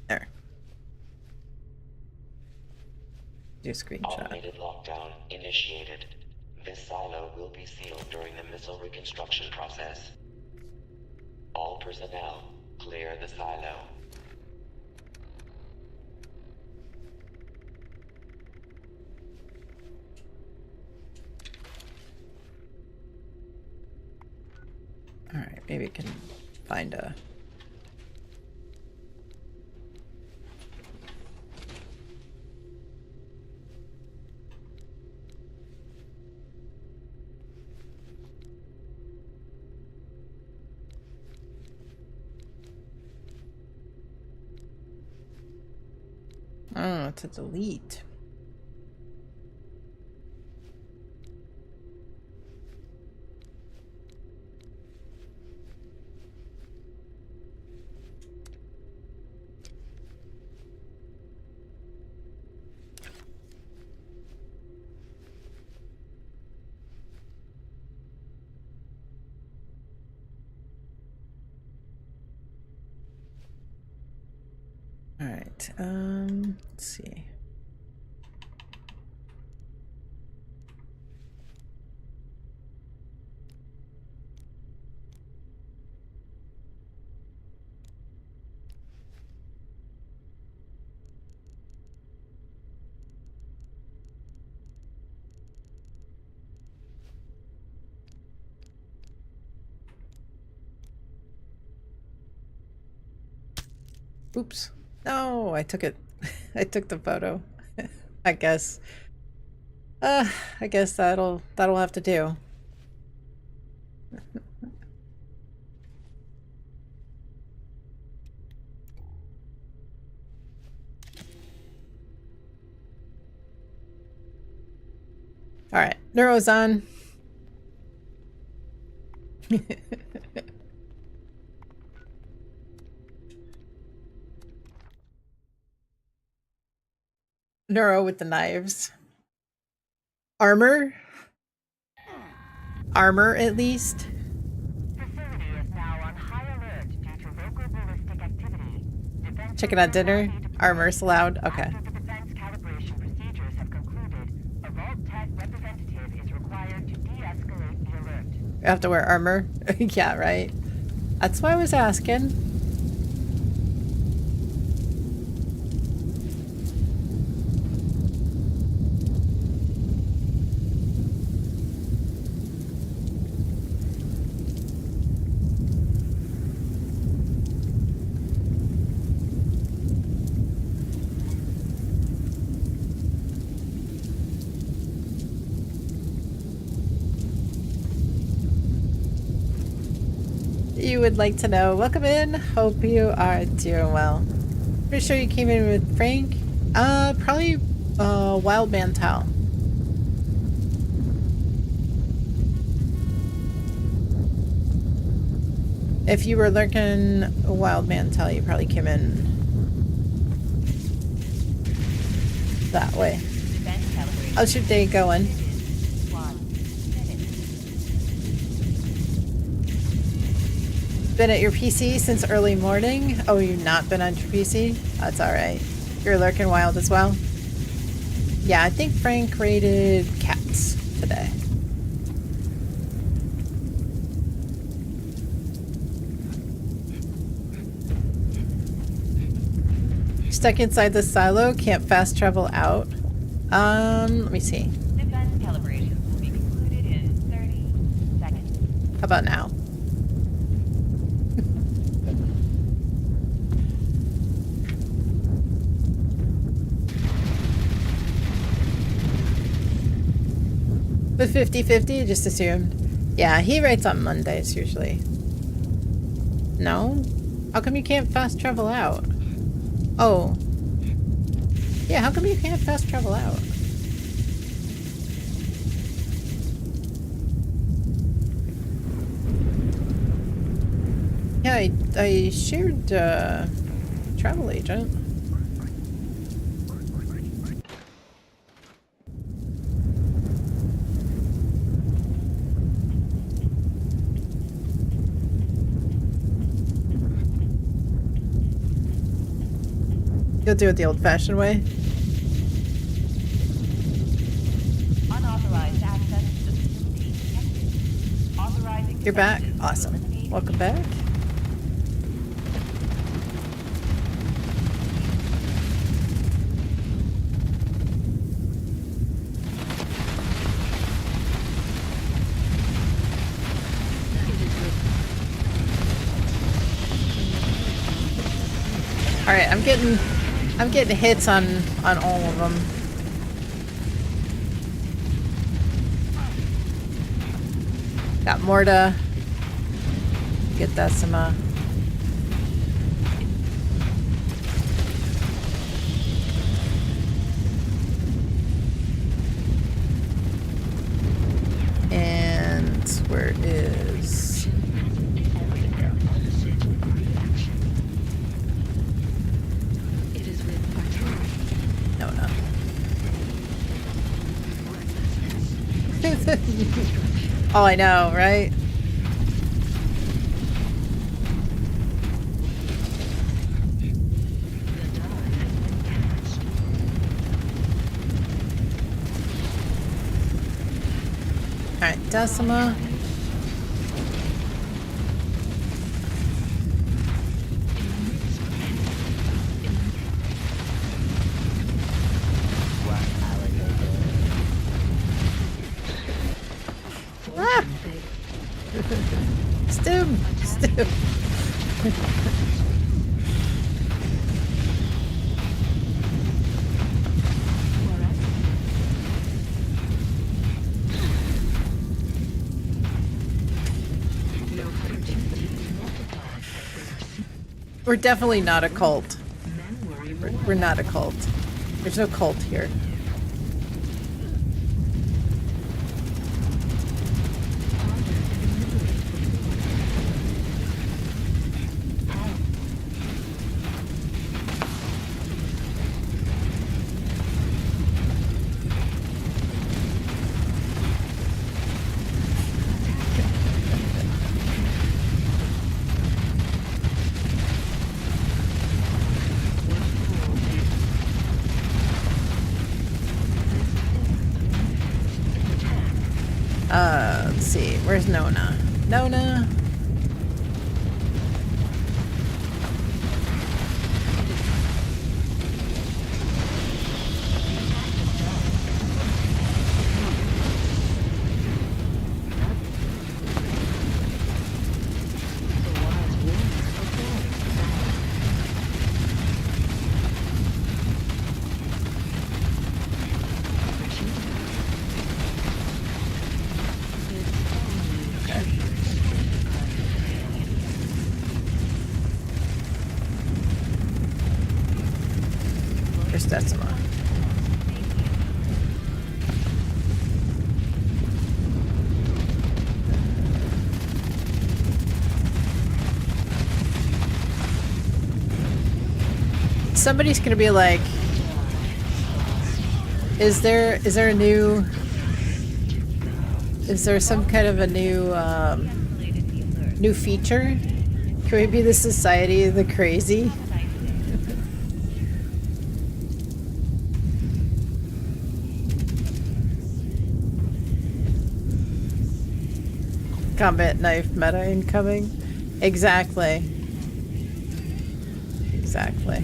Speaker 1: There. Do a screenshot.
Speaker 6: Automated lockdown initiated. This silo will be sealed during the missile reconstruction process. All personnel, clear the silo.
Speaker 1: Alright, maybe we can find a... I don't know what to delete. All right, let's see. Oops. No, I took it. I took the photo. I guess. I guess that'll have to do. All right, Neuro's on. Neuro with the knives. Armor? Armor, at least.
Speaker 2: Facility is now on high alert due to local ballistic activity. Defense
Speaker 1: Chicken at dinner? Armor's allowed? Okay.
Speaker 2: After the defense calibration procedures have concluded, a Vault Tech representative is required to de-escalate the alert.
Speaker 1: You have to wear armor? Yeah, right. That's why I was asking. You would like to know. Welcome in. Hope you are doing well. Pretty sure you came in with Frank. Probably Wild Man Towel. If you were lurking Wild Man Towel, you probably came in that way. How's your day going? Been at your PC since early morning? Oh, you've not been on your PC? That's alright. You're lurking wild as well? Yeah, I think Frank raided cats today. Stuck inside the silo, can't fast travel out. Let me see.
Speaker 2: Defense calibrations will be concluded in 30 seconds.
Speaker 1: How about now? But 50-50, just assumed. Yeah, he writes on Mondays usually. No? How come you can't fast travel out? Oh. Yeah, how come you can't fast travel out? Yeah, I shared travel agent. You'll do it the old-fashioned way.
Speaker 2: Unauthorized access to
Speaker 1: You're back? Awesome. Welcome back. Alright, I'm getting hits on all of them. Got more to get Decima. And where is... No, no. Oh, I know, right? Alright, Decima. Ah! Stim! Stim! We're definitely not a cult. We're not a cult. There's no cult here. Let's see. Where's Nona? Nona? Where's Decima? Somebody's gonna be like, is there a new, is there some kind of a new feature? Can we be the Society of the Crazy? Combat knife meta incoming. Exactly. Exactly.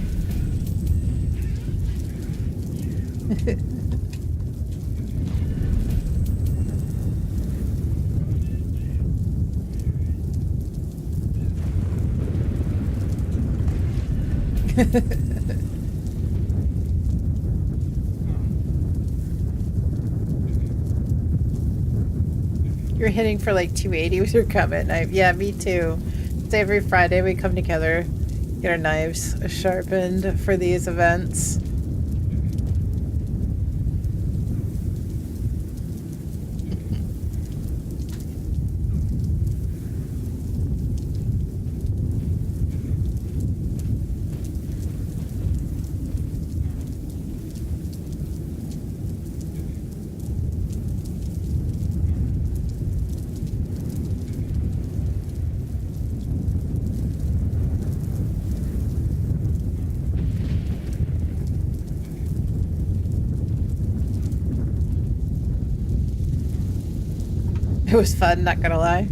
Speaker 1: You're hitting for like 280 with your combat knife. Yeah, me too. So every Friday we come together, get our knives sharpened for these events. It was fun, not gonna lie.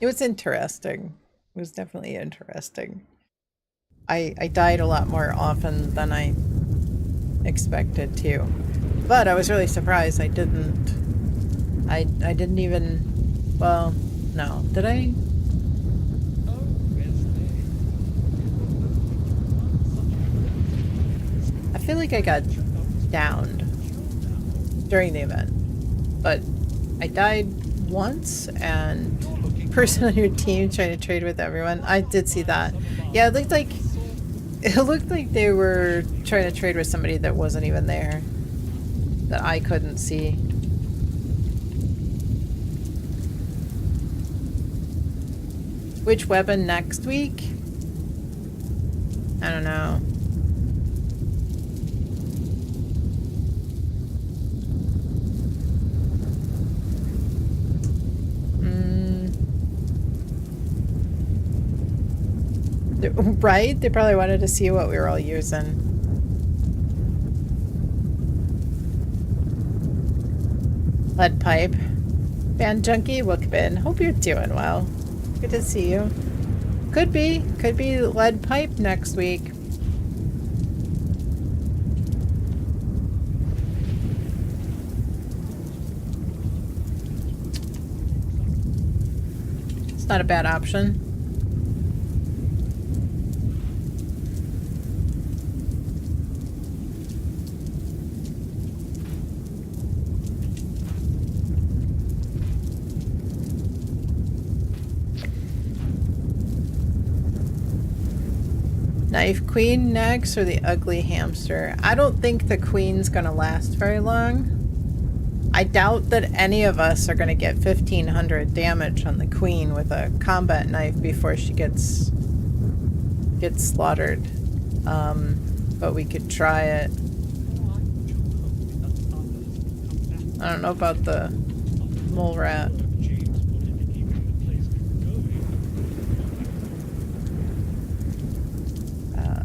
Speaker 1: It was interesting. It was definitely interesting. I died a lot more often than I expected to. But I was really surprised I didn't. I didn't even. Well, no. Did I? I feel like I got downed during the event. But I died once, and person on your team trying to trade with everyone. I did see that. Yeah, it looked like they were trying to trade with somebody that wasn't even there, that I couldn't see. Which weapon next week? I don't know. Right? They probably wanted to see what we were all using. Lead pipe. Band junkie, welcome in. Hope you're doing well. Good to see you. Could be lead pipe next week. It's not a bad option. Knife queen next, or the ugly hamster? I don't think the queen's gonna last very long. I doubt that any of us are gonna get 1500 damage on the queen with a combat knife before she gets slaughtered. But we could try it. I don't know about the mole rat.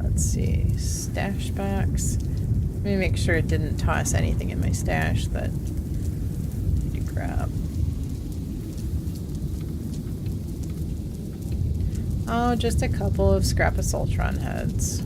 Speaker 1: Let's see, stash box. Let me make sure it didn't toss anything in my stash that I need to grab. Oh, just a couple of scrap assaultron heads.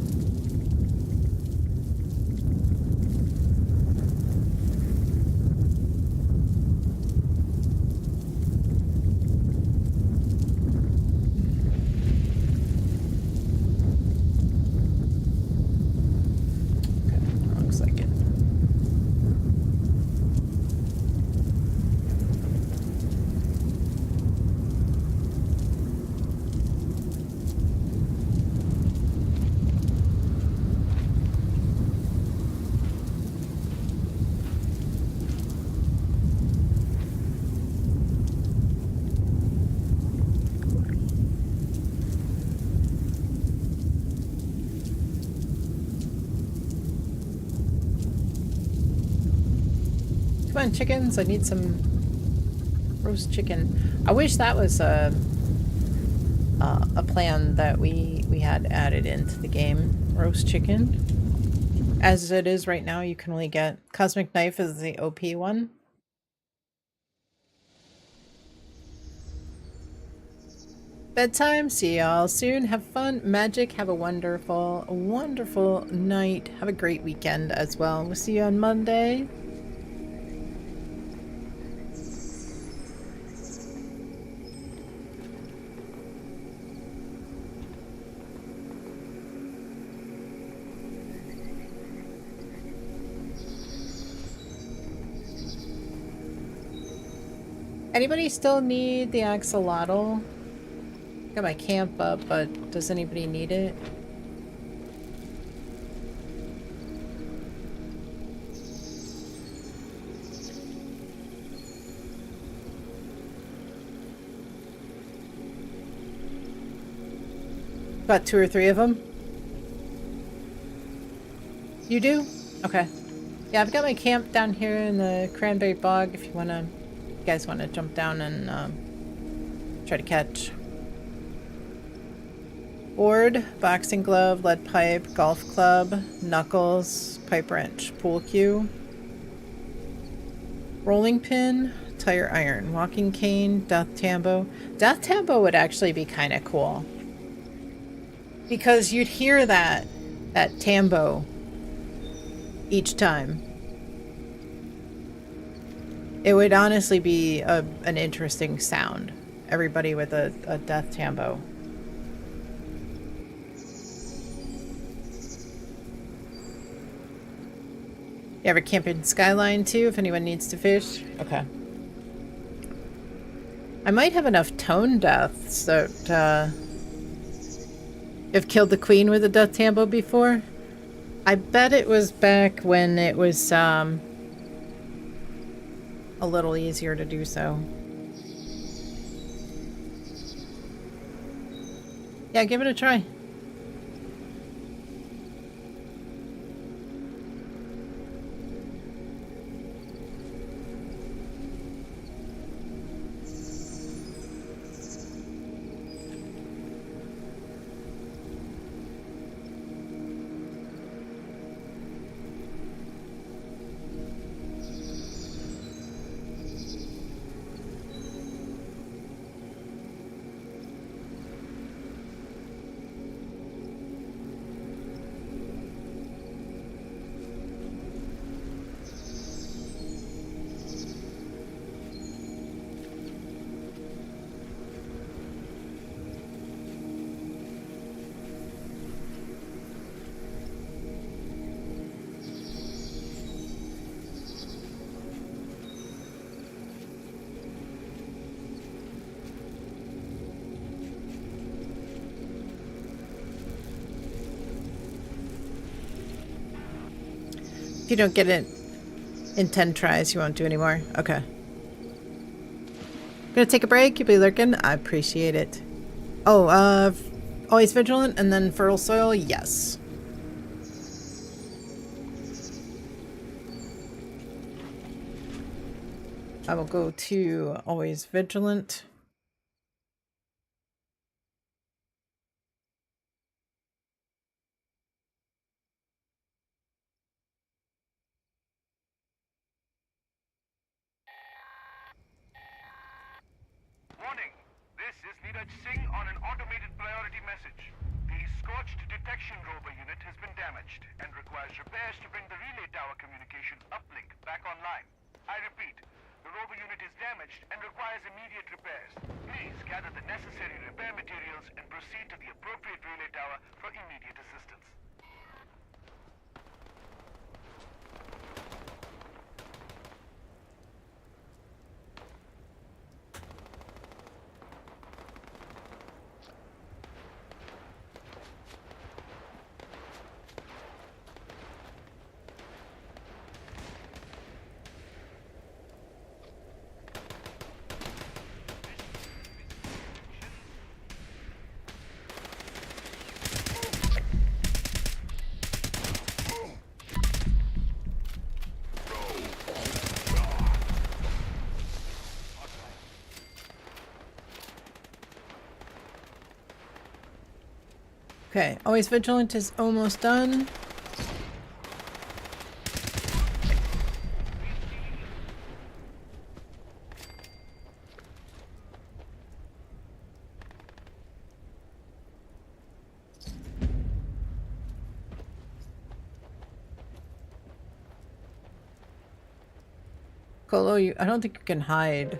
Speaker 1: Come on, chickens. I need some roast chicken. I wish that was a plan that we had added into the game. Roast chicken. As it is right now, you can only get Cosmic Knife is the OP one. Bedtime. See y'all soon. Have fun. Magic. Have a wonderful, wonderful night. Have a great weekend as well. We'll see you on Monday. Anybody still need the axolotl? Got my camp up, but does anybody need it? About 2 or 3 of them? You do? Okay. Yeah, I've got my camp down here in the cranberry bog if you guys want to jump down and try to catch. Board, boxing glove, lead pipe, golf club, knuckles, pipe wrench, pool cue, rolling pin, tire iron, walking cane, death tambo. Death tambo would actually be kind of cool. Because you'd hear that tambo each time. It would honestly be an interesting sound. Everybody with a death tambo. You ever camp in Skyline too, if anyone needs to fish? Okay. I might have enough tone deaths that have killed the queen with a death tambo before. I bet it was back when it was a little easier to do so. Yeah, give it a try. If you don't get it in 10 tries, you won't do anymore. Okay. Gonna take a break. You'll be lurking. I appreciate it. Oh, always vigilant and then fertile soil. Yes. I will go to always vigilant.
Speaker 3: Warning! This is Neeraj Singh on an automated priority message. The scorched detection rover unit has been damaged and requires repairs to bring the relay tower communication uplink back online. I repeat, the rover unit is damaged and requires immediate repairs. Please gather the necessary repair materials and proceed to the appropriate relay tower for immediate assistance.
Speaker 1: Okay, always vigilant is almost done. Colo, I don't think you can hide.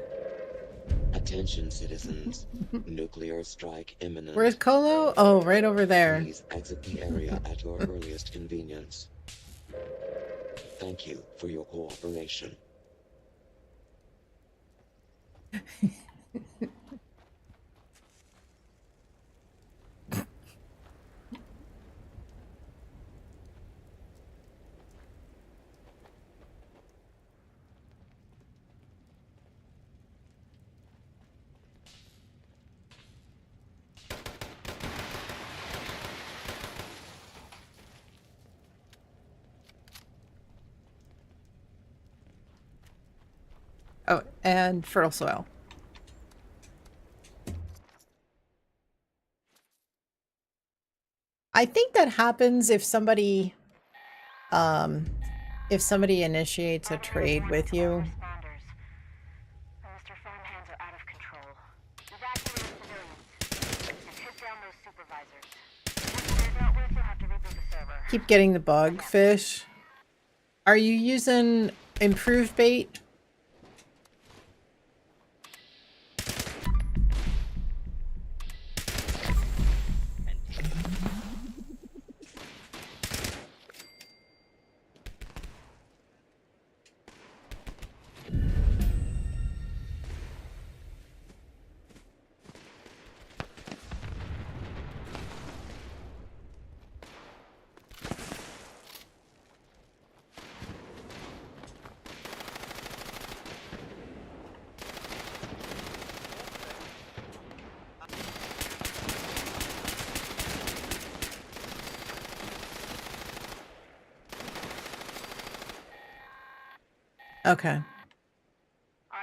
Speaker 6: Attention, citizens. Nuclear strike imminent.
Speaker 1: Where's Colo? Oh, right over there.
Speaker 6: Please exit the area at your earliest convenience. Thank you for your cooperation.
Speaker 1: Oh, and fertile soil. I think that happens if somebody initiates a trade with you. keep getting the bug fish. Are you using improved bait? Okay.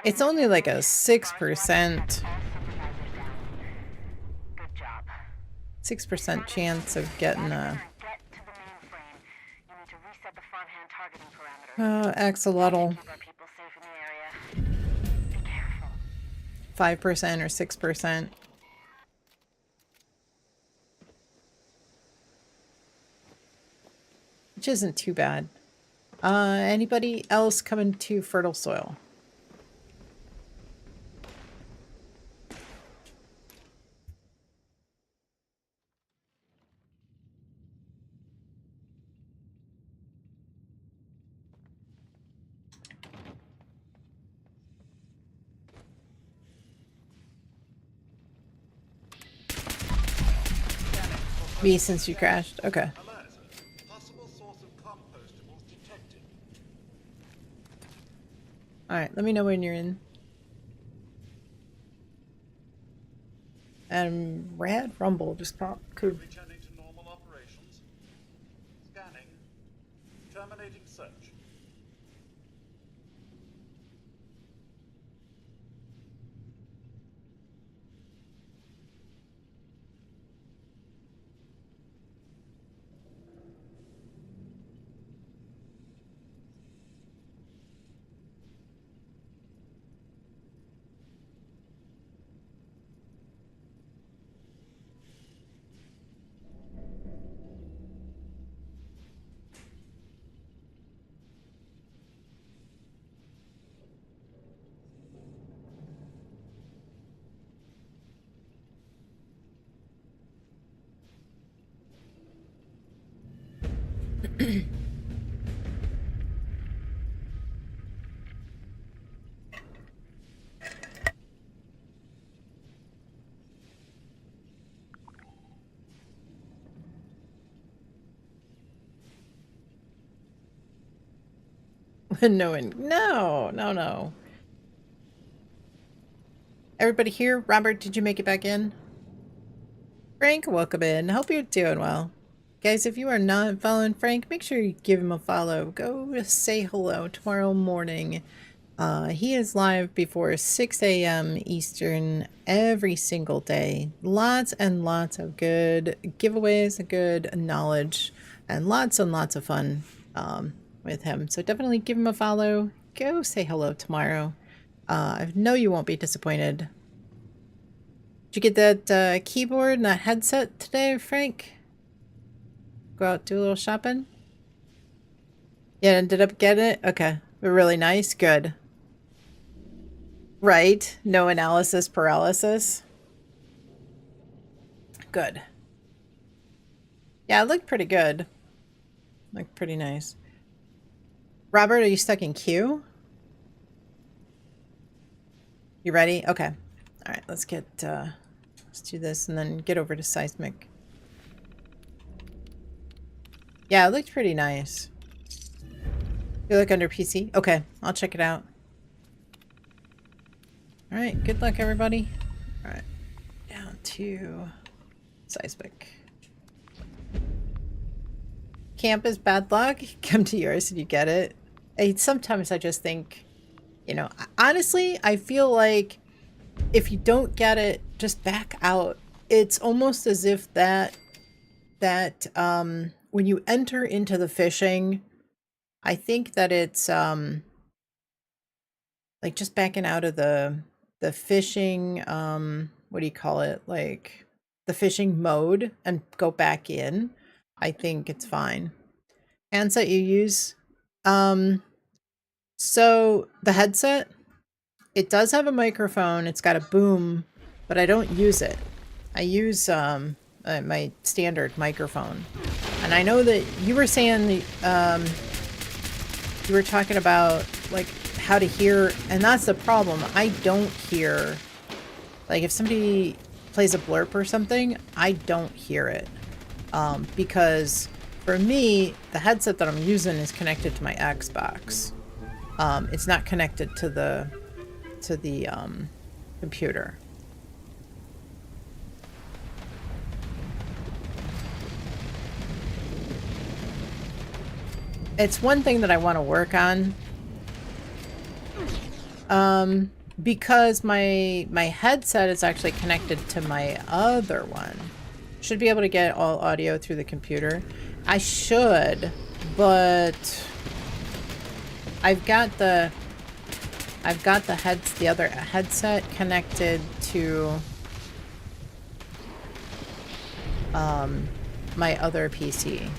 Speaker 1: It's only like a 6%.
Speaker 2: Good job.
Speaker 1: 6% chance of getting a
Speaker 2: Get to the mainframe. You need to reset the front hand targeting parameters.
Speaker 1: axolotl.
Speaker 2: Keep our people safe in the area. Be careful.
Speaker 1: 5% or 6%. Which isn't too bad. Anybody else coming to fertile soil? Me since you crashed. Okay.
Speaker 3: Alert. Possible source of compostables detected.
Speaker 1: Alright, let me know when you're in. And Rad Rumble just popped. Cool.
Speaker 3: Returning to normal operations. Scanning. Terminating search.
Speaker 1: No, no. Everybody here? Robert, did you make it back in? Frank, welcome in. Hope you're doing well. Guys, if you are not following Frank, make sure you give him a follow. Go say hello tomorrow morning. He is live before 6 a.m. Eastern every single day. Lots and lots of good giveaways, good knowledge, and lots of fun with him. So definitely give him a follow. Go say hello tomorrow. I know you won't be disappointed. Did you get that keyboard and that headset today, Frank? Go out, do a little shopping? Yeah, ended up getting it? Okay. They're really nice. Good. Right. No analysis paralysis. Good. Yeah, it looked pretty good. Looked pretty nice. Robert, are you stuck in queue? You ready? Okay. All right, let's get, let's do this and then get over to seismic. Yeah, it looked pretty nice. You look under PC? Okay, I'll check it out. All right, good luck, everybody. All right, down to seismic. Camp is bad luck. Come to yours and you get it. Sometimes I just think, you know, honestly, I feel like if you don't get it, just back out. It's almost as if that when you enter into the fishing, I think that it's like just backing out of the fishing what do you call it? Like the fishing mode and go back in. I think it's fine. handset you use. So the headset, it does have a microphone. It's got a boom, but I don't use it. I use my standard microphone. And I know that you were saying you were talking about like how to hear, and that's the problem. I don't hear, like if somebody plays a blurb or something, I don't hear it. Because for me, the headset that I'm using is connected to my Xbox. It's not connected to the computer. It's one thing that I want to work on. Because my headset is actually connected to my other one. Should be able to get all audio through the computer. I should, but I've got the other headset connected to my other PC.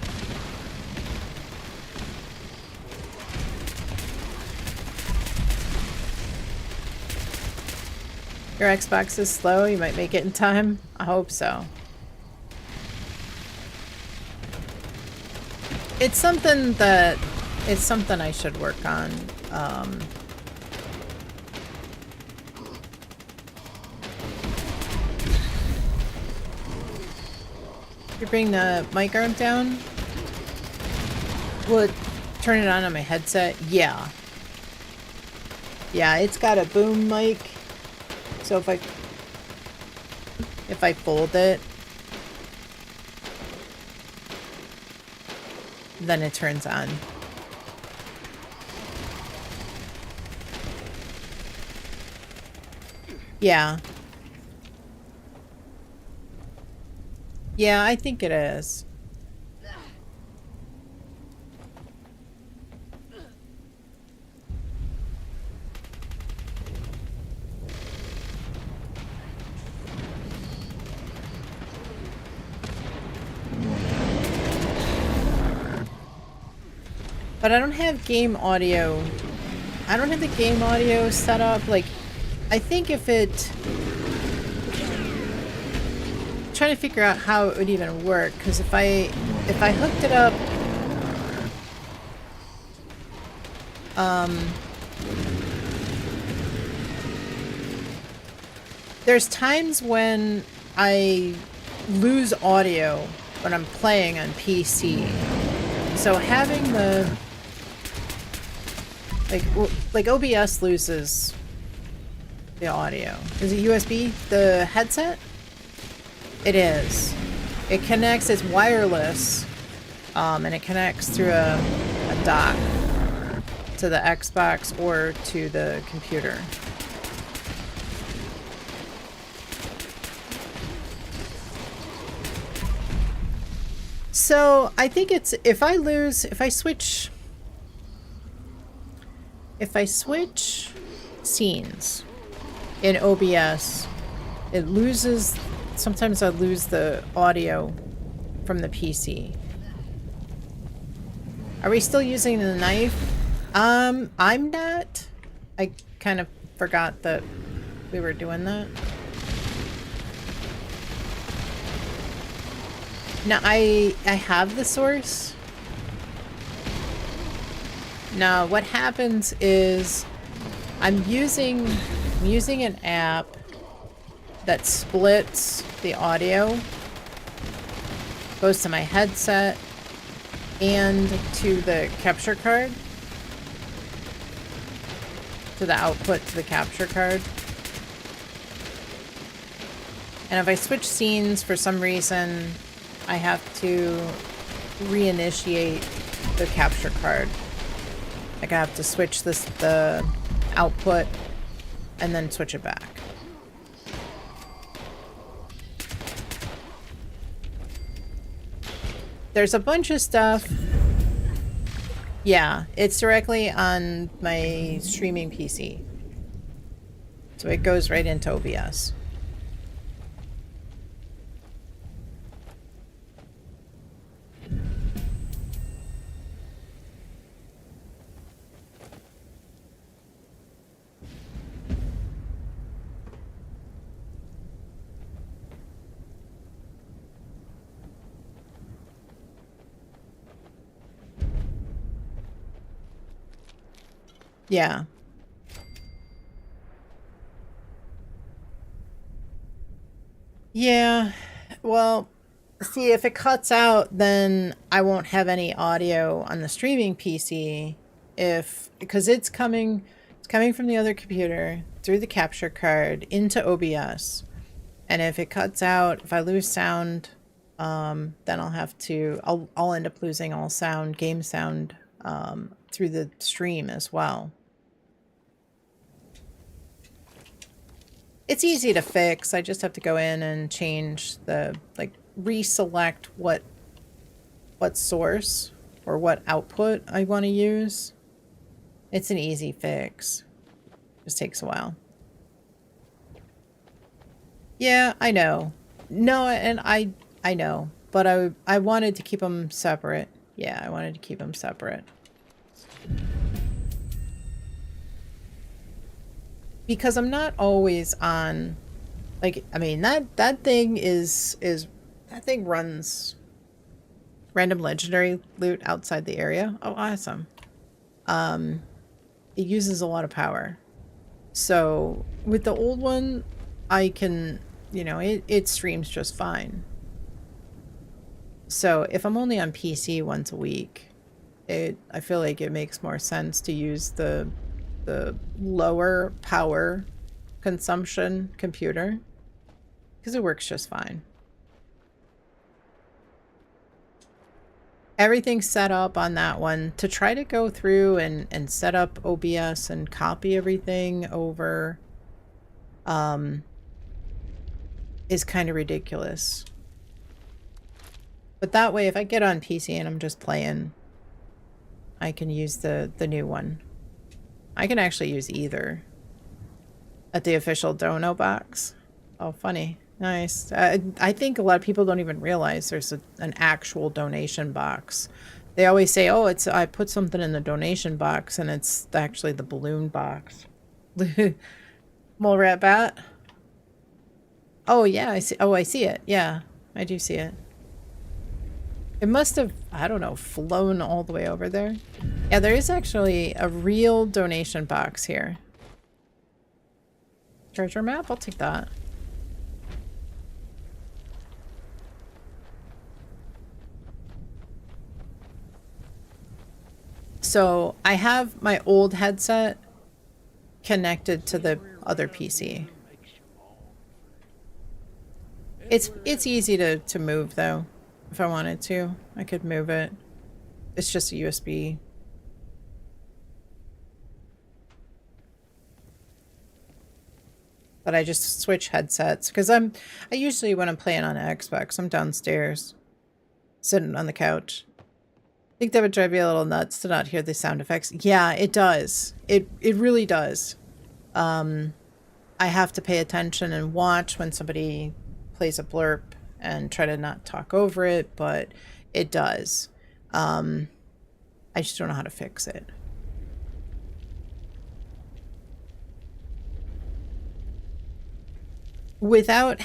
Speaker 1: Your Xbox is slow, you might make it in time. I hope so. It's something I should work on. You bring the mic arm down? Will it turn it on my headset? Yeah. Yeah, it's got a boom mic. So if I fold it, then it turns on. Yeah. Yeah, I think it is. But I don't have game audio. I don't have the game audio set up. Like, I think if it... I'm trying to figure out how it would even work. Because if I hooked it up... there's times when I lose audio when I'm playing on PC. So having the... Like OBS loses the audio. Is it USB? The headset? It is. It connects, it's wireless, and it connects through a dock to the Xbox or to the computer. So I think it's, if I switch scenes in OBS, it loses, sometimes I lose the audio from the PC. Are we still using the knife? I'm not. I kind of forgot that we were doing that. Now I have the source. Now what happens is I'm using an app that splits the audio, goes to my headset and to the capture card, to the output to the capture card. And if I switch scenes for some reason, I have to reinitiate the capture card. Like I have to switch the output and then switch it back. There's a bunch of stuff. Yeah, it's directly on my streaming PC. So it goes right into OBS. Yeah. Yeah. Well, see, if it cuts out, then I won't have any audio on the streaming PC if because it's coming from the other computer through the capture card into OBS. And if it cuts out, if I lose sound, then I'll end up losing all sound, game sound, through the stream as well. It's easy to fix. I just have to go in and change like reselect what source or what output I want to use. It's an easy fix. Just takes a while. Yeah, I know. No, and I know, but I wanted to keep them separate. Yeah, I wanted to keep them separate. Because I'm not always on, like, I mean, that thing that thing runs random legendary loot outside the area. Oh, awesome. It uses a lot of power. So with the old one, I can, it streams just fine. So if I'm only on PC once a week, I feel like it makes more sense to use the lower power consumption computer because it works just fine. Everything's set up on that one. To try to go through and set up OBS and copy everything over is kind of ridiculous. But that way, if I get on PC and I'm just playing, I can use the new one. I can actually use either at the official dono box. Oh, funny. Nice. I think a lot of people don't even realize there's an actual donation box. They always say, oh, I put something in the donation box, and it's actually the balloon box. Mole rat bat. Oh, yeah, I see. Oh, I see it. Yeah, I do see it. It must have, I don't know, flown all the way over there. Yeah, there is actually a real donation box here. Treasure map? I'll take that. So I have my old headset connected to the other PC. It's easy to move though. If I wanted to, I could move it. It's just a USB. But I just switch headsets because I usually when I'm playing on an Xbox, I'm downstairs, sitting on the couch. I think that would drive you a little nuts to not hear the sound effects. Yeah, it does. It really does. I have to pay attention and watch when somebody plays a blurb and try to not talk over it, but it does. I just don't know how to fix it. Without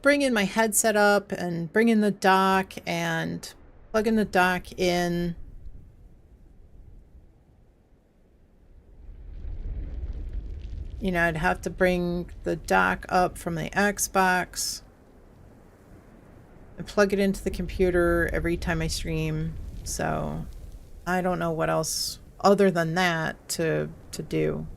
Speaker 1: bringing my headset up and bringing the dock and plugging the dock in. You know, I'd have to bring the dock up from the Xbox and plug it into the computer every time I stream. So I don't know what else other than that to do.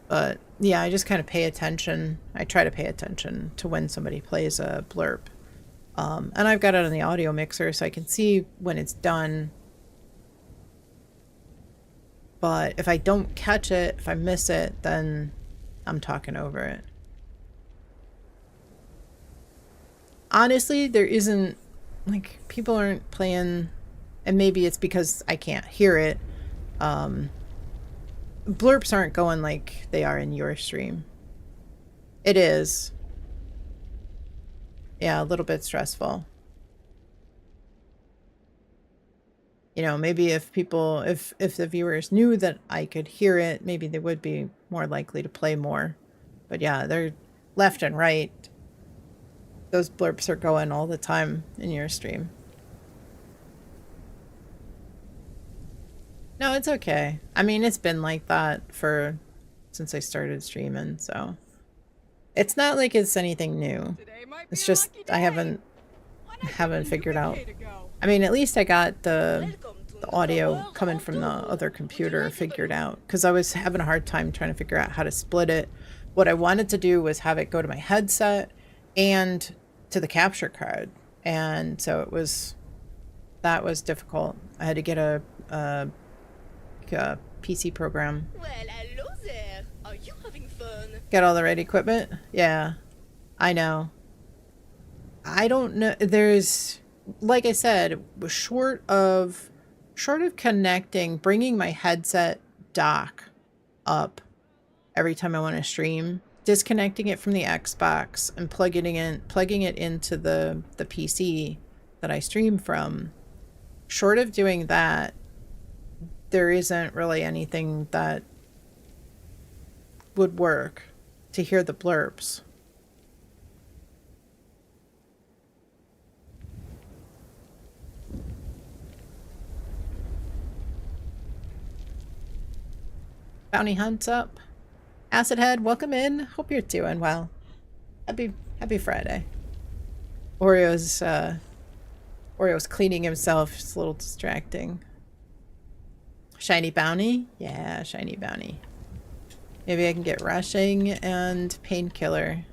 Speaker 1: But yeah, I just kind of pay attention. I try to pay attention to when somebody plays a blurb. And I've got it on the audio mixer so I can see when it's done. But if I don't catch it, if I miss it, then I'm talking over it. Honestly, there isn't, like, people aren't playing, and maybe it's because I can't hear it. Blurps aren't going like they are in your stream. It is. Yeah, a little bit stressful. You know, maybe if the viewers knew that I could hear it, maybe they would be more likely to play more. But yeah, they're left and right. Those blurps are going all the time in your stream. No, it's okay. I mean, it's been like that for since I started streaming, so it's not like it's anything new.
Speaker 8: Today might be
Speaker 1: It's
Speaker 8: a
Speaker 1: just
Speaker 8: lucky
Speaker 1: I
Speaker 8: day. Why not give
Speaker 1: haven't
Speaker 8: the
Speaker 1: figured
Speaker 8: Nuke a
Speaker 1: out.
Speaker 8: K to go?
Speaker 1: I mean, at least I got
Speaker 8: Welcome to
Speaker 1: the
Speaker 8: Nuka
Speaker 1: audio
Speaker 8: World
Speaker 1: coming
Speaker 8: of
Speaker 1: from the
Speaker 8: Doom.
Speaker 1: other
Speaker 8: Would you
Speaker 1: computer
Speaker 8: like to
Speaker 1: figured
Speaker 8: know?
Speaker 1: out because I was having a hard time trying to figure out how to split it. What I wanted to do was have it go to my headset and to the capture card, and so that was difficult. I had to get a PC program.
Speaker 8: Well, hello there. Are you having fun?
Speaker 1: Get all the right equipment. Yeah, I know. I don't know. There's, like I said, short of connecting, bringing my headset dock up every time I want to stream, disconnecting it from the Xbox and plugging it into the PC that I stream from. Short of doing that, there isn't really anything that would work to hear the blurbs. Bounty Hunt's up. Acid Head, welcome in. Hope you're doing well. Happy Friday. Oreo's cleaning himself. It's a little distracting. Shiny Bounty? Yeah, Shiny Bounty. Maybe I can get Rushing and Painkiller.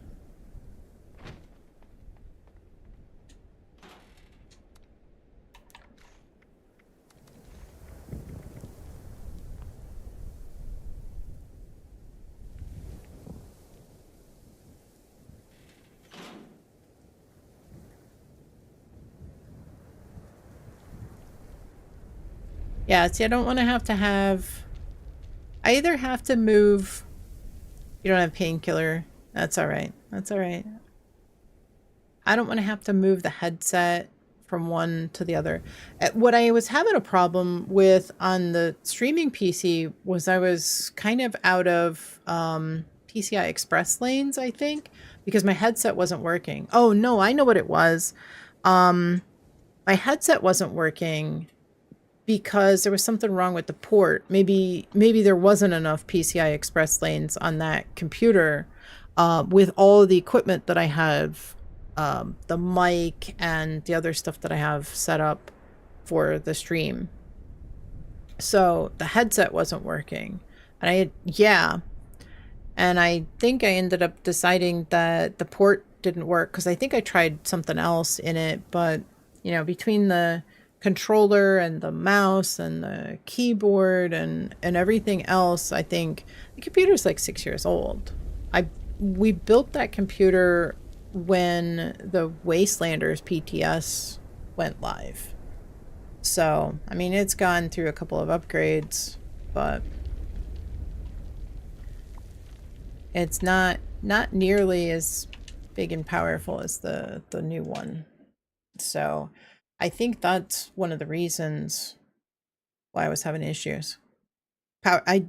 Speaker 1: Yeah, see, I don't want to have... I either have to move... You don't have Painkiller. That's alright. That's alright. I don't want to have to move the headset from one to the other. What I was having a problem with on the streaming PC was I was kind of out of PCI Express lanes, I think, because my headset wasn't working. Oh, no, I know what it was. My headset wasn't working because there was something wrong with the port. Maybe there wasn't enough PCI Express lanes on that computer with all of the equipment that I have, the mic and the other stuff that I have set up for the stream. So the headset wasn't working. And and I think I ended up deciding that the port didn't work because I think I tried something else in it, but you know, between the controller and the mouse and the keyboard and everything else, I think the computer's like 6 years old. We built that computer when the Wastelanders PTS went live. So, I mean, it's gone through a couple of upgrades, but it's not nearly as big and powerful as the new one. So, I think that's one of the reasons why I was having issues. I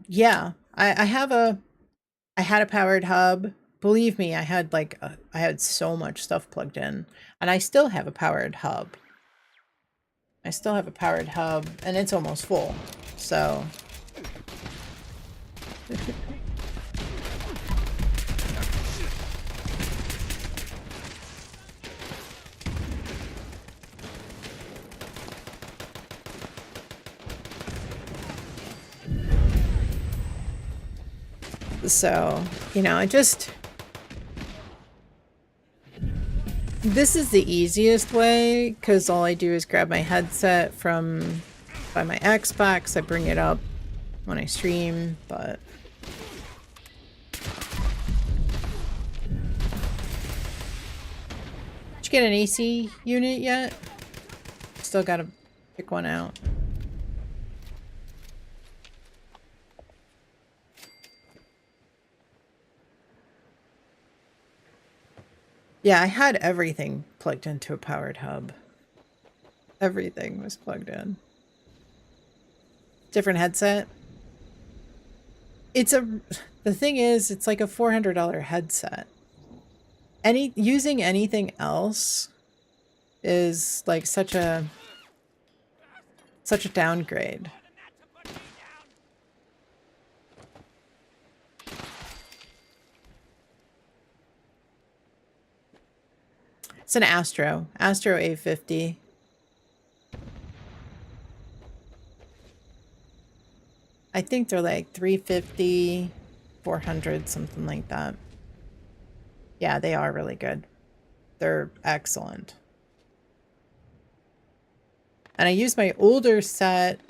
Speaker 1: had a powered hub. Believe me, I had I had so much stuff plugged in, and I still have a powered hub. And it's almost full. So you know, this is the easiest way because all I do is grab my headset by my Xbox. I bring it up when I stream, but did you get an AC unit yet? Still gotta pick one out. Yeah, I had everything plugged into a powered hub. Everything was plugged in. Different headset. The thing is, it's like a $400 headset. Using anything else is like such a downgrade. It's an Astro A50. I think they're like 350, 400, something like that. Yeah, they are really good. They're excellent. And I use my older set.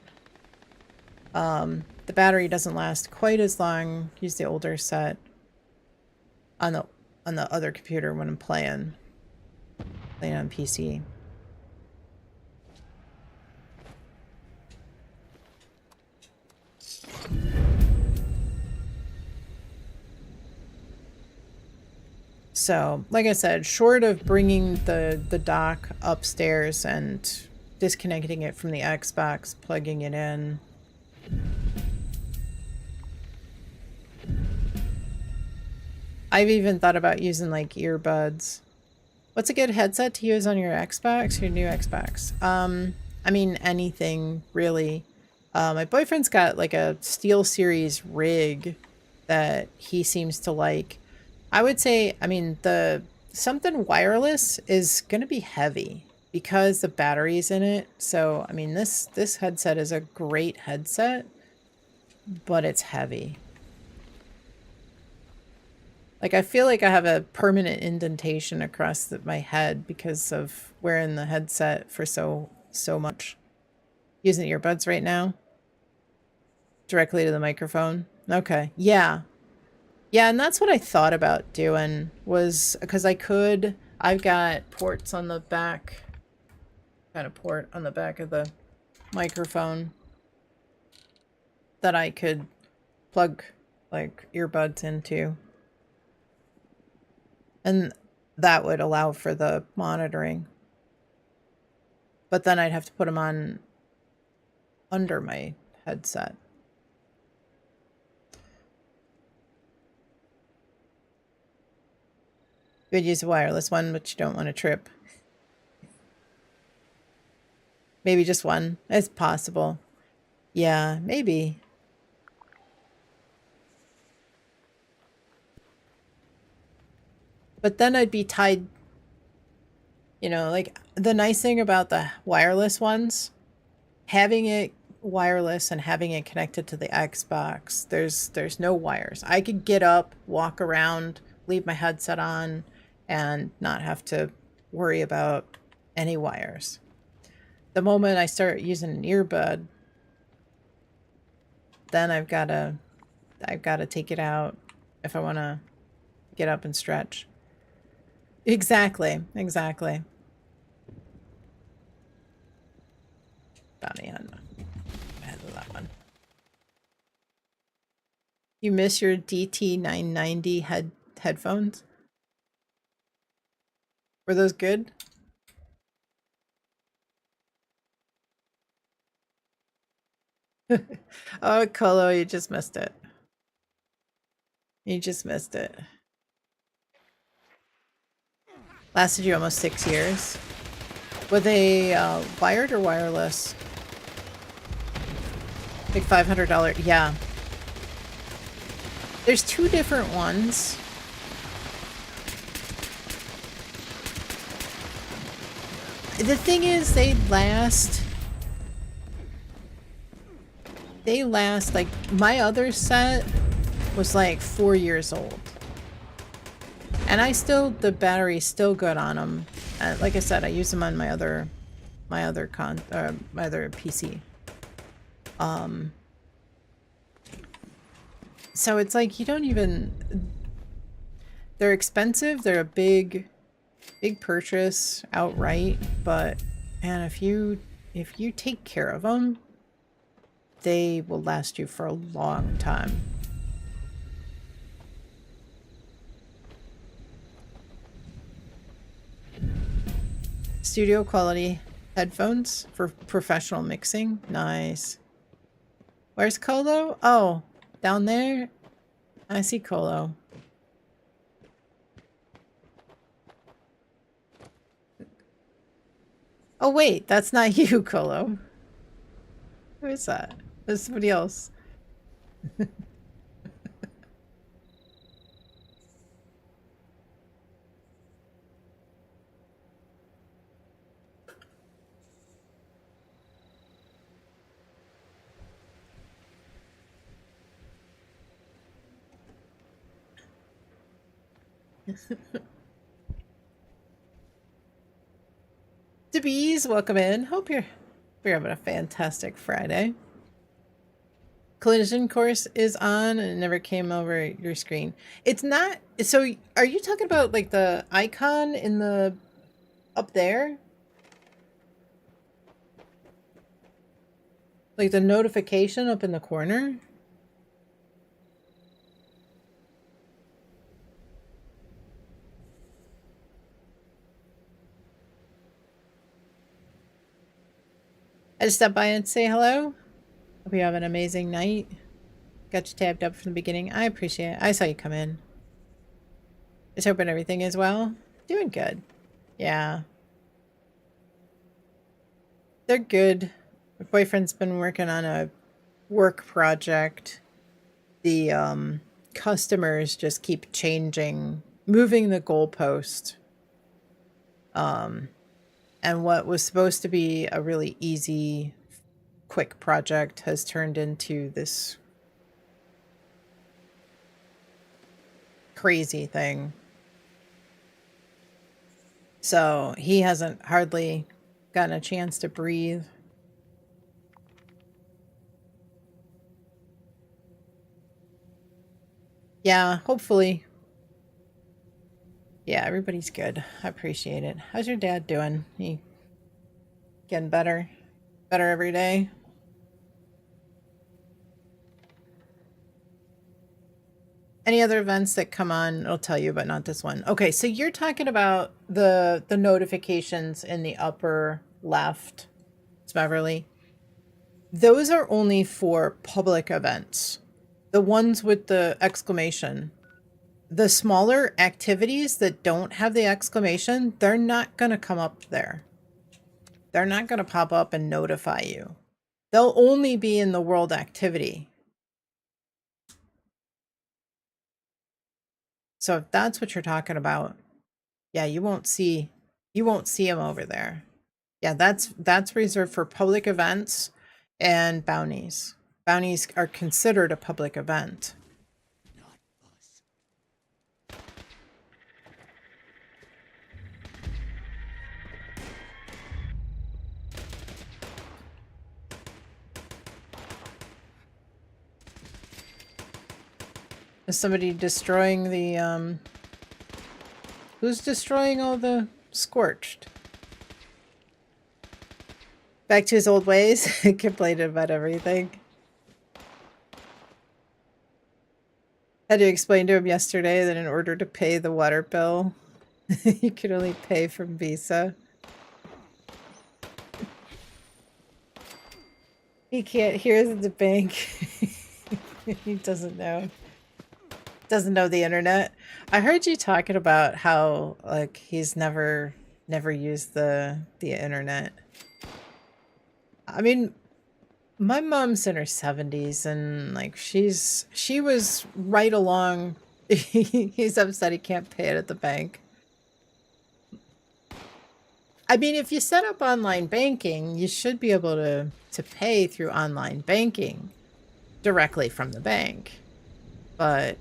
Speaker 1: The battery doesn't last quite as long. Use the older set on the other computer when I'm playing on PC. So, like I said, short of bringing the dock upstairs and disconnecting it from the Xbox, plugging it in. I've even thought about using like earbuds. What's a good headset to use on your Xbox, your new Xbox? I mean, anything really. My boyfriend's got like a SteelSeries rig that he seems to like. I would say, I mean, the something wireless is going to be heavy because the battery's in it. So, I mean, this headset is a great headset, but it's heavy. Like, I feel like I have a permanent indentation across my head because of wearing the headset for so much. Using earbuds right now. Directly to the microphone. Okay. Yeah. Yeah, and that's what I thought about doing was because I've got ports on the back. Got a port on the back of the microphone that I could plug like earbuds into. And that would allow for the monitoring. But then I'd have to put them on under my headset. You would use a wireless one, but you don't want to trip. Maybe just one. It's possible. Yeah, maybe. But then I'd be tied, you know, like the nice thing about the wireless ones, having it wireless and having it connected to the Xbox, there's no wires. I could get up, walk around, leave my headset on, and not have to worry about any wires. The moment I start using an earbud, then I've got to take it out if I want to get up and stretch. Exactly. Bounty on that one. You miss your DT990 headphones? Were those good? Oh, Colo, you just missed it. You just missed it. Lasted you almost 6 years. Were they wired or wireless? Big $500. Yeah. There's two different ones. The thing is, they last like my other set was like 4 years old. And the battery's still good on them. Like I said, I use them on my other PC. So it's like you don't even. They're expensive. They're a big purchase outright. But man, if you take care of them, they will last you for a long time. Studio quality headphones for professional mixing. Nice. Where's Colo? Oh, down there? I see Colo. Oh wait, that's not you, Colo. Who is that? There's somebody else. DeBees, welcome in. Hope you're having a fantastic Friday. Collision course is on and it never came over your screen. It's not. So are you talking about like the icon in the up there? Like the notification up in the corner? I just stopped by and say hello. Hope you have an amazing night. Got you tabbed up from the beginning. I appreciate it. I saw you come in. Just hoping everything is well. Doing good. Yeah. They're good. My boyfriend's been working on a work project. The customers just keep changing, moving the goalpost. And what was supposed to be a really easy, quick project has turned into this crazy thing. So he hasn't hardly gotten a chance to breathe. Yeah, hopefully. Yeah, everybody's good. I appreciate it. How's your dad doing? He getting better? Better every day? Any other events that come on, I'll tell you, but not this one. Okay, so you're talking about the notifications in the upper left, Beverly. Those are only for public events. The ones with the exclamation. The smaller activities that don't have the exclamation, they're not going to come up there. They're not going to pop up and notify you. They'll only be in the world activity. So if that's what you're talking about, yeah, you won't see them over there. Yeah, that's reserved for public events and bounties. Bounties are considered a public event. Is somebody destroying the who's destroying all the scorched? Back to his old ways, complained about everything. Had to explain to him yesterday that in order to pay the water bill, you could only pay from Visa. He can't hear the bank. He doesn't know. Doesn't know the internet. I heard you talking about how like he's never used the internet. I mean, my mom's in her 70s and like she was right along. He's upset he can't pay it at the bank. I mean, if you set up online banking, you should be able to pay through online banking directly from the bank. But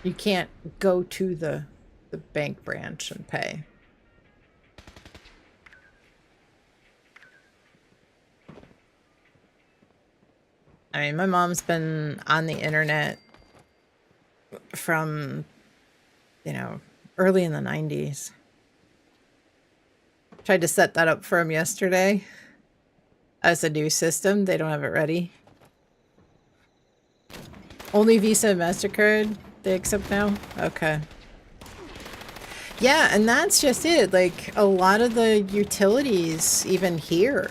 Speaker 1: you can't go to the bank branch and pay. I mean, my mom's been on the internet from, early in the 90s. Tried to set that up for him yesterday. As a new system, they don't have it ready. Only Visa and MasterCard they accept now? Okay. Yeah, and that's just it. Like, a lot of the utilities, even here,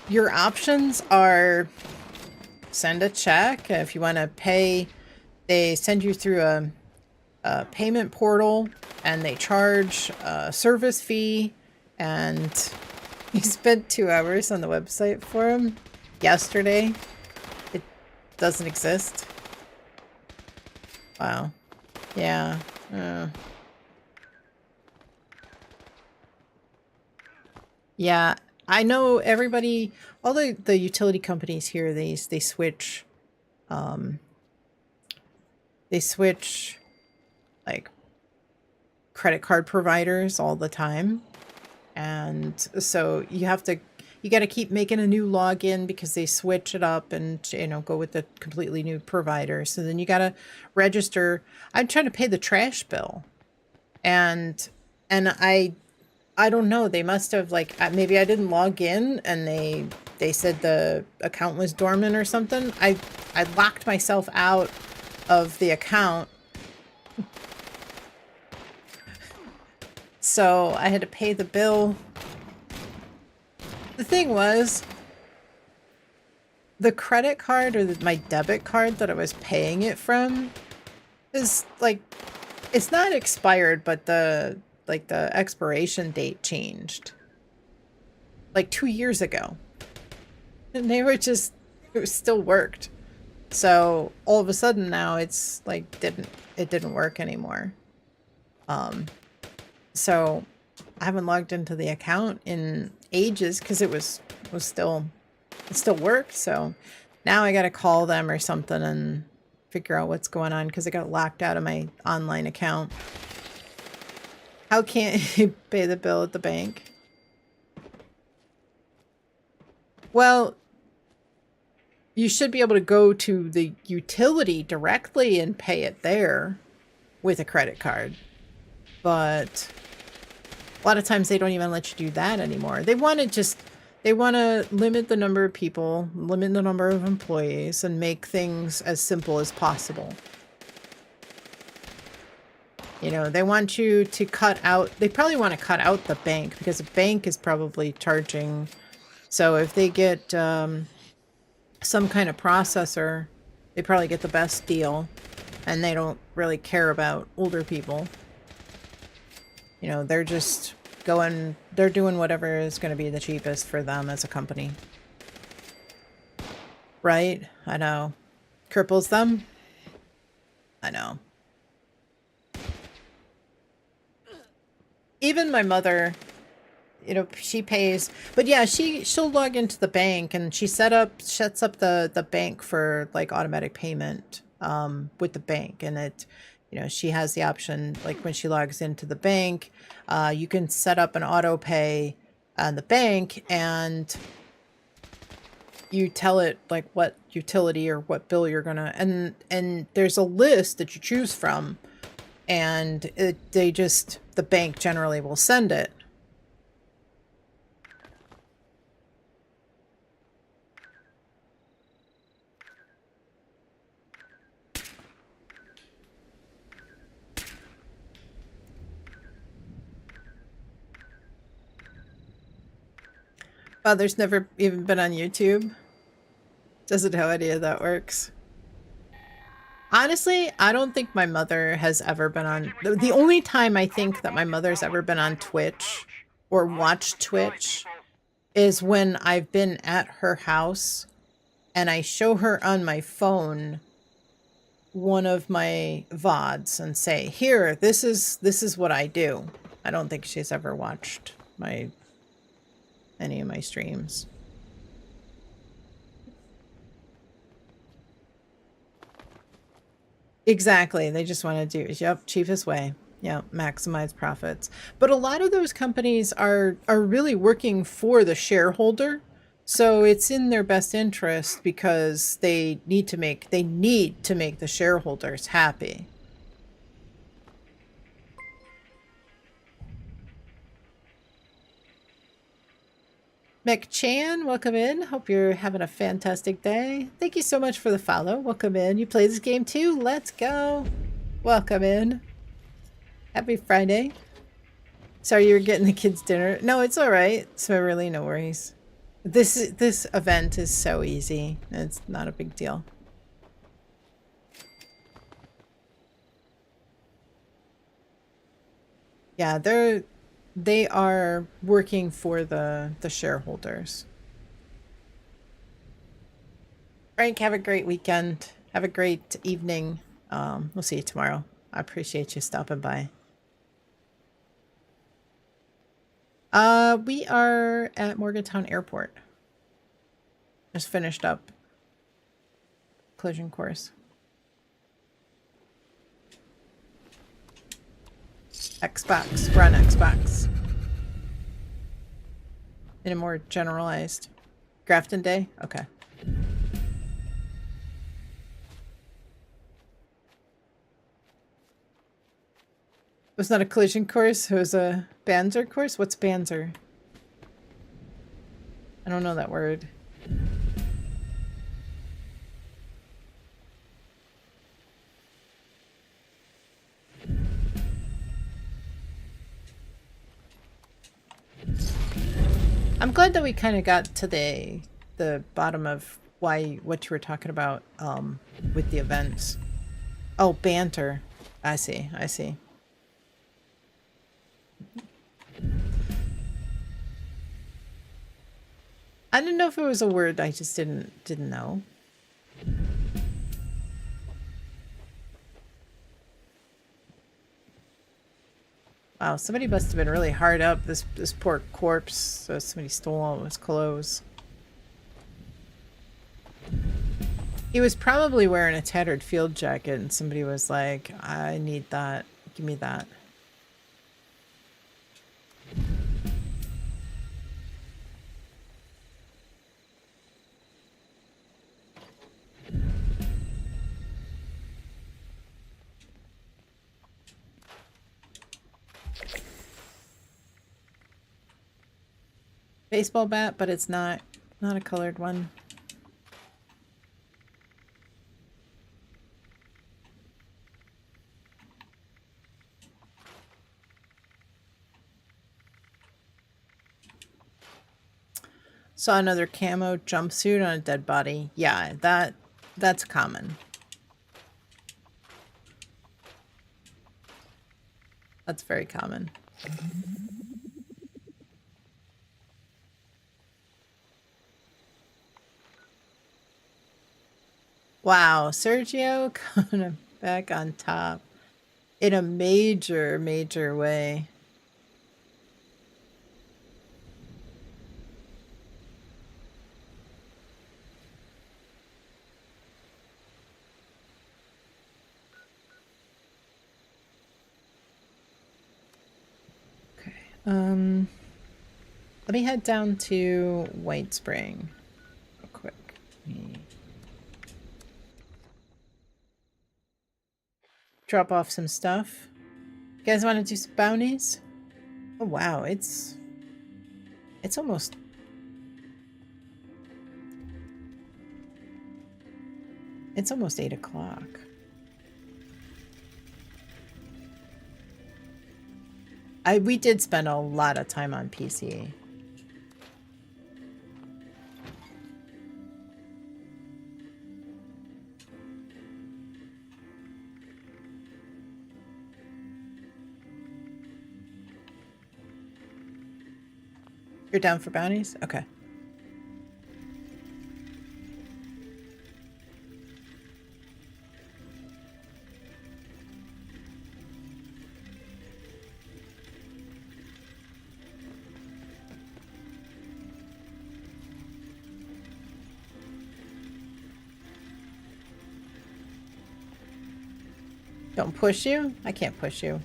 Speaker 1: your options are send a check. If you want to pay, they send you through a payment portal and they charge a service fee. And he spent 2 hours on the website for him yesterday. It doesn't exist. Wow. Yeah. Yeah. I know everybody, all the utility companies here, they switch they switch like credit card providers all the time. And so you got to keep making a new login because they switch it up and, go with the completely new provider. So then you got to register. I'm trying to pay the trash bill, and I don't know. They must have maybe I didn't log in and they said the account was dormant or something. I locked myself out of the account. So I had to pay the bill. The thing was, the credit card or my debit card that I was paying it from is it's not expired, but the expiration date changed like 2 years ago. And it still worked. So all of a sudden now it's it didn't work anymore. So I haven't logged into the account in ages because it still worked. So now I got to call them or something and figure out what's going on because I got locked out of my online account. How can't you pay the bill at the bank? Well, you should be able to go to the utility directly and pay it there with a credit card. But a lot of times they don't even let you do that anymore. They want to limit the number of people, limit the number of employees, and make things as simple as possible. They want you to cut out, they probably want to cut out the bank because the bank is probably charging. So if they get some kind of processor, they probably get the best deal, and they don't really care about older people. They're just they're doing whatever is going to be the cheapest for them as a company. Right? I know. Cripples them? I know. Even my mother, she pays, but yeah, she'll log into the bank and she sets up the bank for automatic payment with the bank, and she has the option, when she logs into the bank, you can set up an auto pay on the bank, and you tell it what utility or what bill you're gonna, and there's a list that you choose from, and the bank generally will send it. Father's never even been on YouTube. Doesn't know any of that works. Honestly, I don't think my mother has ever been on... The only time I think that my mother's ever been on Twitch or watched Twitch is when I've been at her house and I show her on my phone one of my VODs and say, here, this is what I do. I don't think she's ever watched any of my streams. Exactly. They just want to do, yep, cheapest way. Yeah, maximize profits. But a lot of those companies are really working for the shareholder. So it's in their best interest because they need to make the shareholders happy. McChan, welcome in. Hope you're having a fantastic day. Thank you so much for the follow. Welcome in. You play this game too? Let's go. Welcome in. Happy Friday. Sorry you're getting the kids dinner. No, it's all right. So really no worries. This event is so easy. It's not a big deal. Yeah, they are working for the shareholders. Frank, have a great weekend. Have a great evening. We'll see you tomorrow. I appreciate you stopping by. We are at Morgantown Airport. Just finished up collision course. Xbox. We're on Xbox. In a more generalized Grafton Day? Okay. It was not a collision course, it was a Banzer course? What's Banzer? I don't know that word. I'm glad that we kind of got to the bottom of what you were talking about with the events. Oh, banter. I see. I see. I didn't know if it was a word. I just didn't know. Wow, somebody must have been really hard up. This poor corpse. So somebody stole all of his clothes. He was probably wearing a tattered field jacket, and somebody was like, "I need that. Give me that." Baseball bat, but it's not a colored one. Saw another camo jumpsuit on a dead body. Yeah, that's common. That's very common. Wow, Sergio coming back on top in a major way. Okay. Let me head down to White Spring real quick. Drop off some stuff. You guys want to do some bounties? Oh wow, it's almost 8 o'clock. We did spend a lot of time on PC. You're down for bounties? Okay. Don't push you? I can't push you.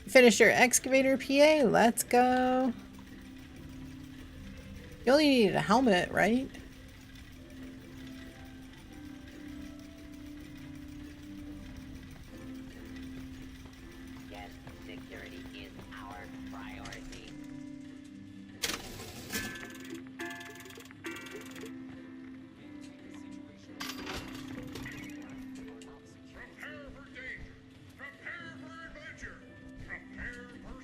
Speaker 1: Finish your excavator, PA. Let's go. You only need a helmet, right?
Speaker 4: Yes, security is our priority.
Speaker 3: Prepare for danger. Prepare for adventure. Prepare for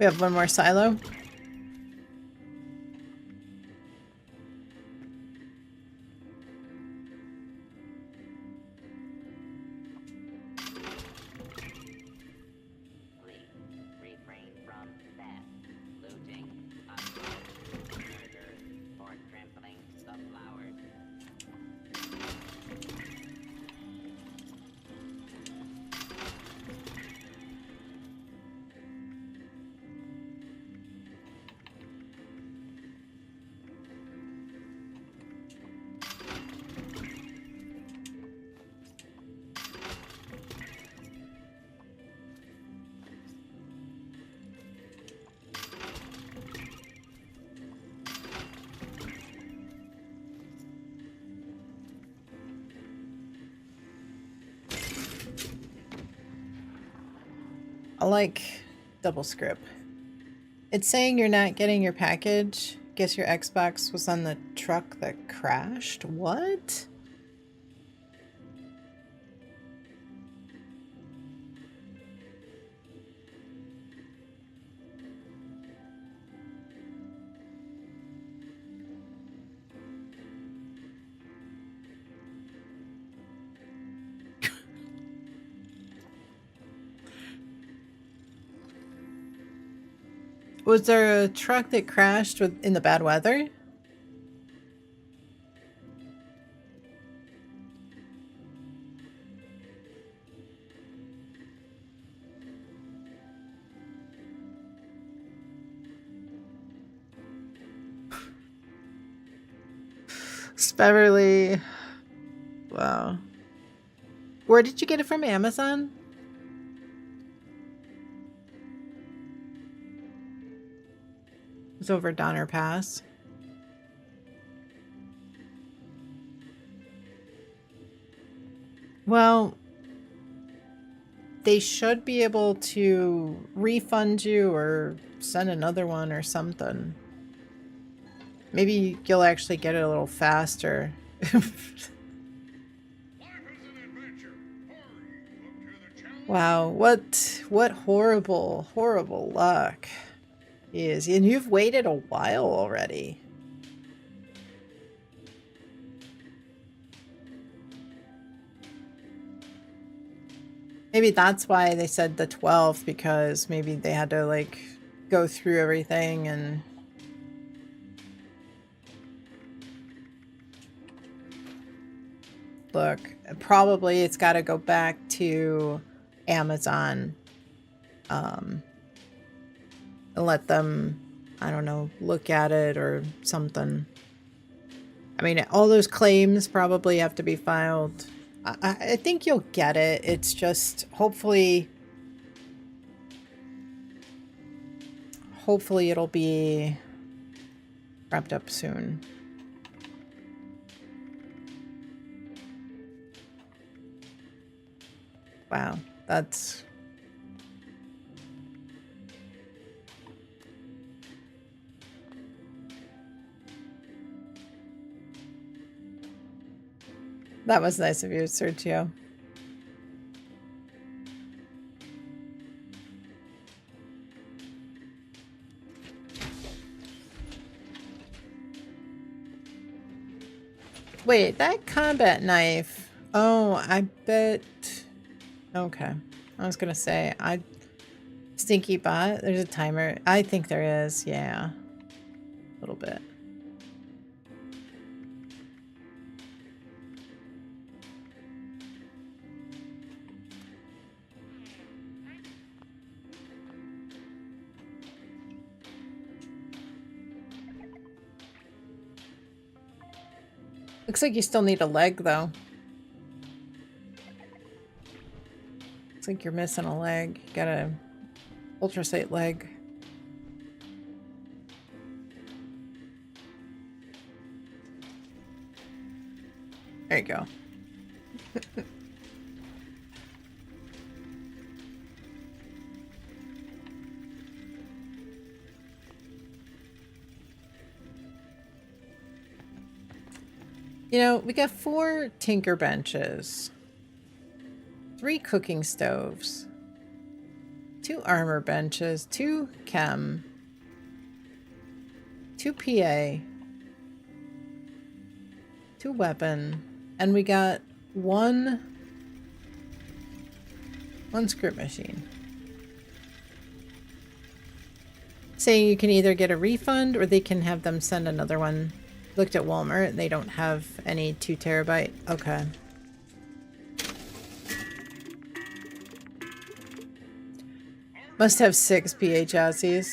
Speaker 1: We have one more silo.
Speaker 4: Please refrain from theft, looting, assault, murder, or trampling the flowers.
Speaker 1: I like double script. It's saying you're not getting your package. Guess your Xbox was on the truck that crashed. What? Was there a truck that crashed in the bad weather? Beverly. Wow. Where did you get it from? Amazon? It was over Donner Pass. Well, they should be able to refund you or send another one or something. Maybe you'll actually get it a little faster. Wow, what horrible, horrible luck is. And you've waited a while already. Maybe that's why they said the 12th, because maybe they had to like go through everything and look, probably it's got to go back to Amazon and let them, I don't know, look at it or something. I mean, all those claims probably have to be filed. I think you'll get it. It's just hopefully it'll be wrapped up soon. Wow, that's... That was nice of you, Sergio. Wait, that combat knife. Oh, I bet... Okay. I was gonna say, Stinky bot? There's a timer. I think there is, yeah. A little bit. Looks like you still need a leg, though. Looks like you're missing a leg. You got a ultrasight leg. There you go. You know, we got 4 tinker benches, 3 cooking stoves, 2 armor benches, 2 chem, 2 PA, 2 weapon, and we got one script machine. Saying you can either get a refund or they can have them send another one. Looked at Walmart, they don't have any 2 terabyte. Okay. Must have 6 PA chassis.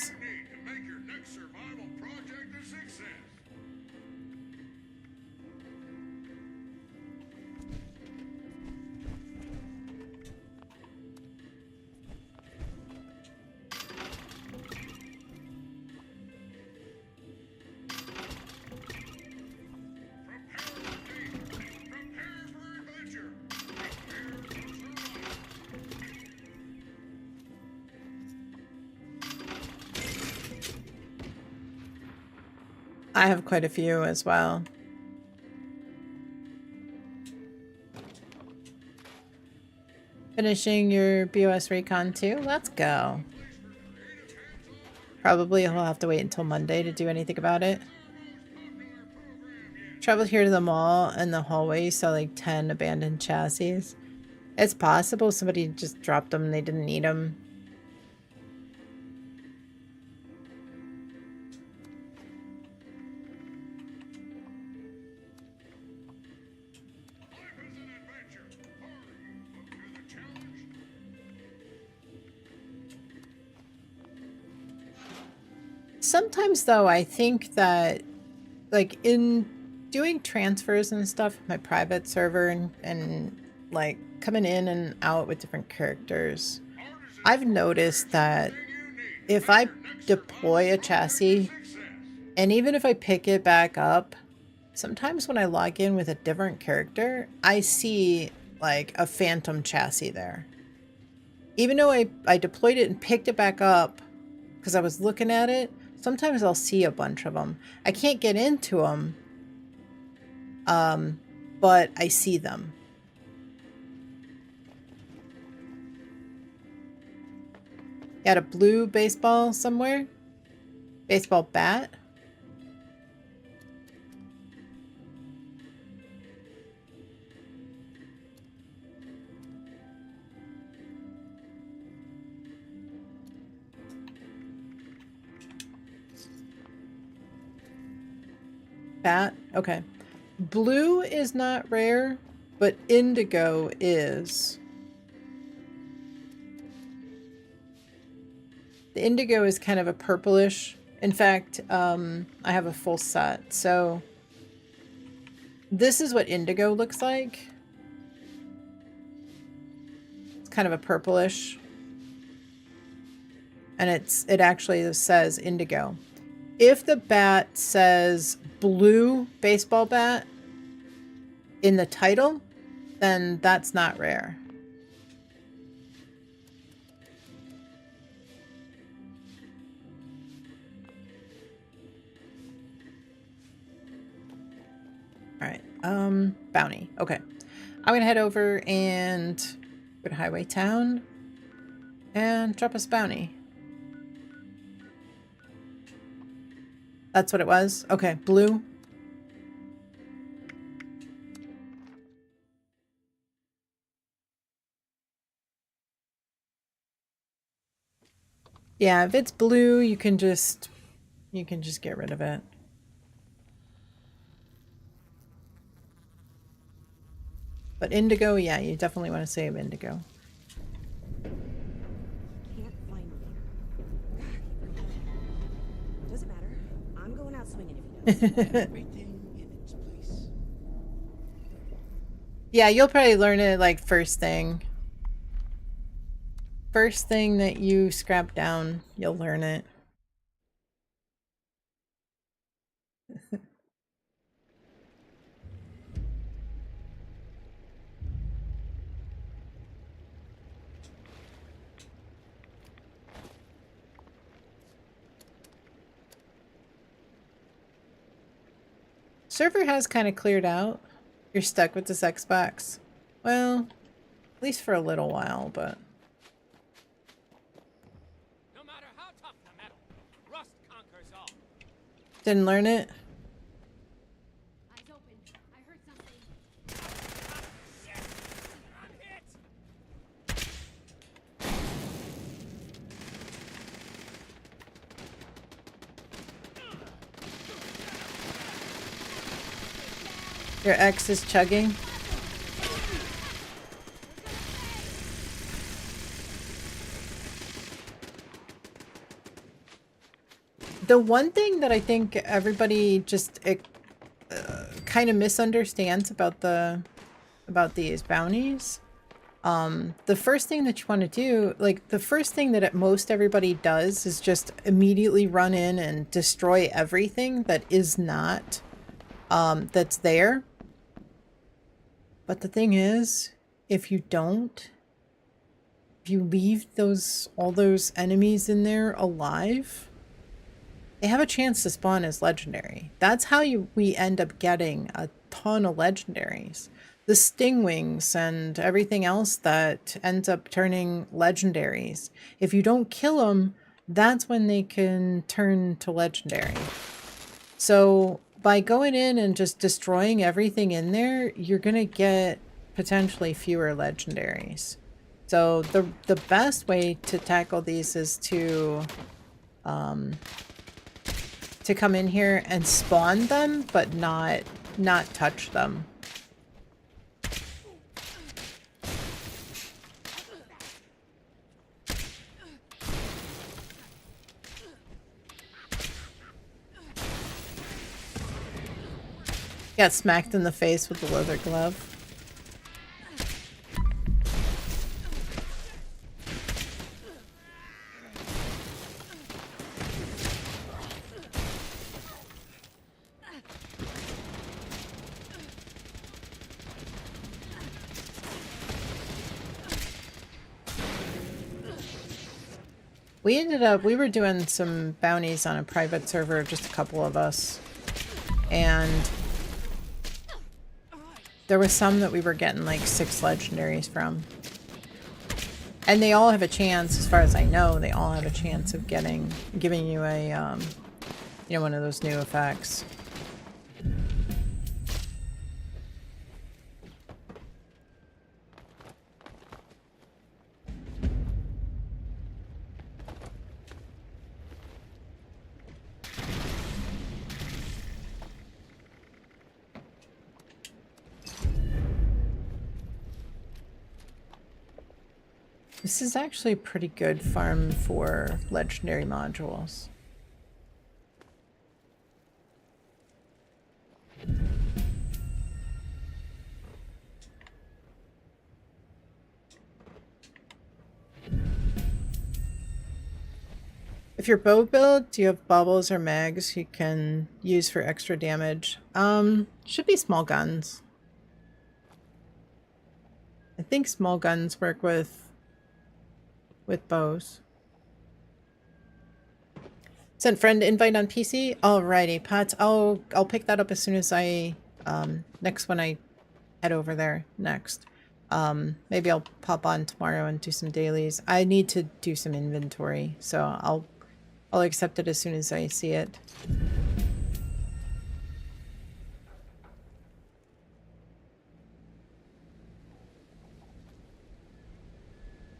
Speaker 1: I have quite a few as well. Finishing your BOS recon too? Let's go. Probably he'll have to wait until Monday to do anything about it. Traveled here to the mall and the hallway saw like 10 abandoned chassis. It's possible somebody just dropped them and they didn't need them. Sometimes though, I think that like in doing transfers and stuff, my private server and like coming in and out with different characters, I've noticed that if I deploy a chassis and even if I pick it back up, sometimes when I log in with a different character, I see like a phantom chassis there. Even though I deployed it and picked it back up because I was looking at it, sometimes I'll see a bunch of them. I can't get into them, but I see them. You had a blue baseball somewhere? Baseball bat? Bat? Okay. Blue is not rare, but indigo is. The indigo is kind of a purplish. In fact, I have a full set. So this is what indigo looks like. It's kind of a purplish. And it actually says indigo. If the bat says blue baseball bat in the title, then that's not rare. All right, bounty. Okay, I'm gonna head over and go to Highway Town and drop us bounty. That's what it was? Okay, blue. Yeah, if it's blue, you can just get rid of it. But indigo, yeah, you definitely want to save indigo.
Speaker 9: Can't find me. Doesn't matter. I'm going out swinging if he does.
Speaker 3: Everything in its place.
Speaker 1: Yeah, you'll probably learn it like first thing. First thing that you scrap down, you'll learn it. Server has kind of cleared out. You're stuck with this Xbox. Well, at least for a little while, but...
Speaker 3: No matter how tough the metal, rust conquers all.
Speaker 1: Didn't learn it?
Speaker 7: Eyes open. I heard something.
Speaker 3: Shit! I'm hit!
Speaker 1: Your X is chugging? The one thing that I think everybody just kind of misunderstands about these bounties, the first thing that you want to do, like the first thing that most everybody does is just immediately run in and destroy everything that is not, that's there. But the thing is, if you don't, if you leave all those enemies in there alive, they have a chance to spawn as legendary. That's how we end up getting a ton of legendaries. The stingwings and everything else that ends up turning legendaries. If you don't kill them, that's when they can turn to legendary. So by going in and just destroying everything in there, you're going to get potentially fewer legendaries. So the best way to tackle these is to come in here and spawn them, but not touch them. Got smacked in the face with the leather glove. We were doing some bounties on a private server, just a couple of us. And there was some that we were getting like 6 legendaries from. And they all have a chance, as far as I know, they all have a chance of giving you a, you know, one of those new effects. This is actually a pretty good farm for legendary modules. If your bow build, do you have bubbles or mags you can use for extra damage? Should be small guns. I think small guns work with bows. Sent friend invite on PC. Alrighty, Pat. I'll pick that up as soon as I next when I head over there next. Maybe I'll pop on tomorrow and do some dailies. I need to do some inventory, so I'll accept it as soon as I see it.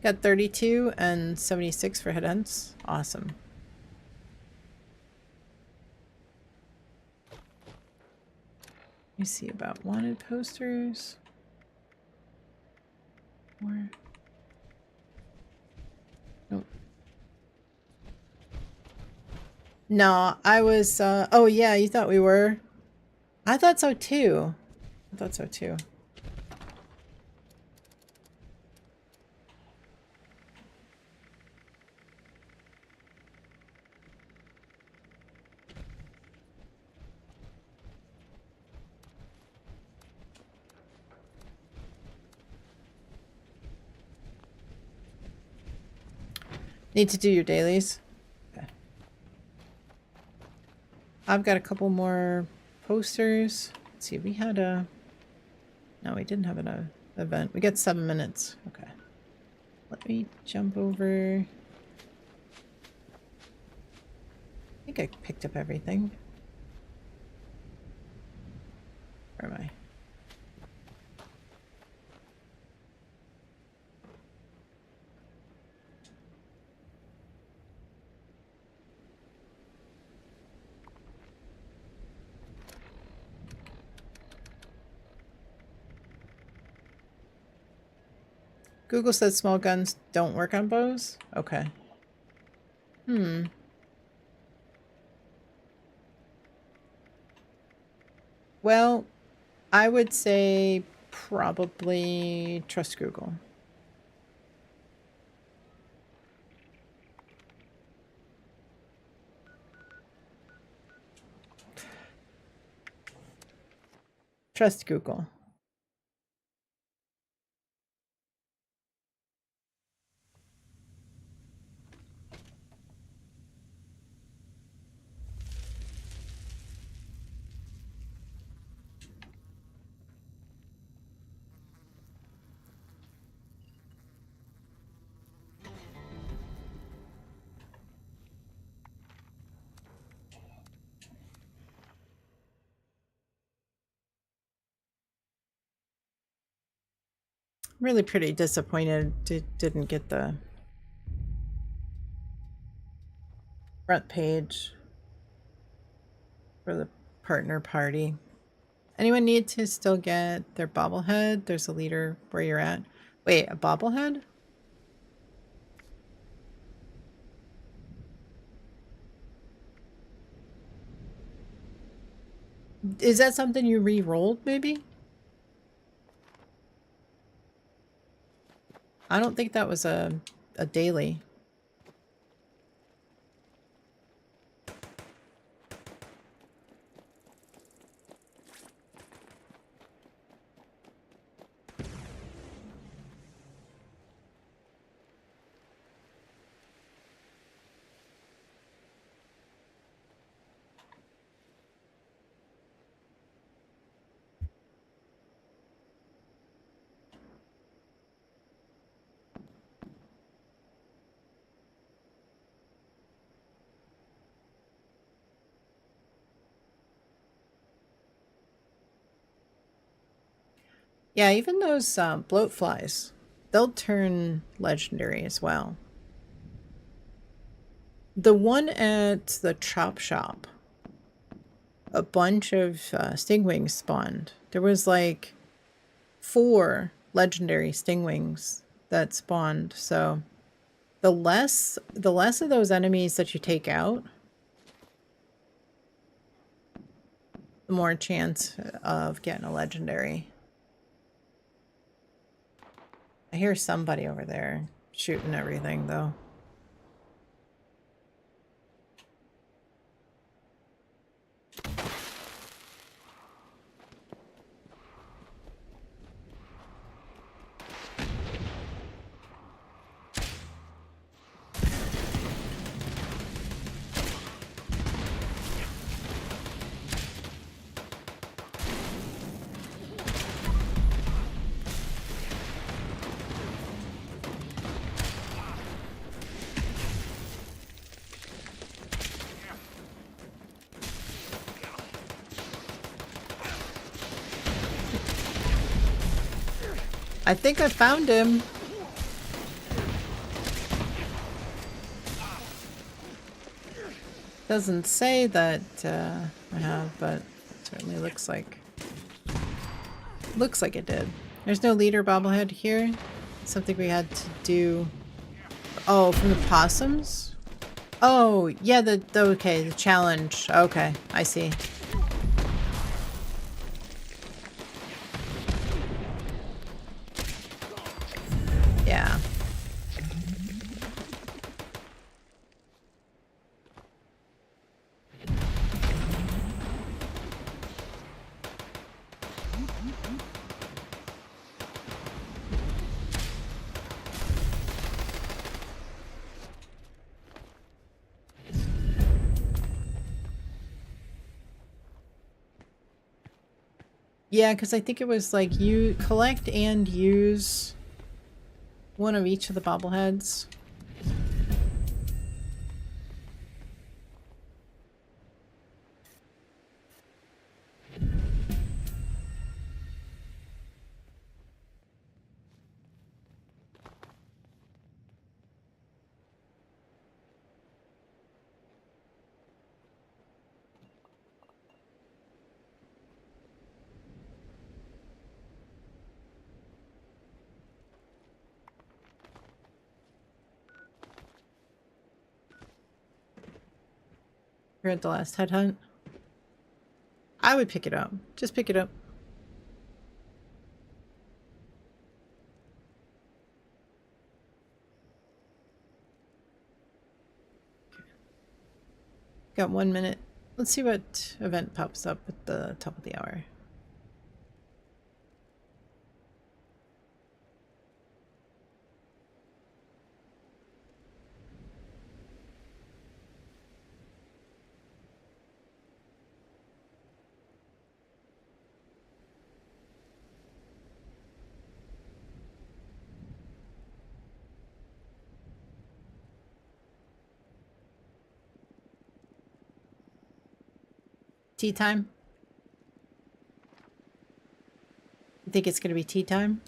Speaker 1: Got 32 and 76 for headhunts. Awesome. Let me see about wanted posters. Or nope. No, I was oh yeah, you thought we were? I thought so too. I thought so too. Need to do your dailies. Okay. I've got a couple more posters. Let's see, we had a... No, we didn't have an event. We got 7 minutes. Okay. Let me jump over... I think I picked up everything. Where am I? Google says small guns don't work on bows? Okay. Well, I would say probably trust Google. Trust Google. really pretty disappointed didn't get the front page for the partner party. Anyone need to still get their bobblehead? There's a leader where you're at. Wait, a bobblehead? Is that something you re-rolled, maybe? I don't think that was a daily. Yeah, even those bloat flies, they'll turn legendary as well. The one at the chop shop, a bunch of stingwings spawned. There was like 4 legendary stingwings that spawned. So the less of those enemies that you take out, the more chance of getting a legendary. I hear somebody over there shooting everything though. I think I found him. Doesn't say that I have, but it certainly looks like it did. There's no leader bobblehead here. Something we had to do. Oh, from the possums? Oh, yeah, okay, the challenge. Okay, I see. Yeah. Yeah, because I think it was like you collect and use one of each of the bobbleheads. We're at the last headhunt. I would pick it up. Just pick it up. Got 1 minute. Let's see what event pops up at the top of the hour. Tea time? I think it's going to be tea time.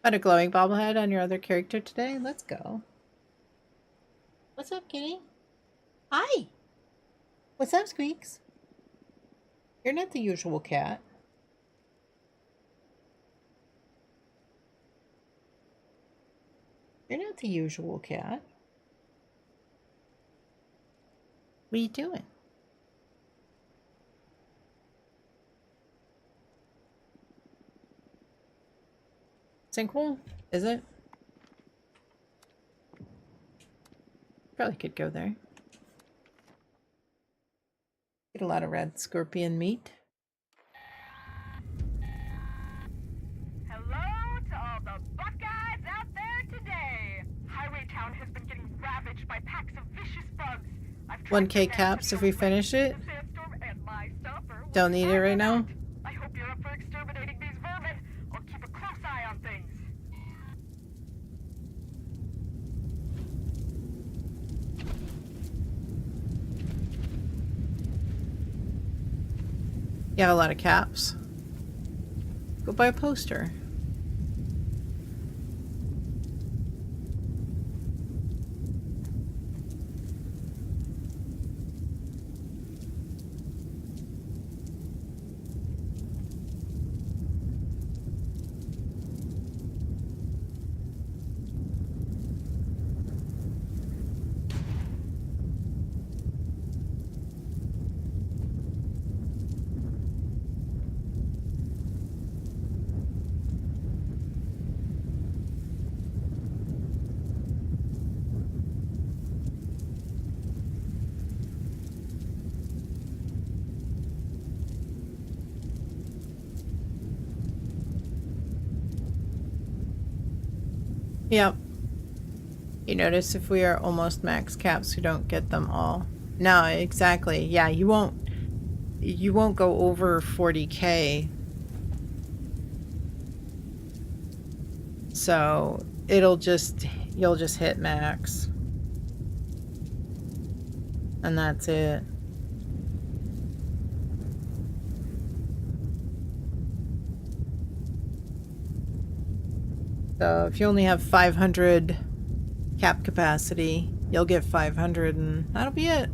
Speaker 1: Got a glowing bobblehead on your other character today? Let's go. What's up, kitty? Hi! What's up, Squeaks? You're not the usual cat. You're not the usual cat. What are you doing? Sinkhole? Is it? Probably could go there. Get a lot of red scorpion meat.
Speaker 2: Hello to all the Buckeyes out there today. Highway Town has been getting ravaged by packs of vicious bugs. I've
Speaker 1: 1K caps if we finish it. Don't need it right now.
Speaker 2: I hope you're up for exterminating these vermin. I'll keep a close eye on things.
Speaker 1: You have a lot of caps. Go buy a poster. Yep. You notice if we are almost max caps, we don't get them all. No, exactly. Yeah, you won't go over 40K. So you'll just hit max. And that's it. So if you only have 500 cap capacity, you'll get 500 and that'll be it.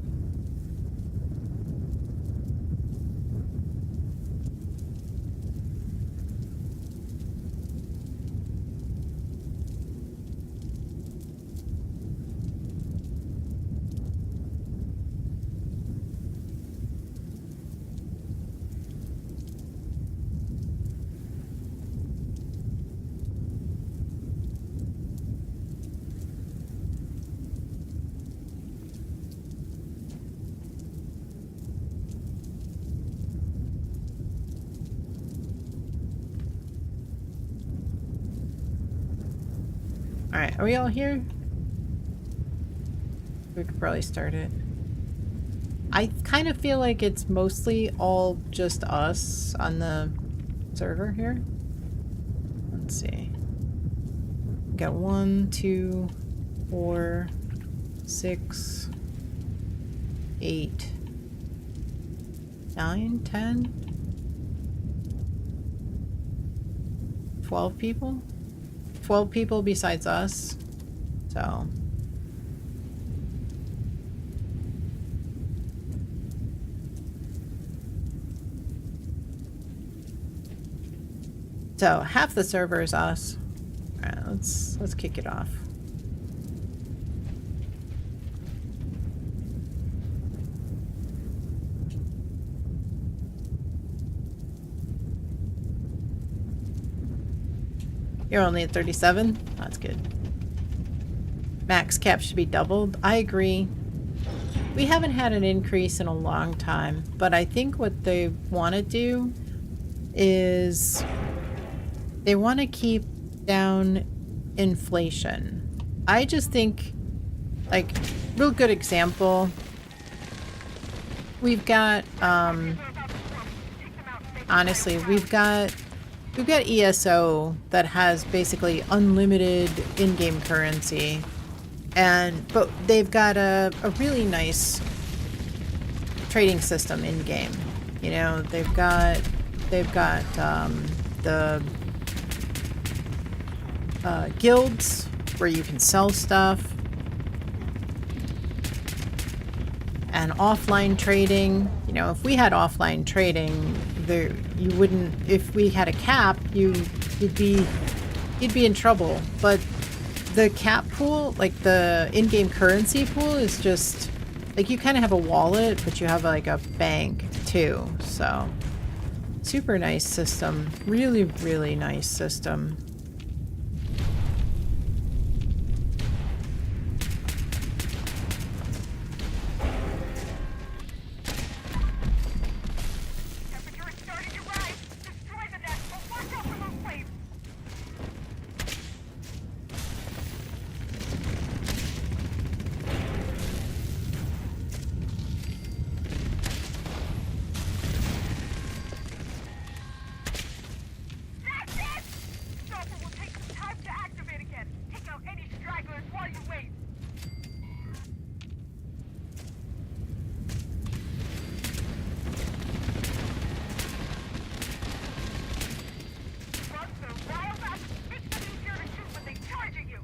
Speaker 1: Alright, are we all here? We could probably start it. I kind of feel like it's mostly all just us on the server here. Let's see. We got 1, 2, 4, 6, 8, 9, 10, 12 people? 12 people besides us. So half the server is us. All right, let's kick it off. You're only at 37? That's good. Max cap should be doubled. I agree. We haven't had an increase in a long time, but I think what they want to do is they want to keep down inflation. I just think, like, real good example, we've got, honestly, we've got ESO that has basically unlimited in-game currency, but they've got a really nice trading system in-game. You know, they've got the guilds where you can sell stuff. And offline trading, you know, if we had offline trading, there you wouldn't. If we had a cap, you'd be in trouble. But the cap pool, like the in-game currency pool, is just like you kind of have a wallet, but you have like a bank too. So super nice system, really, really nice system.
Speaker 3: Temperature is starting to rise. Destroy the nest, but watch out for those flames. That's it! Stopper will take some time to activate again. Take out any stragglers while you wait. Bugs are wild up. Makes them easier to shoot when they charge at you.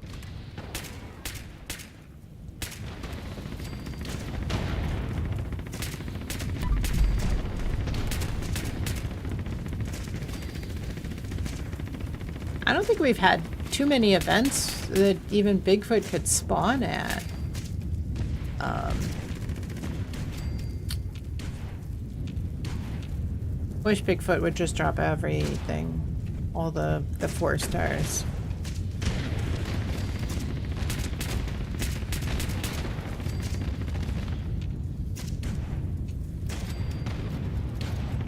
Speaker 1: I don't think we've had too many events that even Bigfoot could spawn at. Wish Bigfoot would just drop everything, all the 4 stars.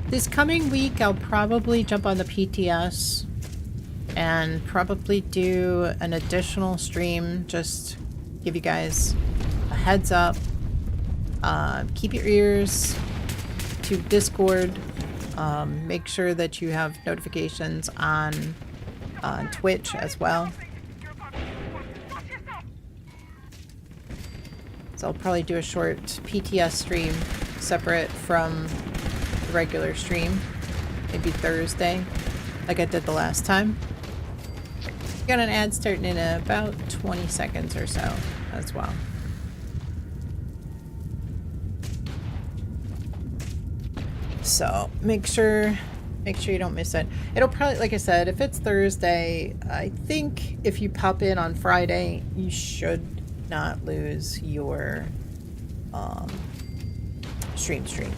Speaker 1: This coming week, I'll probably jump on the PTS and probably do an additional stream, just give you guys a heads up. Keep your ears to Discord. Make sure that you have notifications on Twitch as well. So I'll probably do a short PTS stream separate from the regular stream, maybe Thursday, like I did the last time. Got an ad starting in about 20 seconds or so as well. So make sure you don't miss it. It'll probably, like I said, if it's Thursday, I think if you pop in on Friday, you should not lose your stream streak.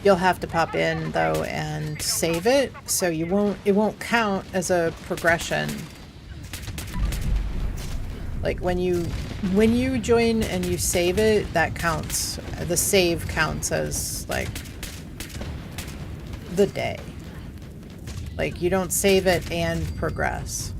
Speaker 1: You'll have to pop in though and save it, so it won't count as a progression. Like when you join and you save it, that counts. The save counts as like the day. Like you don't save it and progress.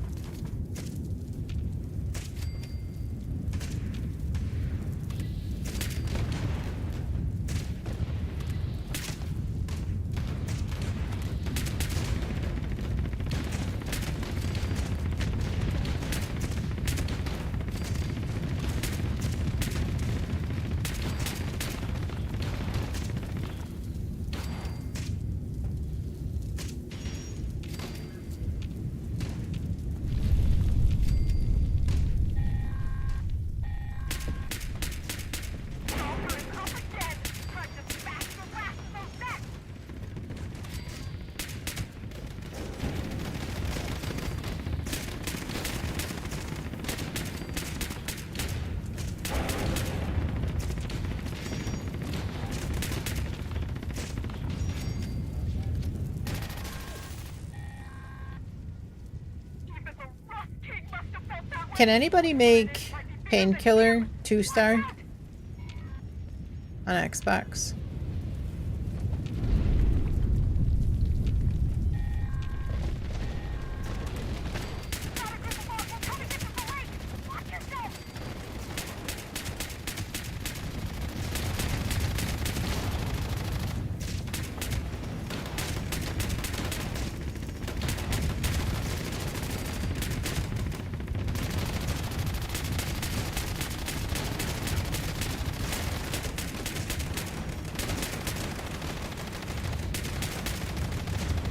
Speaker 1: Can anybody make Painkiller 2-star on Xbox?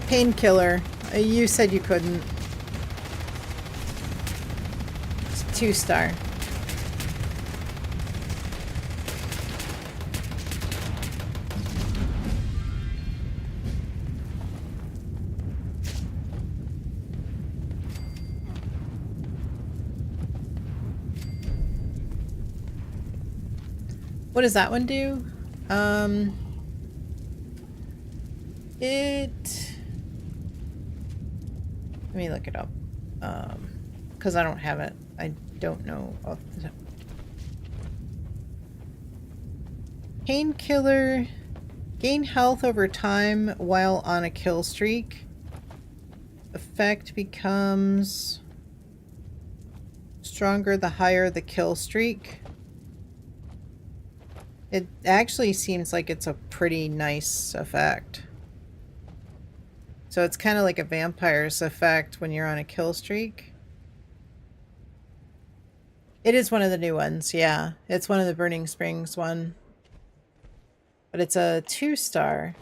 Speaker 1: Painkiller. You said you couldn't. It's 2-star. What does that one do? Let me look it up. Because I don't have it. I don't know off the top. Painkiller. Gain health over time while on a kill streak. Effect becomes stronger the higher the kill streak. It actually seems like it's a pretty nice effect. So it's kind of like a vampire's effect when you're on a kill streak. It is one of the new ones, yeah. It's one of the Burning Springs one. But it's a 2-star.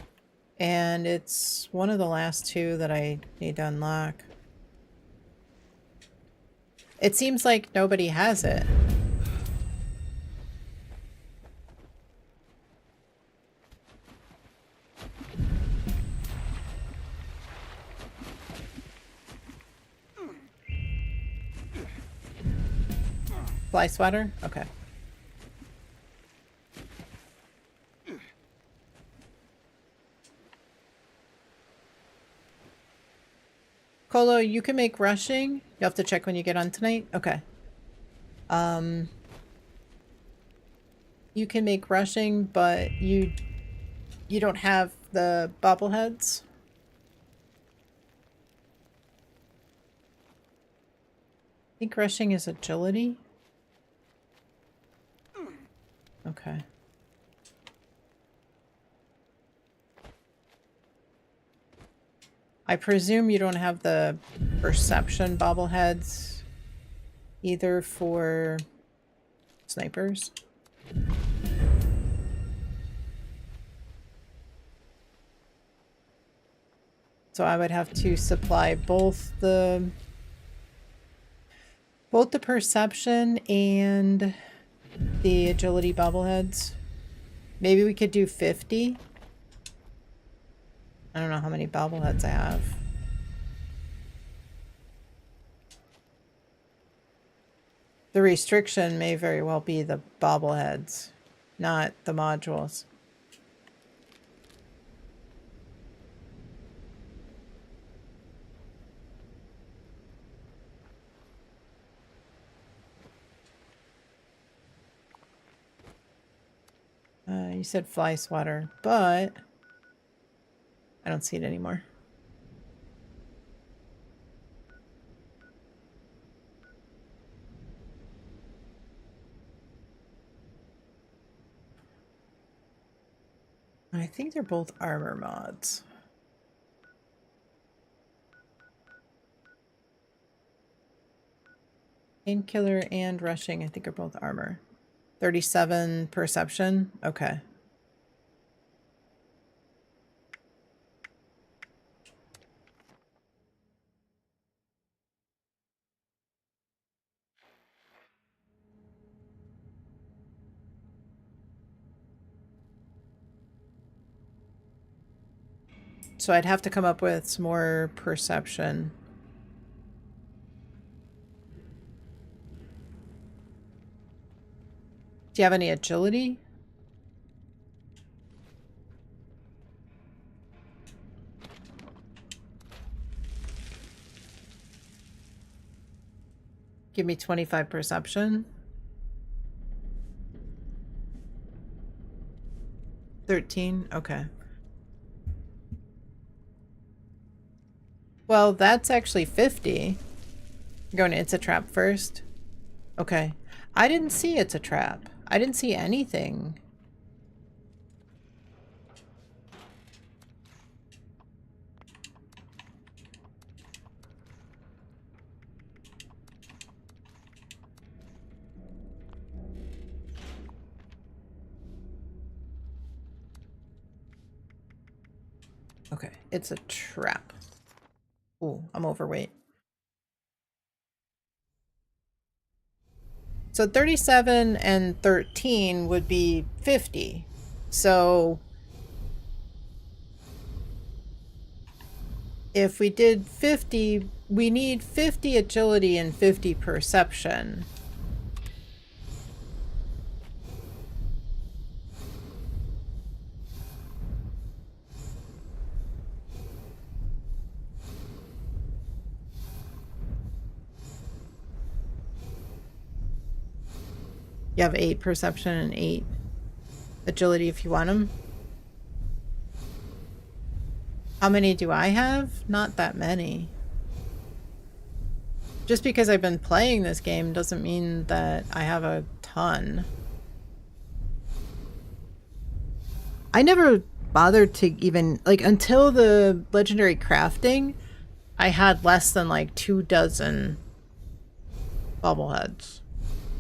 Speaker 1: And it's one of the last 2 that I need to unlock. It seems like nobody has it. Fly swatter? Okay. Colo, you can make rushing. You'll have to check when you get on tonight. Okay. You can make rushing, but you don't have the bobbleheads. I think rushing is agility. Okay. I presume you don't have the perception bobbleheads either for snipers. So I would have to supply both the perception and the agility bobbleheads. Maybe we could do 50. I don't know how many bobbleheads I have. The restriction may very well be the bobbleheads, not the modules. You said fly swatter, but I don't see it anymore. I think they're both armor mods. Painkiller and rushing, I think, are both armor. 37 perception. Okay. So I'd have to come up with some more perception. Do you have any agility? Give me 25 perception. 13, okay. Well, that's actually 50. I'm going to It's a Trap first. Okay. I didn't see It's a Trap. I didn't see anything. Okay, It's a Trap. Ooh, I'm overweight. So 37 and 13 would be 50. So if we did 50, we need 50 agility and 50 perception. You have 8 perception and 8 agility if you want them. How many do I have? Not that many. Just because I've been playing this game doesn't mean that I have a ton. I never bothered to even, like, until the legendary crafting, I had less than like 24 bobbleheads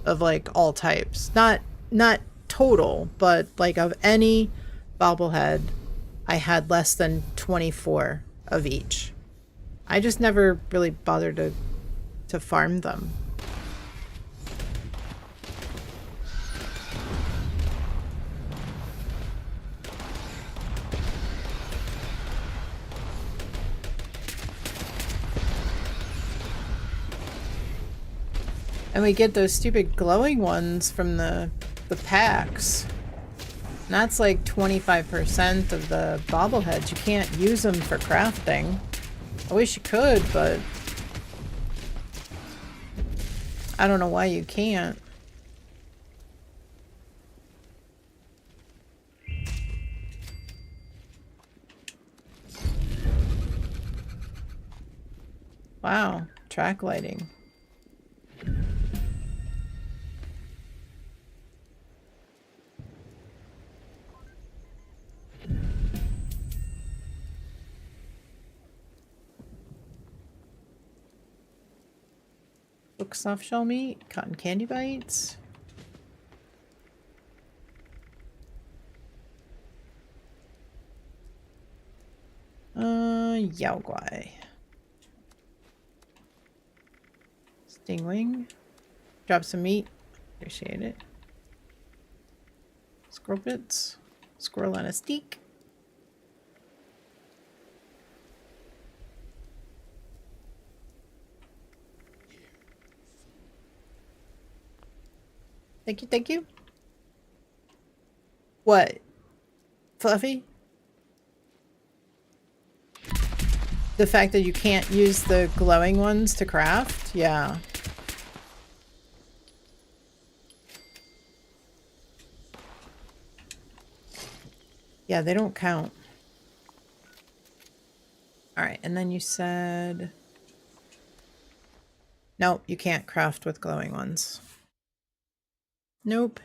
Speaker 1: of like all types. Not total, but like of any bobblehead, I had less than 24 of each. I just never really bothered to farm them. And we get those stupid glowing ones from the packs. And that's like 25% of the bobbleheads. You can't use them for crafting. I wish you could, but I don't know why you can't. Wow, track lighting. Book soft shell meat, cotton candy bites. Yao guai. Stingwing. Drop some meat. Appreciate it. Squirrel bits. Squirrel on a steak. Thank you, thank you. What? Fluffy? The fact that you can't use the glowing ones to craft? Yeah. Yeah, they don't count. Alright, and then you said... Nope, you can't craft with glowing ones. Nope.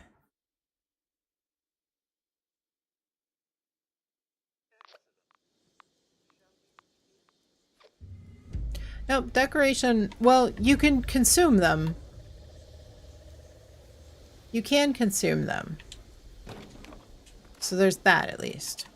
Speaker 1: Nope, decoration... Well, you can consume them. You can consume them. So there's that, at least.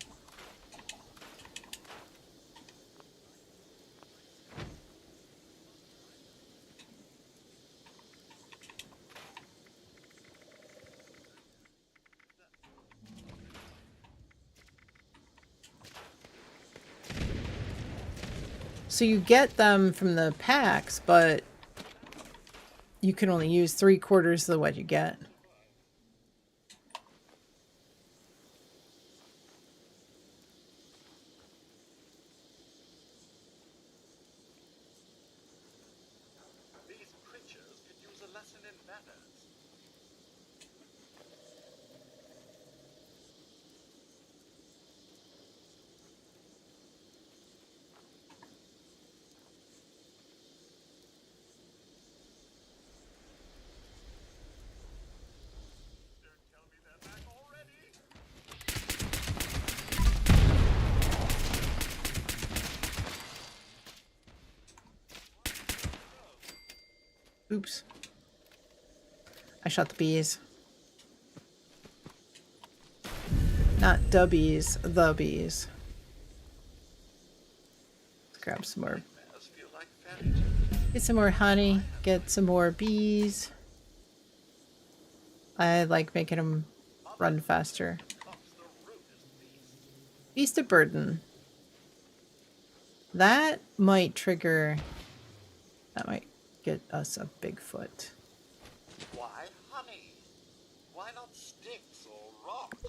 Speaker 1: So you get them from the packs, but you can only use 3/4 of what you get.
Speaker 3: These creatures could use a lesson in manners. Don't tell me they're back already.
Speaker 1: Oops. I shot the bees. Not the bees, the bees. Let's grab some more Get some more honey. Get some more bees. I like making them run faster. Beast of burden. That might trigger... That might get us a Bigfoot.
Speaker 3: Why honey? Why not sticks or rocks?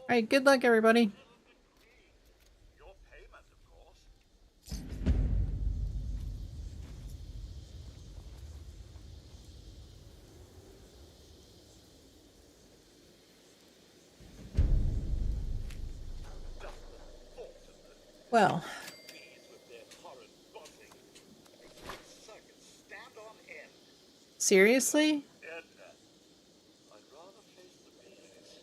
Speaker 1: Alright, good luck everybody.
Speaker 3: Your payment, of course.
Speaker 1: Well,
Speaker 3: Bees with their horrid buzzing. Makes circuits stand on end.
Speaker 1: seriously?
Speaker 3: Edna, I'd rather face the bees.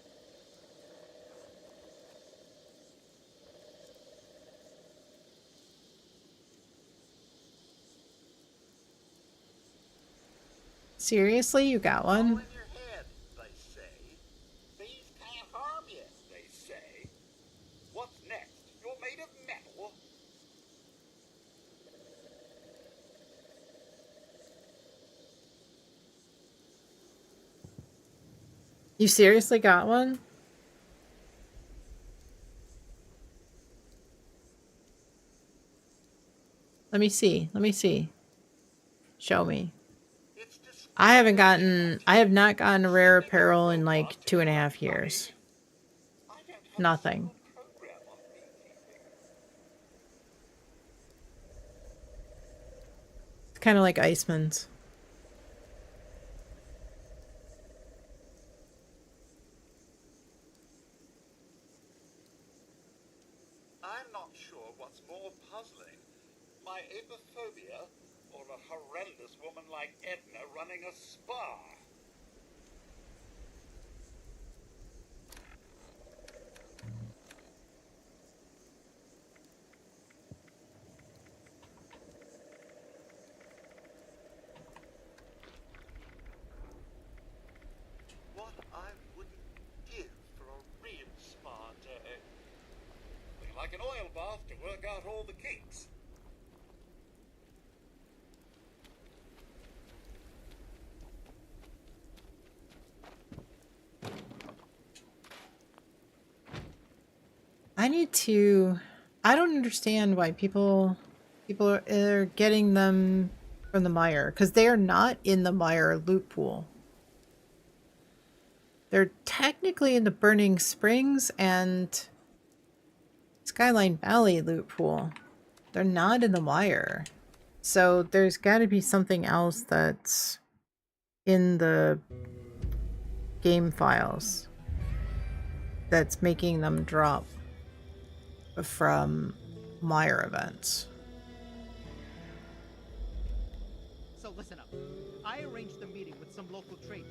Speaker 1: Seriously, you got
Speaker 3: All in
Speaker 1: one?
Speaker 3: your head, they say. Bees can't harm you, they say. What's next? You're made of metal?
Speaker 1: You seriously got one? Let me see. Let me see. Show me.
Speaker 3: It's disgusting.
Speaker 1: I have not gotten a rare apparel in like 2.5 years.
Speaker 3: I don't have
Speaker 1: Nothing.
Speaker 3: a single program on beekeeping.
Speaker 1: It's kind of like Iceman's.
Speaker 3: I'm not sure what's more puzzling, my apophobia or a horrendous woman like Edna running a spa. What I wouldn't give for a real spa day. Looking like an oil bath to work out all the kinks.
Speaker 1: I don't understand why people are getting them from the mire, because they are not in the mire loot pool. They're technically in the Burning Springs and Skyline Valley loot pool. They're not in the mire. So there's got to be something else that's in the game files that's making them drop from mire events.
Speaker 10: So listen up. I arranged a meeting with some local traders.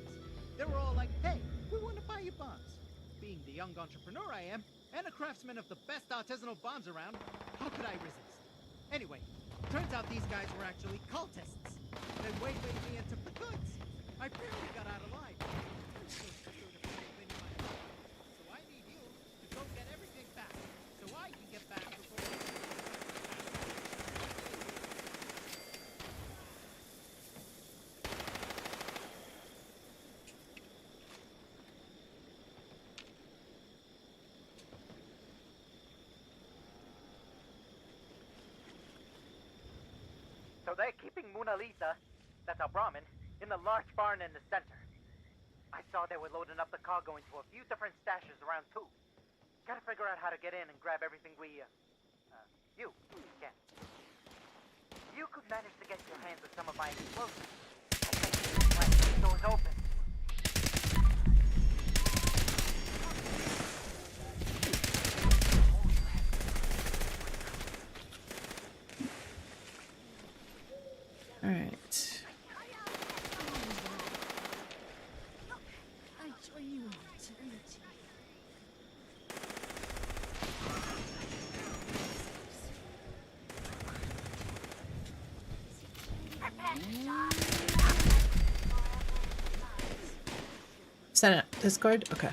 Speaker 10: They were all like, hey, we want to buy you bonds. Being the young entrepreneur I am, and a craftsman of the best artisanal bonds around, how could I resist? Anyway, turns out these guys were actually cultists. They waylaid me and took the goods. I barely got out alive. So I need you to go get everything back, so I can get back before...
Speaker 11: So they're keeping Mona Lisa, that's our Brahmin, in the large barn in the center. I saw they were loading up the cargo into a few different stashes around too. Gotta figure out how to get in and grab everything you can. You could manage to get your hands on some of my explosives. I think the doors open.
Speaker 1: All right.
Speaker 7: I join you in eternity.
Speaker 1: Send it. Discord? Okay.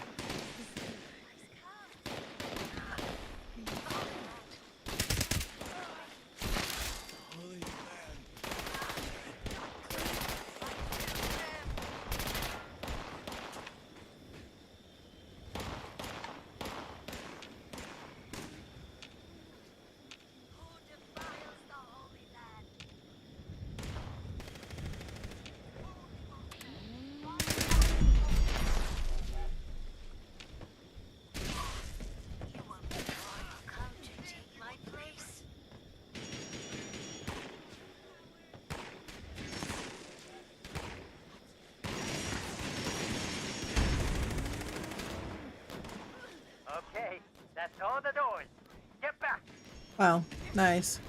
Speaker 11: Okay, that's all the doors. Get back.
Speaker 1: Wow. Nice.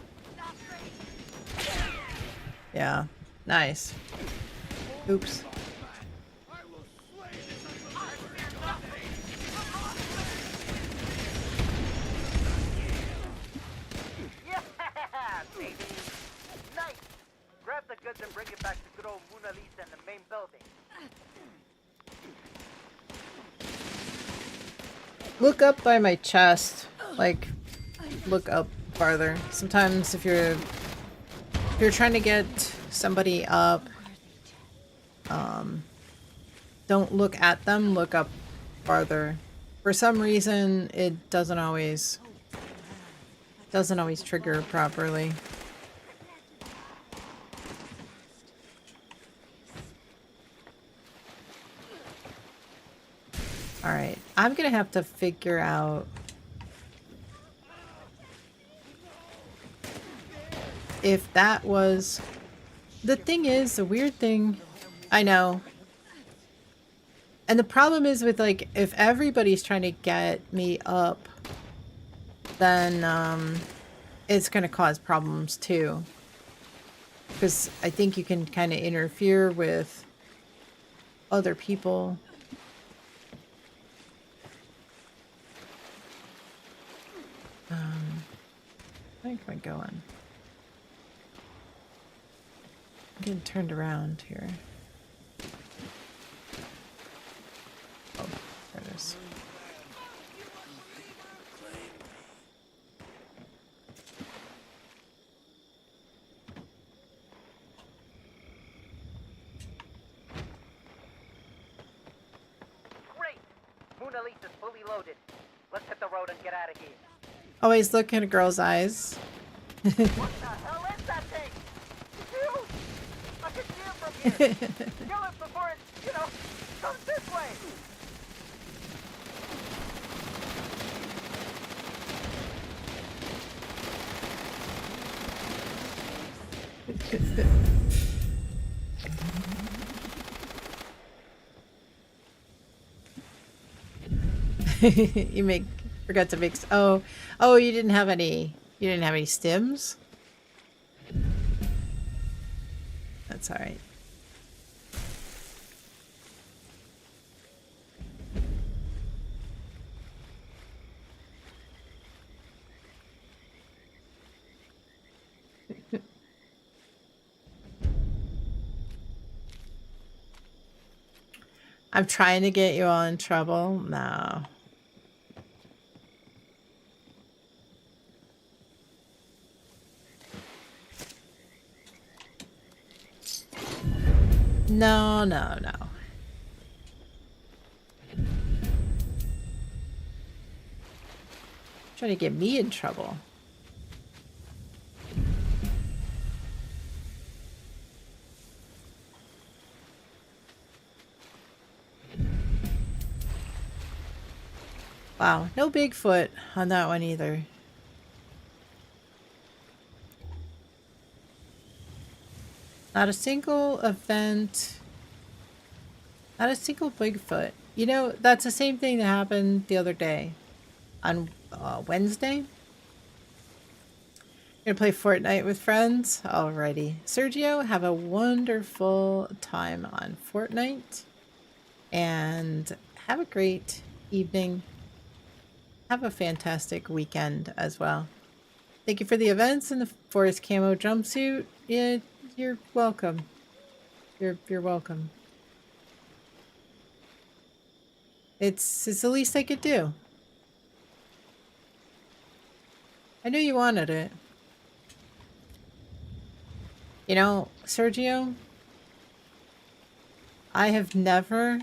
Speaker 1: Yeah. Nice. Oops.
Speaker 11: Yeah, baby. Nice. Grab the goods and bring it back to good old Mona Lisa in the main building.
Speaker 1: Look up by my chest. Like, look up farther. Sometimes if you're trying to get somebody up, don't look at them, look up farther. For some reason, it doesn't always trigger properly. Alright, I'm gonna have to figure out if that was... The thing is, the weird thing... I know. And the problem is with, like, if everybody's trying to get me up, then, it's gonna cause problems, too. Because I think you can kind of interfere with other people. Where am I going? I'm getting turned around here. Oh, there it is.
Speaker 11: Great. Mona Lisa's fully loaded. Let's hit the road and get out of here.
Speaker 1: Always look in a girl's eyes.
Speaker 11: What the hell is that thing? It's huge! I can see it from here! Kill it before it, comes this way!
Speaker 1: You forgot to mix. Oh, you didn't have any stims? That's all right. I'm trying to get you all in trouble. No. No, no, no. Trying to get me in trouble. Wow, no Bigfoot on that one either. Not a single event. Not a single Bigfoot. You know, that's the same thing that happened the other day. On Wednesday. Gonna play Fortnite with friends? Alrighty. Sergio, have a wonderful time on Fortnite. And have a great evening. Have a fantastic weekend as well. Thank you for the events and the forest camo jumpsuit. Yeah, You're welcome. You're welcome. It's the least I could do. I knew you wanted it. You know, Sergio, I have never,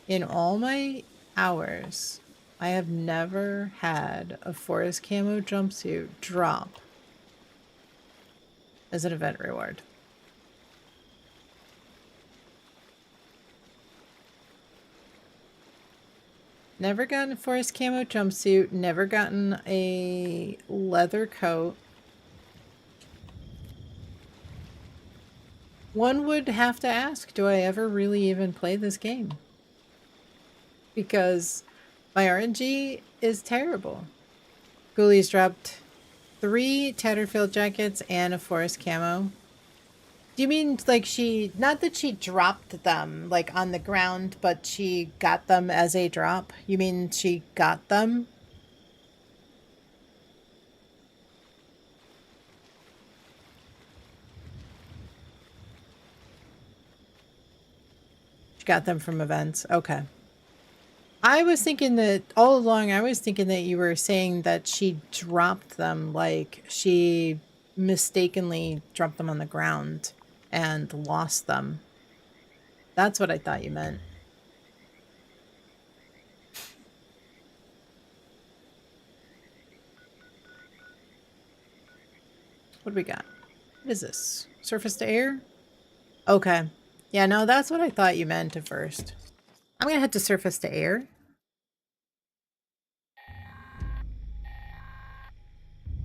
Speaker 1: in all my hours, I have never had a forest camo jumpsuit drop as an event reward. Never gotten a forest camo jumpsuit, never gotten a leather coat. One would have to ask, do I ever really even play this game? Because my RNG is terrible. Ghoulies dropped 3 Tatterfield jackets and a forest camo. Do you mean like she, not that she dropped them like on the ground, but she got them as a drop? You mean she got them? She got them from events. Okay. I was thinking that all along, I was thinking that you were saying that she dropped them, like she mistakenly dropped them on the ground and lost them. That's what I thought you meant. What do we got? What is this? Surface to air? Okay. Yeah, no, that's what I thought you meant at first. I'm gonna head to surface to air.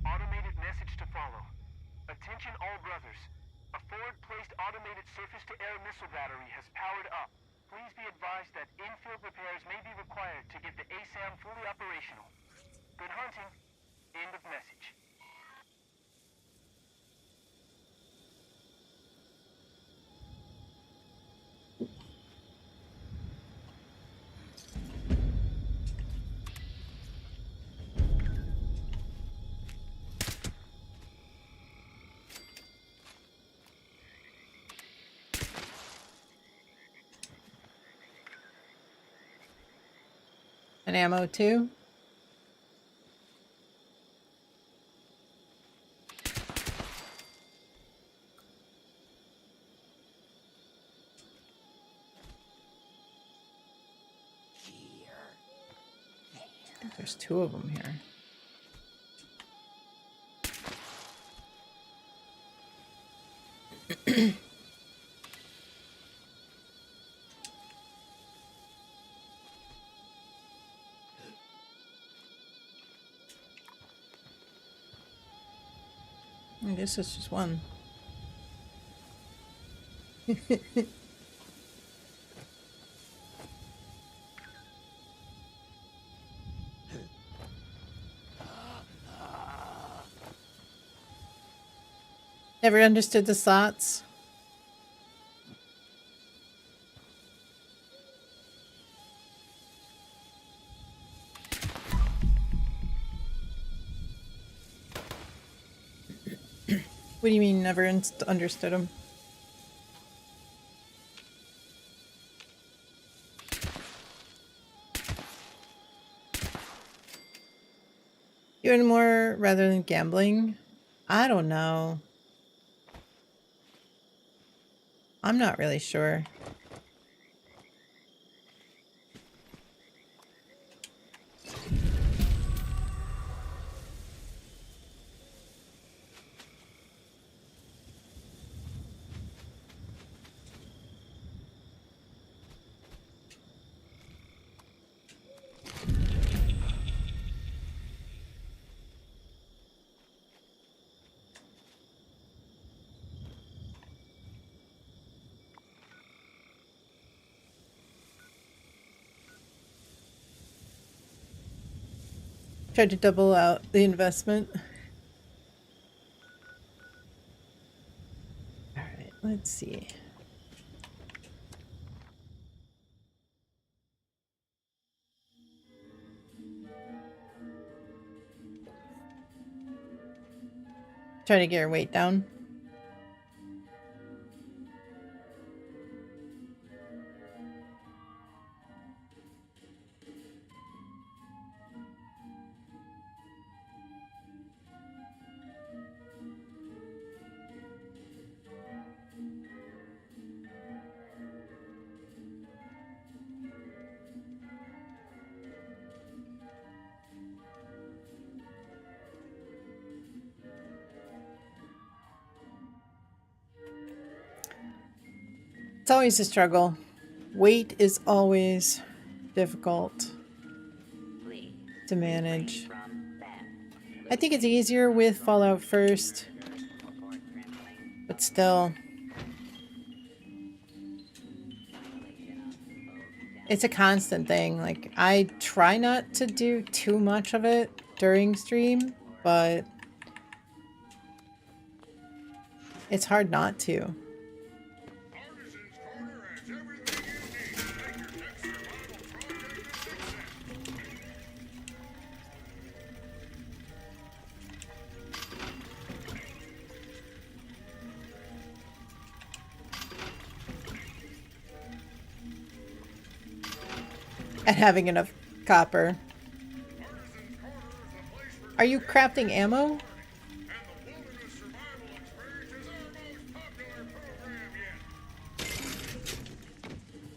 Speaker 3: Automated message to follow. Attention all brothers. A forward-placed automated surface-to-air missile battery has powered up. Please be advised that infield repairs may be required to get the ASAM fully operational. Good hunting. End of message.
Speaker 1: And ammo too. I think there's 2 of them here. I guess it's just one. Never understood the slots. What do you mean never understood them? Doing more rather than gambling? I don't know. I'm not really sure. Tried to double out the investment. All right, let's see. Try to get her weight down. always a struggle. Weight is always difficult
Speaker 4: Please
Speaker 1: to manage.
Speaker 4: refrain from bad.
Speaker 1: I think it's easier with Fallout First,
Speaker 4: Before trampling
Speaker 1: but still,
Speaker 4: violation of both
Speaker 1: it's a constant thing. Like, I try not to do too much of it during stream, but it's hard not to. And having enough copper. Are you crafting ammo?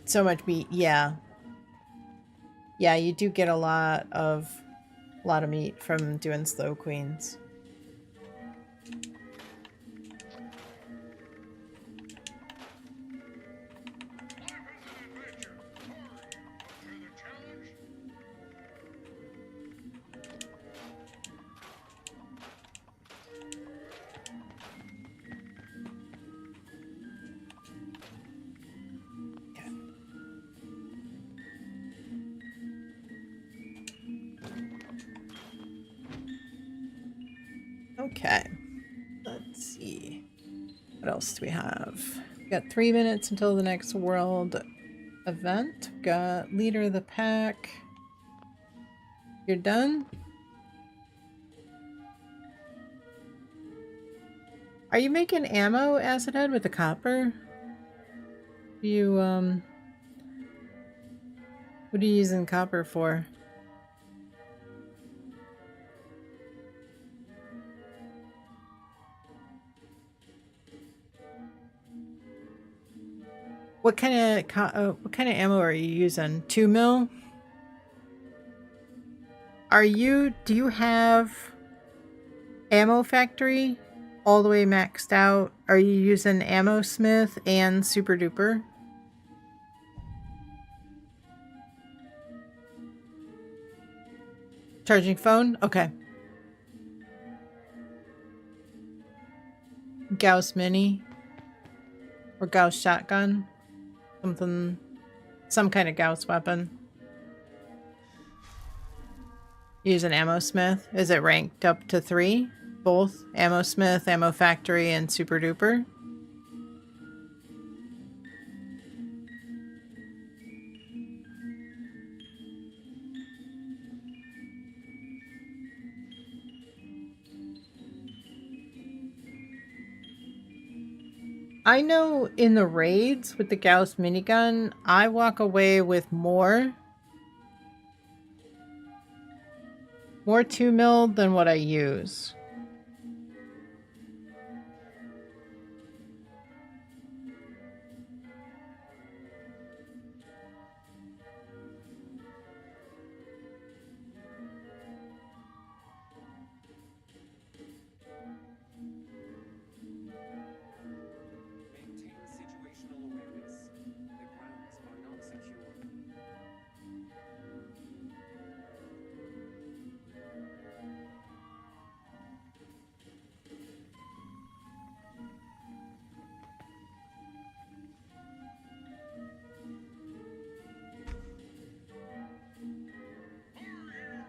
Speaker 1: So much meat, yeah. Yeah, you do get a lot of meat from doing slow queens. Okay, let's see. What else do we have? We got 3 minutes until the next world event. We got leader of the pack. You're done? Are you making ammo, Acid Head, with the copper? You, what are you using copper for? What kind of ammo are you using? 2 mil? Do you have Ammo Factory all the way maxed out? Are you using Ammo Smith and Super Duper? Charging phone? Okay. Gauss Mini? Or Gauss Shotgun? Some kind of Gauss weapon. Use an Ammo Smith. Is it ranked up to 3? Both? Ammo Smith, Ammo Factory, and Super Duper? I know in the raids with the Gauss minigun, I walk away with more 2 mil than what I use.
Speaker 5: Maintain situational awareness. The grounds are not secure.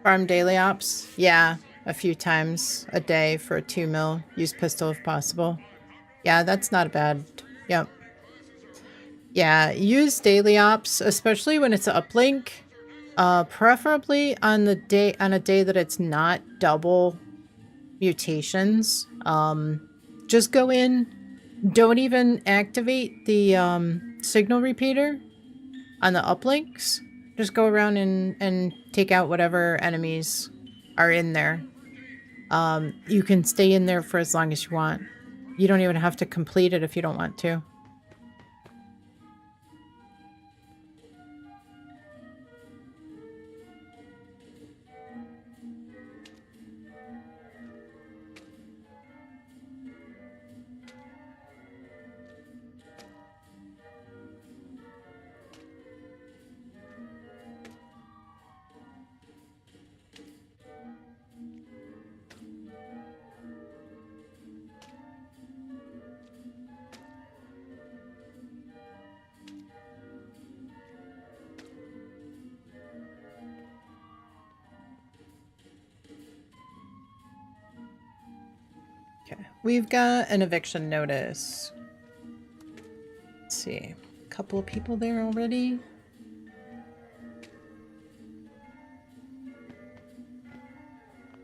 Speaker 1: Farm daily ops? Yeah, a few times a day for 2 mil. Use pistol if possible. Yeah, that's not bad. Yep. Yeah, use daily ops, especially when it's an uplink. Preferably on a day that it's not double mutations. Just go in. Don't even activate the signal repeater on the uplinks. Just go around and take out whatever enemies are in there. You can stay in there for as long as you want. You don't even have to complete it if you don't want to. Okay, we've got an eviction notice. Let's see, a couple of people there already.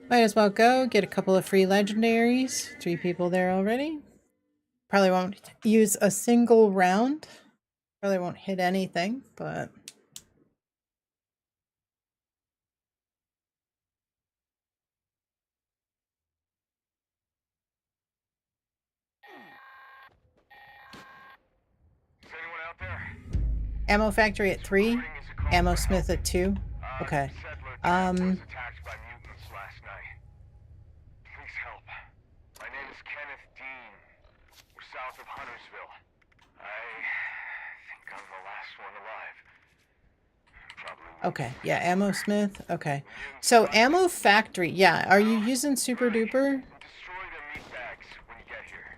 Speaker 1: Might as well go get a couple of free legendaries. 3 people there already. Probably won't use a single round. Probably won't hit anything, but
Speaker 3: Is anyone out there?
Speaker 1: ammo factory at 3, ammo smith at 2. Okay.
Speaker 3: Was attacked by mutants last night. Please help. My name is Kenneth Dean. We're south of Huntersville. I think I'm the last one alive. Probably.
Speaker 1: Okay, yeah, ammo smith. Okay. So ammo factory, yeah. Are you using super duper?
Speaker 3: Destroy their meat bags when you get here.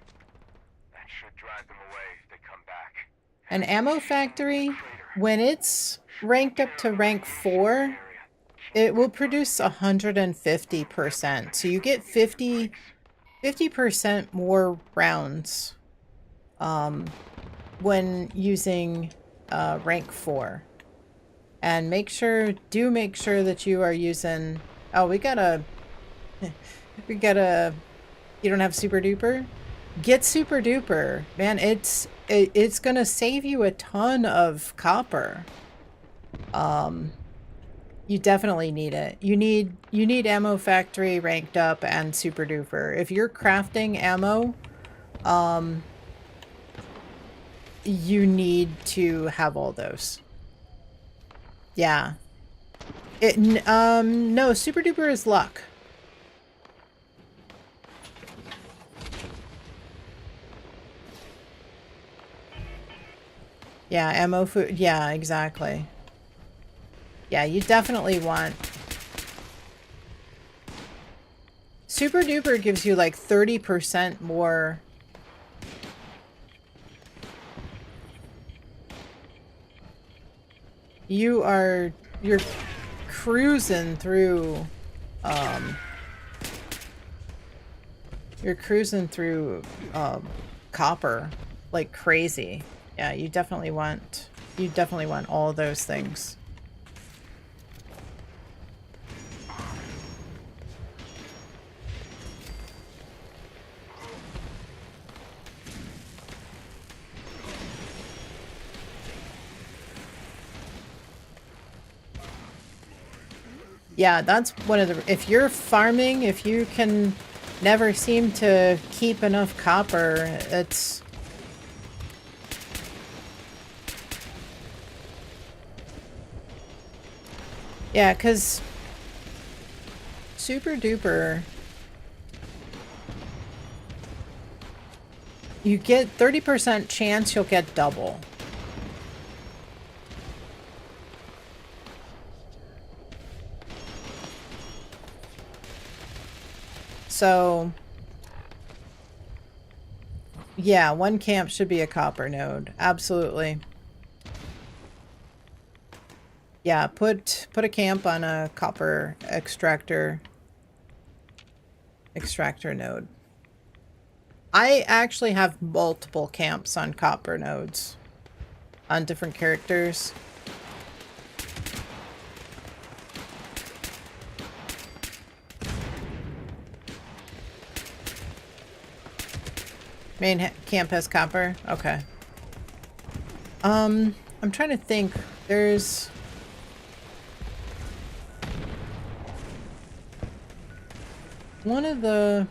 Speaker 3: That should drive them away if they come back.
Speaker 1: An ammo factory, when it's ranked up to rank 4, it will produce 150%. So you get 50% more rounds when using rank 4. And make sure that you are using, oh, you don't have super duper? Get super duper. Man, it's gonna save you a ton of copper. You definitely need it. You need ammo factory ranked up and super duper. If you're crafting ammo, you need to have all those. Yeah. No, super duper is luck. Yeah, ammo food. Yeah, exactly. Yeah, you definitely want... Super duper gives you like 30% more... You're cruising through, copper like crazy. Yeah, you definitely want all those things. Yeah, that's one of the... If you're farming, if you can never seem to keep enough copper, it's... Yeah, because super duper... You get 30% chance you'll get double. So, yeah, one camp should be a copper node. Absolutely. Yeah, put a camp on a copper extractor node. I actually have multiple camps on copper nodes on different characters. Main camp has copper? Okay. I'm trying to think. There's... One of the...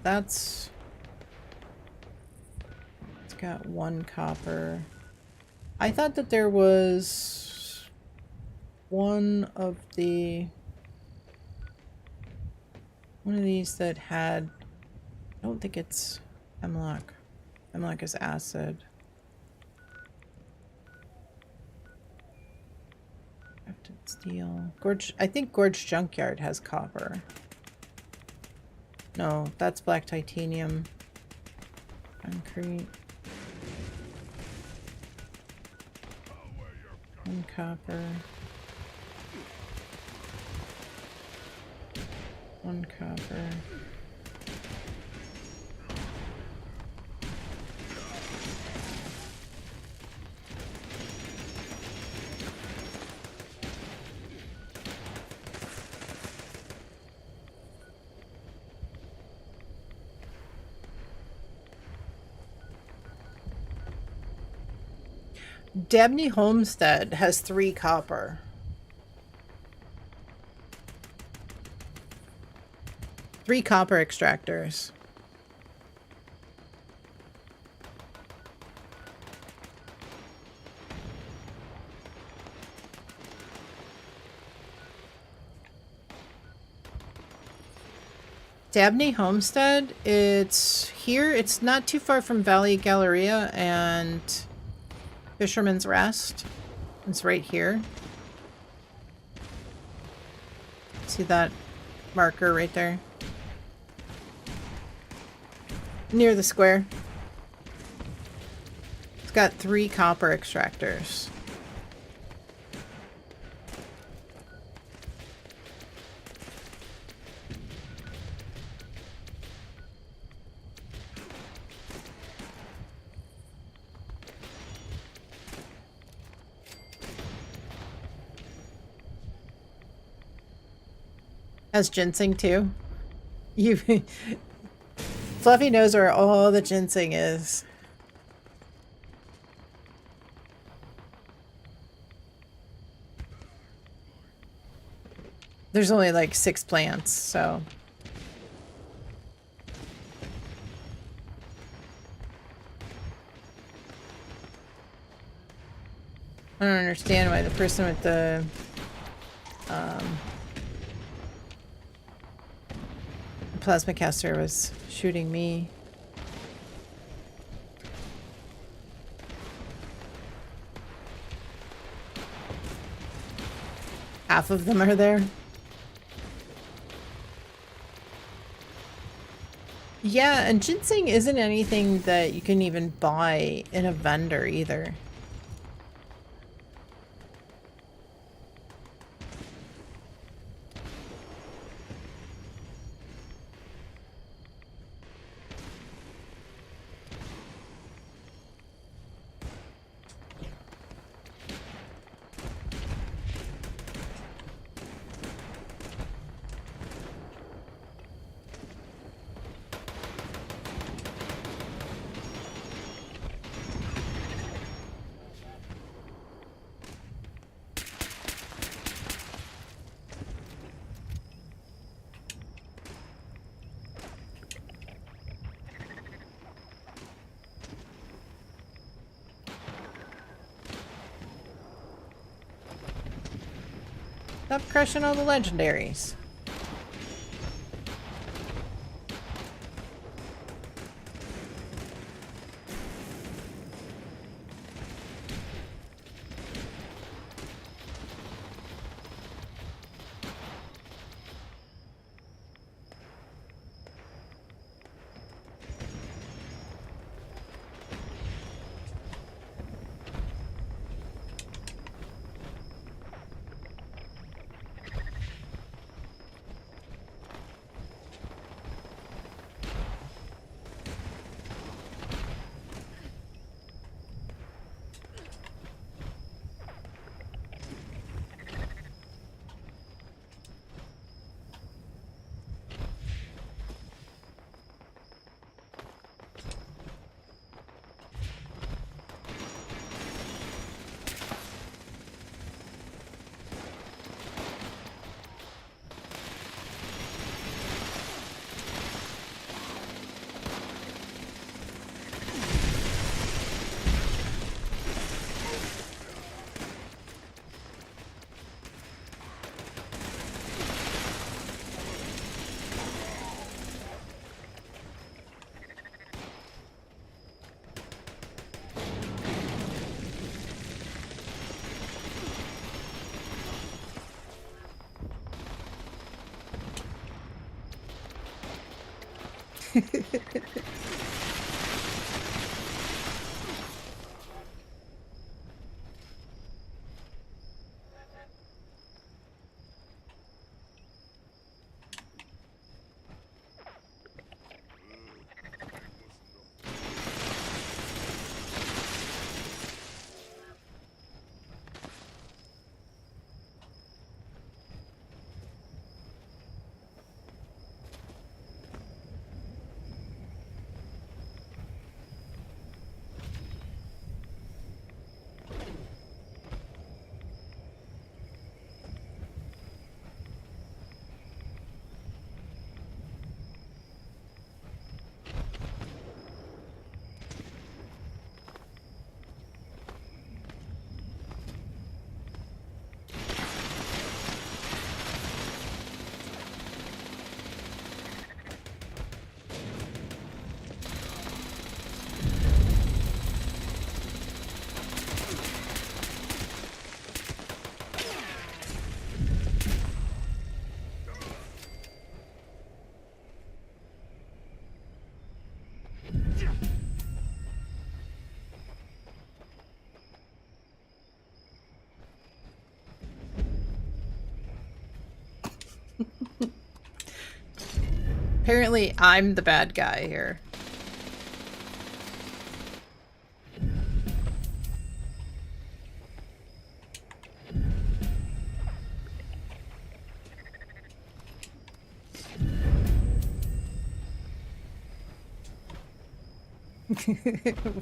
Speaker 1: That's... It's got 1 copper. I thought that there was... one of these that had... I don't think it's hemlock. Hemlock is acid. Crafted steel. Gorge... I think Gorge Junkyard has copper. No, that's black titanium. Concrete. 1 copper. 1 copper. Dabney Homestead has 3 copper. Three copper extractors. Dabney Homestead, it's here. It's not too far from Valley Galleria and Fisherman's Rest. It's right here. See that marker right there? Near the square. It's got 3 copper extractors. Has ginseng too. You Fluffy knows where all the ginseng is. There's only like 6 plants, so. I don't understand why the person with the plasma caster was shooting me. Half of them are there. Yeah, and ginseng isn't anything that you can even buy in a vendor either. Stop crushing all the legendaries. Apparently, I'm the bad guy here.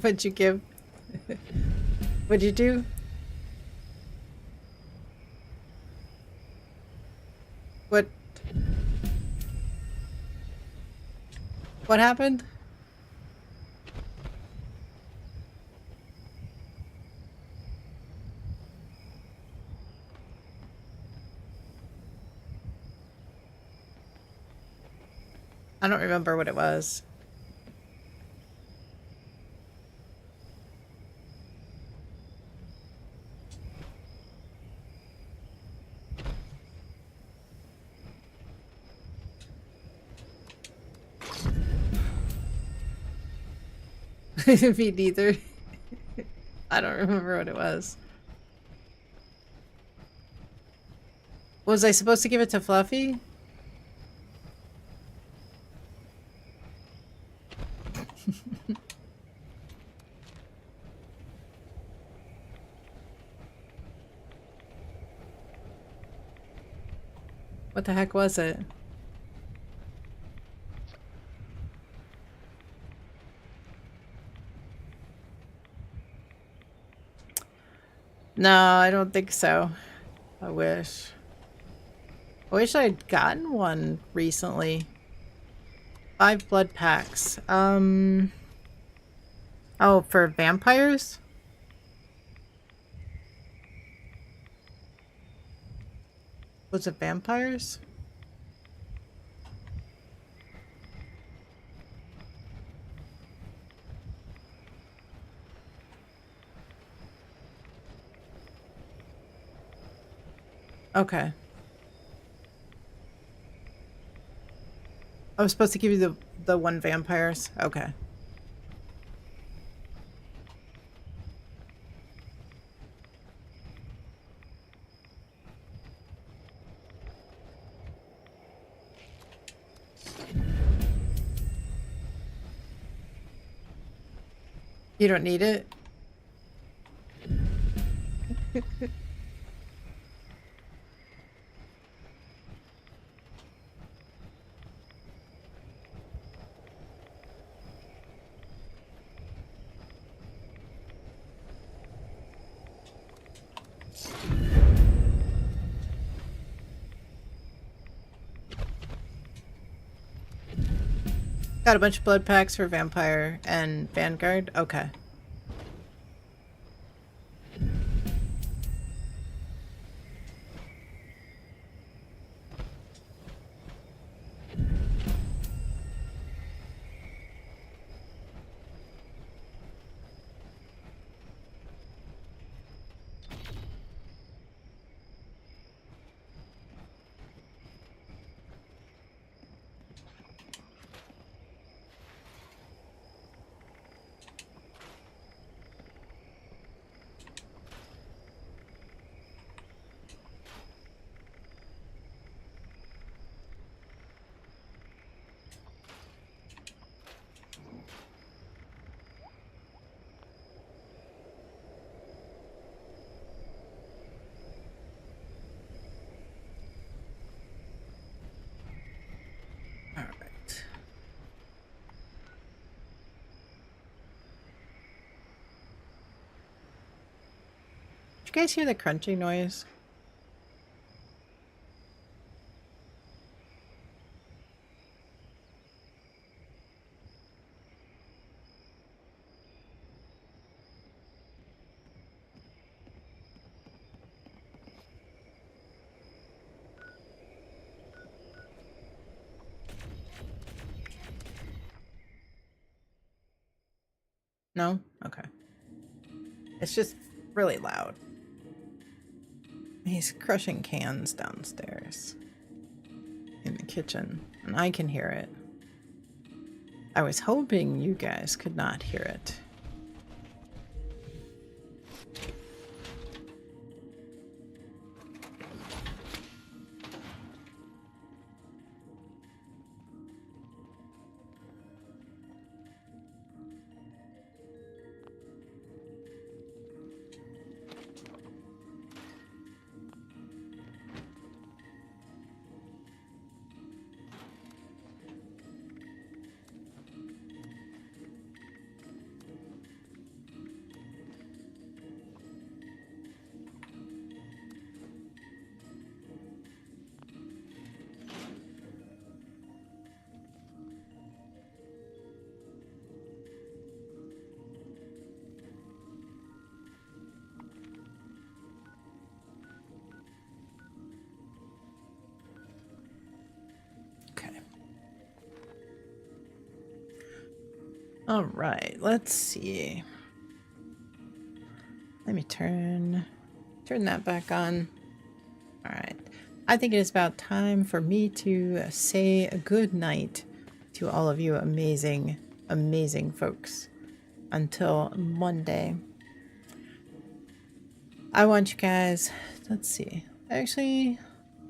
Speaker 1: What'd you give? What'd you do? What? What happened? I don't remember what it was. Me neither. I don't remember what it was. Was I supposed to give it to Fluffy? What the heck was it? No, I don't think so. I wish. I wish I'd gotten one recently. 5 blood packs. Oh, for vampires? Was it vampires? Okay. I was supposed to give you the one vampires? Okay. You don't need it? Got a bunch of blood packs for vampire and vanguard? Okay. Did you guys hear the crunching noise? No? Okay. It's just really loud. He's crushing cans downstairs in the kitchen, and I can hear it. I was hoping you guys could not hear it. All right, let's see. Let me turn that back on. All right. I think it is about time for me to say a good night to all of you amazing, amazing folks. Until Monday. I want you guys, let's see. Actually,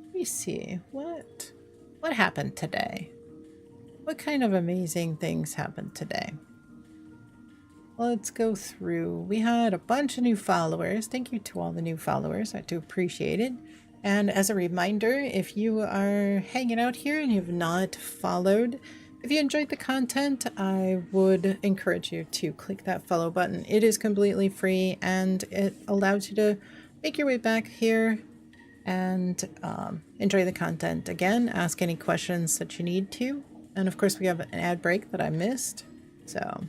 Speaker 1: let me see. What happened today? What kind of amazing things happened today? Let's go through. We had a bunch of new followers. Thank you to all the new followers. I do appreciate it. And as a reminder, if you are hanging out here and you've not followed, if you enjoyed the content, I would encourage you to click that follow button. It is completely free and it allows you to make your way back here and enjoy the content. Again, ask any questions that you need to. And of course, we have an ad break that I missed. So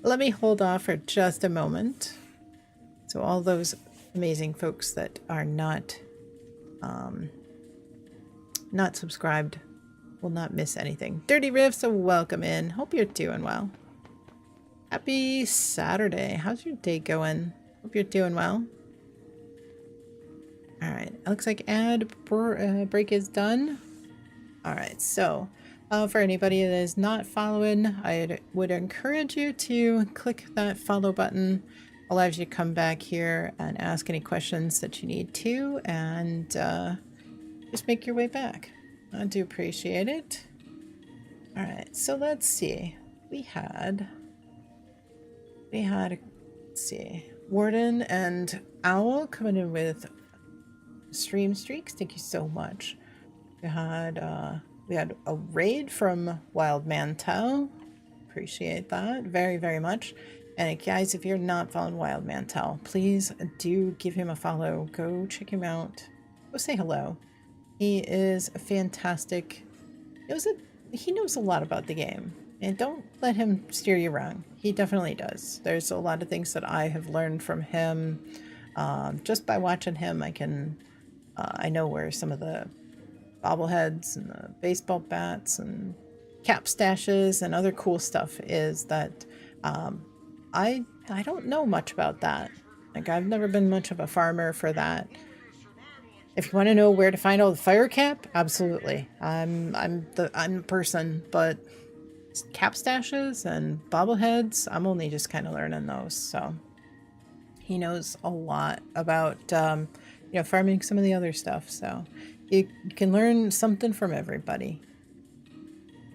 Speaker 1: let me hold off for just a moment. So all those amazing folks that are not subscribed will not miss anything. Dirty Riffs, welcome in. Hope you're doing well. Happy Saturday. How's your day going? Hope you're doing well. All right. It looks like ad break is done. All right. So for anybody that is not following, I would encourage you to click that follow button. Allows you to come back here and ask any questions that you need to, and just make your way back. I do appreciate it. All right, so let's see. We had, let's see, Warden and Owl coming in with stream streaks. Thank you so much. We had a raid from Wild Mantel. Appreciate that very, very much. And guys, if you're not following Wild Mantel, please do give him a follow. Go check him out. Go say hello. He is a fantastic. He knows a lot about the game, and don't let him steer you wrong. He definitely does. There's a lot of things that I have learned from him. Just by watching him, I know where some of the bobbleheads and the baseball bats and cap stashes and other cool stuff is that I don't know much about that. Like, I've never been much of a farmer for that. If you want to know where to find all the fire cap, absolutely. I'm the person, but cap stashes and bobbleheads, I'm only just kind of learning those. So he knows a lot about farming some of the other stuff. So you can learn something from everybody.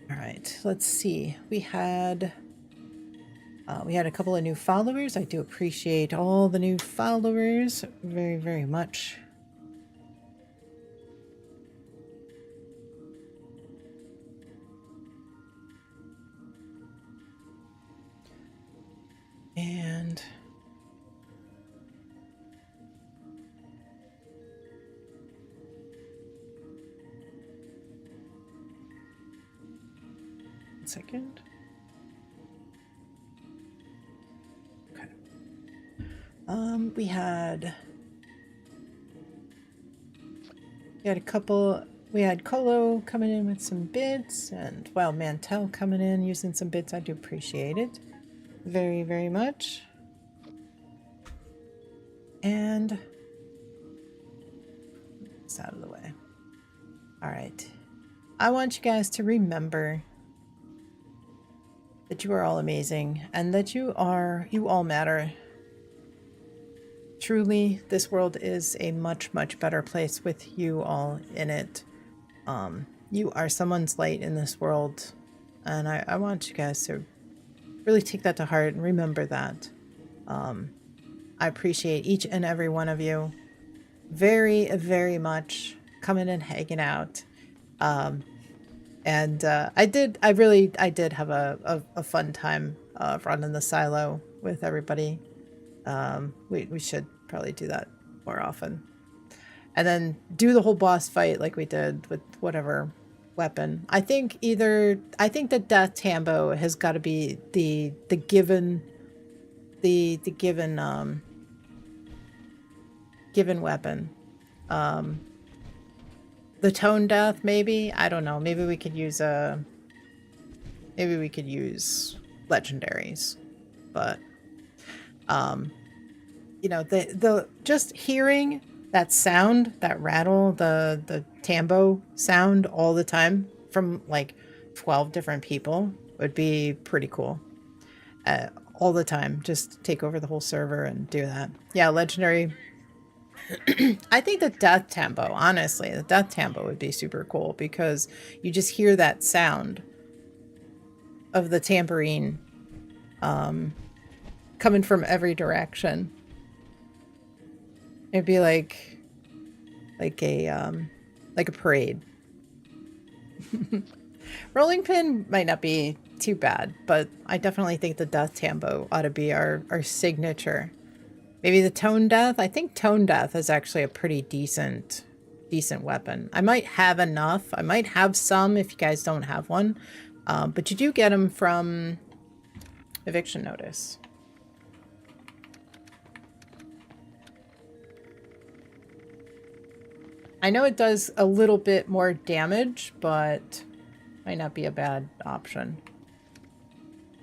Speaker 1: All right, let's see. We had a couple of new followers. I do appreciate all the new followers very, very much. And one second. Okay. We had Colo coming in with some bits, and Wild Mantel coming in using some bits. I do appreciate it very, very much. And it's out of the way. All right. I want you guys to remember that you are all amazing and that you all matter. Truly, this world is a much, much better place with you all in it. You are someone's light in this world, and I want you guys to really take that to heart and remember that. I appreciate each and every one of you very, very much coming and hanging out. And I did have a fun time running the silo with everybody. We should probably do that more often. And then do the whole boss fight like we did with whatever weapon. I think the Death Tambo has got to be the given weapon. The Tone Death, maybe? I don't know. Maybe we could use legendaries, but you know, the just hearing that sound, that rattle, the tambo sound all the time from like 12 different people would be pretty cool. All the time, just take over the whole server and do that. Yeah, legendary. I think the death tambo, honestly, the death tambo would be super cool because you just hear that sound of the tambourine coming from every direction. It'd be like a parade. Rolling pin might not be too bad, but I definitely think the death tambo ought to be our signature. Maybe the tone death. I think tone death is actually a pretty decent weapon. I might have enough. I might have some if you guys don't have one, but you do get them from eviction notice. I know it does a little bit more damage, but might not be a bad option.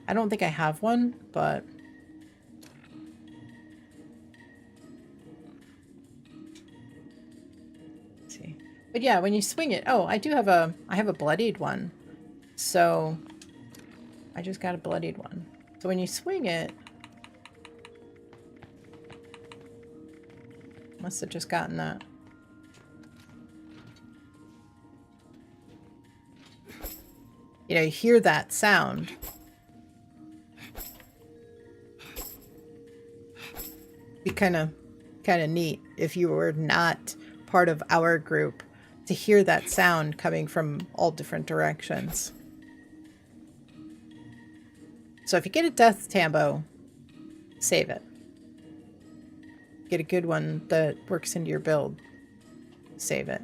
Speaker 1: I don't think I have one, but let's see. But yeah, when you swing it, oh, I have a bloodied one. So I just got a bloodied one. So when you swing it, must have just gotten that. You know, you hear that sound. Be kind of neat if you were not part of our group to hear that sound coming from all different directions. So if you get a death tambo, save it. Get a good one that works into your build, save it.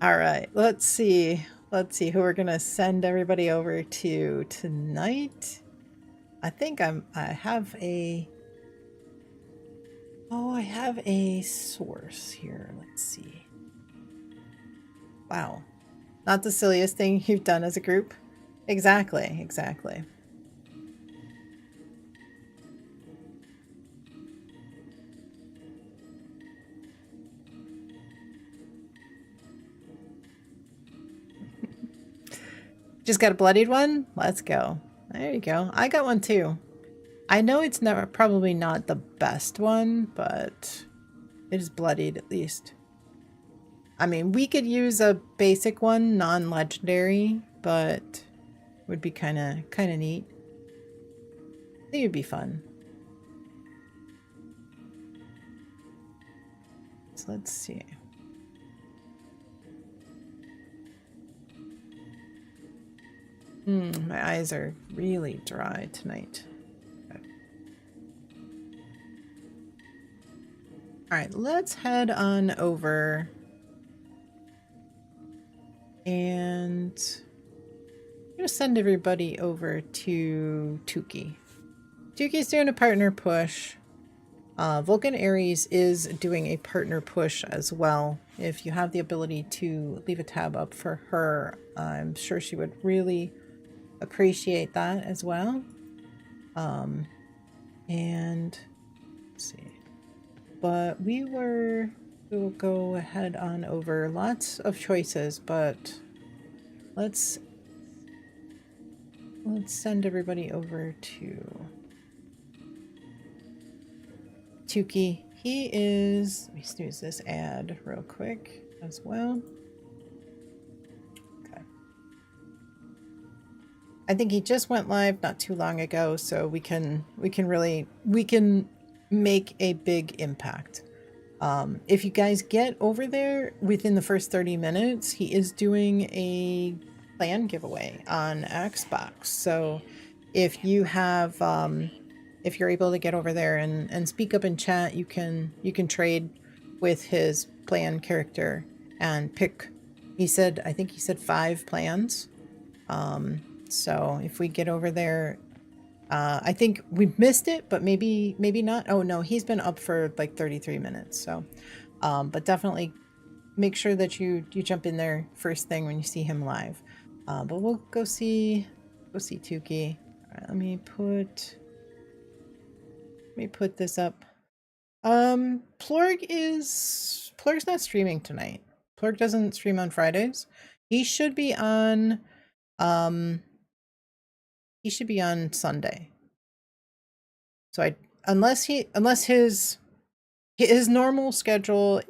Speaker 1: All right, let's see who we're gonna send everybody over to tonight. I think I have a source here. Let's see. Wow, not the silliest thing you've done as a group. Exactly. Just got a bloodied one? Let's go. There you go. I got one too. I know it's probably not the best one, but it is bloodied at least. I mean, we could use a basic one, non-legendary, but would be kind of neat. I think it'd be fun. So let's see. My eyes are really dry tonight. Okay. All right, let's head on over and I'm gonna send everybody over to Tuki. Tuki's doing a partner push. Vulcan Ares is doing a partner push as well. If you have the ability to leave a tab up for her, I'm sure she would really appreciate that as well. And let's see. But we will go ahead on over. Lots of choices, but let's send everybody over to Tuki. He is, let me snooze this ad real quick as well. Okay. I think he just went live not too long ago, so we can make a big impact. If you guys get over there within the first 30 minutes, he is doing a plan giveaway on Xbox. So if you have if you're able to get over there and speak up in chat, you can trade with his plan character and pick, I think he said 5 plans. So if we get over there I think we missed it, but maybe not. Oh no, he's been up for like 33 minutes. So, but definitely make sure that you jump in there first thing when you see him live. But we'll go see Tukey. All right, let me put this up. Plurg's not streaming tonight. Plurg doesn't stream on Fridays. He should be on um Sunday. So unless his normal schedule,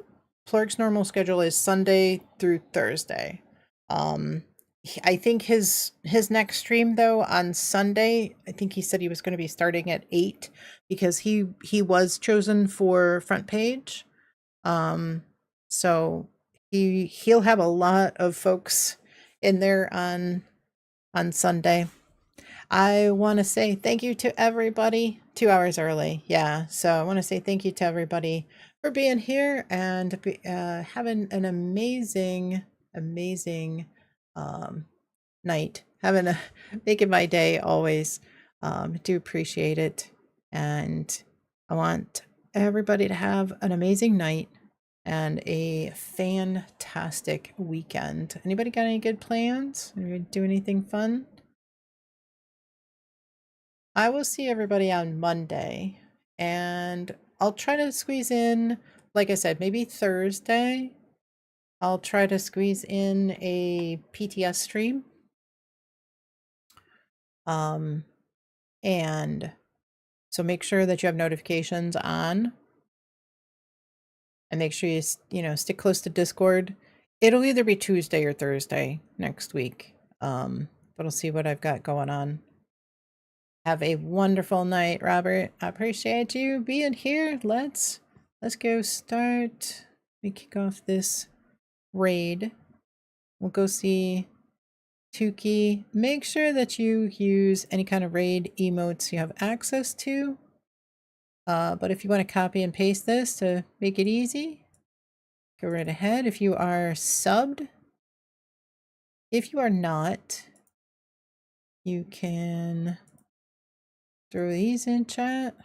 Speaker 1: Plurk's normal schedule is Sunday through Thursday. I think his next stream though on Sunday, I think he said he was going to be starting at 8 because he was chosen for front page. So he'll have a lot of folks in there on Sunday. I want to say thank you to everybody. 2 hours early. Yeah. So I want to say thank you to everybody for being here and having an amazing night. Making my day always. Do appreciate it. And I want everybody to have an amazing night and a fantastic weekend. Anybody got any good plans? Are you do anything fun? I will see everybody on Monday, and I'll try to squeeze in, like I said, maybe Thursday. I'll try to squeeze in a PTS stream. And so make sure that you have notifications on, and make sure you stick close to Discord. It'll either be Tuesday or Thursday next week. But I'll see what I've got going on. Have a wonderful night, Robert. I appreciate you being here. Let's go start. We kick off this raid. We'll go see Tukey. Make sure that you use any kind of raid emotes you have access to. But if you want to copy and paste this to make it easy, go right ahead. If you are subbed, if you are not, you can throw these in chat.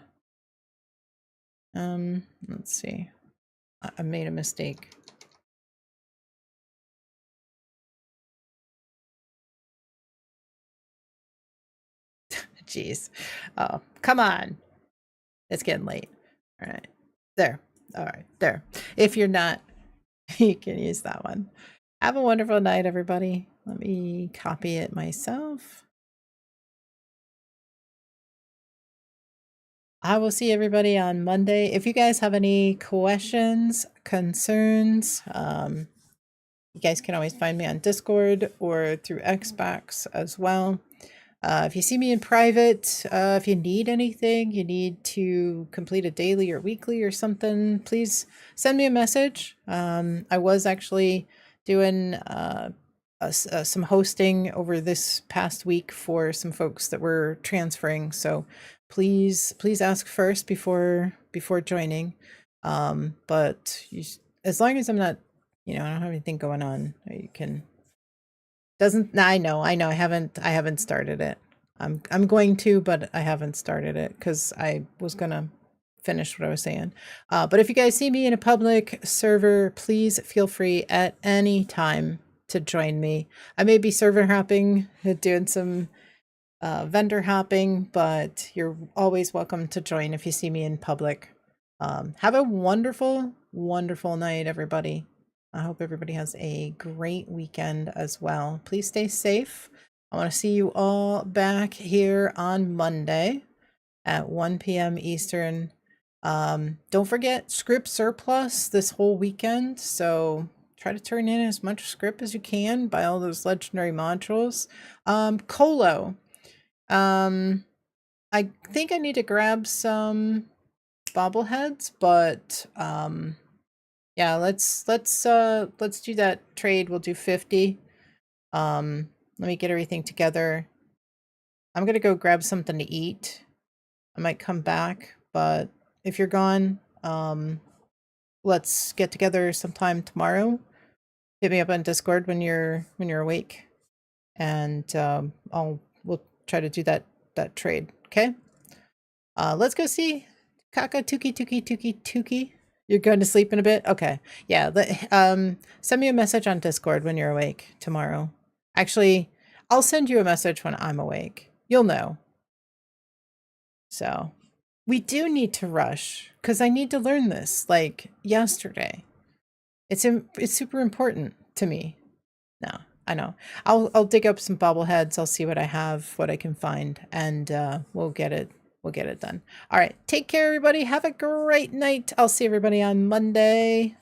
Speaker 1: Let's see. I made a mistake. Jeez. Oh, come on. It's getting late. All right. There. All right. There. If you're not, you can use that one. Have a wonderful night, everybody. Let me copy it myself. I will see everybody on Monday. If you guys have any questions, concerns, you guys can always find me on Discord or through Xbox as well. If you see me in private, if you need anything, you need to complete a daily or weekly or something, please send me a message. I was actually doing some hosting over this past week for some folks that were transferring, so please ask first before joining. But as long as I'm not, I don't have anything going on, you can. I know I haven't started it. I'm going to, but I haven't started it because I was gonna finish what I was saying. But if you guys see me in a public server, please feel free at any time to join me. I may be server hopping, doing some vendor hopping, but you're always welcome to join if you see me in public. Have a wonderful night, everybody. I hope everybody has a great weekend as well. Please stay safe. I want to see you all back here on Monday at 1 p.m. Eastern. Don't forget script surplus this whole weekend, so try to turn in as much script as you can, buy all those legendary modules. Colo. I think I need to grab some bobbleheads, but yeah, let's do that trade. We'll do 50. Let me get everything together. I'm gonna go grab something to eat. I might come back, but if you're gone, let's get together sometime tomorrow. Hit me up on Discord when you're awake, and we'll try to do that that trade. Okay. Let's go see Kaka Tuki. You're going to sleep in a bit? Okay. Yeah. Send me a message on Discord when you're awake tomorrow. Actually, I'll send you a message when I'm awake. You'll know. So we do need to rush because I need to learn this like yesterday. It's super important to me. No, I know. I'll dig up some bobbleheads. I'll see what I have, what I can find, and we'll get it done. All right. Take care, everybody. Have a great night. I'll see everybody on Monday.